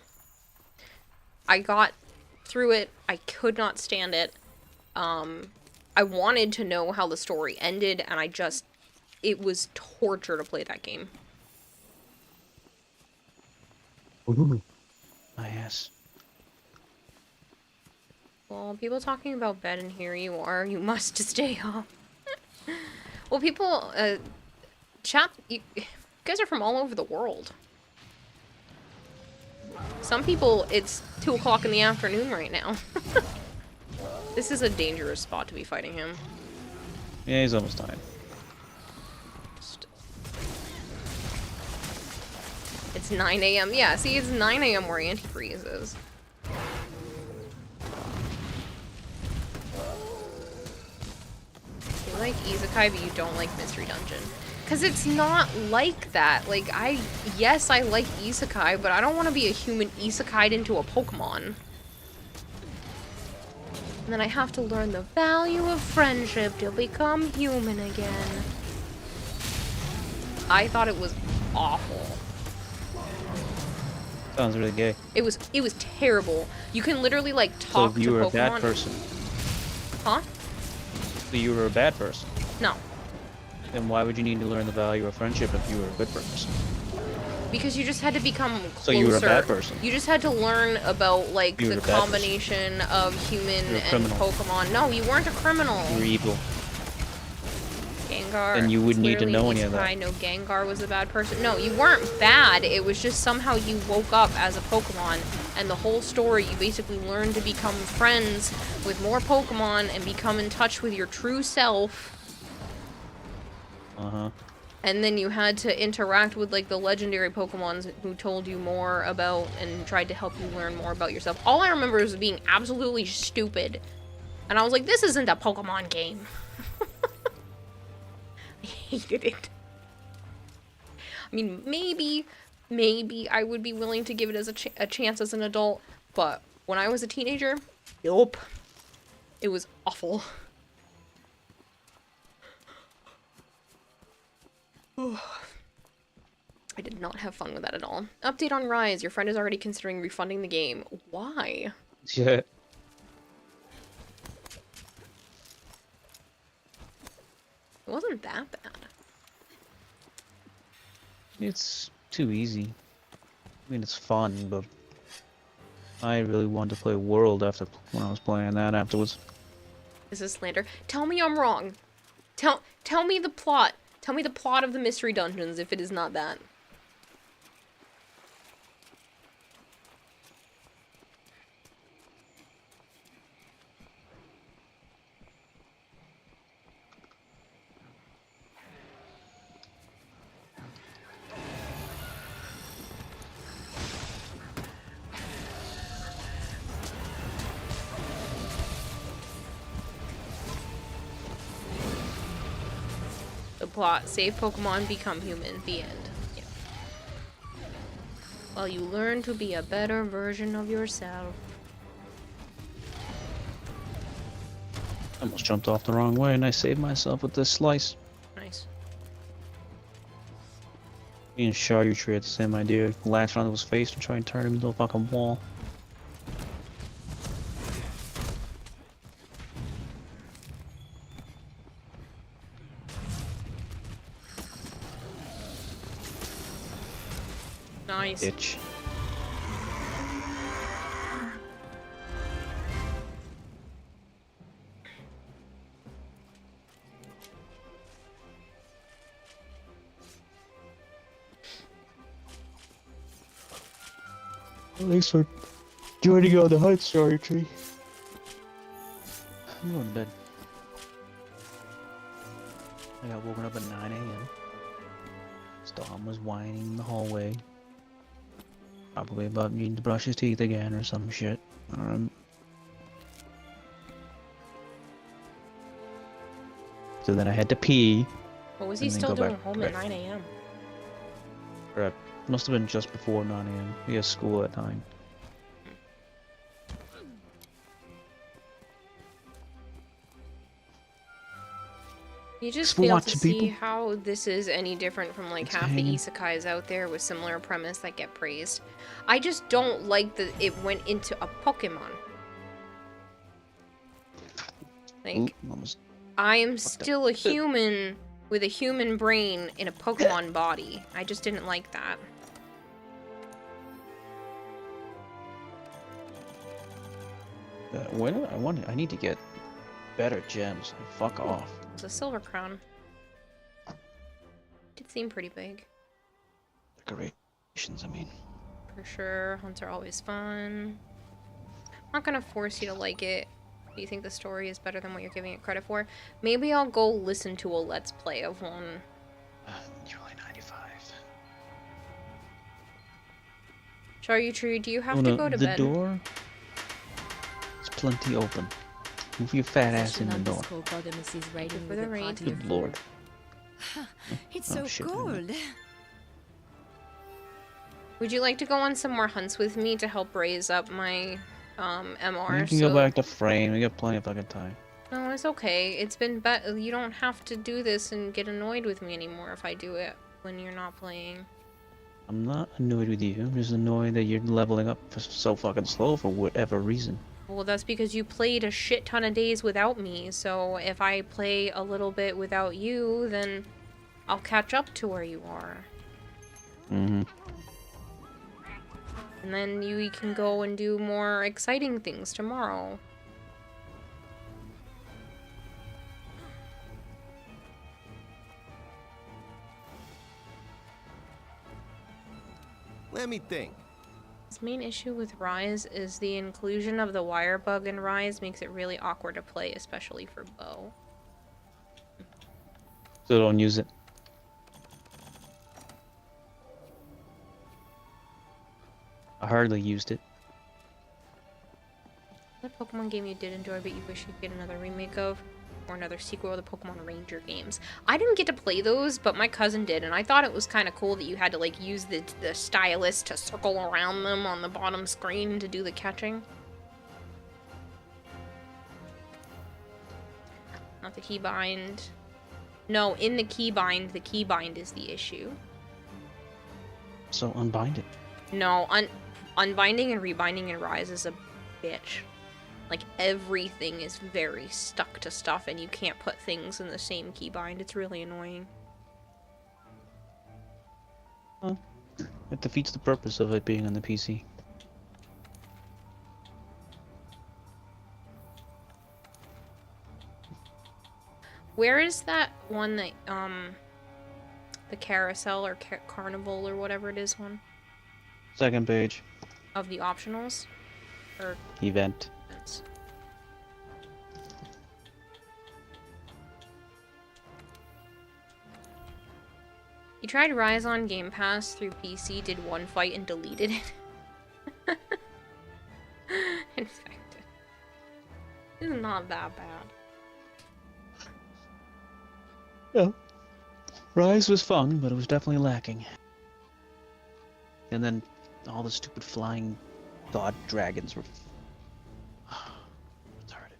I got through it. I could not stand it. I wanted to know how the story ended, and it was torture to play that game. Ooh. My ass. Well, people talking about bed, and here you are. You must stay up. Well, people, chat, you guys are from all over the world. Some people, it's 2 o'clock in the afternoon right now. This is a dangerous spot to be fighting him. Yeah, he's almost dying. It's 9 a.m. Yeah, see, it's 9 a.m. where Antifreeze is. You like Isekai, but you don't like Mystery Dungeon. Because it's not like that. Like, yes, I like Isekai, but I don't want to be a human Isekai'd into a Pokemon. And then I have to learn the value of friendship to become human again. I thought it was awful. Sounds really gay. It was terrible. You can literally, like, talk to Pokemon. So you were a bad person. Huh? So you were a bad person. No. Then why would you need to learn the value of friendship if you were a good person? Because you just had to become closer. So you were a bad person. You just had to learn about, like, You were the a bad person. combination of human You were a and criminal. Pokemon. No, you weren't a criminal. You were evil. Gengar. Then you wouldn't need to clearly know any of that. Isekai. No, Gengar was a bad person. No, you weren't bad. It was just somehow you woke up as a Pokemon, and the whole story, you basically learned to become friends with more Pokemon and become in touch with your true self. Uh-huh. And then you had to interact with, like, the legendary Pokemons who told you more about and tried to help you learn more about yourself. All I remember is being absolutely stupid. And I was like, this isn't a Pokemon game. I hated it. I mean, maybe I would be willing to give it as a chance as an adult. But when I was a teenager, nope. It was awful. I did not have fun with that at all. Update on Rise. Your friend is already considering refunding the game. Why? Yeah. It wasn't that bad. It's too easy. I mean, it's fun, but I really wanted to play World after when I was playing that afterwards. This is slander. Tell me I'm wrong. Tell me the plot. Tell me the plot of the Mystery Dungeons if it is not that. The plot, save Pokemon, become human, the end. Yeah. While you learn to be a better version of yourself. I almost jumped off the wrong way and I saved myself with this slice. Nice. Me and Charcuterie had the same idea. Latch onto his face and try and turn him into a fucking wall. Nice. Itch. Thanks for joining on the hunt, Charcuterie. I'm going to bed. I got woken up at 9 a.m. Storm was whining in the hallway. Probably about needing to brush his teeth again or some shit. So then I had to pee. What was he still doing home at 9 a.m.? Or must have been just before 9 a.m. He has school at 9. You just For fail to watching see people. how this is any different from like It's half hanging. the isekais out there with similar premise that get praised. I just don't like that it went into a Pokemon. Like, Ooh, almost. I am still a human with a human brain in a Pokemon body. I just didn't like that. I need to get better gems. Fuck off. It's a silver crown. Did seem pretty big. Decorations, I mean. For sure. Hunts are always fun. I'm not gonna force you to like it. Do you think the story is better than what you're giving it credit for? Maybe I'll go listen to a Let's Play of one. July 95. Charcuterie, do you have Oh, to no, go to the bed? door is plenty open. Move your fat ass in the door. For the raid. Good lord. It's Oh, so shit, cold. Would you like to go on some more hunts with me to help raise up my MR? You can go back to frame. We got plenty of fucking time. No, it's okay. It's been you don't have to do this and get annoyed with me anymore if I do it when you're not playing. I'm not annoyed with you. I'm just annoyed that you're leveling up so fucking slow for whatever reason. Well, that's because you played a shit ton of days without me, so if I play a little bit without you, then I'll catch up to where you are. Mm-hmm. And then we can go and do more exciting things tomorrow. Let me think. His main issue with Rise is the inclusion of the wire bug in Rise makes it really awkward to play, especially for Bo. So don't use it. I hardly used it. What Pokemon game you did enjoy but you wish you'd get another remake of? Or another sequel of the Pokemon Ranger games? I didn't get to play those, but my cousin did, and I thought it was kind of cool that you had to like use the stylus to circle around them on the bottom screen to do the catching. Not the keybind. No, in the keybind is the issue. So unbind it. No, unbinding and rebinding in Rise is a bitch. Like, everything is very stuck to stuff, and you can't put things in the same keybind. It's really annoying. It defeats the purpose of it being on the PC. Where is that one that, the carousel or carnival or whatever it is one? Second page. Of the optionals? Or Event. events? You tried Rise on Game Pass through PC, did one fight and deleted it. Infected. It's not that bad. Yeah. Rise was fun, but it was definitely lacking. And then all the stupid flying god dragons were retarded.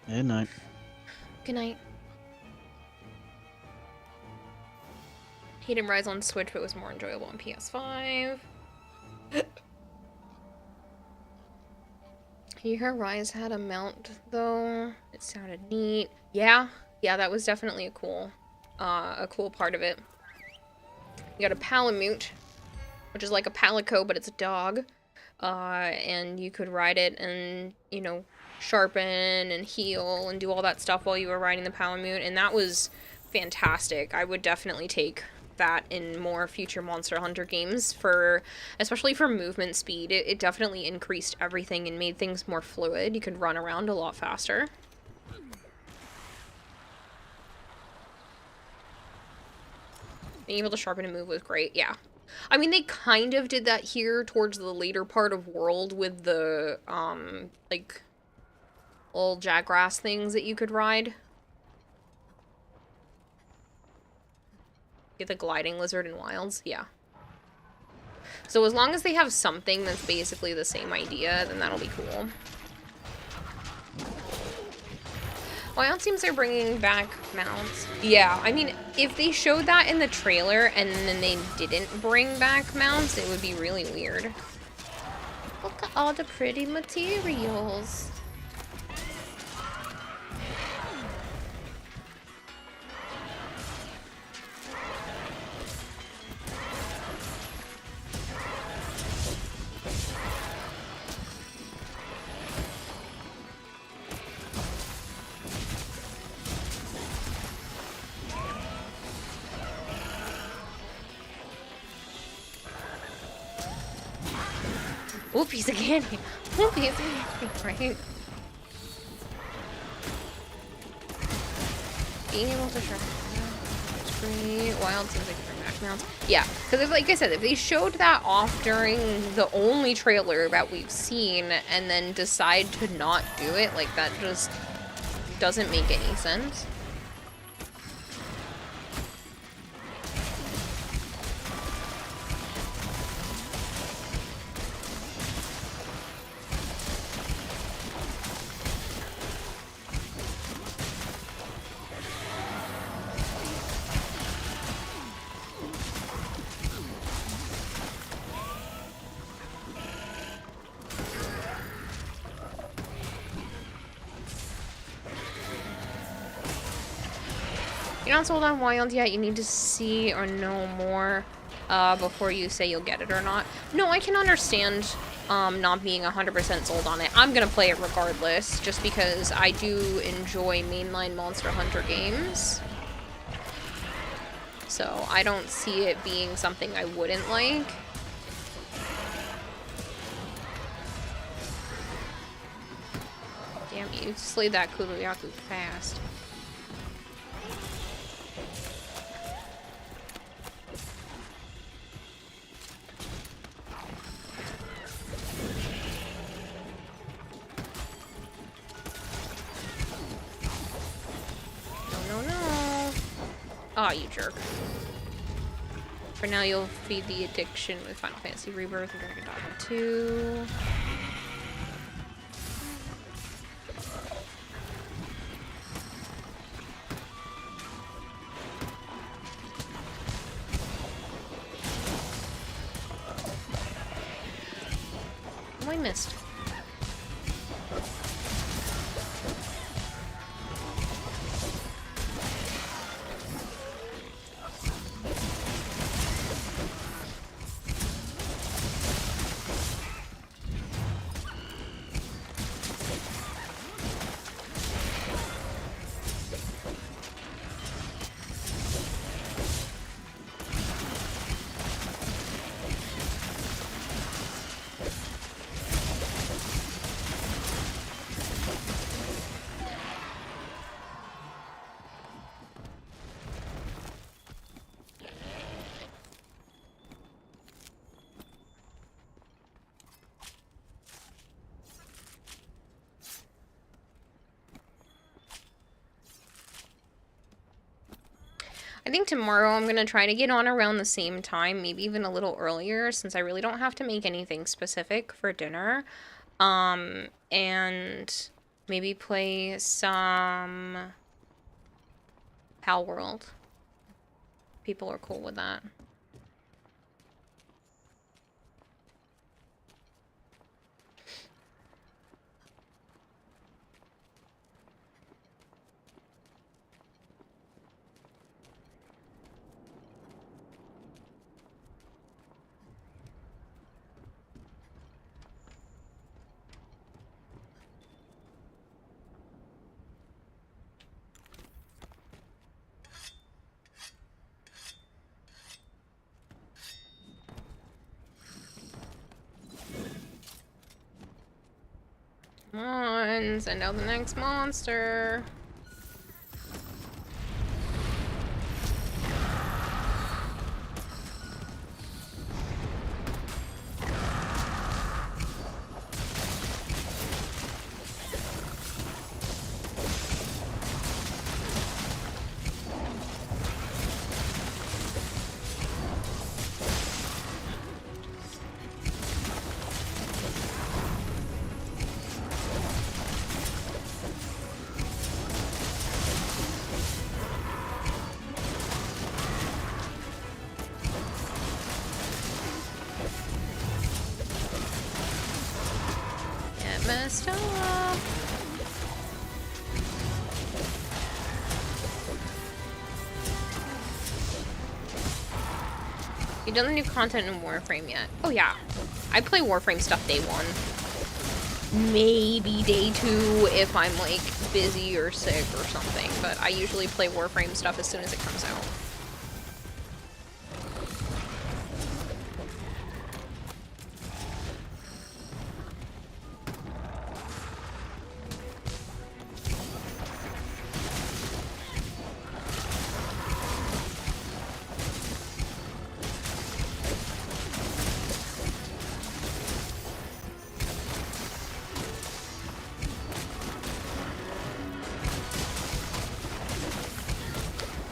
Good night. Good night. Hated Rise on Switch, but it was more enjoyable on PS5. You heard Rise had a mount, though. It sounded neat. Yeah, that was definitely a cool part of it. You got a Palamute, which is like a Palico, but it's a dog. And you could ride it and, you know, sharpen and heal and do all that stuff while you were riding the Palamute, and that was fantastic. I would definitely take that in more future Monster Hunter games, especially for movement speed. It definitely increased everything and made things more fluid. You could run around a lot faster. Being able to sharpen and move was great, yeah. I mean, they kind of did that here towards the later part of World with the, like, little Jagras things that you could ride. Get the gliding lizard in Wilds, yeah. So as long as they have something that's basically the same idea, then that'll be cool. Wild seems they're bringing back mounts. Yeah, I mean, if they showed that in the trailer and then they didn't bring back mounts, it would be really weird. Look at all the pretty materials. Ooh, piece of candy. Ooh, piece of candy, right? Being able to sharpen that's great. Wild seems like they're back mounts. Yeah, because like I said, if they showed that off during the only trailer that we've seen and then decide to not do it, like that just doesn't make any sense. You're not sold on Wild yet. You need to see or know more before you say you'll get it or not. No, I can understand not being 100% sold on it. I'm gonna play it regardless, just because I do enjoy mainline Monster Hunter games. So I don't see it being something I wouldn't like. Damn, you slayed that Kuluyaku fast. Aw, you jerk. For now, you'll feed the addiction with Final Fantasy Rebirth and Dragon Dogma 2. I missed? I think tomorrow I'm going to try to get on around the same time, maybe even a little earlier, since I really don't have to make anything specific for dinner. And maybe play some Pal World. People are cool with that. Come on, send out the next monster. Messed up. You done the new content in Warframe yet? Oh yeah. I play Warframe stuff day 1. Maybe day 2 if I'm like busy or sick or something, but I usually play Warframe stuff as soon as it comes out.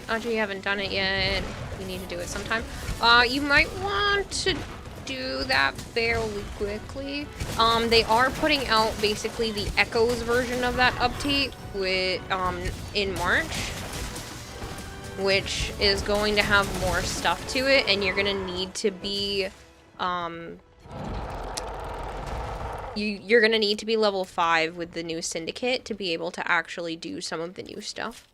Audrey, you haven't done it yet. You need to do it sometime. You might want to do that fairly quickly. They are putting out basically the Echoes version of that update with in March, which is going to have more stuff to it, and you're gonna need to be you're gonna need to be level 5 with the new syndicate to be able to actually do some of the new stuff.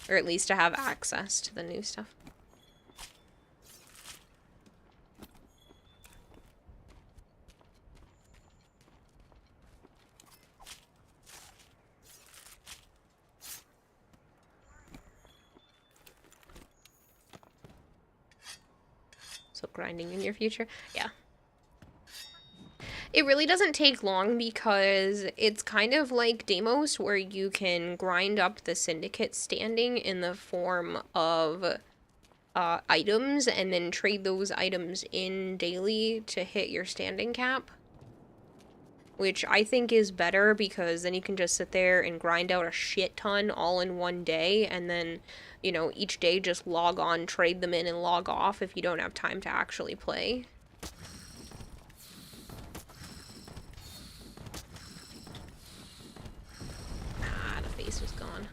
Or at least to have access to the new stuff. So grinding in your future? Yeah. It really doesn't take long because it's kind of like Deimos, where you can grind up the syndicate standing in the form of items and then trade those items in daily to hit your standing cap. Which I think is better because then you can just sit there and grind out a shit ton all in one day, and then, you know, each day just log on, trade them in, and log off if you don't have time to actually play. Was gone.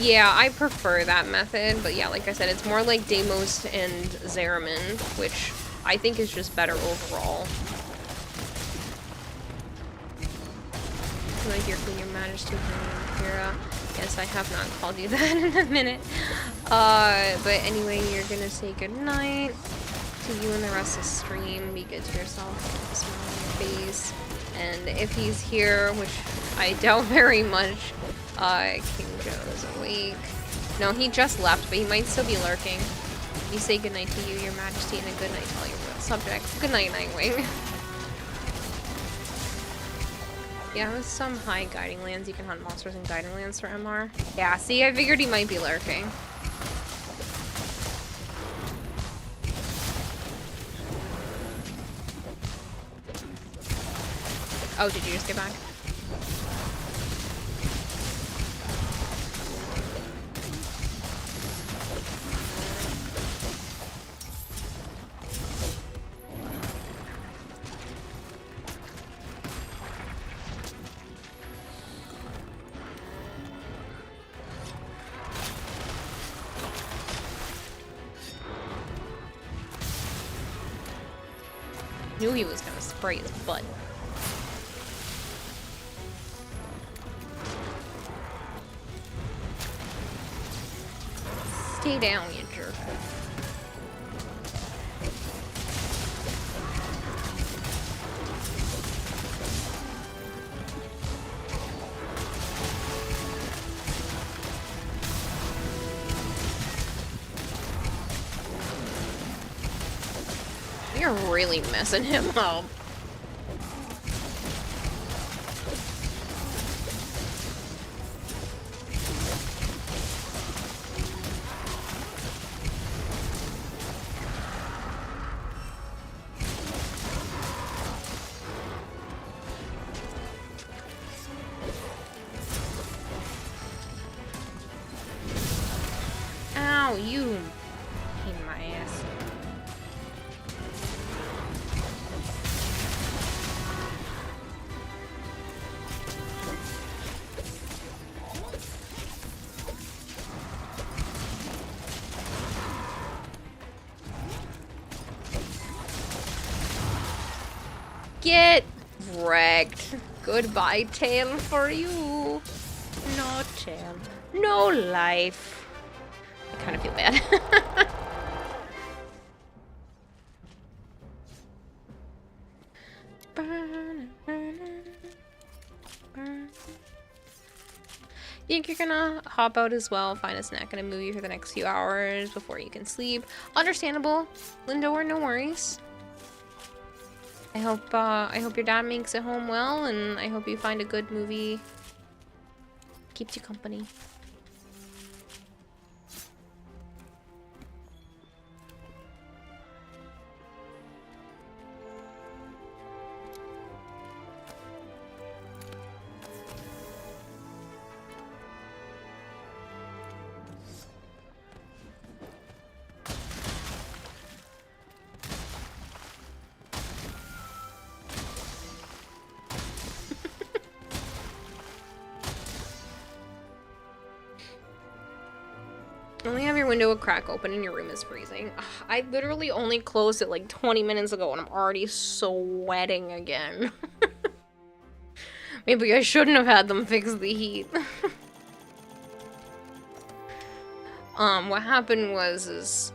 Yeah, I prefer that method, but yeah, like I said, it's more like Deimos and Zeramin, which I think is just better overall. Like your Queen, Your Majesty, Kira. Yes, I have not called you that in a minute. But anyway, you're gonna say goodnight to you and the rest of the stream. Be good to yourself. Keep a smile on your face. And if he's here, which I doubt very much, King Joe is awake. No, he just left, but he might still be lurking. You say goodnight to you, Your Majesty, and a good night to all your royal subjects. Good night, Nightwing. Yeah, with some high guiding lands, you can hunt monsters in guiding lands for MR. Yeah, see, I figured he might be lurking. Oh, did you just get back? Knew he was gonna spray his butt. Stay down, you jerk. You're really messing him up. Ow, you pain in my ass. Get wrecked. Goodbye, tail for you. No tail. No life. I kind of feel bad. Think you're gonna hop out as well, find a snack and a movie for the next few hours before you can sleep. Understandable, Lindor, no worries. I hope your dad makes it home well, and I hope you find a good movie. Keeps you company. Only have your window a crack open and your room is freezing. Ugh, I literally only closed it like 20 minutes ago and I'm already sweating again. Maybe I shouldn't have had them fix the heat. What happened was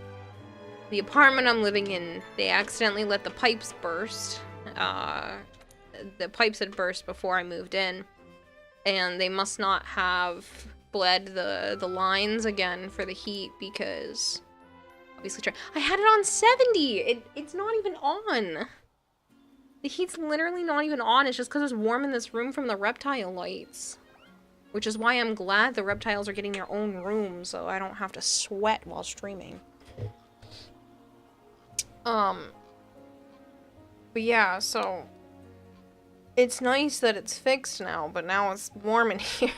the apartment I'm living in, they accidentally let the pipes burst. The pipes had burst before I moved in, and they must not have bled the lines again for the heat because obviously I had it on 70. It's not even on. The heat's literally not even on. It's just because it's warm in this room from the reptile lights, which is why I'm glad the reptiles are getting their own room so I don't have to sweat while streaming. But yeah, so it's nice that it's fixed now, but now it's warm in here.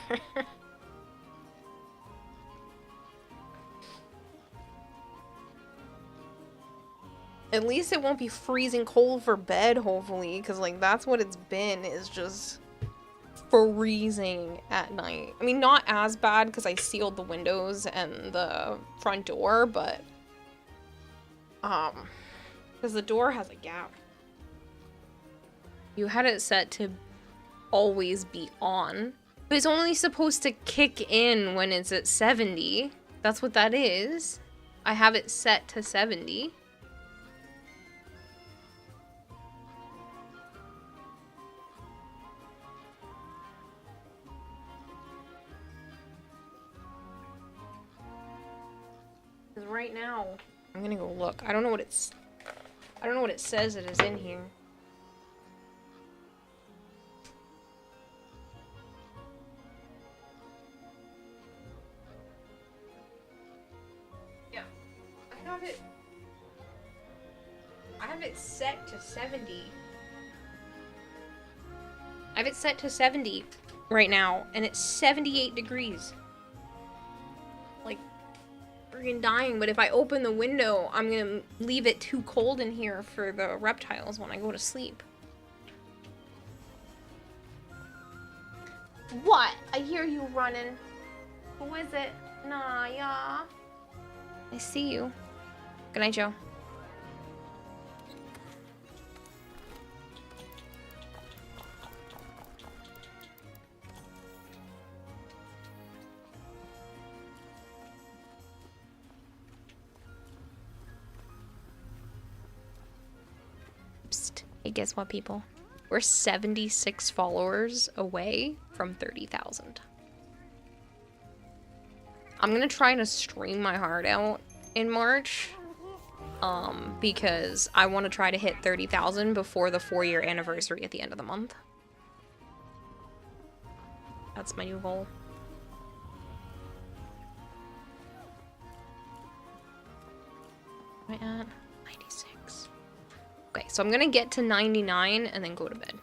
At least it won't be freezing cold for bed, hopefully, because, like, that's what it's been, is just freezing at night. I mean, not as bad because I sealed the windows and the front door, but because the door has a gap. You had it set to always be on. But it's only supposed to kick in when it's at 70. That's what that is. I have it set to 70. Because right now, I'm gonna go look. I don't know what it says it is in here. Yeah. I have it set to 70. I have it set to 70 right now, and it's 78 degrees. Like, freaking dying, but if I open the window, I'm gonna leave it too cold in here for the reptiles when I go to sleep. What? I hear you running. Who is it? Naya. I see you. Good night, Joe. Psst. Hey, guess what, people? We're 76 followers away from 30,000. I'm gonna try to stream my heart out in March, because I want to try to hit 30,000 before the 4-year anniversary at the end of the month. That's my new goal. Am I at 96? Okay, so I'm gonna get to 99 and then go to bed.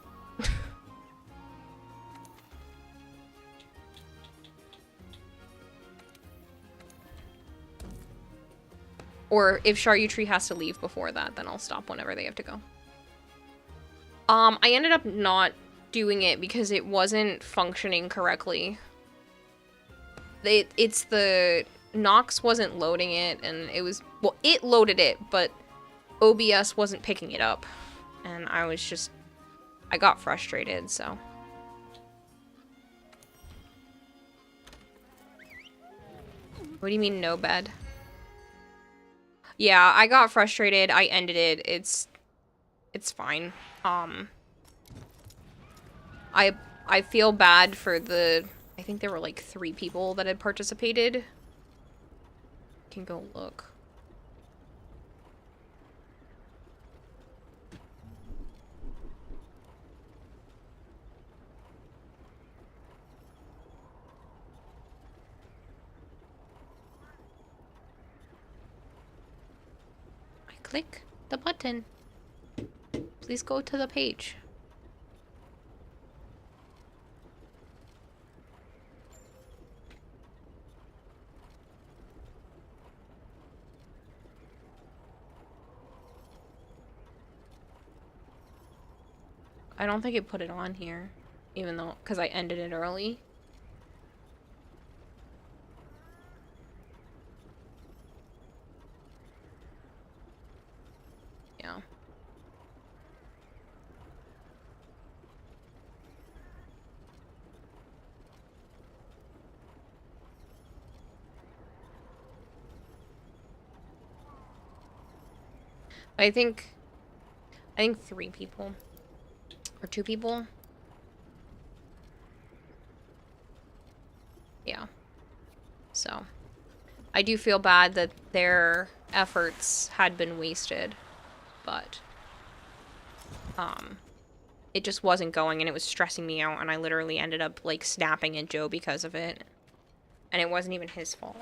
Or if Charcuterie has to leave before that, then I'll stop whenever they have to go. I ended up not doing it because it wasn't functioning correctly. It's the Nox wasn't loading it, and it was, well, it loaded it, but OBS wasn't picking it up. And I got frustrated, so. What do you mean no bed? Yeah, I got frustrated. I ended it. It's fine. I feel bad for I think there were like 3 people that had participated. Can go look. Click the button. Please go to the page. I don't think it put it on here, even though, because I ended it early. Yeah. I think 3 people. Or 2 people. Yeah. So, I do feel bad that their efforts had been wasted. But it just wasn't going, and it was stressing me out, and I literally ended up like snapping at Joe because of it, and it wasn't even his fault.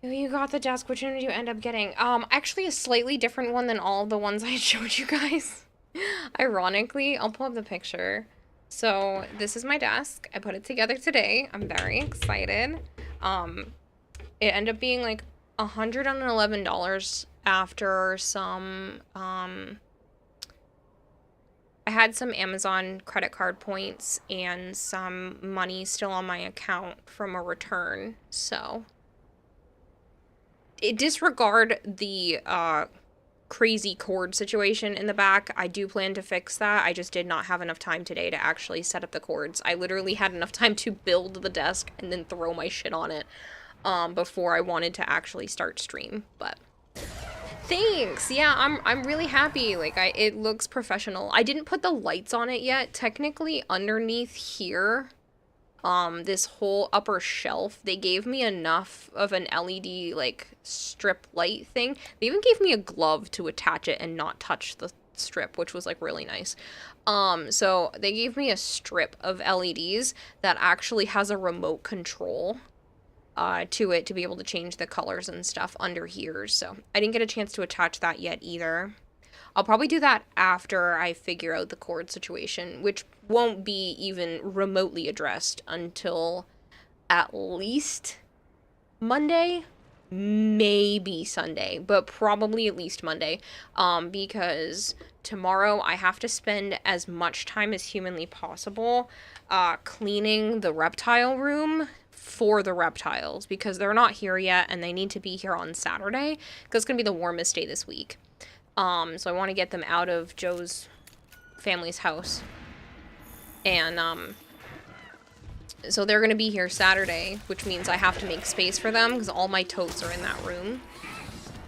You got the desk. Which one did you end up getting? Actually a slightly different one than all the ones I showed you guys. Ironically, I'll pull up the picture. So this is my desk. I put it together today. I'm very excited. It ended up being like $111 after some I had some Amazon credit card points and some money still on my account from a return, so disregard the crazy cord situation in the back. I do plan to fix that. I just did not have enough time today to actually set up the cords. I literally had enough time to build the desk and then throw my shit on it before I wanted to actually start stream, but thanks. Yeah, I'm really happy. Like, it looks professional. I didn't put the lights on it yet. Technically, underneath here, this whole upper shelf, they gave me enough of an LED, like, strip light thing. They even gave me a glove to attach it and not touch the strip, which was, like, really nice. So they gave me a strip of LEDs that actually has a remote control to it to be able to change the colors and stuff under here. So I didn't get a chance to attach that yet either. I'll probably do that after I figure out the cord situation, which won't be even remotely addressed until at least Monday, maybe Sunday, but probably at least Monday, because tomorrow I have to spend as much time as humanly possible cleaning the reptile room for the reptiles, because they're not here yet and they need to be here on Saturday because it's gonna be the warmest day this week. So I want to get them out of Joe's family's house, and so they're gonna be here Saturday, which means I have to make space for them because all my totes are in that room.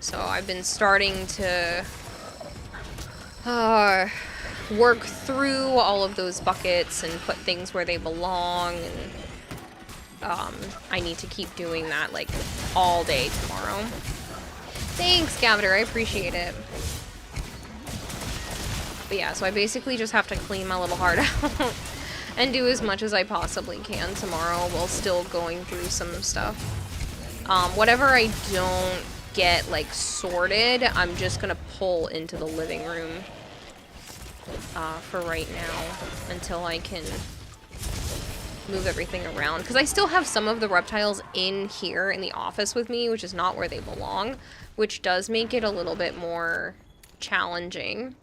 So I've been starting to work through all of those buckets and put things where they belong, and I need to keep doing that, like, all day tomorrow. Thanks, Gaviter, I appreciate it. But yeah, so I basically just have to clean my little heart out and do as much as I possibly can tomorrow while still going through some stuff. Whatever I don't get, like, sorted, I'm just gonna pull into the living room for right now until I can move everything around, because I still have some of the reptiles in here in the office with me, which is not where they belong, which does make it a little bit more challenging.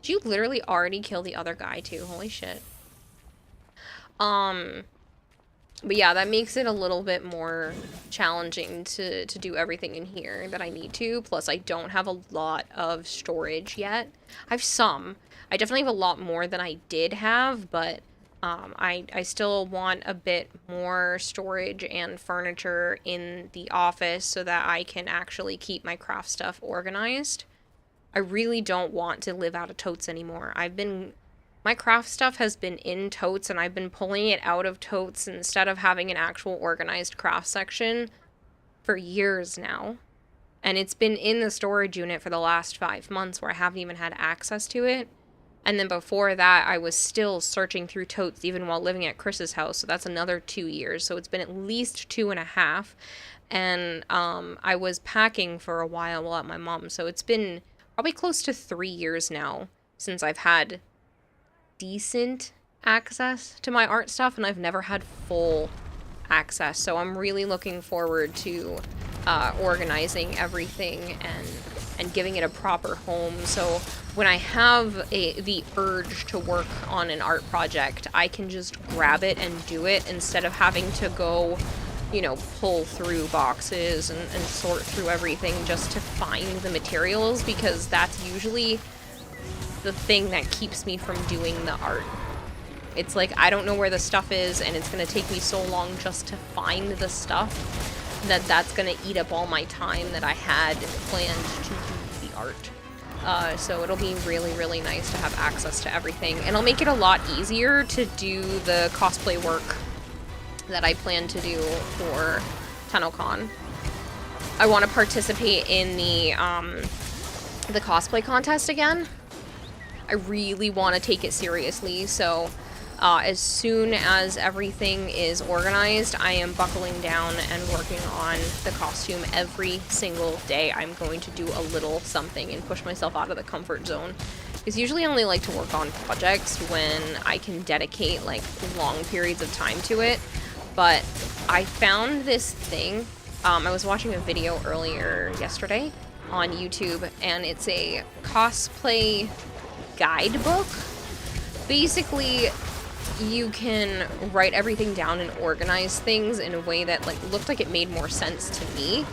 Did you literally already kill the other guy too? Holy shit. But yeah, that makes it a little bit more challenging to do everything in here that I need to. Plus, I don't have a lot of storage yet. I have some. I definitely have a lot more than I did have, but I still want a bit more storage and furniture in the office so that I can actually keep my craft stuff organized. I really don't want to live out of totes anymore. My craft stuff has been in totes, and I've been pulling it out of totes instead of having an actual organized craft section for years now. And it's been in the storage unit for the last 5 months where I haven't even had access to it. And then before that, I was still searching through totes even while living at Chris's house. So that's another 2 years. So it's been at least 2.5. And I was packing for a while at my mom's. So it's been probably close to 3 years now since I've had decent access to my art stuff. And I've never had full access. So I'm really looking forward to organizing everything and giving it a proper home. So when I have the urge to work on an art project, I can just grab it and do it instead of having to go, you know, pull through boxes and sort through everything just to find the materials, because that's usually the thing that keeps me from doing the art. It's like, I don't know where the stuff is, and it's going to take me so long just to find the stuff that's going to eat up all my time that I had planned to do the art. So it'll be really, really nice to have access to everything. And it'll make it a lot easier to do the cosplay work that I plan to do for TennoCon. I want to participate in the cosplay contest again. I really want to take it seriously, so as soon as everything is organized, I am buckling down and working on the costume every single day. I'm going to do a little something and push myself out of the comfort zone. Because usually I only like to work on projects when I can dedicate like long periods of time to it. But I found this thing. I was watching a video earlier yesterday on YouTube, and it's a cosplay guidebook. basically you can write everything down and organize things in a way that like looked like it made more sense to me.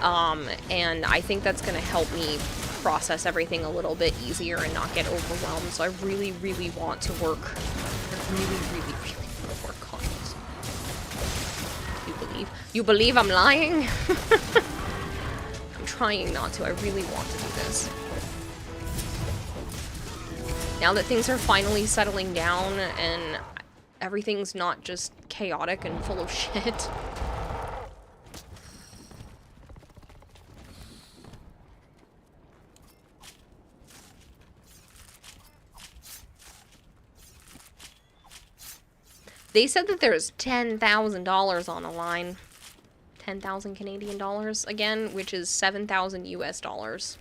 And I think that's going to help me process everything a little bit easier and not get overwhelmed. So I really, really want to work. I really, really, really want to work on it. You believe I'm lying? I'm trying not to. I really want to do this. Now that things are finally settling down and everything's not just chaotic and full of shit. They said that there's $10,000 on the line. 10,000 Canadian dollars again, which is 7,000 US dollars.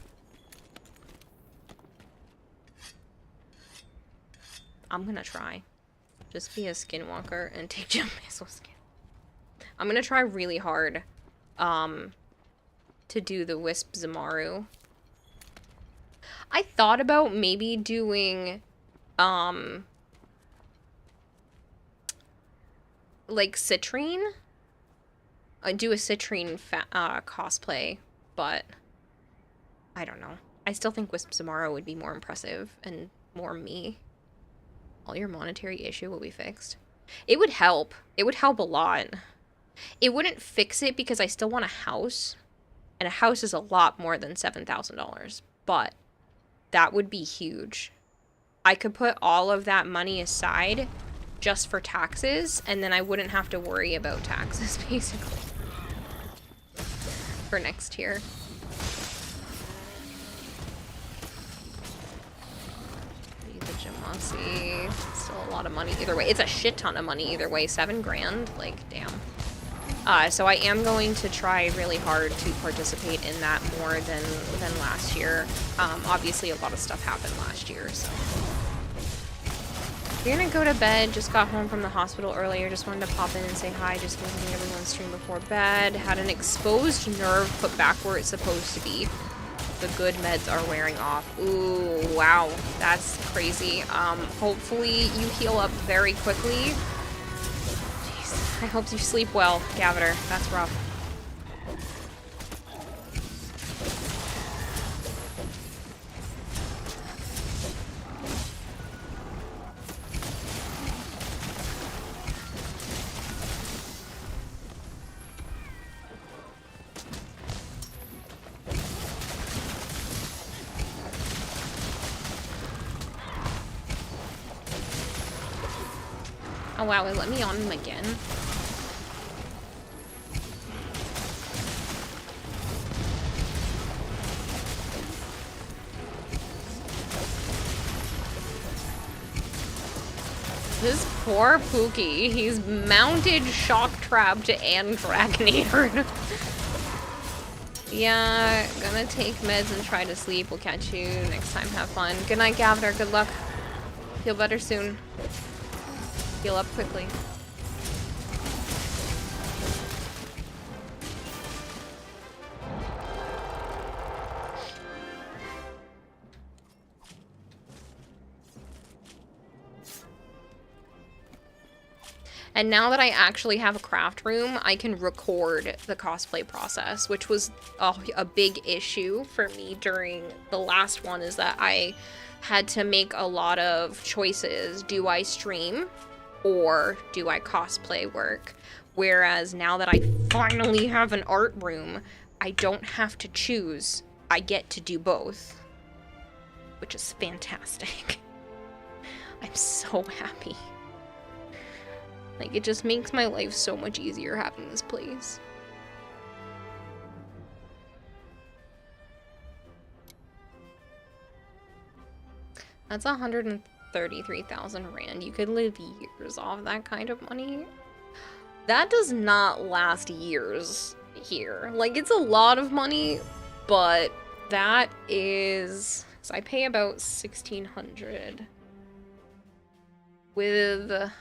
I'm gonna try. Just be a skinwalker and take Jim Maisel skin. I'm gonna try really hard to do the Wisp Zamaru. I thought about maybe doing like Citrine. I'd do a Citrine cosplay, but I don't know. I still think Wisp Zamaru would be more impressive and more me. All your monetary issue will be fixed. It would help. It would help a lot. It wouldn't fix it because I still want a house. And a house is a lot more than $7,000. But that would be huge. I could put all of that money aside just for taxes, and then I wouldn't have to worry about taxes, basically. For next year. The Jamasi. Still a lot of money either way. It's a shit ton of money either way. 7 grand. Like, damn. So I am going to try really hard to participate in that more than last year. Obviously a lot of stuff happened last year, so. We're gonna go to bed. Just got home from the hospital earlier. Just wanted to pop in and say hi. Just visiting everyone's stream before bed. Had an exposed nerve put back where it's supposed to be. The good meds are wearing off. Ooh, wow. That's crazy. Hopefully you heal up very quickly. Jeez. I hope you sleep well, Gaviter. That's rough. Oh wow, it let me on him again. This poor Pookie, he's mounted, shock trapped, and dragonated. Yeah, gonna take meds and try to sleep. We'll catch you next time. Have fun. Good night, Gaviter. Good luck. Feel better soon. Heal up quickly. And now that I actually have a craft room, I can record the cosplay process, which was a big issue for me during the last one, is that I had to make a lot of choices. Do I stream or do I cosplay work? Whereas now that I finally have an art room, I don't have to choose. I get to do both, which is fantastic. I'm so happy. Like, it just makes my life so much easier having this place. That's 133,000 rand. You could live years off that kind of money. That does not last years here. Like, it's a lot of money, but that is... So I pay about 1,600 with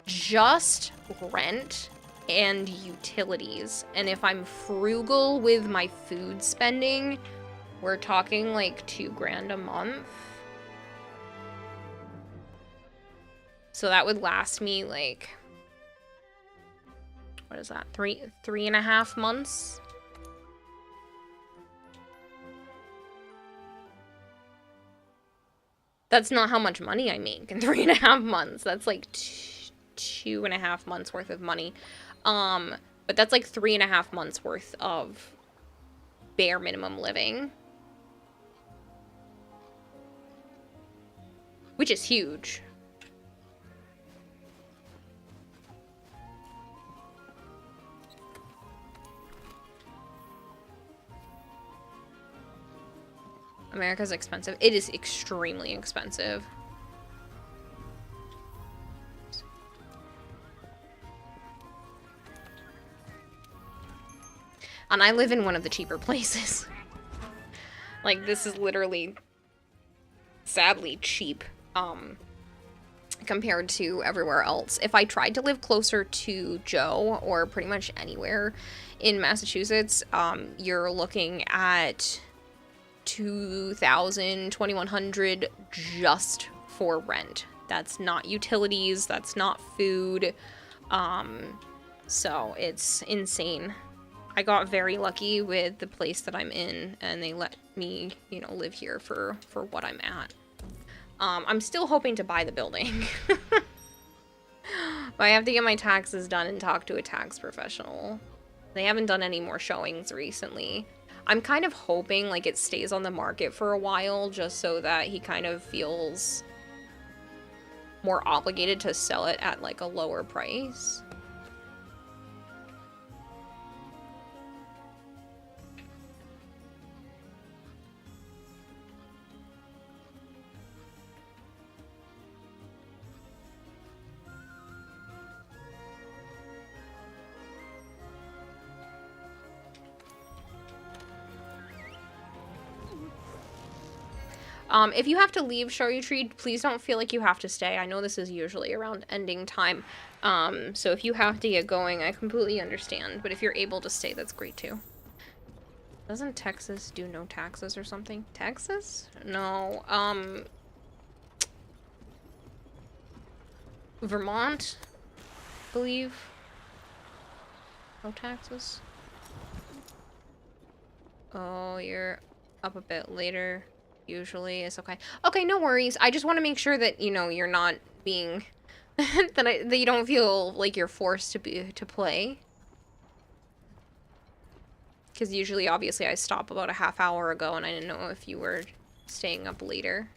just rent and utilities. And if I'm frugal with my food spending, we're talking like 2 grand a month. So that would last me like, what is that? 3.5 months? That's not how much money I make in 3.5 months. That's like 2.5 months worth of money. But that's like 3.5 months worth of bare minimum living. Which is huge. America's expensive. It is extremely expensive. And I live in one of the cheaper places. Like, this is literally, sadly, cheap, compared to everywhere else. If I tried to live closer to Joe, or pretty much anywhere in Massachusetts, you're looking at $2,000, $2,100 just for rent. That's not utilities, that's not food. So it's insane. I got very lucky with the place that I'm in, and they let me, you know, live here for what I'm at. I'm still hoping to buy the building. But I have to get my taxes done and talk to a tax professional. They haven't done any more showings recently. I'm kind of hoping, like, it stays on the market for a while, just so that he kind of feels more obligated to sell it at, like, a lower price. If you have to leave Charcuterie, please don't feel like you have to stay. I know this is usually around ending time. So if you have to get going, I completely understand. But if you're able to stay, that's great too. Doesn't Texas do no taxes or something? Texas? No. Vermont, I believe. No taxes. Oh, you're up a bit later. Usually it's okay. Okay, no worries. I just want to make sure that, you know, you're not being that you don't feel like you're forced to play. Because usually, obviously, I stop about a half hour ago, and I didn't know if you were staying up later.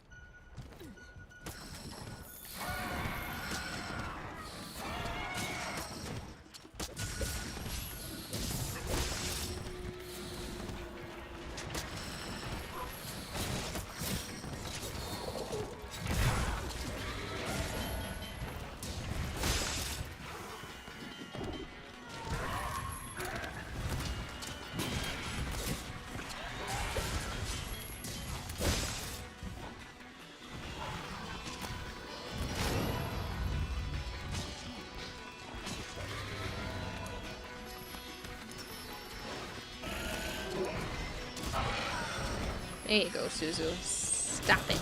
There you go, Suzu. Stop it.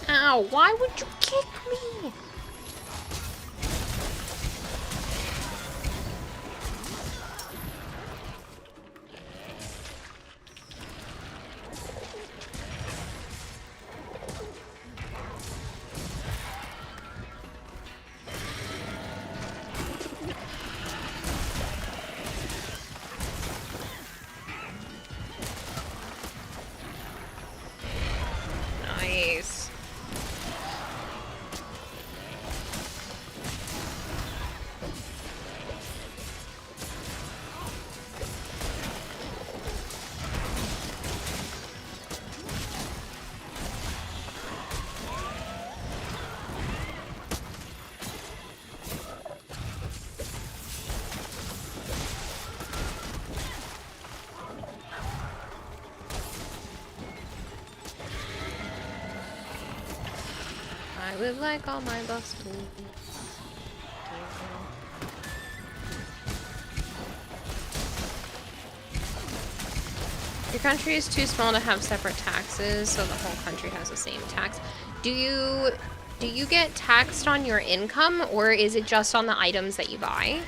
Ow, why would you kick me? Nice. live like all my best friends. Your country is too small to have separate taxes, so the whole country has the same tax. Do you get taxed on your income, or is it just on the items that you buy?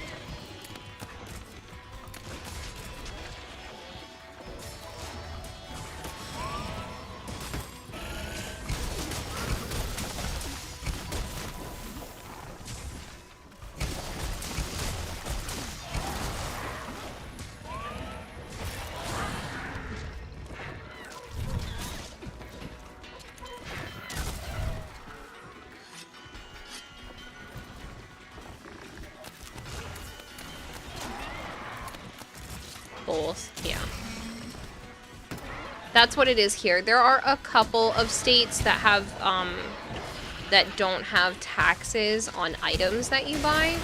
Both, yeah. That's what it is here. There are a couple of states that have, that don't have taxes on items that you buy.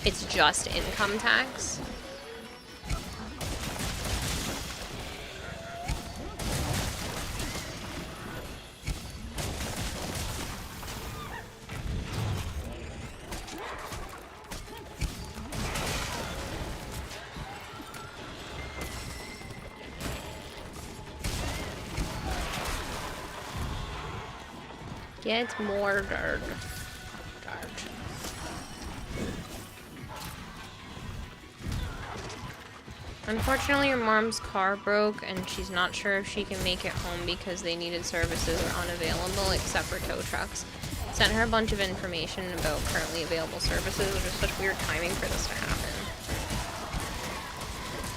It's just income tax. Get murdered. Unfortunately, your mom's car broke, and she's not sure if she can make it home because they needed services are unavailable except for tow trucks. Sent her a bunch of information about currently available services, which is such weird timing for this to happen.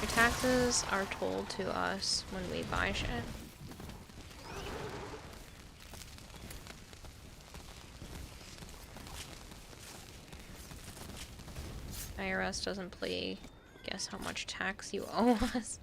Your taxes are told to us when we buy shit. IRS doesn't play guess how much tax you owe us.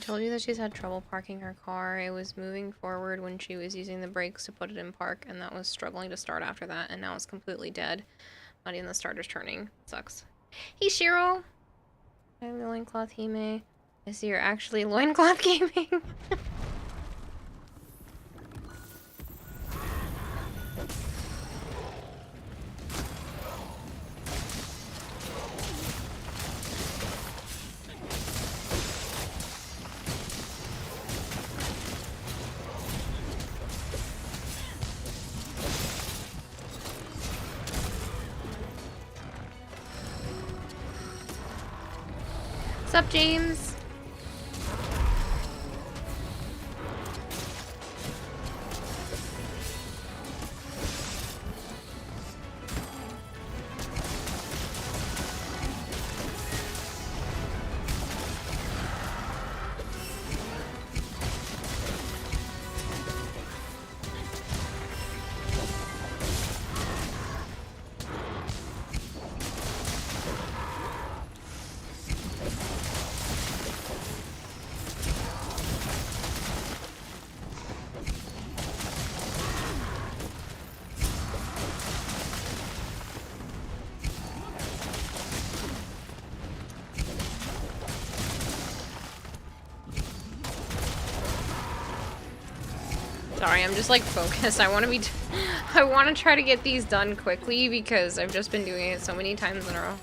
Told you that she's had trouble parking her car. It was moving forward when she was using the brakes to put it in park, and that was struggling to start after that, and now it's completely dead. Not even the starter's turning. Sucks. Hey, Shiro! I'm Loincloth Hime. I see you're actually Loincloth Gaming. What's up, James? Sorry, I'm just like focused. I want to try to get these done quickly because I've just been doing it so many times in a row.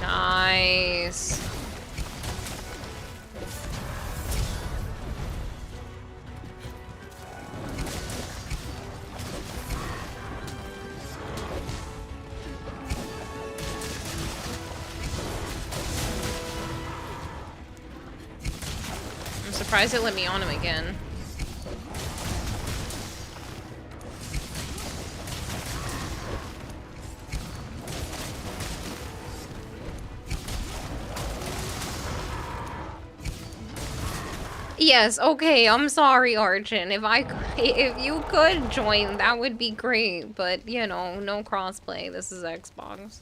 Nice. surprised it let me on him again. Yes, okay, I'm sorry, Arjun. If you could join, that would be great, but you know, no crossplay. This is Xbox.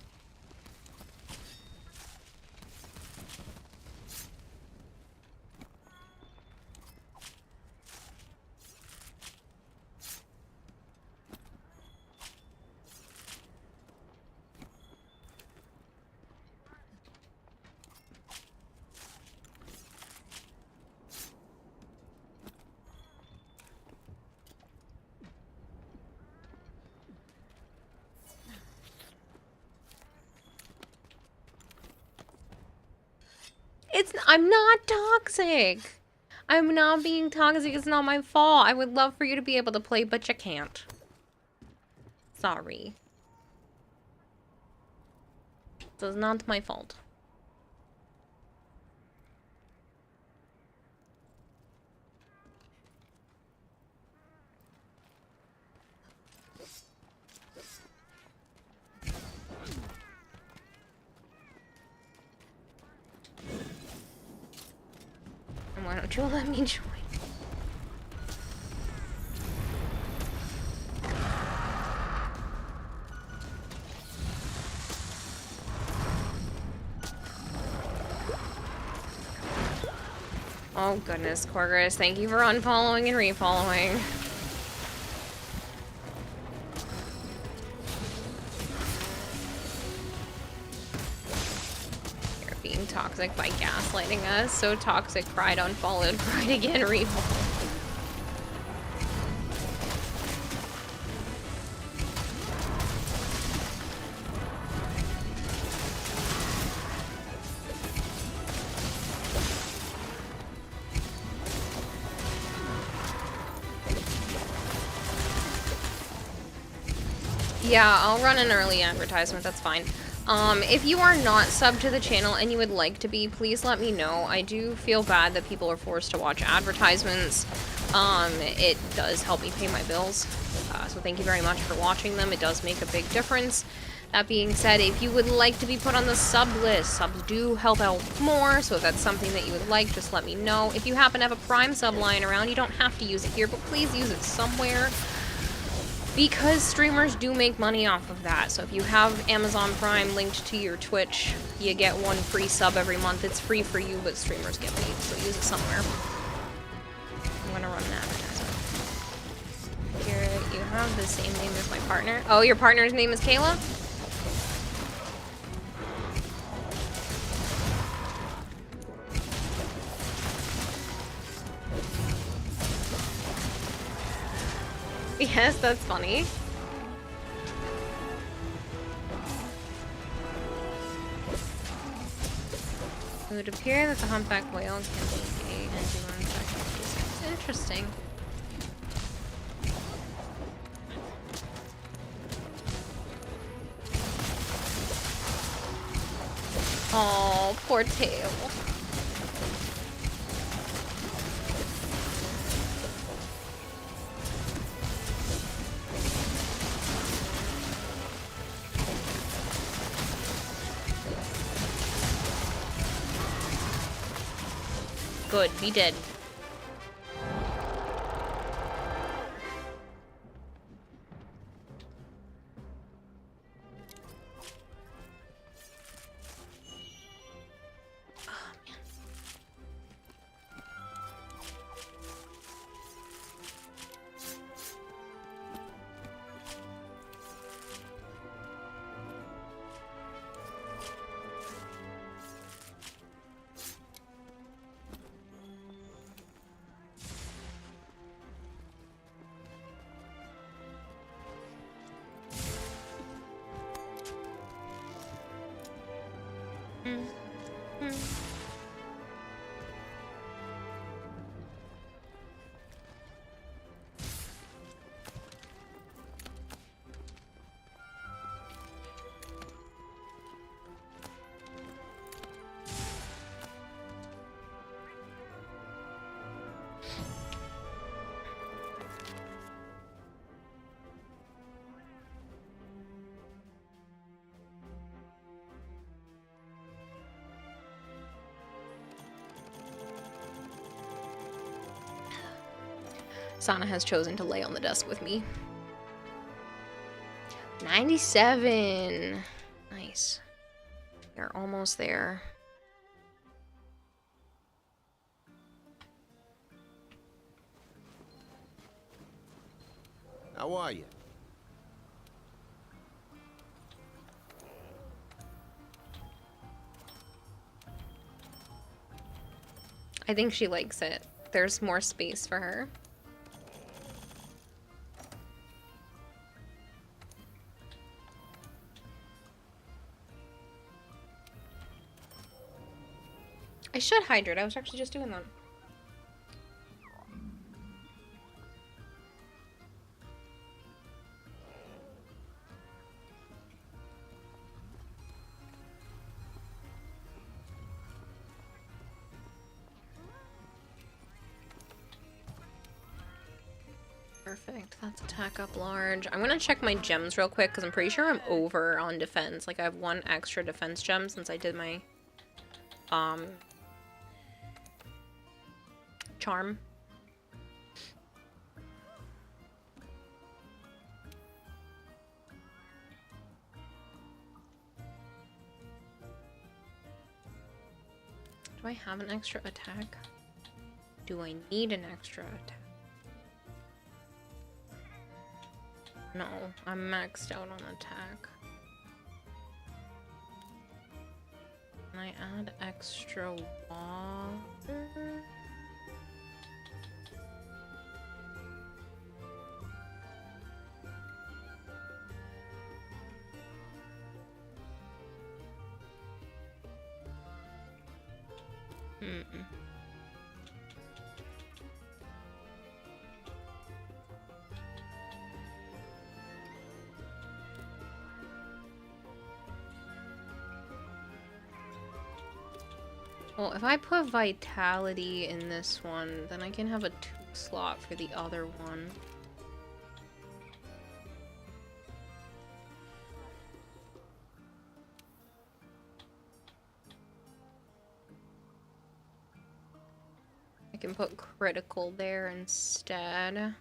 I'm not toxic. I'm not being toxic. It's not my fault. I would love for you to be able to play, but you can't. Sorry. So it's not my fault. And why don't you let me join? Oh goodness, Corgris, thank you for unfollowing and refollowing. You're being toxic by gaslighting us. So toxic, cried, unfollowed, cried again, refollowed. Yeah, I'll run an early advertisement, that's fine. If you are not subbed to the channel and you would like to be, please let me know. I do feel bad that people are forced to watch advertisements. It does help me pay my bills. So thank you very much for watching them. It does make a big difference. That being said, if you would like to be put on the sub list, subs do help out more, so if that's something that you would like, just let me know. If you happen to have a Prime sub lying around, you don't have to use it here, but please use it somewhere. Because streamers do make money off of that. So if you have Amazon Prime linked to your Twitch, you get one free sub every month. It's free for you, but streamers get paid, so use it somewhere. I'm gonna run an advertisement. Here, you have the same name as my partner. Oh, your partner's name is Kayla? Yes, that's funny. It would appear that the humpback whale can be gay and do unsexual things. Interesting. Oh, poor tail. Good, be dead. Sana has chosen to lay on the desk with me. 97. Nice. We're almost there. How are you? I think she likes it. There's more space for her. I should hydrate. I was actually just doing that. Perfect. That's attack up large. I'm gonna check my gems real quick because I'm pretty sure I'm over on defense. Like I have 1 extra defense gem since I did my charm. Do I have an extra attack? Do I need an extra attack? No, I'm maxed out on attack. Can I add extra water? Well, if I put vitality in this one, then I can have a 2 slot for the other one. I can put critical there instead.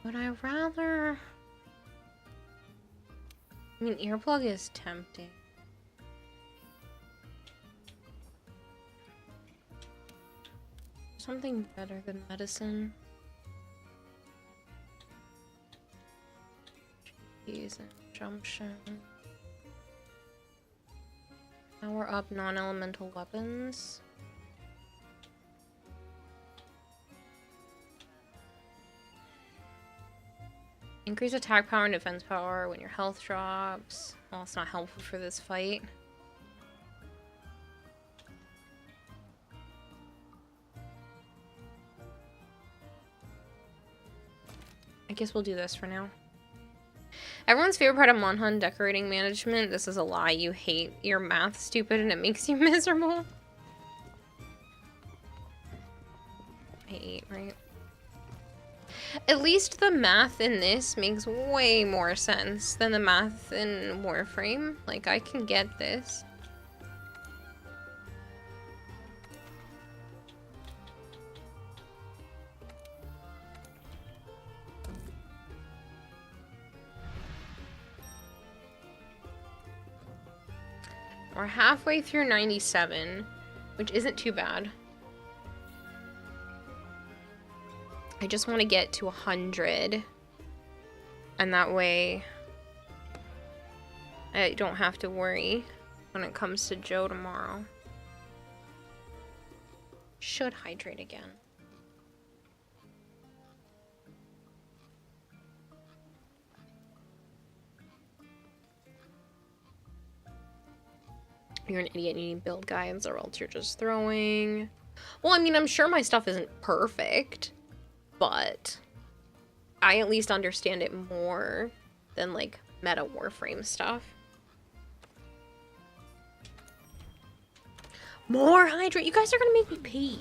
Would I rather... I mean, earplug is tempting. Something better than medicine. Jeez, injunction. Now we're up non-elemental weapons. Increase attack power and defense power when your health drops. Well, it's not helpful for this fight. I guess we'll do this for now. Everyone's favorite part of Monhan decorating management. This is a lie. You hate your math, stupid, and it makes you miserable. I 8, right? At least the math in this makes way more sense than the math in Warframe. Like, I can get this. We're halfway through 97, which isn't too bad. I just want to get to 100, and that way I don't have to worry when it comes to Joe tomorrow. Should hydrate again. You're an idiot, you need build guides, or else you're just throwing. Well, I mean, I'm sure my stuff isn't perfect, but I at least understand it more than, like, meta Warframe stuff. More hydrate. You guys are gonna make me pee.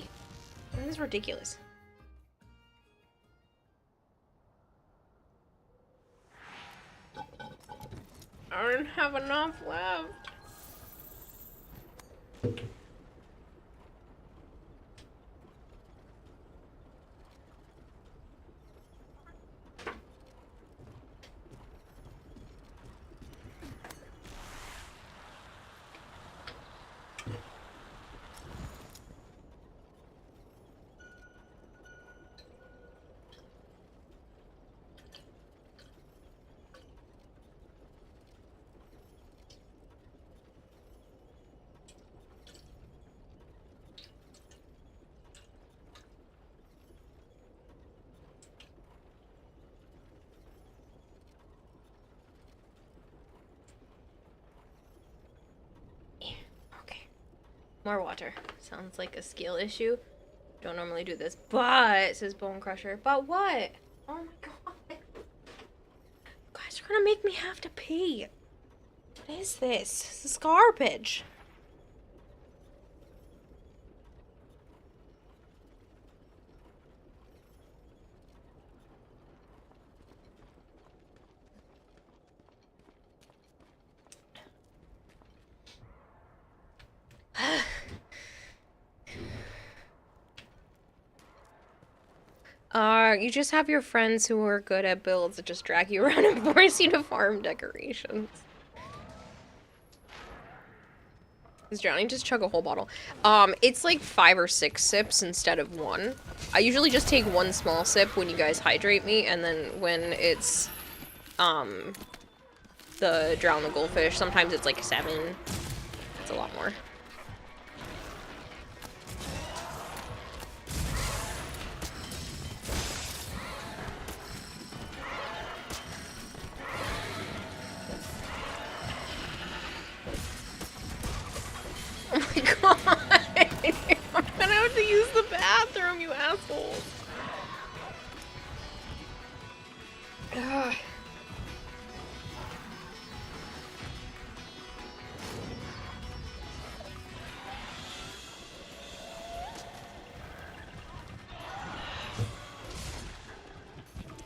This is ridiculous. I don't have enough left. More water. Sounds like a skill issue. Don't normally do this, but, says Bone Crusher. But what? Oh my god. You guys are gonna make me have to pee. What is this? This is garbage. You just have your friends who are good at builds that just drag you around and force you to farm decorations. Is drowning? Just chug a whole bottle. It's like 5 or 6 sips instead of 1. I usually just take 1 small sip when you guys hydrate me, and then when it's, the drown the goldfish, sometimes it's like 7. It's a lot more. Oh my god! I'm gonna have to use the bathroom, you assholes! Ugh.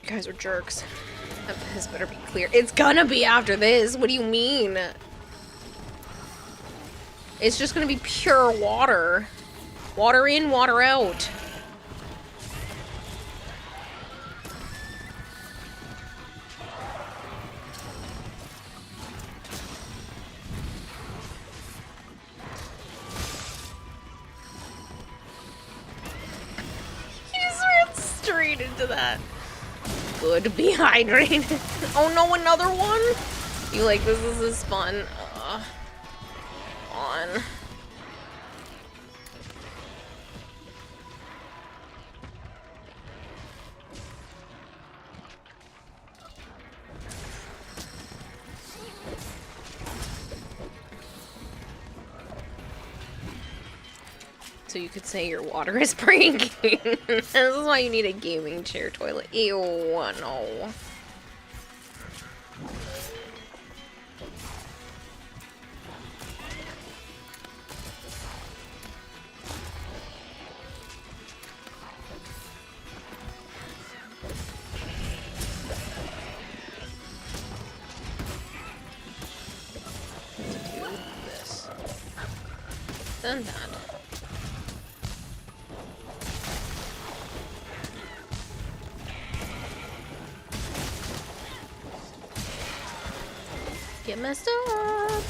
You guys are jerks. This better be clear. It's gonna be after this! What do you mean? It's just gonna be pure water. Water in, water out. You just ran straight into that. Good, be hydrated. Oh no, another one? You like, this is fun. On. So you could say your water is breaking. This is why you need a gaming chair toilet. Ew, no. Done that. Get messed up.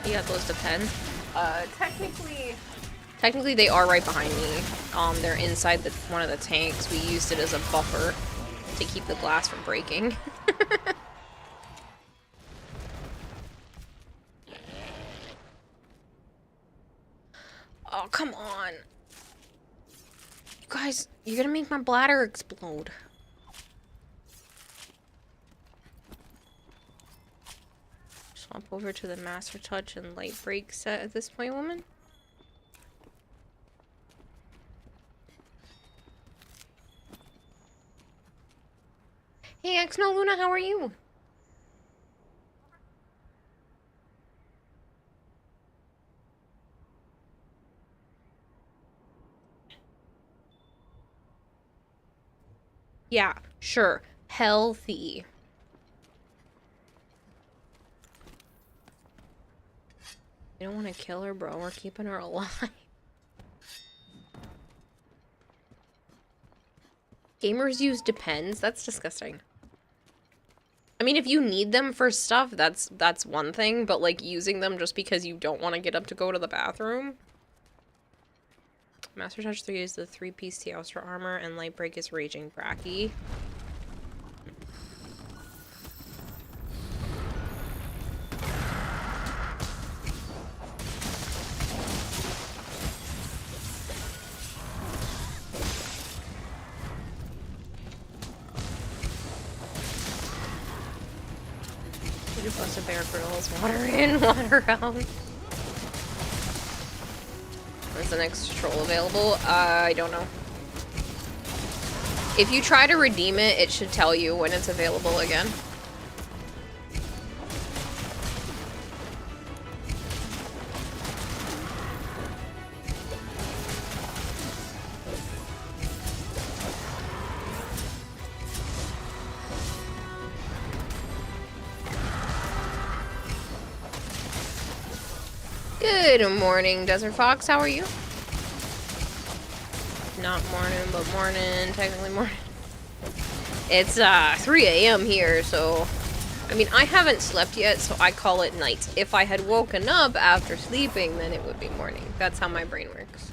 You got those to pen. Technically they are right behind me. They're inside one of the tanks. We used it as a buffer to keep the glass from breaking. Oh, come on. You guys, you're gonna make my bladder explode. Swap over to the Master Touch and Light Break set at this point, woman. Hey, Exno Luna, how are you? Yeah, sure. Healthy. You don't want to kill her, bro. We're keeping her alive. Gamers use Depends? That's disgusting. I mean, if you need them for stuff, that's one thing, but like using them just because you don't want to get up to go to the bathroom? Master Touch 3 is the 3-piece Teostra armor, and Lightbreak is Raging Bracky. You just bust a Bear Grylls. Water in, water out. When's the next troll available? I don't know. If you try to redeem it, it should tell you when it's available again. Good morning, Desert Fox. How are you? Not morning, but morning. Technically morning. It's 3 a.m. here, so... I mean, I haven't slept yet, so I call it night. If I had woken up after sleeping, then it would be morning. That's how my brain works.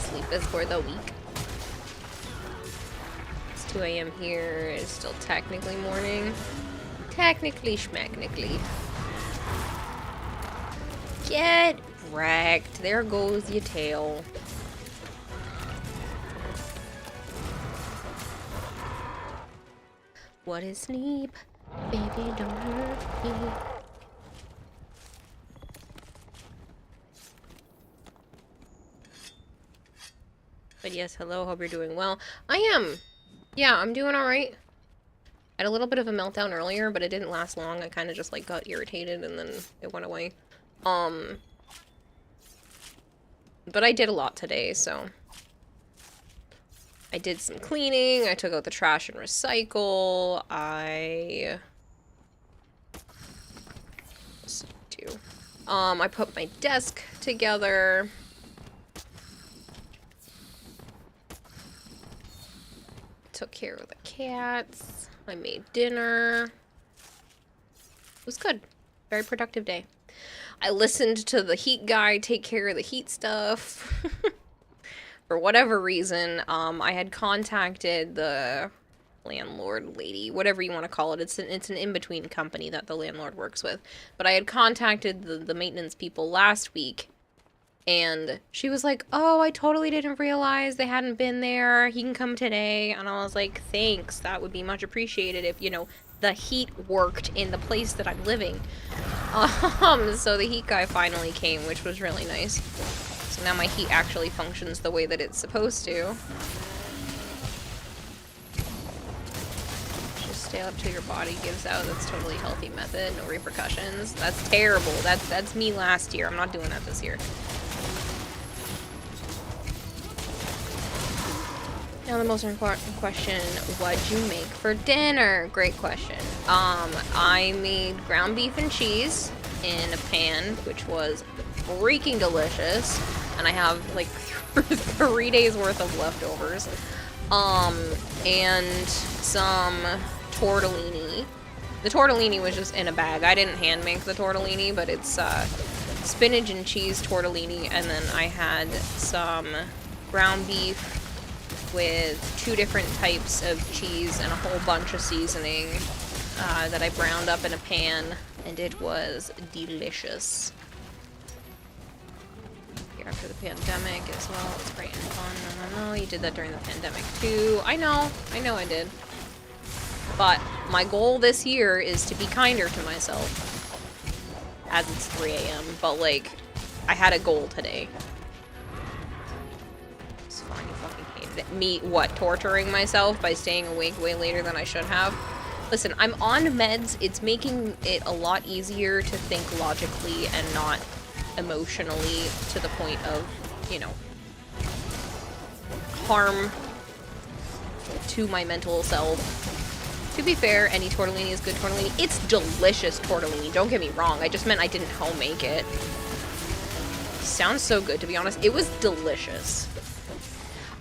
Sleep is for the weak. It's 2 a.m. here. It's still technically morning. Technically schmagnically. Get wrecked. There goes your tail. What is sleep? Baby, don't hurt me. But yes, hello, hope you're doing well. I am. Yeah, I'm doing alright. I had a little bit of a meltdown earlier, but it didn't last long. I kind of just, like, got irritated and then it went away. But I did a lot today, so... I did some cleaning, I took out the trash and recycle, I put my desk together. Took care of the cats. I made dinner. It was good. Very productive day. I listened to the heat guy take care of the heat stuff. For whatever reason, I had contacted the landlord lady, whatever you want to call it. It's an in-between company that the landlord works with. But I had contacted the maintenance people last week, and she was like, oh, I totally didn't realize they hadn't been there. He can come today. And I was like, thanks. That would be much appreciated if, you know, the heat worked in the place that I'm living. So the heat guy finally came, which was really nice. So now my heat actually functions the way that it's supposed to. Just stay up till your body gives out. That's totally healthy method. No repercussions. That's terrible. That's me last year. I'm not doing that this year. Now the most important question, what'd you make for dinner? Great question. I made ground beef and cheese in a pan, which was freaking delicious. And I have like 3 days worth of leftovers. And some tortellini. The tortellini was just in a bag. I didn't hand make the tortellini, but it's spinach and cheese tortellini. And then I had some ground beef with 2 different types of cheese and a whole bunch of seasoning that I browned up in a pan, and it was delicious. Here after the pandemic as well, it's great and fun. No, you did that during the pandemic too. I know I did. But my goal this year is to be kinder to myself. As it's 3 a.m., but like, I had a goal today. It's fine, you fucking hate me. torturing myself by staying awake way later than I should have. Listen, I'm on meds. It's making it a lot easier to think logically and not emotionally to the point of, you know, harm to my mental self. To be fair, any tortellini is good tortellini. It's delicious tortellini, don't get me wrong. I just meant I didn't home make it. Sounds so good, to be honest. It was delicious.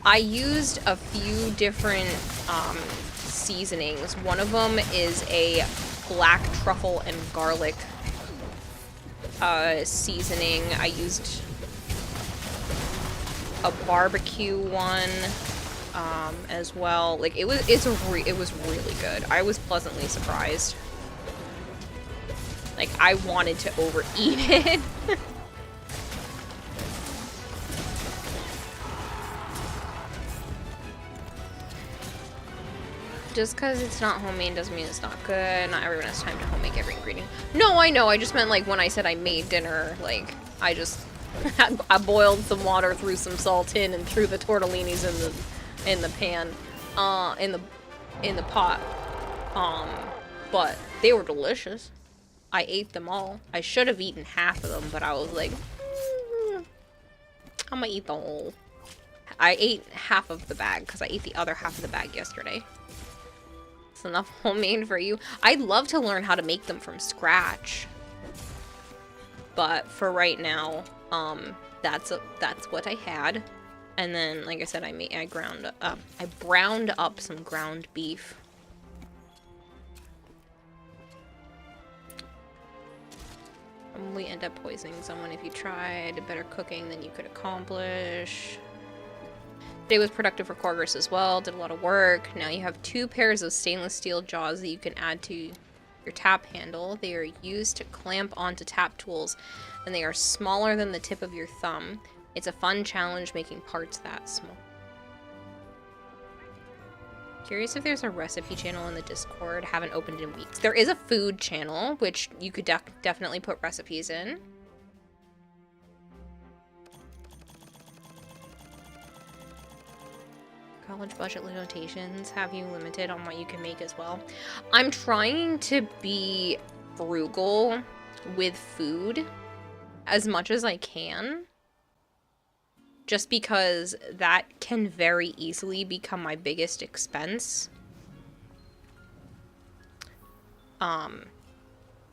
I used a few different seasonings. One of them is a black truffle and garlic seasoning. I used a barbecue one as well. Like, it was really good. I was pleasantly surprised. Like, I wanted to overeat it. Just because it's not homemade doesn't mean it's not good. Not everyone has time to home make every ingredient. No, I know. I just meant, like, when I said I made dinner, like, I just I boiled some water, threw some salt in, and threw the tortellinis in the pan, in the pot. But they were delicious. I ate them all. I should have eaten half of them, but I was like, I'm gonna eat the whole. I ate half of the bag because I ate the other half of the bag yesterday. It's enough homemade for you. I'd love to learn how to make them from scratch. But for right now, that's what I had. And then, like I said, I browned up some ground beef. Probably end up poisoning someone if you tried better cooking than you could accomplish. Today was productive for Corgris as well. Did a lot of work. Now you have 2 pairs of stainless steel jaws that you can add to your tap handle. They are used to clamp onto tap tools, and they are smaller than the tip of your thumb. It's a fun challenge making parts that small. Curious if there's a recipe channel in the Discord. Haven't opened it in weeks. There is a food channel, which you could definitely put recipes in. College budget limitations have you limited on what you can make as well. I'm trying to be frugal with food as much as I can, just because that can very easily become my biggest expense.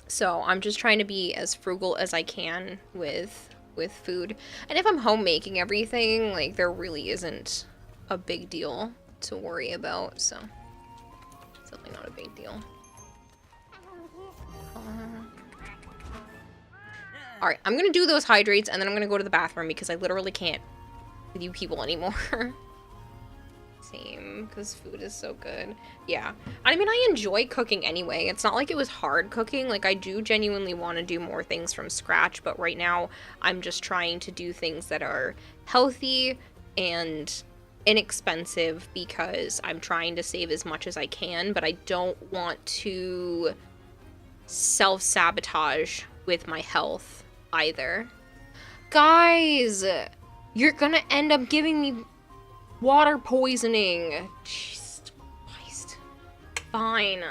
So I'm just trying to be as frugal as I can with food. And if I'm home making everything, like, there really isn't a big deal to worry about, so it's definitely not a big deal. Alright, I'm gonna do those hydrates and then I'm gonna go to the bathroom because I literally can't with you people anymore. Same, because food is so good. Yeah, I mean, I enjoy cooking anyway. It's not like it was hard cooking. Like, I do genuinely want to do more things from scratch, but right now I'm just trying to do things that are healthy and inexpensive because I'm trying to save as much as I can, but I don't want to self-sabotage with my health either. Guys, you're gonna end up giving me water poisoning. Jesus Christ. Fine.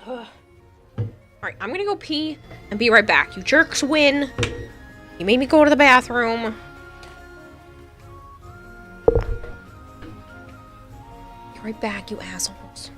Alright, I'm gonna go pee and be right back. You jerks win. You made me go to the bathroom. Be right back, you assholes.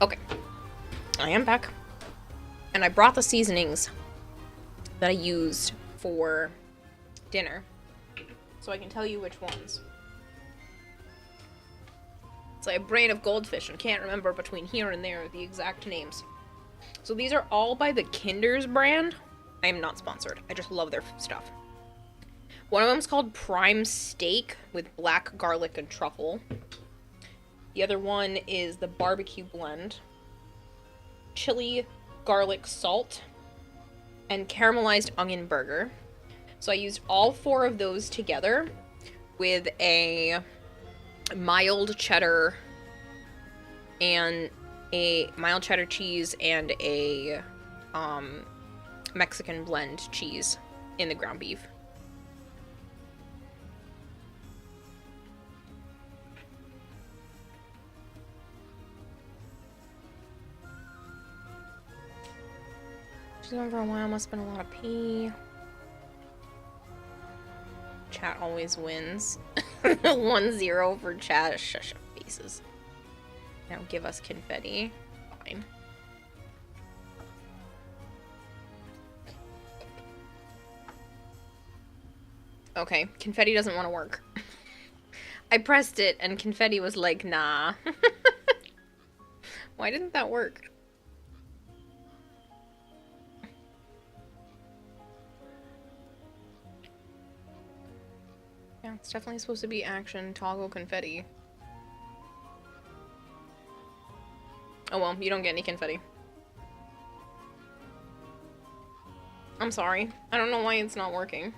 Okay. I am back. And I brought the seasonings that I used for dinner. So I can tell you which ones. It's like a brain of goldfish and can't remember between here and there the exact names. So these are all by the Kinder's brand. I am not sponsored. I just love their stuff. One of them is called Prime Steak with black garlic and truffle. The other one is the barbecue blend, chili, garlic, salt, and caramelized onion burger. So I used all 4 of those together with a mild cheddar and a mild cheddar cheese and a Mexican blend cheese in the ground beef. She's gone for a while, must have been a lot of pee. Chat always wins. 1-0 for chat. Shush faces. Now give us confetti. Fine. Okay, confetti doesn't want to work. I pressed it and confetti was like, nah. Why didn't that work? Yeah, it's definitely supposed to be action, toggle, confetti. Oh well, you don't get any confetti. I'm sorry. I don't know why it's not working.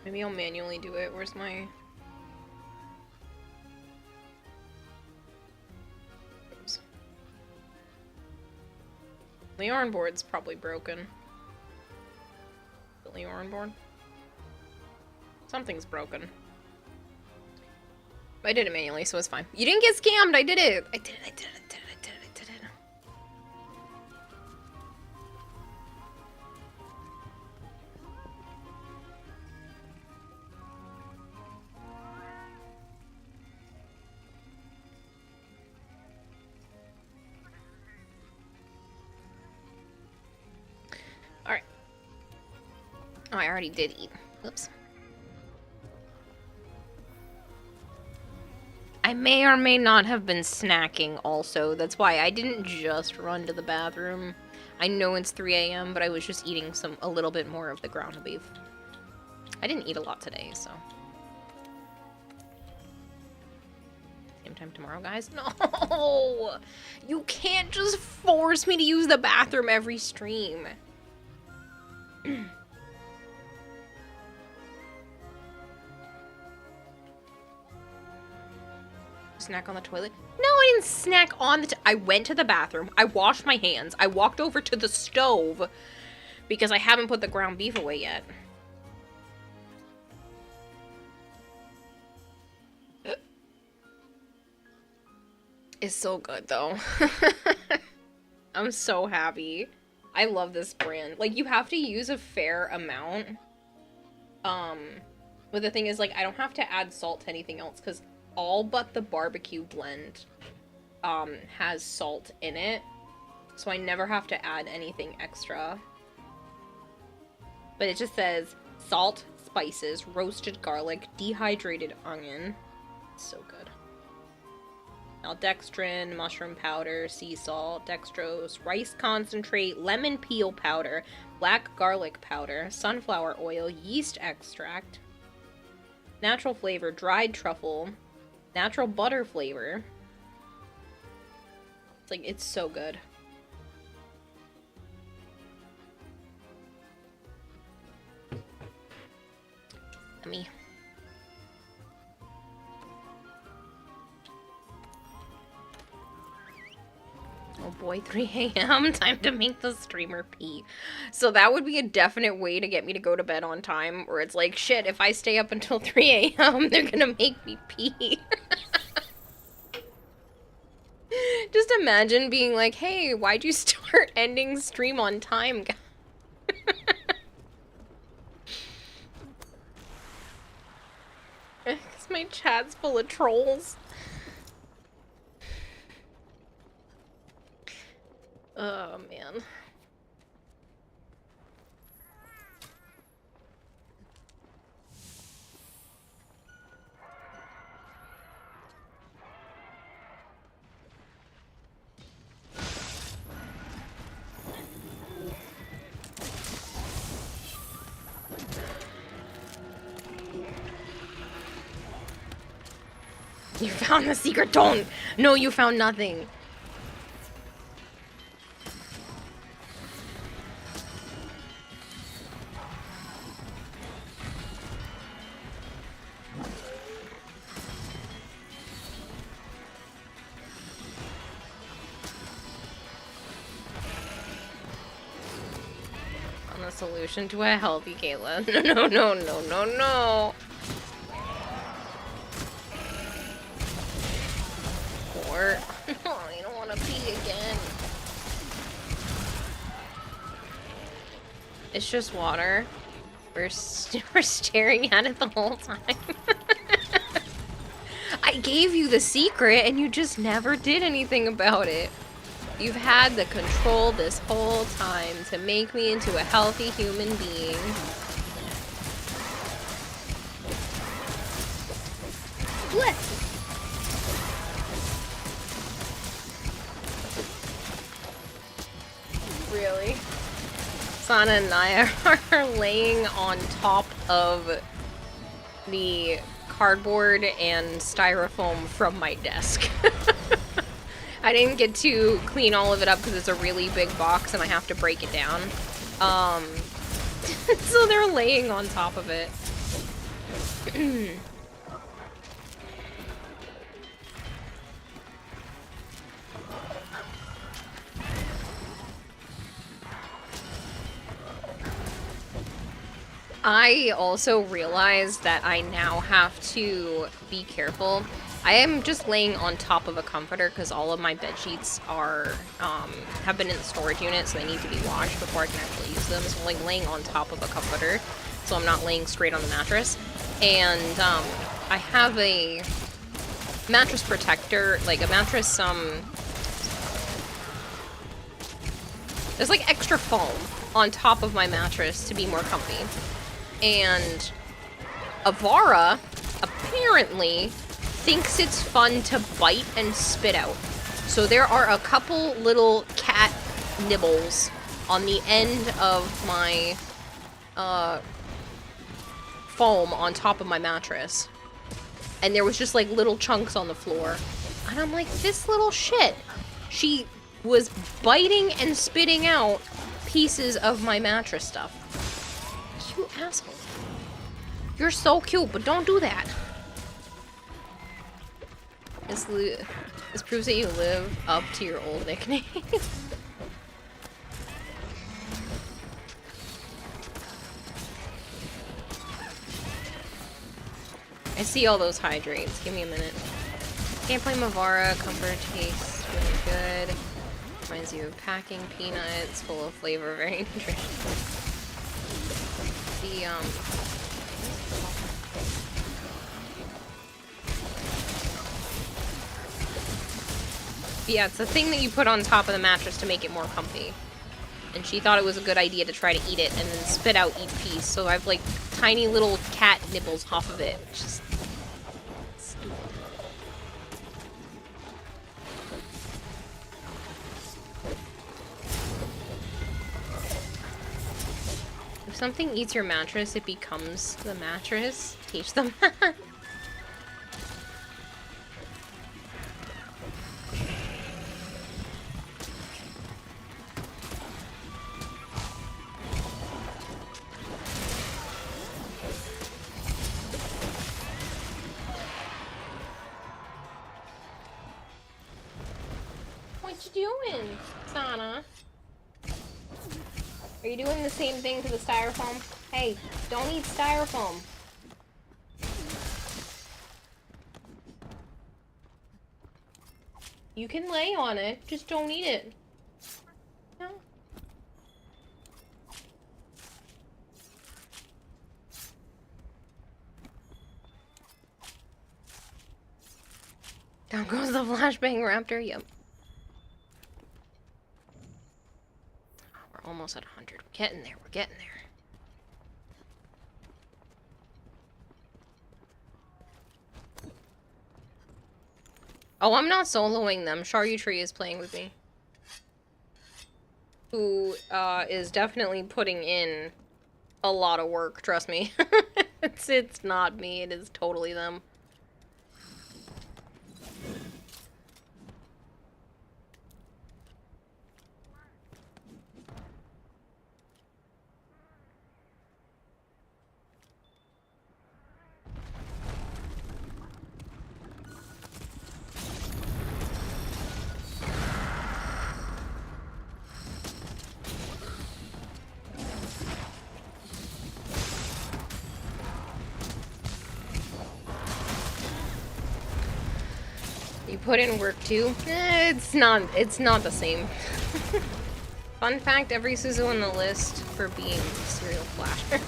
Maybe I'll manually do it. Where's my... Oops. The yarn board's probably broken. The yarn board? Something's broken. I did it manually, so it's fine. You didn't get scammed! I did it! I did it, I did it, I did it, I did it, I did it. Alright. Oh, I already did eat. Oops. I may or may not have been snacking also. That's why I didn't just run to the bathroom. I know it's 3 a.m., but I was just eating a little bit more of the ground beef. I didn't eat a lot today, so. Same time tomorrow, guys? No! You can't just force me to use the bathroom every stream. Snack on the toilet? No, I didn't snack on the I went to the bathroom. I washed my hands. I walked over to the stove because I haven't put the ground beef away yet. It's so good though. I'm so happy. I love this brand. Like, you have to use a fair amount. But the thing is, like, I don't have to add salt to anything else because all but the barbecue blend has salt in it. So I never have to add anything extra. But it just says salt, spices, roasted garlic, dehydrated onion. So good. Aldextrin, mushroom powder, sea salt, dextrose, rice concentrate, lemon peel powder, black garlic powder, sunflower oil, yeast extract, natural flavor, dried truffle, natural butter flavor. It's like, it's so good. Yummy. Oh boy, 3 a.m. Time to make the streamer pee. So that would be a definite way to get me to go to bed on time, where it's like, shit, if I stay up until 3 a.m., they're gonna make me pee. Just imagine being like, hey, why'd you start ending stream on time, guys? My chat's full of trolls. Oh, man. You found the secret. Don't. No, you found nothing. On the solution to a healthy Kayla. No, no, no, no, no, no. Or I don't want to pee again. It's just water. We're staring at it the whole time. I gave you the secret and you just never did anything about it. You've had the control this whole time to make me into a healthy human being. Split! Really? Sana and I are laying on top of the cardboard and styrofoam from my desk. I didn't get to clean all of it up because it's a really big box and I have to break it down. So they're laying on top of it. I also realized that I now have to be careful. I am just laying on top of a comforter because all of my bed sheets are have been in the storage unit, so they need to be washed before I can actually use them. So I'm like laying on top of a comforter, so I'm not laying straight on the mattress. And I have a mattress protector, like a mattress. There's like extra foam on top of my mattress to be more comfy. And Avara apparently thinks it's fun to bite and spit out. So there are a couple little cat nibbles on the end of my foam on top of my mattress. And there was just like little chunks on the floor. And I'm like, this little shit. She was biting and spitting out pieces of my mattress stuff. You asshole. You're so cute, but don't do that. This proves that you live up to your old nickname. I see all those hydrates. Give me a minute. Gameplay Mavara, comfort tastes really good. Reminds you of packing peanuts, full of flavor, very nutritious. Yeah, it's the thing that you put on top of the mattress to make it more comfy. And she thought it was a good idea to try to eat it and then spit out each piece. So I have like tiny little cat nibbles off of it. It's just stupid. If something eats your mattress, it becomes the mattress. Teach them that. What you doing, Sana? Are you doing the same thing to the styrofoam? Hey, don't eat styrofoam. You can lay on it, just don't eat it. No. Down goes the flashbang raptor. Yep. We're almost at 100. We're getting there. We're getting there. Oh, I'm not soloing them. Charcuterie is playing with me. Who is definitely putting in a lot of work, trust me. It's not me, it is totally them. You put in work too? It's not the same. Fun fact, every Suzu on the list for being serial flasher.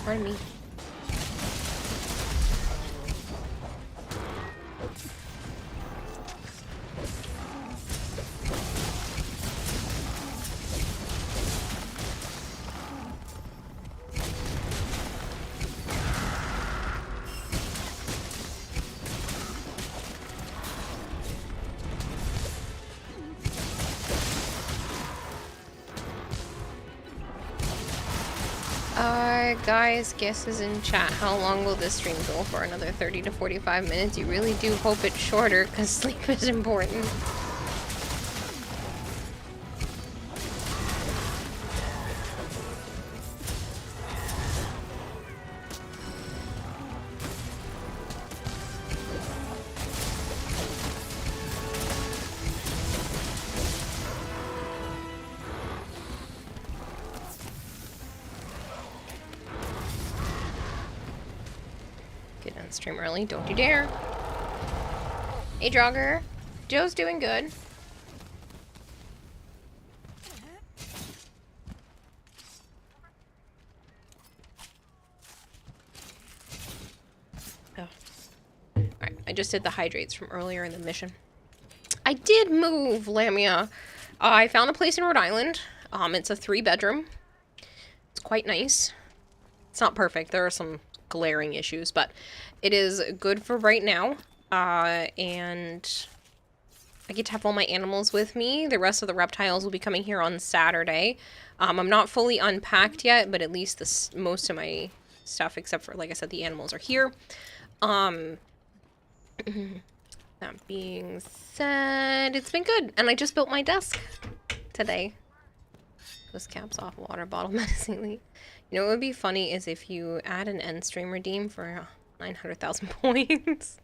Pardon me. Guys, guesses in chat. How long will this stream go for? Another 30 to 45 minutes? You really do hope it's shorter, because sleep is important. Stream early, don't you dare. Hey Jogger, Joe's doing good. Oh. Alright, I just did the hydrates from earlier in the mission. I did move, Lamia. I found a place in Rhode Island. It's a 3-bedroom. It's quite nice. It's not perfect, there are some glaring issues, but it is good for right now, and I get to have all my animals with me. The rest of the reptiles will be coming here on Saturday. I'm not fully unpacked yet, but at least most of my stuff, except for, like I said, the animals are here. That being said, it's been good, and I just built my desk today. Those caps off, water bottle menacingly. You know what would be funny is if you add an end stream redeem for 900,000 points.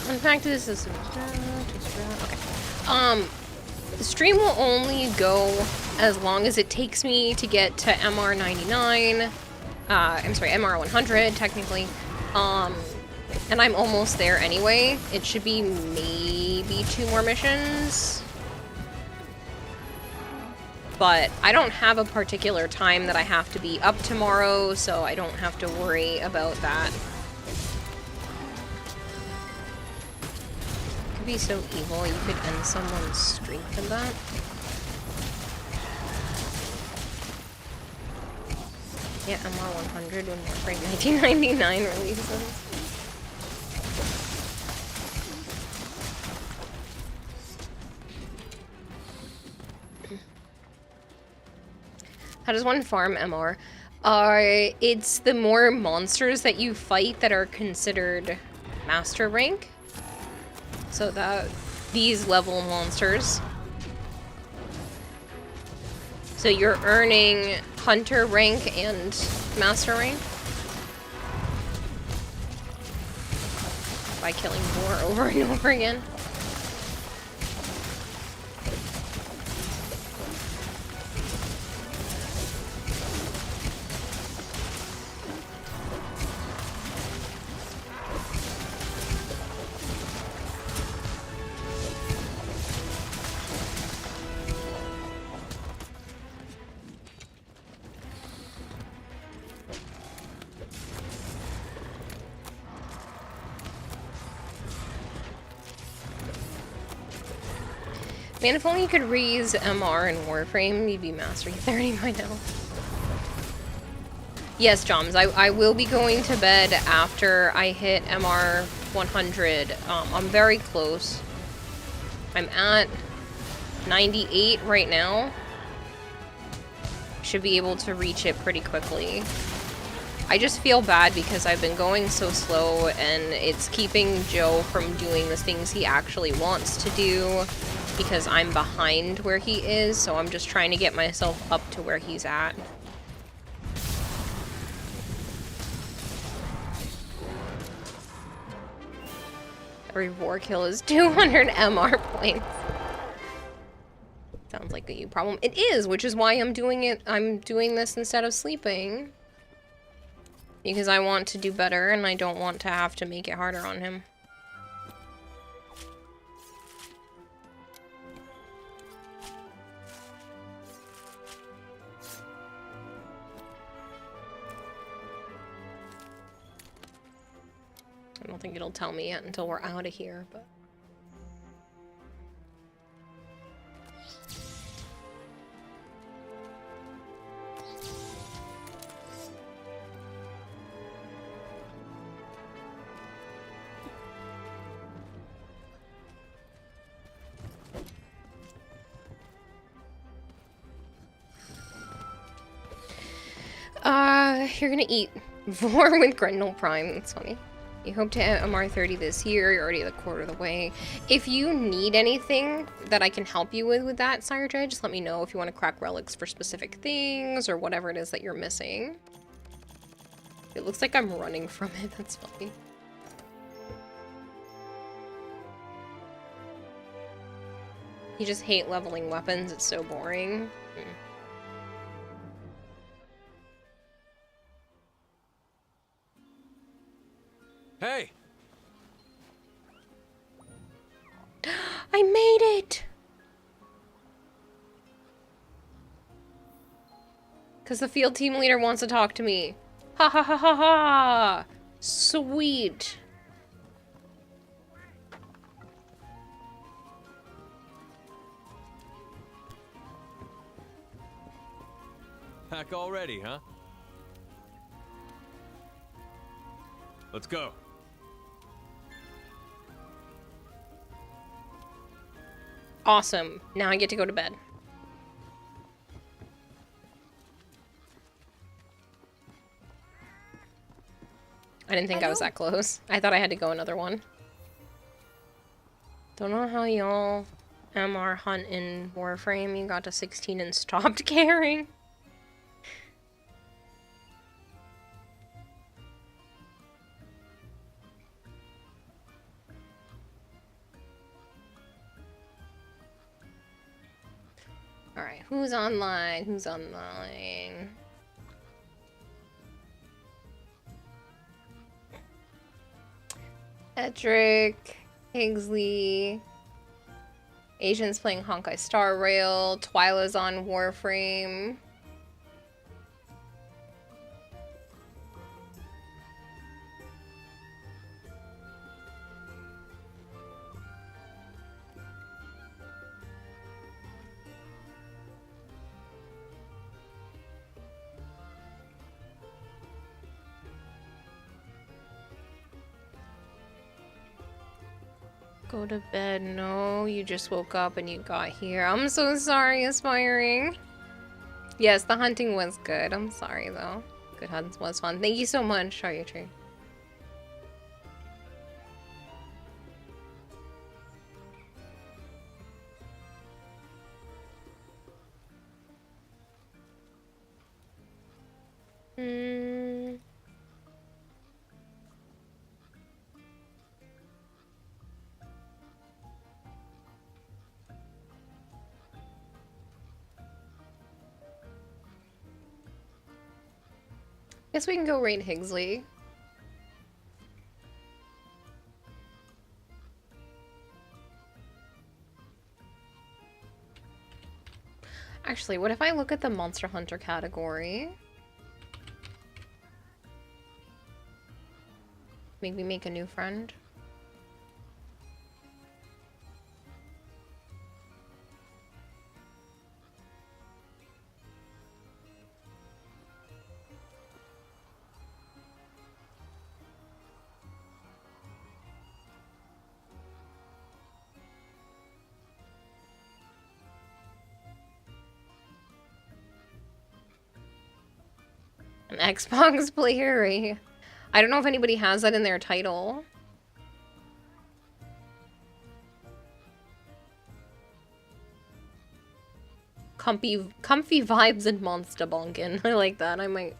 In fact, this is okay. The stream will only go as long as it takes me to get to MR99. I'm sorry, MR100 technically. And I'm almost there anyway. It should be maybe 2 more missions. But I don't have a particular time that I have to be up tomorrow, so I don't have to worry about that. It could be so evil, you could end someone's streak in that. Yeah, MR100 when Warframe 1999 releases. How does one farm MR? It's the more monsters that you fight that are considered master rank. So that these level monsters. So you're earning hunter rank and master rank by killing more over and over again. Man, if only you could reuse MR in Warframe, you'd be Mastery 30 by now. Yes, Joms, I will be going to bed after I hit MR 100. I'm very close. I'm at 98 right now. Should be able to reach it pretty quickly. I just feel bad because I've been going so slow and it's keeping Joe from doing the things he actually wants to do because I'm behind where he is, so I'm just trying to get myself up to where he's at. Every war kill is 200 MR points. Sounds like a you problem. It is, which is why I'm doing it. I'm doing this instead of sleeping. Because I want to do better and I don't want to have to make it harder on him. I don't think it'll tell me yet until we're out of here, but... You're gonna eat Vor with Grendel Prime. That's funny. You hope to hit MR30 this year. You're already a quarter of the way. If you need anything that I can help you with that, Sire Dread, just let me know if you want to crack relics for specific things or whatever it is that you're missing. It looks like I'm running from it. That's funny. You just hate leveling weapons. It's so boring. Hey! I made it! Because the field team leader wants to talk to me. Ha ha ha ha ha! Sweet. Back already, huh? Let's go. Awesome. Now I get to go to bed. I didn't think I was that close. I thought I had to go another one. Don't know how y'all MR hunt in Warframe. You got to 16 and stopped caring. Alright, who's online? Who's online? Edric, Higsley, Asians playing Honkai Star Rail, Twyla's on Warframe. Go to bed. No, you just woke up and you got here. I'm so sorry, Aspiring. Yes, the hunting was good. I'm sorry, though. Good hunts was fun. Thank you so much, Shaya Tree. Guess we can go raid Higgsley. Actually, what if I look at the Monster Hunter category? Maybe make a new friend. An Xbox player. I don't know if anybody has that in their title. Comfy vibes and monster bonkin. I like that. I might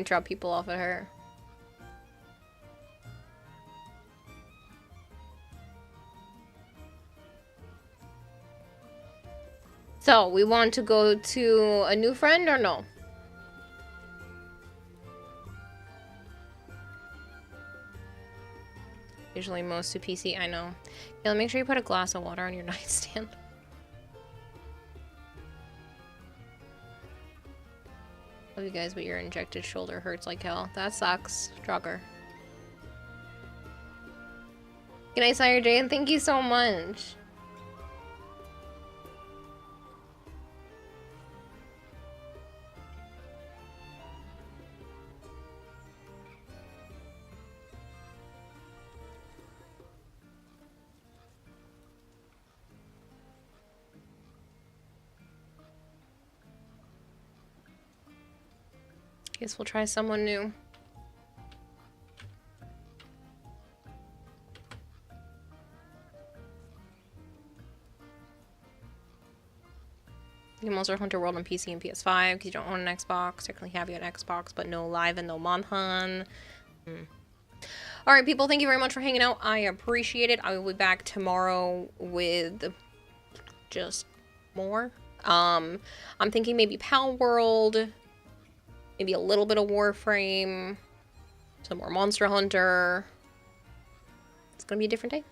drop people off at her. So, we want to go to a new friend or no? Usually most to PC, I know. Yeah, make sure you put a glass of water on your nightstand. Love you guys, but your injected shoulder hurts like hell. That sucks. Jogger. Good night, Sire Jane. Thank you so much. Guess we'll try someone new. You can Monster Hunter World on PC and PS5 because you don't own an Xbox. Technically have you an Xbox, but no live and no Monhan. Alright, people, thank you very much for hanging out. I appreciate it. I will be back tomorrow with just more. I'm thinking maybe Pal World. Maybe a little bit of Warframe, some more Monster Hunter. It's gonna be a different day.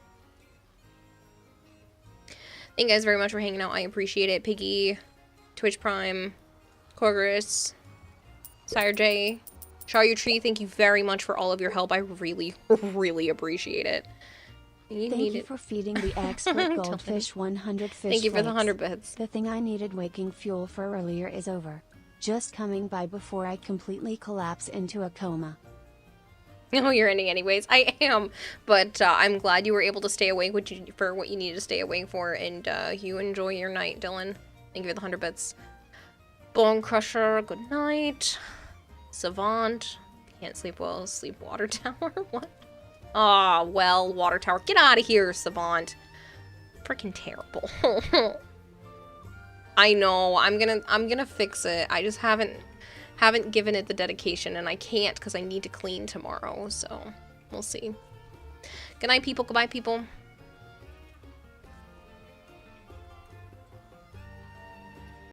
Thank you guys very much for hanging out. I appreciate it. Piggy, Twitch Prime, Corgris, Sire J, Shayu Tree, thank you very much for all of your help. I really, really appreciate it. Thank you for feeding the expert goldfish 100 fish Thank you for the flakes. 100 bits. The thing I needed waking fuel for earlier is over. Just coming by before I completely collapse into a coma. No, you're ending anyways. I am, but I'm glad you were able to stay awake for what you needed to stay awake for, and you enjoy your night, Dylan. Thank you for the 100 bits. Bone Crusher, good night. Savant, can't sleep well, sleep Water Tower, what? Ah, well, Water Tower, get out of here, Savant. Freaking terrible. I know, I'm gonna fix it. I just haven't given it the dedication, and I can't because I need to clean tomorrow, so we'll see. Good night, people. Goodbye, people.